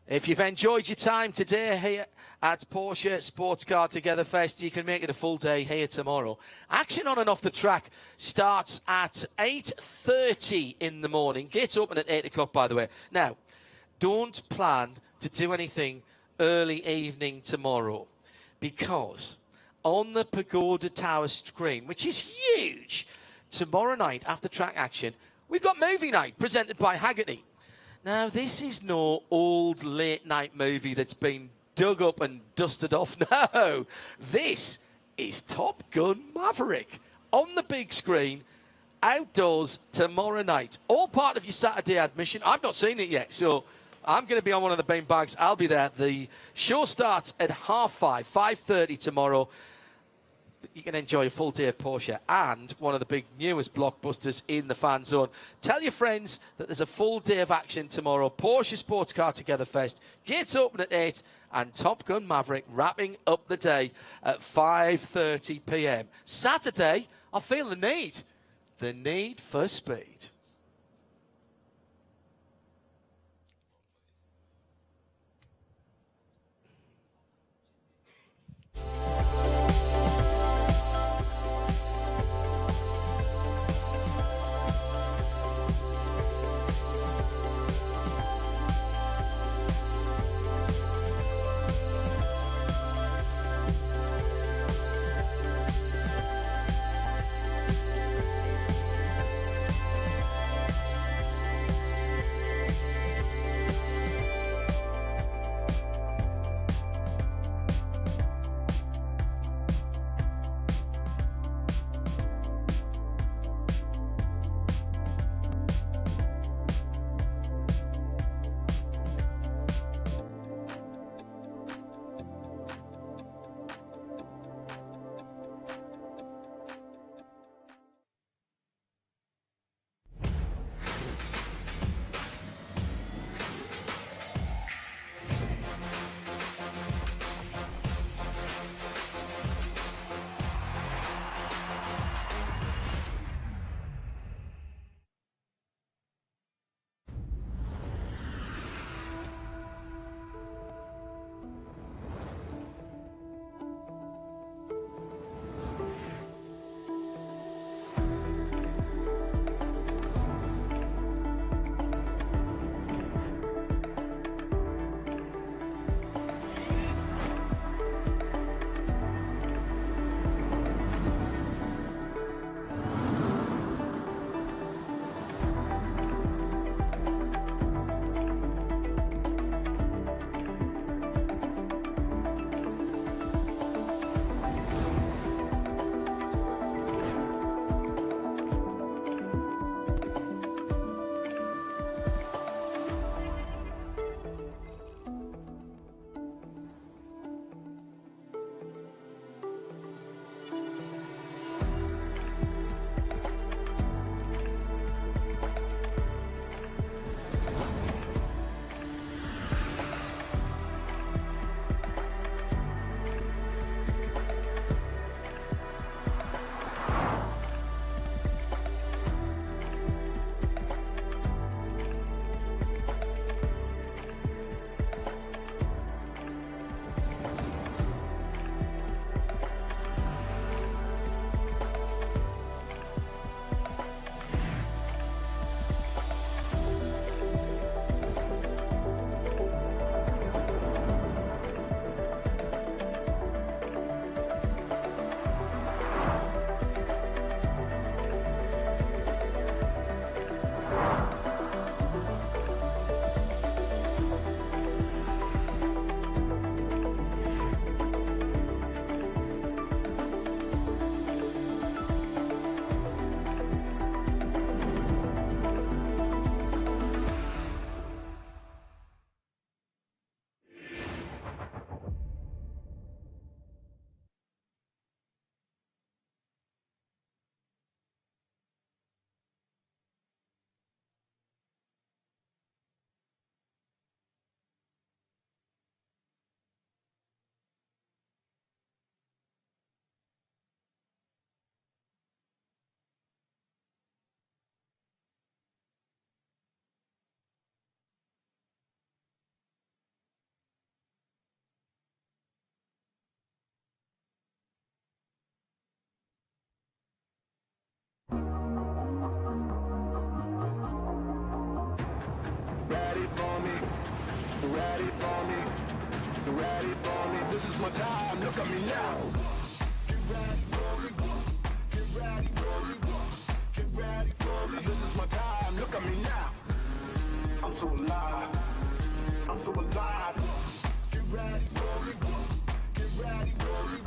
If you've enjoyed your time today here at Porsche Sports Car Together Fest, you can make it a full day here tomorrow. Action on and off the track starts at 8:30 in the morning. Gates open at 8 o'clock, by the way. Now, don't plan to do anything early evening tomorrow, because on the Pagoda Tower screen, which is huge, tomorrow night after track action, we've got movie night presented by Hagerty. Now, this is no old late-night movie that's been dug up and dusted off. No, this is Top Gun Maverick on the big screen, outdoors tomorrow night. All part of your Saturday admission. I've not seen it yet, so I'm going to be on one of the bean bags. I'll be there. The show starts at 5:30, 5:30 tomorrow. You can enjoy a full day of Porsche and one of the big newest blockbusters in the fan zone. Tell your friends that there's a full day of action tomorrow. Porsche Sports Car Together Fest. Gates open at 8 and Top Gun Maverick wrapping up the day at 5:30 p.m. Saturday, I feel the need for speed. ready for me. Get ready for me. This is my time. Look at me now. Get ready for me. Get ready for me. Get ready for me. This is my time. Look at me now. I'm so alive. I'm so alive. Get ready for me. Get ready for me.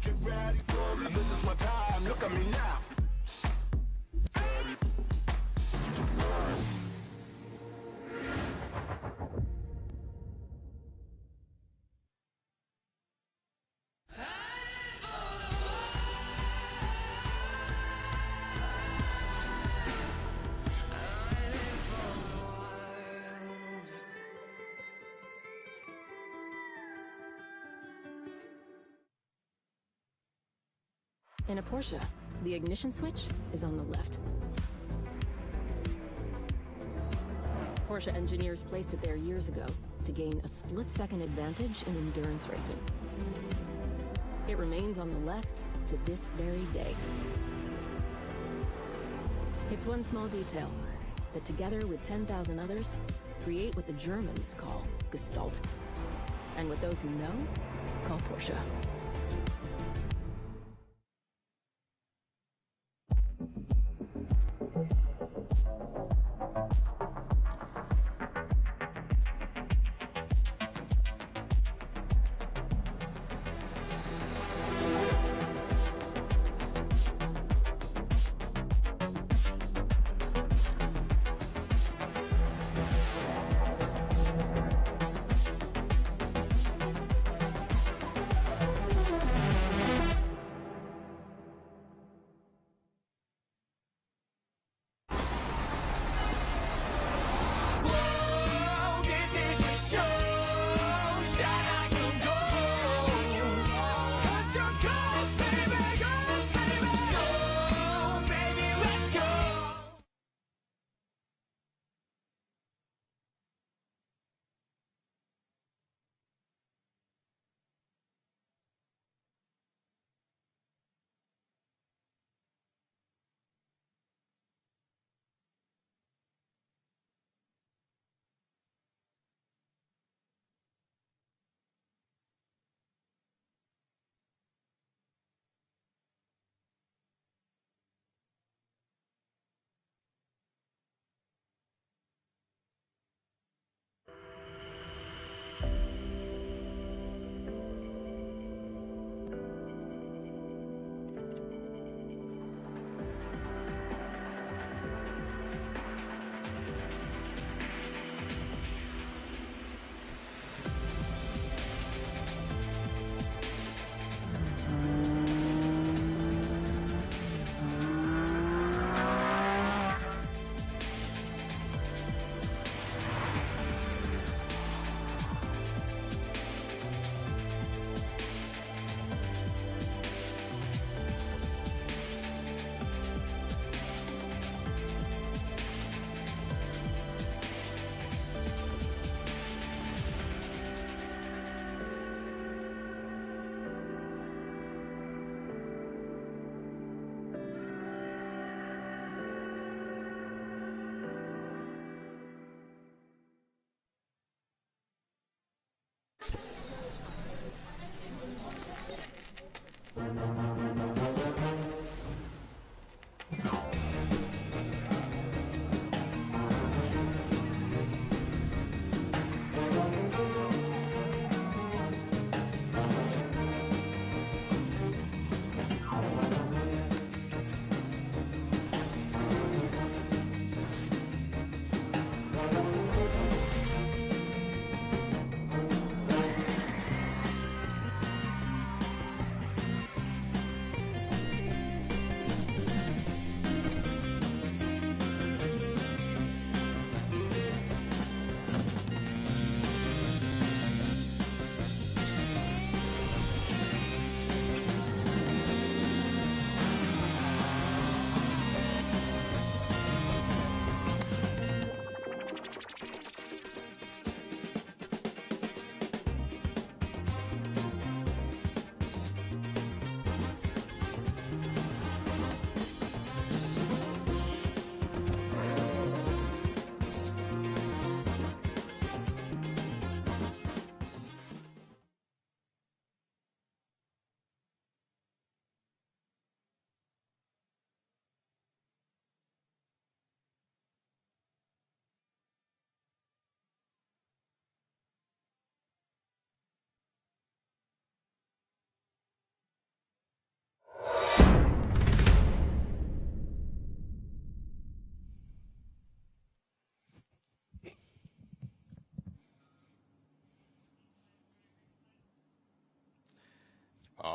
Get ready for me. This is my time. Look at me now. In a Porsche, the ignition switch is on the left. Porsche engineers placed it there years ago to gain a split-second advantage in endurance racing. It remains on the left to this very day. It's one small detail that together with 10,000 others create what the Germans call Gestalt, and what those who know call Porsche.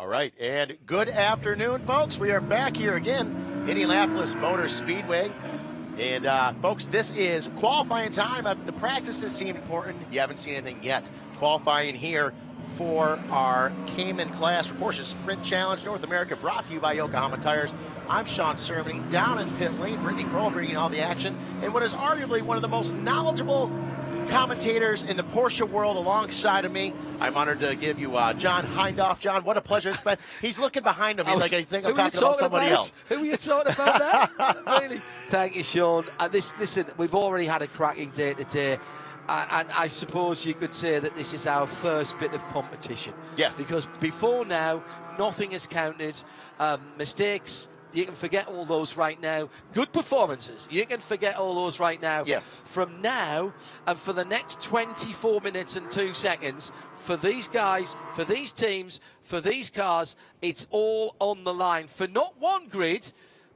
All right, and good afternoon, folks. We are back here again, Indianapolis Motor Speedway. And, folks, this is qualifying time. The practices seem important. You haven't seen anything yet. Qualifying here for our Cayman class for Porsche Sprint Challenge North America, brought to you by Yokohama Tires. I'm Sean Cerveny, down in pit lane. Brittany Kroll bringing all the action. And what is arguably one of the most knowledgeable commentators in the Porsche world alongside of me. I'm honored to give you John Hindhoff. John, what a pleasure it's been. He's looking behind him. He's like, I think I'm talking about somebody else. Who were you talking about there? Really? Thank you, Sean. Listen, we've already had a cracking day today. And I suppose you could say that this is our first bit of competition. Yes. Because before now, nothing has counted. Mistakes, you can forget all those right now. Good performances, you can forget all those right now. Yes. From now and for the next 24 minutes and 2 seconds, for these guys, for these teams, for these cars, it's all on the line for not one grid,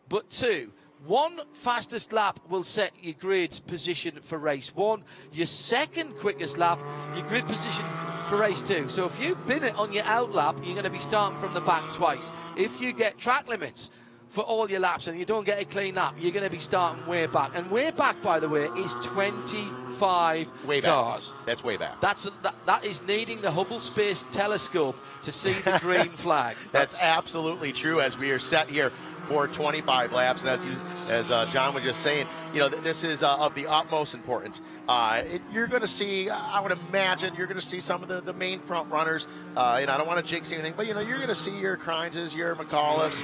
but two. One fastest lap will set your grid position for race one. Your second quickest lap, your grid position for race two. So if you bin it on your out lap, you're going to be starting from the back twice. If you get track limits for all your laps and you don't get a clean lap, you're going to be starting way back. And way back, by the way, is 25 way cars. Back. That's way back. That is needing the Hubble Space Telescope to see the green flag. That's absolutely true, as we are set here for 25 laps. And as John was just saying, you know, this is of the utmost importance. You're going to see, I would imagine, you're going to see some of the main front runners. And I don't want to jinx anything, but, you know, you're going to see your Kreinses, your McAuliffes,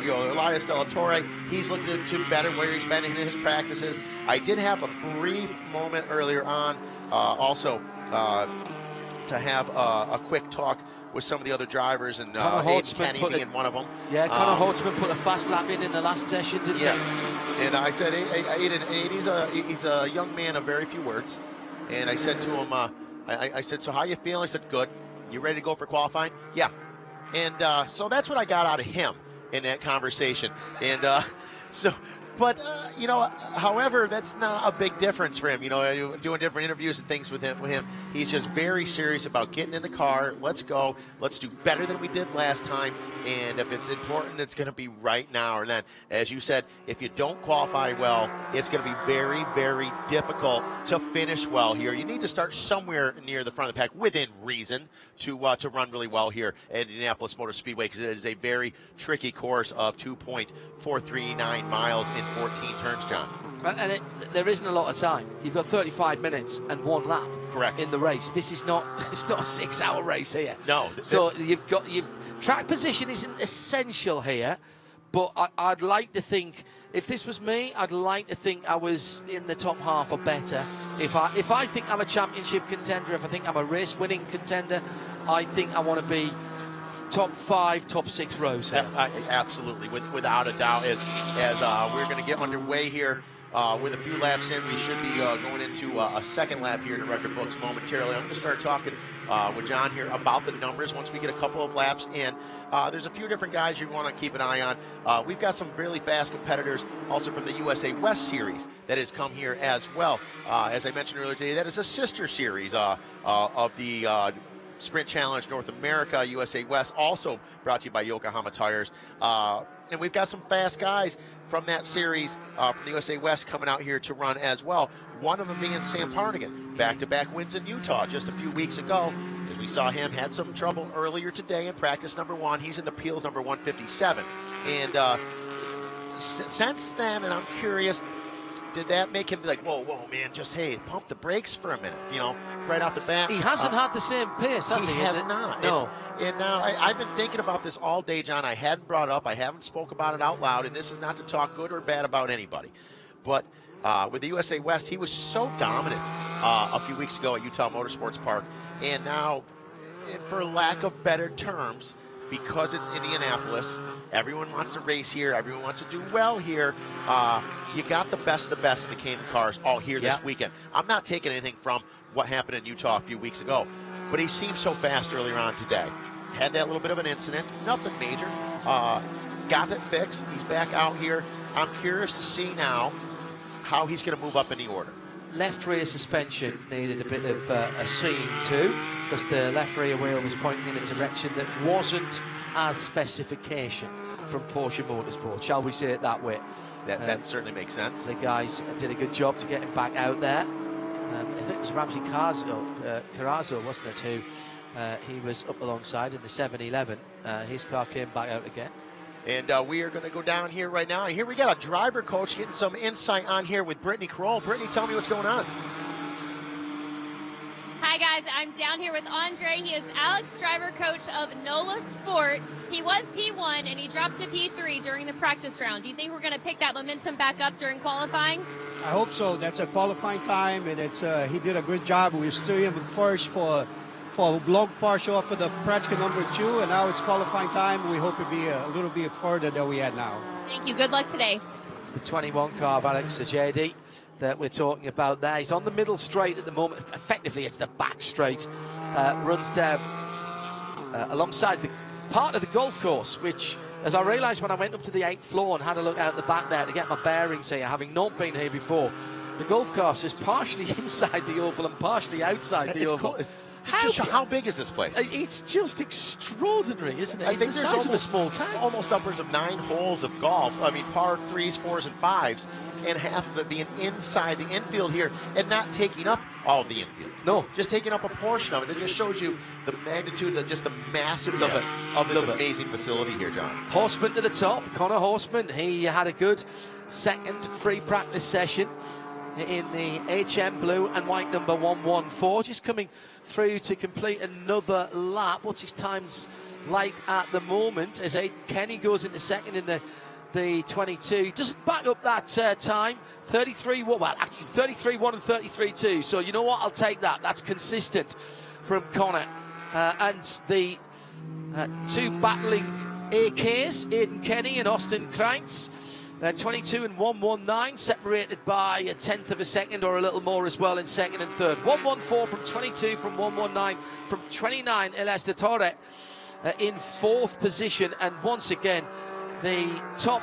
you know, Elias De La Torre. He's looking to do better where he's been in his practices. I did have a brief moment earlier on also to have a quick talk with some of the other drivers, and Kenny being one of them. Yeah, Connor Holtzman put a fast lap in the last session, didn't he? Yes. And I said, Aiden, he's a young man of very few words. And I said to him, I said, so how you feeling? He said, good. You ready to go for qualifying? Yeah. And so that's what I got out of him in that conversation. And but, you know, however, that's not a big difference for him. You know, doing different interviews and things with him. He's just very serious about getting in the car. Let's go. Let's do better than we did last time. And if it's important, it's going to be right now or then. As you said, if you don't qualify well, it's going to be very, very difficult to finish well here. You need to start somewhere near the front of the pack within reason to run really well here at Indianapolis Motor Speedway, because it is a very tricky course of 2.439 miles in 14 turns, John. And there isn't a lot of time. You've got 35 minutes and one lap. Correct. In the race. This is not a 6-hour race here. No. So track position isn't essential here, but I'd like to think, if this was me, I'd like to think I was in the top half or better. If I think I'm a championship contender, if I think I'm a race-winning contender, I think I want to be top 5, top 6 rows here. Absolutely, without a doubt. As we're going to get underway here with a few laps in, we should be going into a second lap here in the record books momentarily. I'm going to start talking with John here about the numbers once we get a couple of laps in. There's a few different guys you want to keep an eye on. We've got some really fast competitors also from the USA West Series that has come here as well. As I mentioned earlier today, that is a sister series of the Sprint Challenge North America, USA West, also brought to you by Yokohama Tires. And we've got some fast guys from that series from the USA West coming out here to run as well. One of them being Sam Parnigan, back-to-back wins in Utah just a few weeks ago. As we saw him, had some trouble earlier today in practice number 1. He's in appeals number 157. And since then, and I'm curious, did that make him be like, whoa, man, just, hey, pump the brakes for a minute, you know, right off the bat? He hasn't had the same pace, has he? He has not. No. And now I've been thinking about this all day, John. I hadn't brought up, I haven't spoke about it out loud, and this is not to talk good or bad about anybody. But with the USA West, he was so dominant a few weeks ago at Utah Motorsports Park. And now, for lack of better terms, because it's Indianapolis, everyone wants to race here, everyone wants to do well here. You got the best of the best in the Cayman cars all here this weekend. I'm not taking anything from what happened in Utah a few weeks ago, but he seemed so fast earlier on today. Had that little bit of an incident, nothing major. Got it fixed. He's back out here. I'm curious to see now how he's going to move up in the order. Left rear suspension needed a bit of a seam too, because the left rear wheel was pointing in a direction that wasn't as specification from Porsche Motorsport. Shall we say it that way? That certainly makes sense. The guys did a good job to get him back out there. I think it was Ramsey Carrazzo, wasn't it, who he was up alongside in the 711. His car came back out again. And we are going to go down here right now. And here we got a driver coach getting some insight on here with Brittany Kroll. Brittany, tell me what's going on. Hi guys, I'm down here with Andre. He is Alex, driver coach of NOLA Sport. He was P1 and he dropped to P3 during the practice round. Do you think we're going to pick that momentum back up during qualifying? I hope so. That's a qualifying time, and it's he did a good job. We were still in first for a long partial off for the practical number 2, and now it's qualifying time. We hope to be a little bit further than we had now. Thank you. Good luck today. It's the 21 car of Alex Hagerty that we're talking about there. He's on the middle straight at the moment. Effectively, it's the back straight. Runs down alongside the part of the golf course, which, as I realised when I went up to the 8th floor and had a look out the back there to get my bearings here, having not been here before, the golf course is partially inside the oval and partially outside the oval. Cool. How big is this place? It's just extraordinary, isn't it? I It's think the there's size of a small town. Almost upwards of 9 holes of golf. I mean, par 3s, 4s, and 5s, and half of it being inside the infield here and not taking up all of the infield. No. Just taking up a portion of it. That just shows you the magnitude of just the massiveness of this amazing facility here, John. Horseman to the top, Connor Horseman. He had a good second free practice session in the HM blue and white number 114, just coming through to complete another lap. What's his times like at the moment as Aidan Kenny goes into second in the 22. Doesn't back up that time. 33-1, well, actually 33-1 and 33-2. So you know what? I'll take that. That's consistent from Connor. And the two battling AKs, Aidan Kenny and Austin Kreitz. 22 and 119, separated by a tenth of a second or a little more as well in second and third. 114 from 22, from 119 from 29. Elias de Torre in fourth position, and once again the top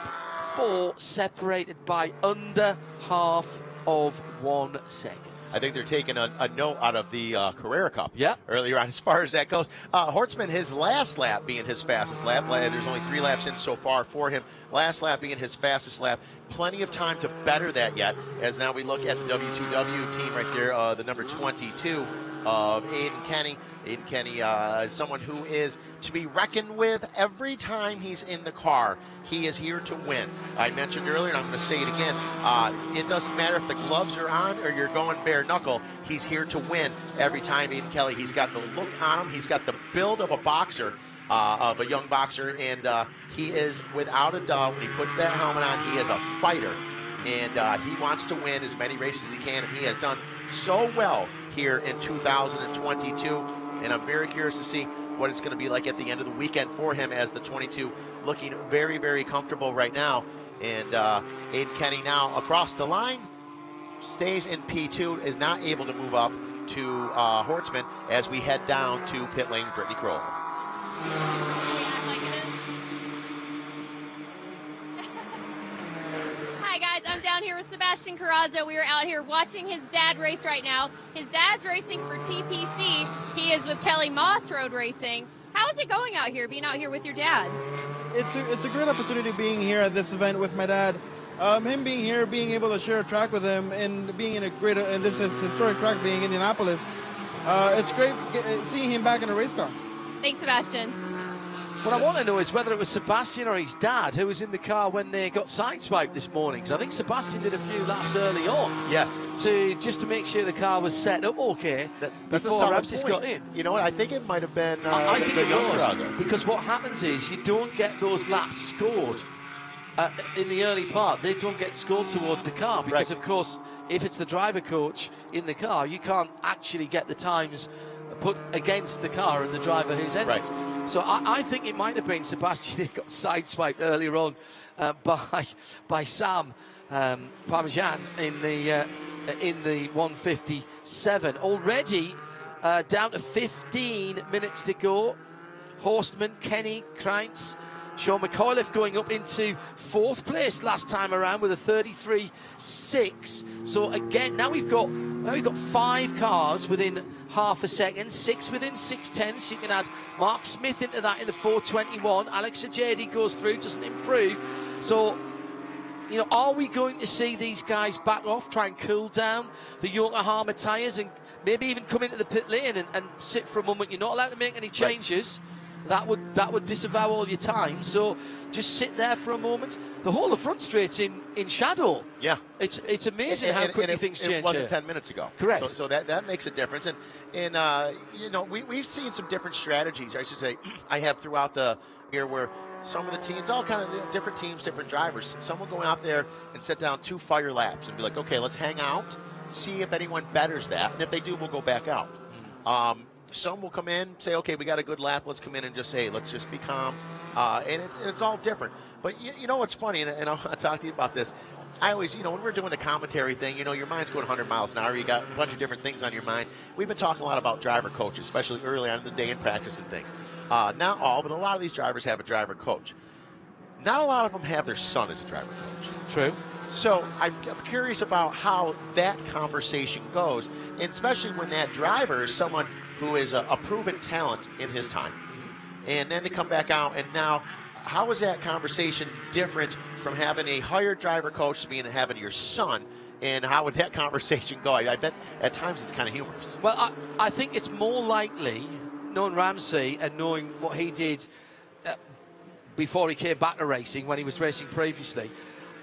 4 separated by under half of 1 second. I think they're taking a note out of the Carrera Cup yep. earlier on as far as that goes. Hortzman, his last lap being his fastest lap. There's only 3 laps in so far for him. Last lap being his fastest lap. Plenty of time to better that yet, as now we look at the W2W team right there, the number 22 of Aidan Kenny. Aidan Kenny is someone who is to be reckoned with every time he's in the car. He is here to win. I mentioned earlier, and I'm going to say it again, it doesn't matter if the gloves are on or you're going bare knuckle. He's here to win every time. Aidan Kelly, he's got the look on him. He's got the build of a boxer, of a young boxer, and he is, without a doubt, when he puts that helmet on, he is a fighter. And he wants to win as many races as he can, and he has done so well here in 2022. And I'm very curious to see what it's going to be like at the end of the weekend for him, as the 22 looking very, very comfortable right now. And Aidan Kenny now across the line, stays in P2, is not able to move up to Hortzman as we head down to pit lane. Brittany Kroll. Hi guys, I'm down here with Sebastian Carrazzo. We are out here watching his dad race right now. His dad's racing for TPC. He is with Kelly Moss Road Racing. How is it going out here, being out here with your dad? It's a great opportunity being here at this event with my dad. Him being here, being able to share a track with him, and being in this is historic track being Indianapolis. It's great seeing him back in a race car. Thanks, Sebastian. What I want to know is whether it was Sebastian or his dad who was in the car when they got sideswiped this morning. Because I think Sebastian did a few laps early on. Yes. Just to make sure the car was set up okay before Ramses got in. You know what? I think it might have been I think it was. Carrazzo. Because what happens is you don't get those laps scored in the early part. They don't get scored towards the car. Because, of course, if it's the driver coach in the car, you can't actually get the times put against the car and the driver who's in it. So I think it might have been Sebastian who got sideswiped earlier on by Sam Parmesan in the 157. Already down to 15 minutes to go. Horstman, Kenny, Kreitz, Sean McAuliffe going up into 4th place last time around with a 33.6. So again, now we've got 5 cars within half a second, 6 within 6/10. You can add Mark Smith into that in the 4:21. Alex Hagerty goes through, doesn't improve. So, you know, are we going to see these guys back off, try and cool down the Yokohama tyres, and maybe even come into the pit lane and sit for a moment? You're not allowed to make any changes. Right. That would disavow all your time. So just sit there for a moment. The whole of front straight's in shadow. Yeah, it's amazing how quickly things change. It wasn't here. 10 minutes ago. Correct. So that makes a difference. And you know, we've seen some different strategies, I should say, I have throughout the year, where some of the teams, all kind of different teams, different drivers, some will go out there and set down 2 fire laps and be like, okay, let's hang out, see if anyone betters that, and if they do, we'll go back out. Some will come in, say, okay, we got a good lap, let's come in and just, hey, let's just be calm. And it's all different. But you know what's funny, and I'll talk to you about this. I always, you know, when we're doing the commentary thing, you know, your mind's going 100 miles an hour. You got a bunch of different things on your mind. We've been talking a lot about driver coaches, especially early on in the day in practice and things. Not all, but a lot of these drivers have a driver coach. Not a lot of them have their son as a driver coach. True. So I'm curious about how that conversation goes, and especially when that driver is someone who is a proven talent in his time. And then to come back out, and now, how is that conversation different from having a hired driver coach to having your son? And how would that conversation go? I bet at times it's kind of humorous. Well, I think it's more likely, knowing Ramsey and knowing what he did before he came back to racing, when he was racing previously,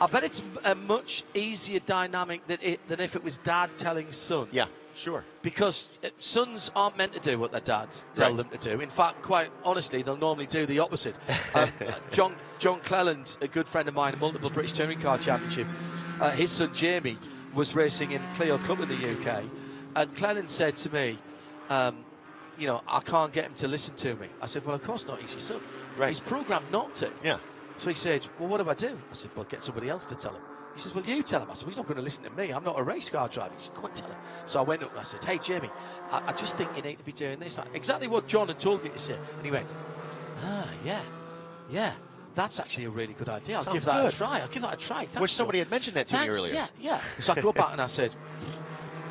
I bet it's a much easier dynamic than if it was dad telling son. Yeah, sure. Because sons aren't meant to do what their dads tell them to do. In fact, quite honestly, they'll normally do the opposite. John Cleland, a good friend of mine, a multiple British Touring Car Championship, his son Jamie was racing in Clio Cup in the UK, and Cleland said to me, you know, I can't get him to listen to me. I said, well, of course not, he's your son. Right. He's programmed not to. Yeah. So he said, well, what do I do? I said, well, get somebody else to tell him. He says, well, you tell him. I said, well, he's not going to listen to me. I'm not a race car driver. He said, go and tell him. So I went up and I said, hey, Jamie, I just think you need to be doing this. Like, exactly what John had told me to say. And he went, yeah, that's actually a really good idea. I'll give that a try. Thanks, Wish somebody had mentioned that to me earlier. Yeah. So I go back and I said,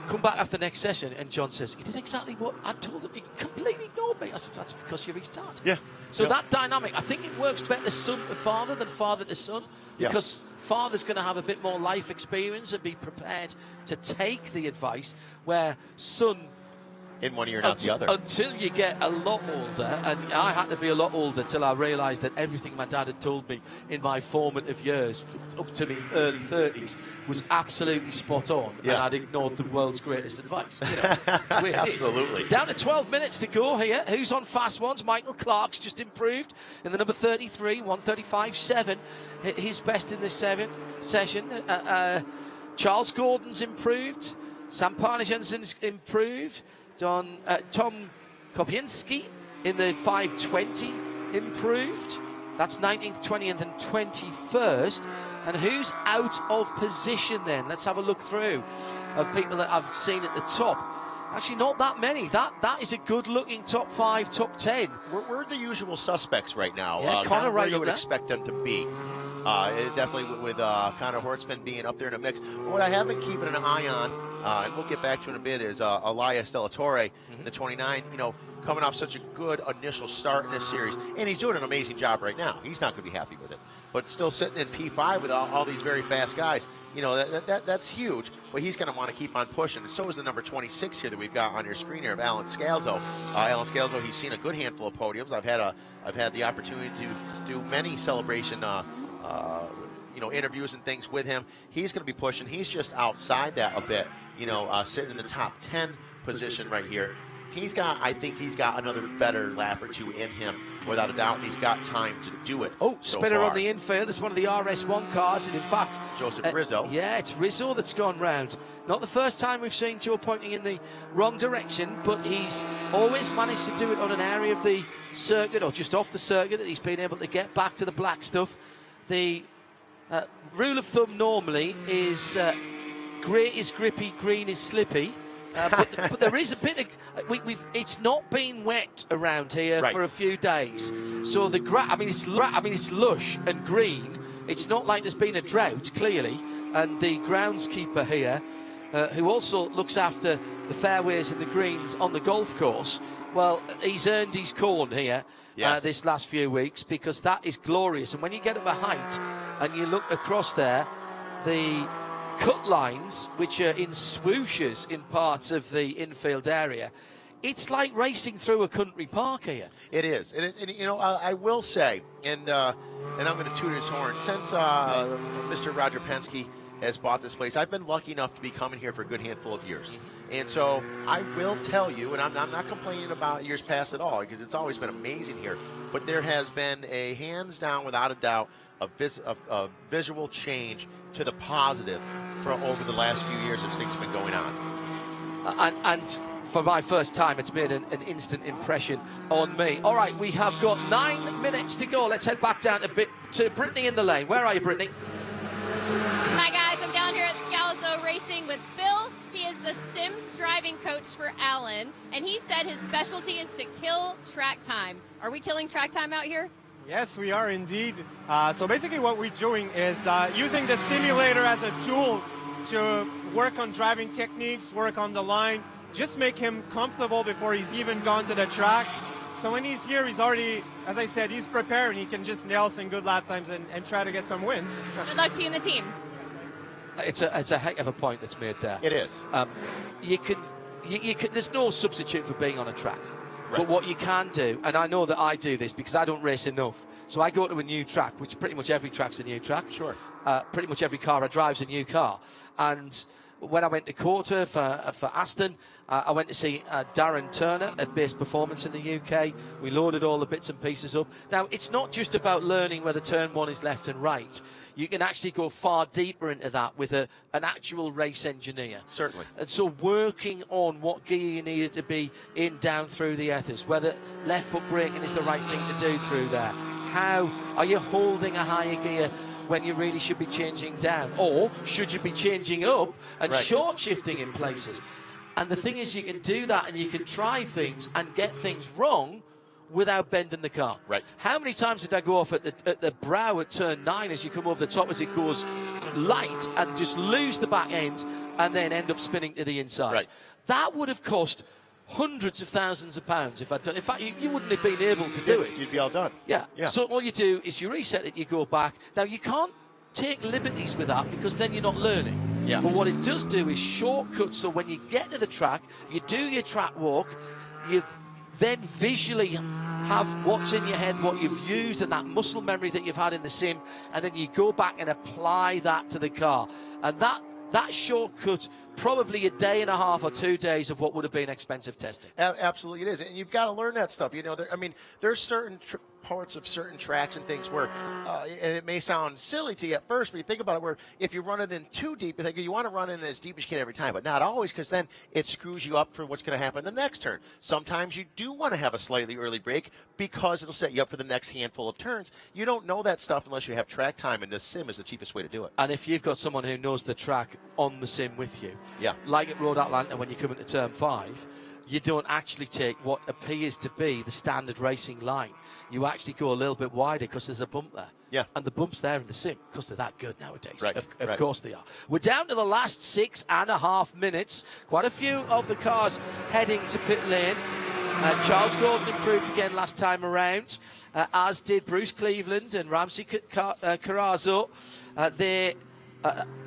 come back after the next session, and John says, he did exactly what I told him. He completely ignored me. I said, that's because you're his dad. Yeah. So that dynamic, I think it works better son to father than father to son, because father's going to have a bit more life experience and be prepared to take the advice, where son, in one ear and out the other. Until you get a lot older, and I had to be a lot older till I realised that everything my dad had told me in my formative years, up to my early 30s, was absolutely spot on, and I'd ignored the world's greatest advice. You know, it's the way it is. Absolutely. Down to 12 minutes to go here. Who's on fast ones? Michael Clark's just improved in the number 33, 135.7. His best in this session. Charles Gordon's improved. Sam Parnijansen's improved. Tom Kopinski in the 520 improved. That's 19th, 20th and 21st. And who's out of position then? Let's have a look through of people that I've seen at the top. Actually, not that many. That is a good-looking top 5, top 10. We're the usual suspects right now. Yeah, Connor right where you up would there. expect them to be. Definitely with Connor Hortzman being up there in the mix. What I have been keeping an eye on, and we'll get back to in a bit, is Elias Delatorre in the 29. You know, coming off such a good initial start in this series, and he's doing an amazing job right now. He's not going to be happy with it, but still sitting in P5 with all these very fast guys. You know, that's huge, but he's going to want to keep on pushing. And so is the number 26 here that we've got on your screen here of Alan Scalzo. Alan Scalzo, he's seen a good handful of podiums. I've had the opportunity to do many celebration interviews and things with him. He's going to be pushing. He's just outside that a bit, sitting in the top 10 position right here. I think he's got another better lap or two in him, without a doubt, and he's got time to do it. Oh, spinner on the infield. It's one of the RS1 cars, and in fact, Joseph Rizzo. Yeah, it's Rizzo that's gone round. Not the first time we've seen Joe pointing in the wrong direction, but he's always managed to do it on an area of the circuit, or just off the circuit, that he's been able to get back to the black stuff. The rule of thumb normally is gray is grippy, green is slippy. But there is a bit of it's not been wet around here for a few days, so the it's lush and green. It's not like there's been a drought, clearly, and the groundskeeper here, who also looks after the fairways and the greens on the golf course, well, he's earned his corn here this last few weeks, because that is glorious. And when you get up a height and you look across there, the cut lines, which are in swooshes in parts of the infield area, it's like racing through a country park here. It is. It is. And, you know, I will say, and I'm going to toot his horn, since Mr. Roger Penske has bought this place, I've been lucky enough to be coming here for a good handful of years. And so I will tell you, and I'm not complaining about years past at all, because it's always been amazing here, but there has been a hands down, without a doubt, a visual change to the positive for over the last few years as things have been going on. And for my first time, it's made an instant impression on me. All right, we have got 9 minutes to go. Let's head back down to Brittany in the lane. Where are you, Brittany? Hi, guys. I'm down here at Scalzo Racing with Phil. He is the Sims driving coach for Alan, and he said his specialty is to kill track time. Are we killing track time out here? Yes, we are indeed. So basically what we're doing is using the simulator as a tool to work on driving techniques, work on the line, just make him comfortable before he's even gone to the track. So when he's here, he's already, as I said, he's prepared, and he can just nail some good lap times and try to get some wins. Good luck to you and the team. It's a heck of a point that's made there. It is. You can. There's no substitute for being on a track. Right. But what you can do, and I know that I do this because I don't race enough, so I go to a new track, which pretty much every track's a new track. Sure. Pretty much every car I drive's a new car. And when I went to Quarter for Aston, I went to see Darren Turner at Base Performance in the UK. We loaded all the bits and pieces up. Now, it's not just about learning whether turn one is left and right. You can actually go far deeper into that with an actual race engineer. Certainly. And so working on what gear you needed to be in down through the ethers, whether left foot braking is the right thing to do through there. How are you holding a higher gear when you really should be changing down? Or should you be changing up and short shifting in places? And the thing is, you can do that and you can try things and get things wrong without bending the car. Right. How many times did I go off at the brow at turn 9 as you come over the top as it goes light and just lose the back end and then end up spinning to the inside? Right. That would have cost hundreds of thousands of pounds if I'd done. In fact, you wouldn't have been able to do it. You'd be all done. Yeah. So all you do is you reset it, you go back. Now, you can't take liberties with that because then you're not learning. Yeah. But what it does do is shortcuts, so when you get to the track, you do your track walk, you've then visually have what's in your head, what you've used, and that muscle memory that you've had in the sim, and then you go back and apply that to the car. And that shortcut, probably a day and a half or 2 days of what would have been expensive testing. Absolutely it is. And you've got to learn that stuff. You know, there's certain parts of certain tracks and things where, and it may sound silly to you at first, but you think about it, where if you run it in too deep, you think you want to run it in as deep as you can every time, but not always, because then it screws you up for what's going to happen in the next turn. Sometimes you do want to have a slightly early break because it'll set you up for the next handful of turns. You don't know that stuff unless you have track time, and the sim is the cheapest way to do it. And if you've got someone who knows the track on the sim with you, like at Road Atlanta when you come into turn 5, you don't actually take what appears to be the standard racing line. You actually go a little bit wider because there's a bump there. Yeah. And the bump's there in the sim because they're that good nowadays. Right. Of course they are. We're down to the last 6.5 minutes. Quite a few of the cars heading to pit lane. Charles Gordon improved again last time around, as did Bruce Cleveland and Ramsey Carrazzo. They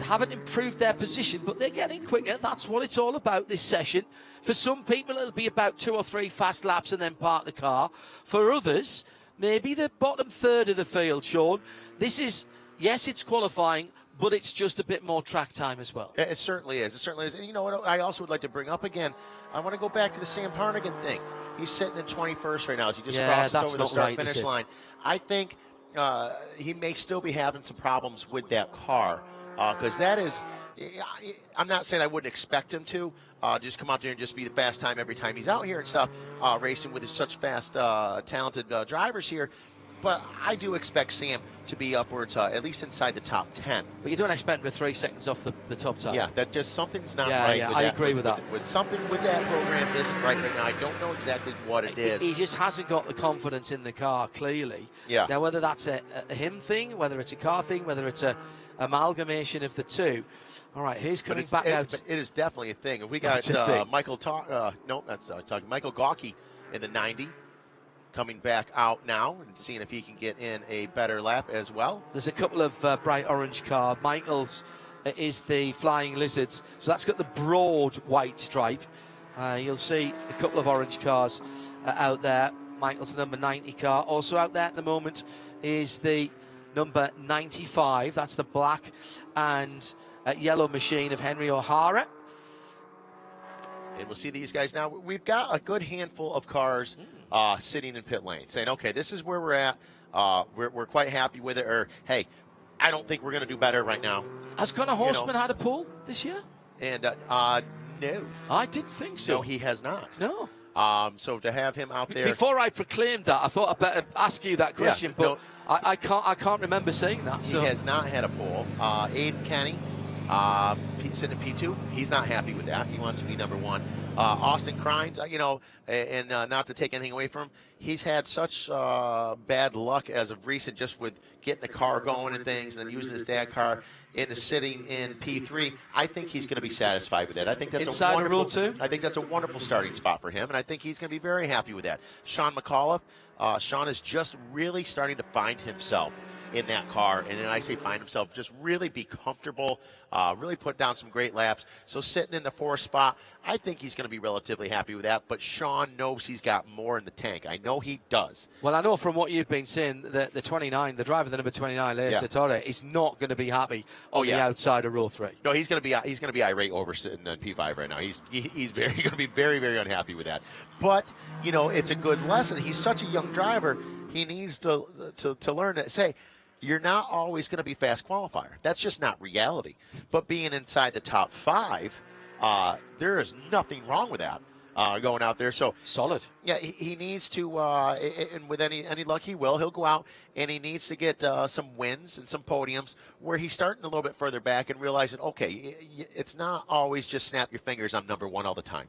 haven't improved their position, but they're getting quicker. That's what it's all about this session. For some people, it'll be about 2 or 3 fast laps and then park the car. For others, maybe the bottom third of the field, Sean. This is, yes, it's qualifying, but it's just a bit more track time as well. It certainly is. It certainly is. And you know what I also would like to bring up again? I want to go back to the Sam Parnigan thing. He's sitting in 21st right now as he just crosses over the start-finish line. I think he may still be having some problems with that car because that is – I'm not saying I wouldn't expect him to just come out there and just be the fast time every time he's out here and stuff, racing with such fast, talented drivers here. but I do expect Sam to be upwards, at least inside the top 10. But you don't expect him 3 seconds off the top time. Yeah, that just something's not Yeah, right. yeah, with I that, agree with that. With something with that program isn't right now. I don't know exactly what it is. He just hasn't got the confidence in the car, clearly. Yeah. Now, whether that's a him thing, whether it's a car thing, whether it's a amalgamation of the two. All right, he's coming back out. But it is definitely a thing. If we got Michael Michael Gawkey in the 90. Coming back out now and seeing if he can get in a better lap as well. There's a couple of bright orange car. Michael's is the Flying Lizards, so that's got the broad white stripe. You'll see a couple of orange cars out there. Michael's number 90 car. Also out there at the moment is the number 95. That's the black and yellow machine of Henry O'Hara. And we'll see these guys now. We've got a good handful of cars sitting in pit lane saying, okay, this is where we're at. We're quite happy with it. Or, hey, I don't think we're going to do better right now. Has Connor Horseman had a pole this year? And no. I didn't think so. No, he has not. No. So to have him out there. Before I proclaimed that, I thought I'd better ask you that question, but no, I can't remember saying that. So. He has not had a pole. Aiden Kenny, sitting in P2. He's not happy with that. He wants to be number 1. Austin Crines, and not to take anything away from him, he's had such bad luck as of recent, just with getting the car going and things, and then using his dad car into sitting in P3. I think he's going to be satisfied with that. I think that's inside a wonderful. Rule 2. I think that's a wonderful starting spot for him, and I think he's going to be very happy with that. Sean McAuliffe, Sean is just really starting to find himself in that car, and then I say find himself, just really be comfortable, really put down some great laps. So sitting in the 4th spot, I think he's going to be relatively happy with that, but Sean knows he's got more in the tank. I know he does. Well, I know from what you've been saying that the 29, the driver, the number 29, Leo Sartori, is not going to be happy on the outside of Rule 3. No, he's going to be irate over sitting on P5 right now. He's very going to be very, very unhappy with that. But, it's a good lesson. He's such a young driver. He needs to learn to say, you're not always going to be fast qualifier. That's just not reality. But being inside the top 5, there is nothing wrong with that. Going out there, so solid. Yeah, he needs to, and with any luck, he will. He'll go out and he needs to get some wins and some podiums where he's starting a little bit further back and realizing, okay, it's not always just snap your fingers, I'm number 1 all the time.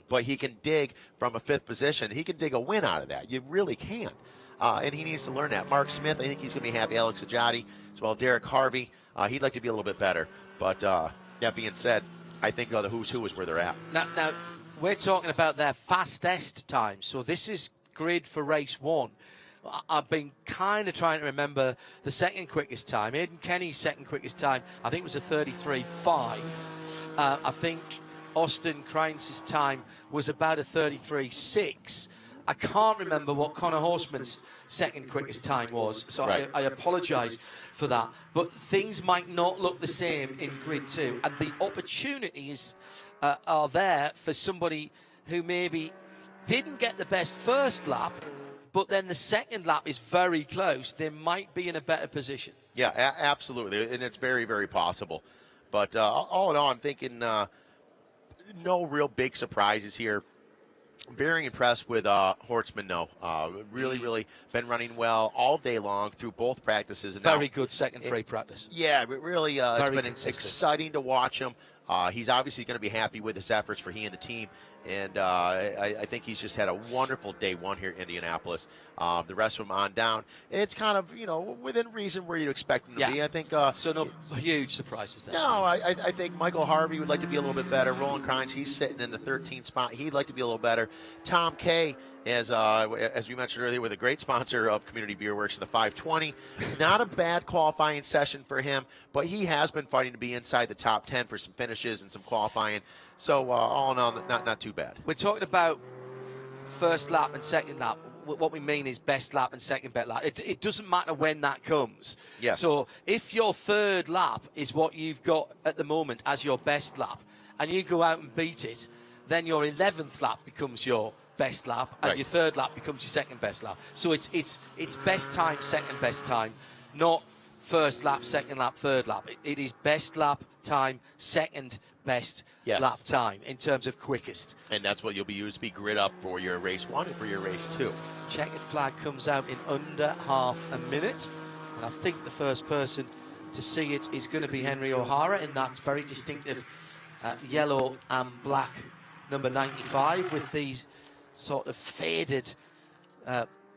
But he can dig from a 5th position. He can dig a win out of that. You really can. And he needs to learn that. Mark Smith, I think he's going to be happy. Alex Ajati as well. Derek Harvey, he'd like to be a little bit better. But that being said, I think the who's who is where they're at. Now, we're talking about their fastest time. So this is grid for race 1. I've been kind of trying to remember the second quickest time. Aiden Kenny's second quickest time, I think, was a 33.5. I think Austin Crines' time was about a 33.6. I can't remember what Connor Horseman's second quickest time was, so right. I apologise for that. But things might not look the same in Grid 2, and the opportunities are there for somebody who maybe didn't get the best first lap, but then the second lap is very close. They might be in a better position. Yeah, absolutely, and it's very, very possible. But all in all, I'm thinking no real big surprises here. Very impressed with Hortzman, though. Really been running well all day long through both practices. And very good second free practice. Yeah, really, it's been consistent. exciting to watch him. He's obviously going to be happy with his efforts for he and the team. And I think he's just had a wonderful day 1 here in Indianapolis. The rest of them on down. It's kind of, within reason where you'd expect him to be. I think. So no huge surprises there. No, I think Michael Harvey would like to be a little bit better. Roland Crines, he's sitting in the 13th spot. He'd like to be a little better. Tom Kay, as we mentioned earlier, with a great sponsor of Community Beer Works in the 520. Not a bad qualifying session for him, but he has been fighting to be inside the top 10 for some finishes and some qualifying. So all in all, not too bad. We're talking about first lap and second lap. What we mean is best lap and second best lap. It doesn't matter when that comes. Yes. So if your third lap is what you've got at the moment as your best lap, and you go out and beat it, then your 11th lap becomes your best lap, and your third lap becomes your second best lap. So it's best time, second best time, not first lap, second lap, third lap. It is best lap time, second best lap time in terms of quickest. And that's what you'll be used to be grid up for your race 1 and for your race 2. Checkered flag comes out in under half a minute. And I think the first person to see it is going to be Henry O'Hara in that very distinctive yellow and black number 95 with these sort of faded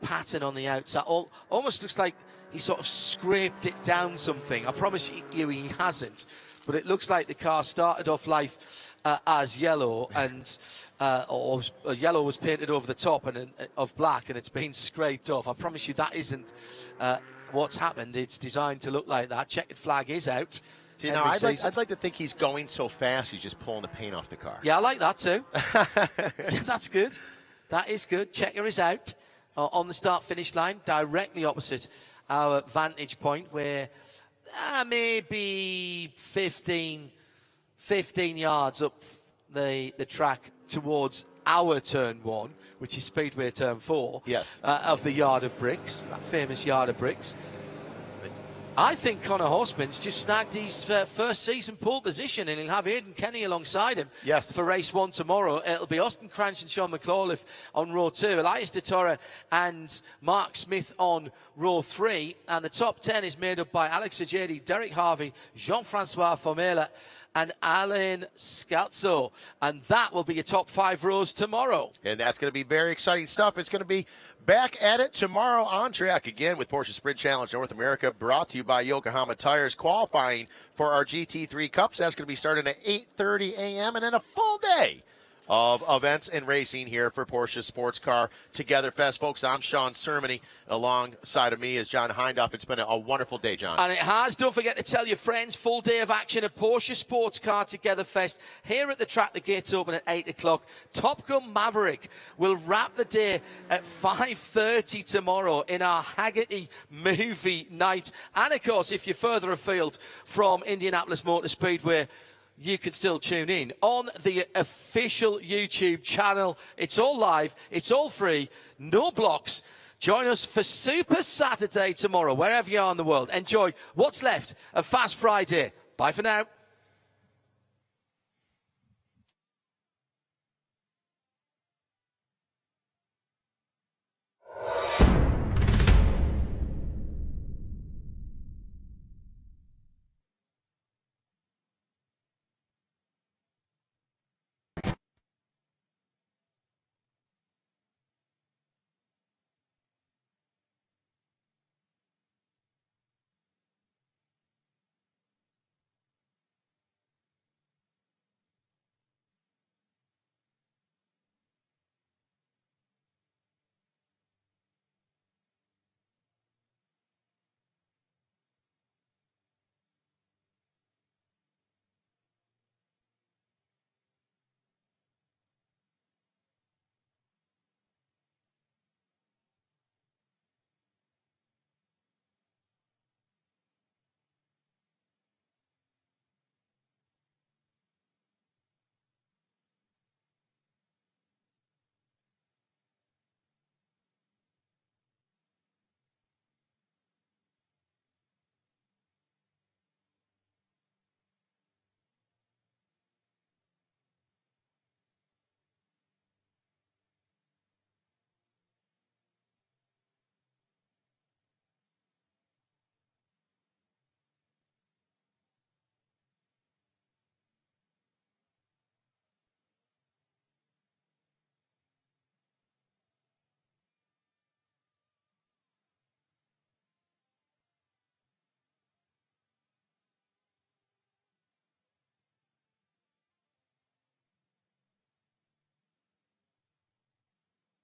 pattern on the outside. Almost looks like he sort of scraped it down something. I promise you he hasn't. But it looks like the car started off life as yellow, and yellow was painted over the top and of black, and it's been scraped off. I promise you that isn't what's happened. It's designed to look like that. Checkered flag is out. See, now I'd like to think he's going so fast he's just pulling the paint off the car. Yeah, I like that too. Yeah, that's good. That is good. Checker is out on the start-finish line, directly opposite our vantage point, where maybe 15 yards up the track towards our turn 1, which is Speedway turn 4, of the yard of bricks, that famous yard of bricks. I think Connor Horseman's just snagged his first season pole position, and he'll have Aidan Kenny alongside him for race 1 tomorrow. It'll be Austin Cranch and Sean McAuliffe on row 2, Elias DeTora and Mark Smith on row 3, and the top 10 is made up by Alex Ajedi, Derek Harvey, Jean-Francois Formela and Alain Scalzo, and that will be your top 5 rows tomorrow. And that's going to be very exciting stuff. It's going to be back at it tomorrow on track again with Porsche Sprint Challenge North America, brought to you by Yokohama Tires. Qualifying for our GT3 Cups, that's going to be starting at 8:30 a.m. and then a full day of events and racing here for Porsche Sports Car Together Fest. Folks, I'm Sean Sermony. Alongside of me is John Hindhoff. It's been a wonderful day, John. And it has. Don't forget to tell your friends, full day of action at Porsche Sports Car Together Fest here at the track. The gates open at 8 o'clock. Top Gun Maverick will wrap the day at 5:30 tomorrow in our Hagerty movie night. And, of course, if you're further afield from Indianapolis Motor Speedway, you can still tune in on the official YouTube channel. It's all live. It's all free. No blocks. Join us for Super Saturday tomorrow, wherever you are in the world. Enjoy what's left of Fast Friday. Bye for now.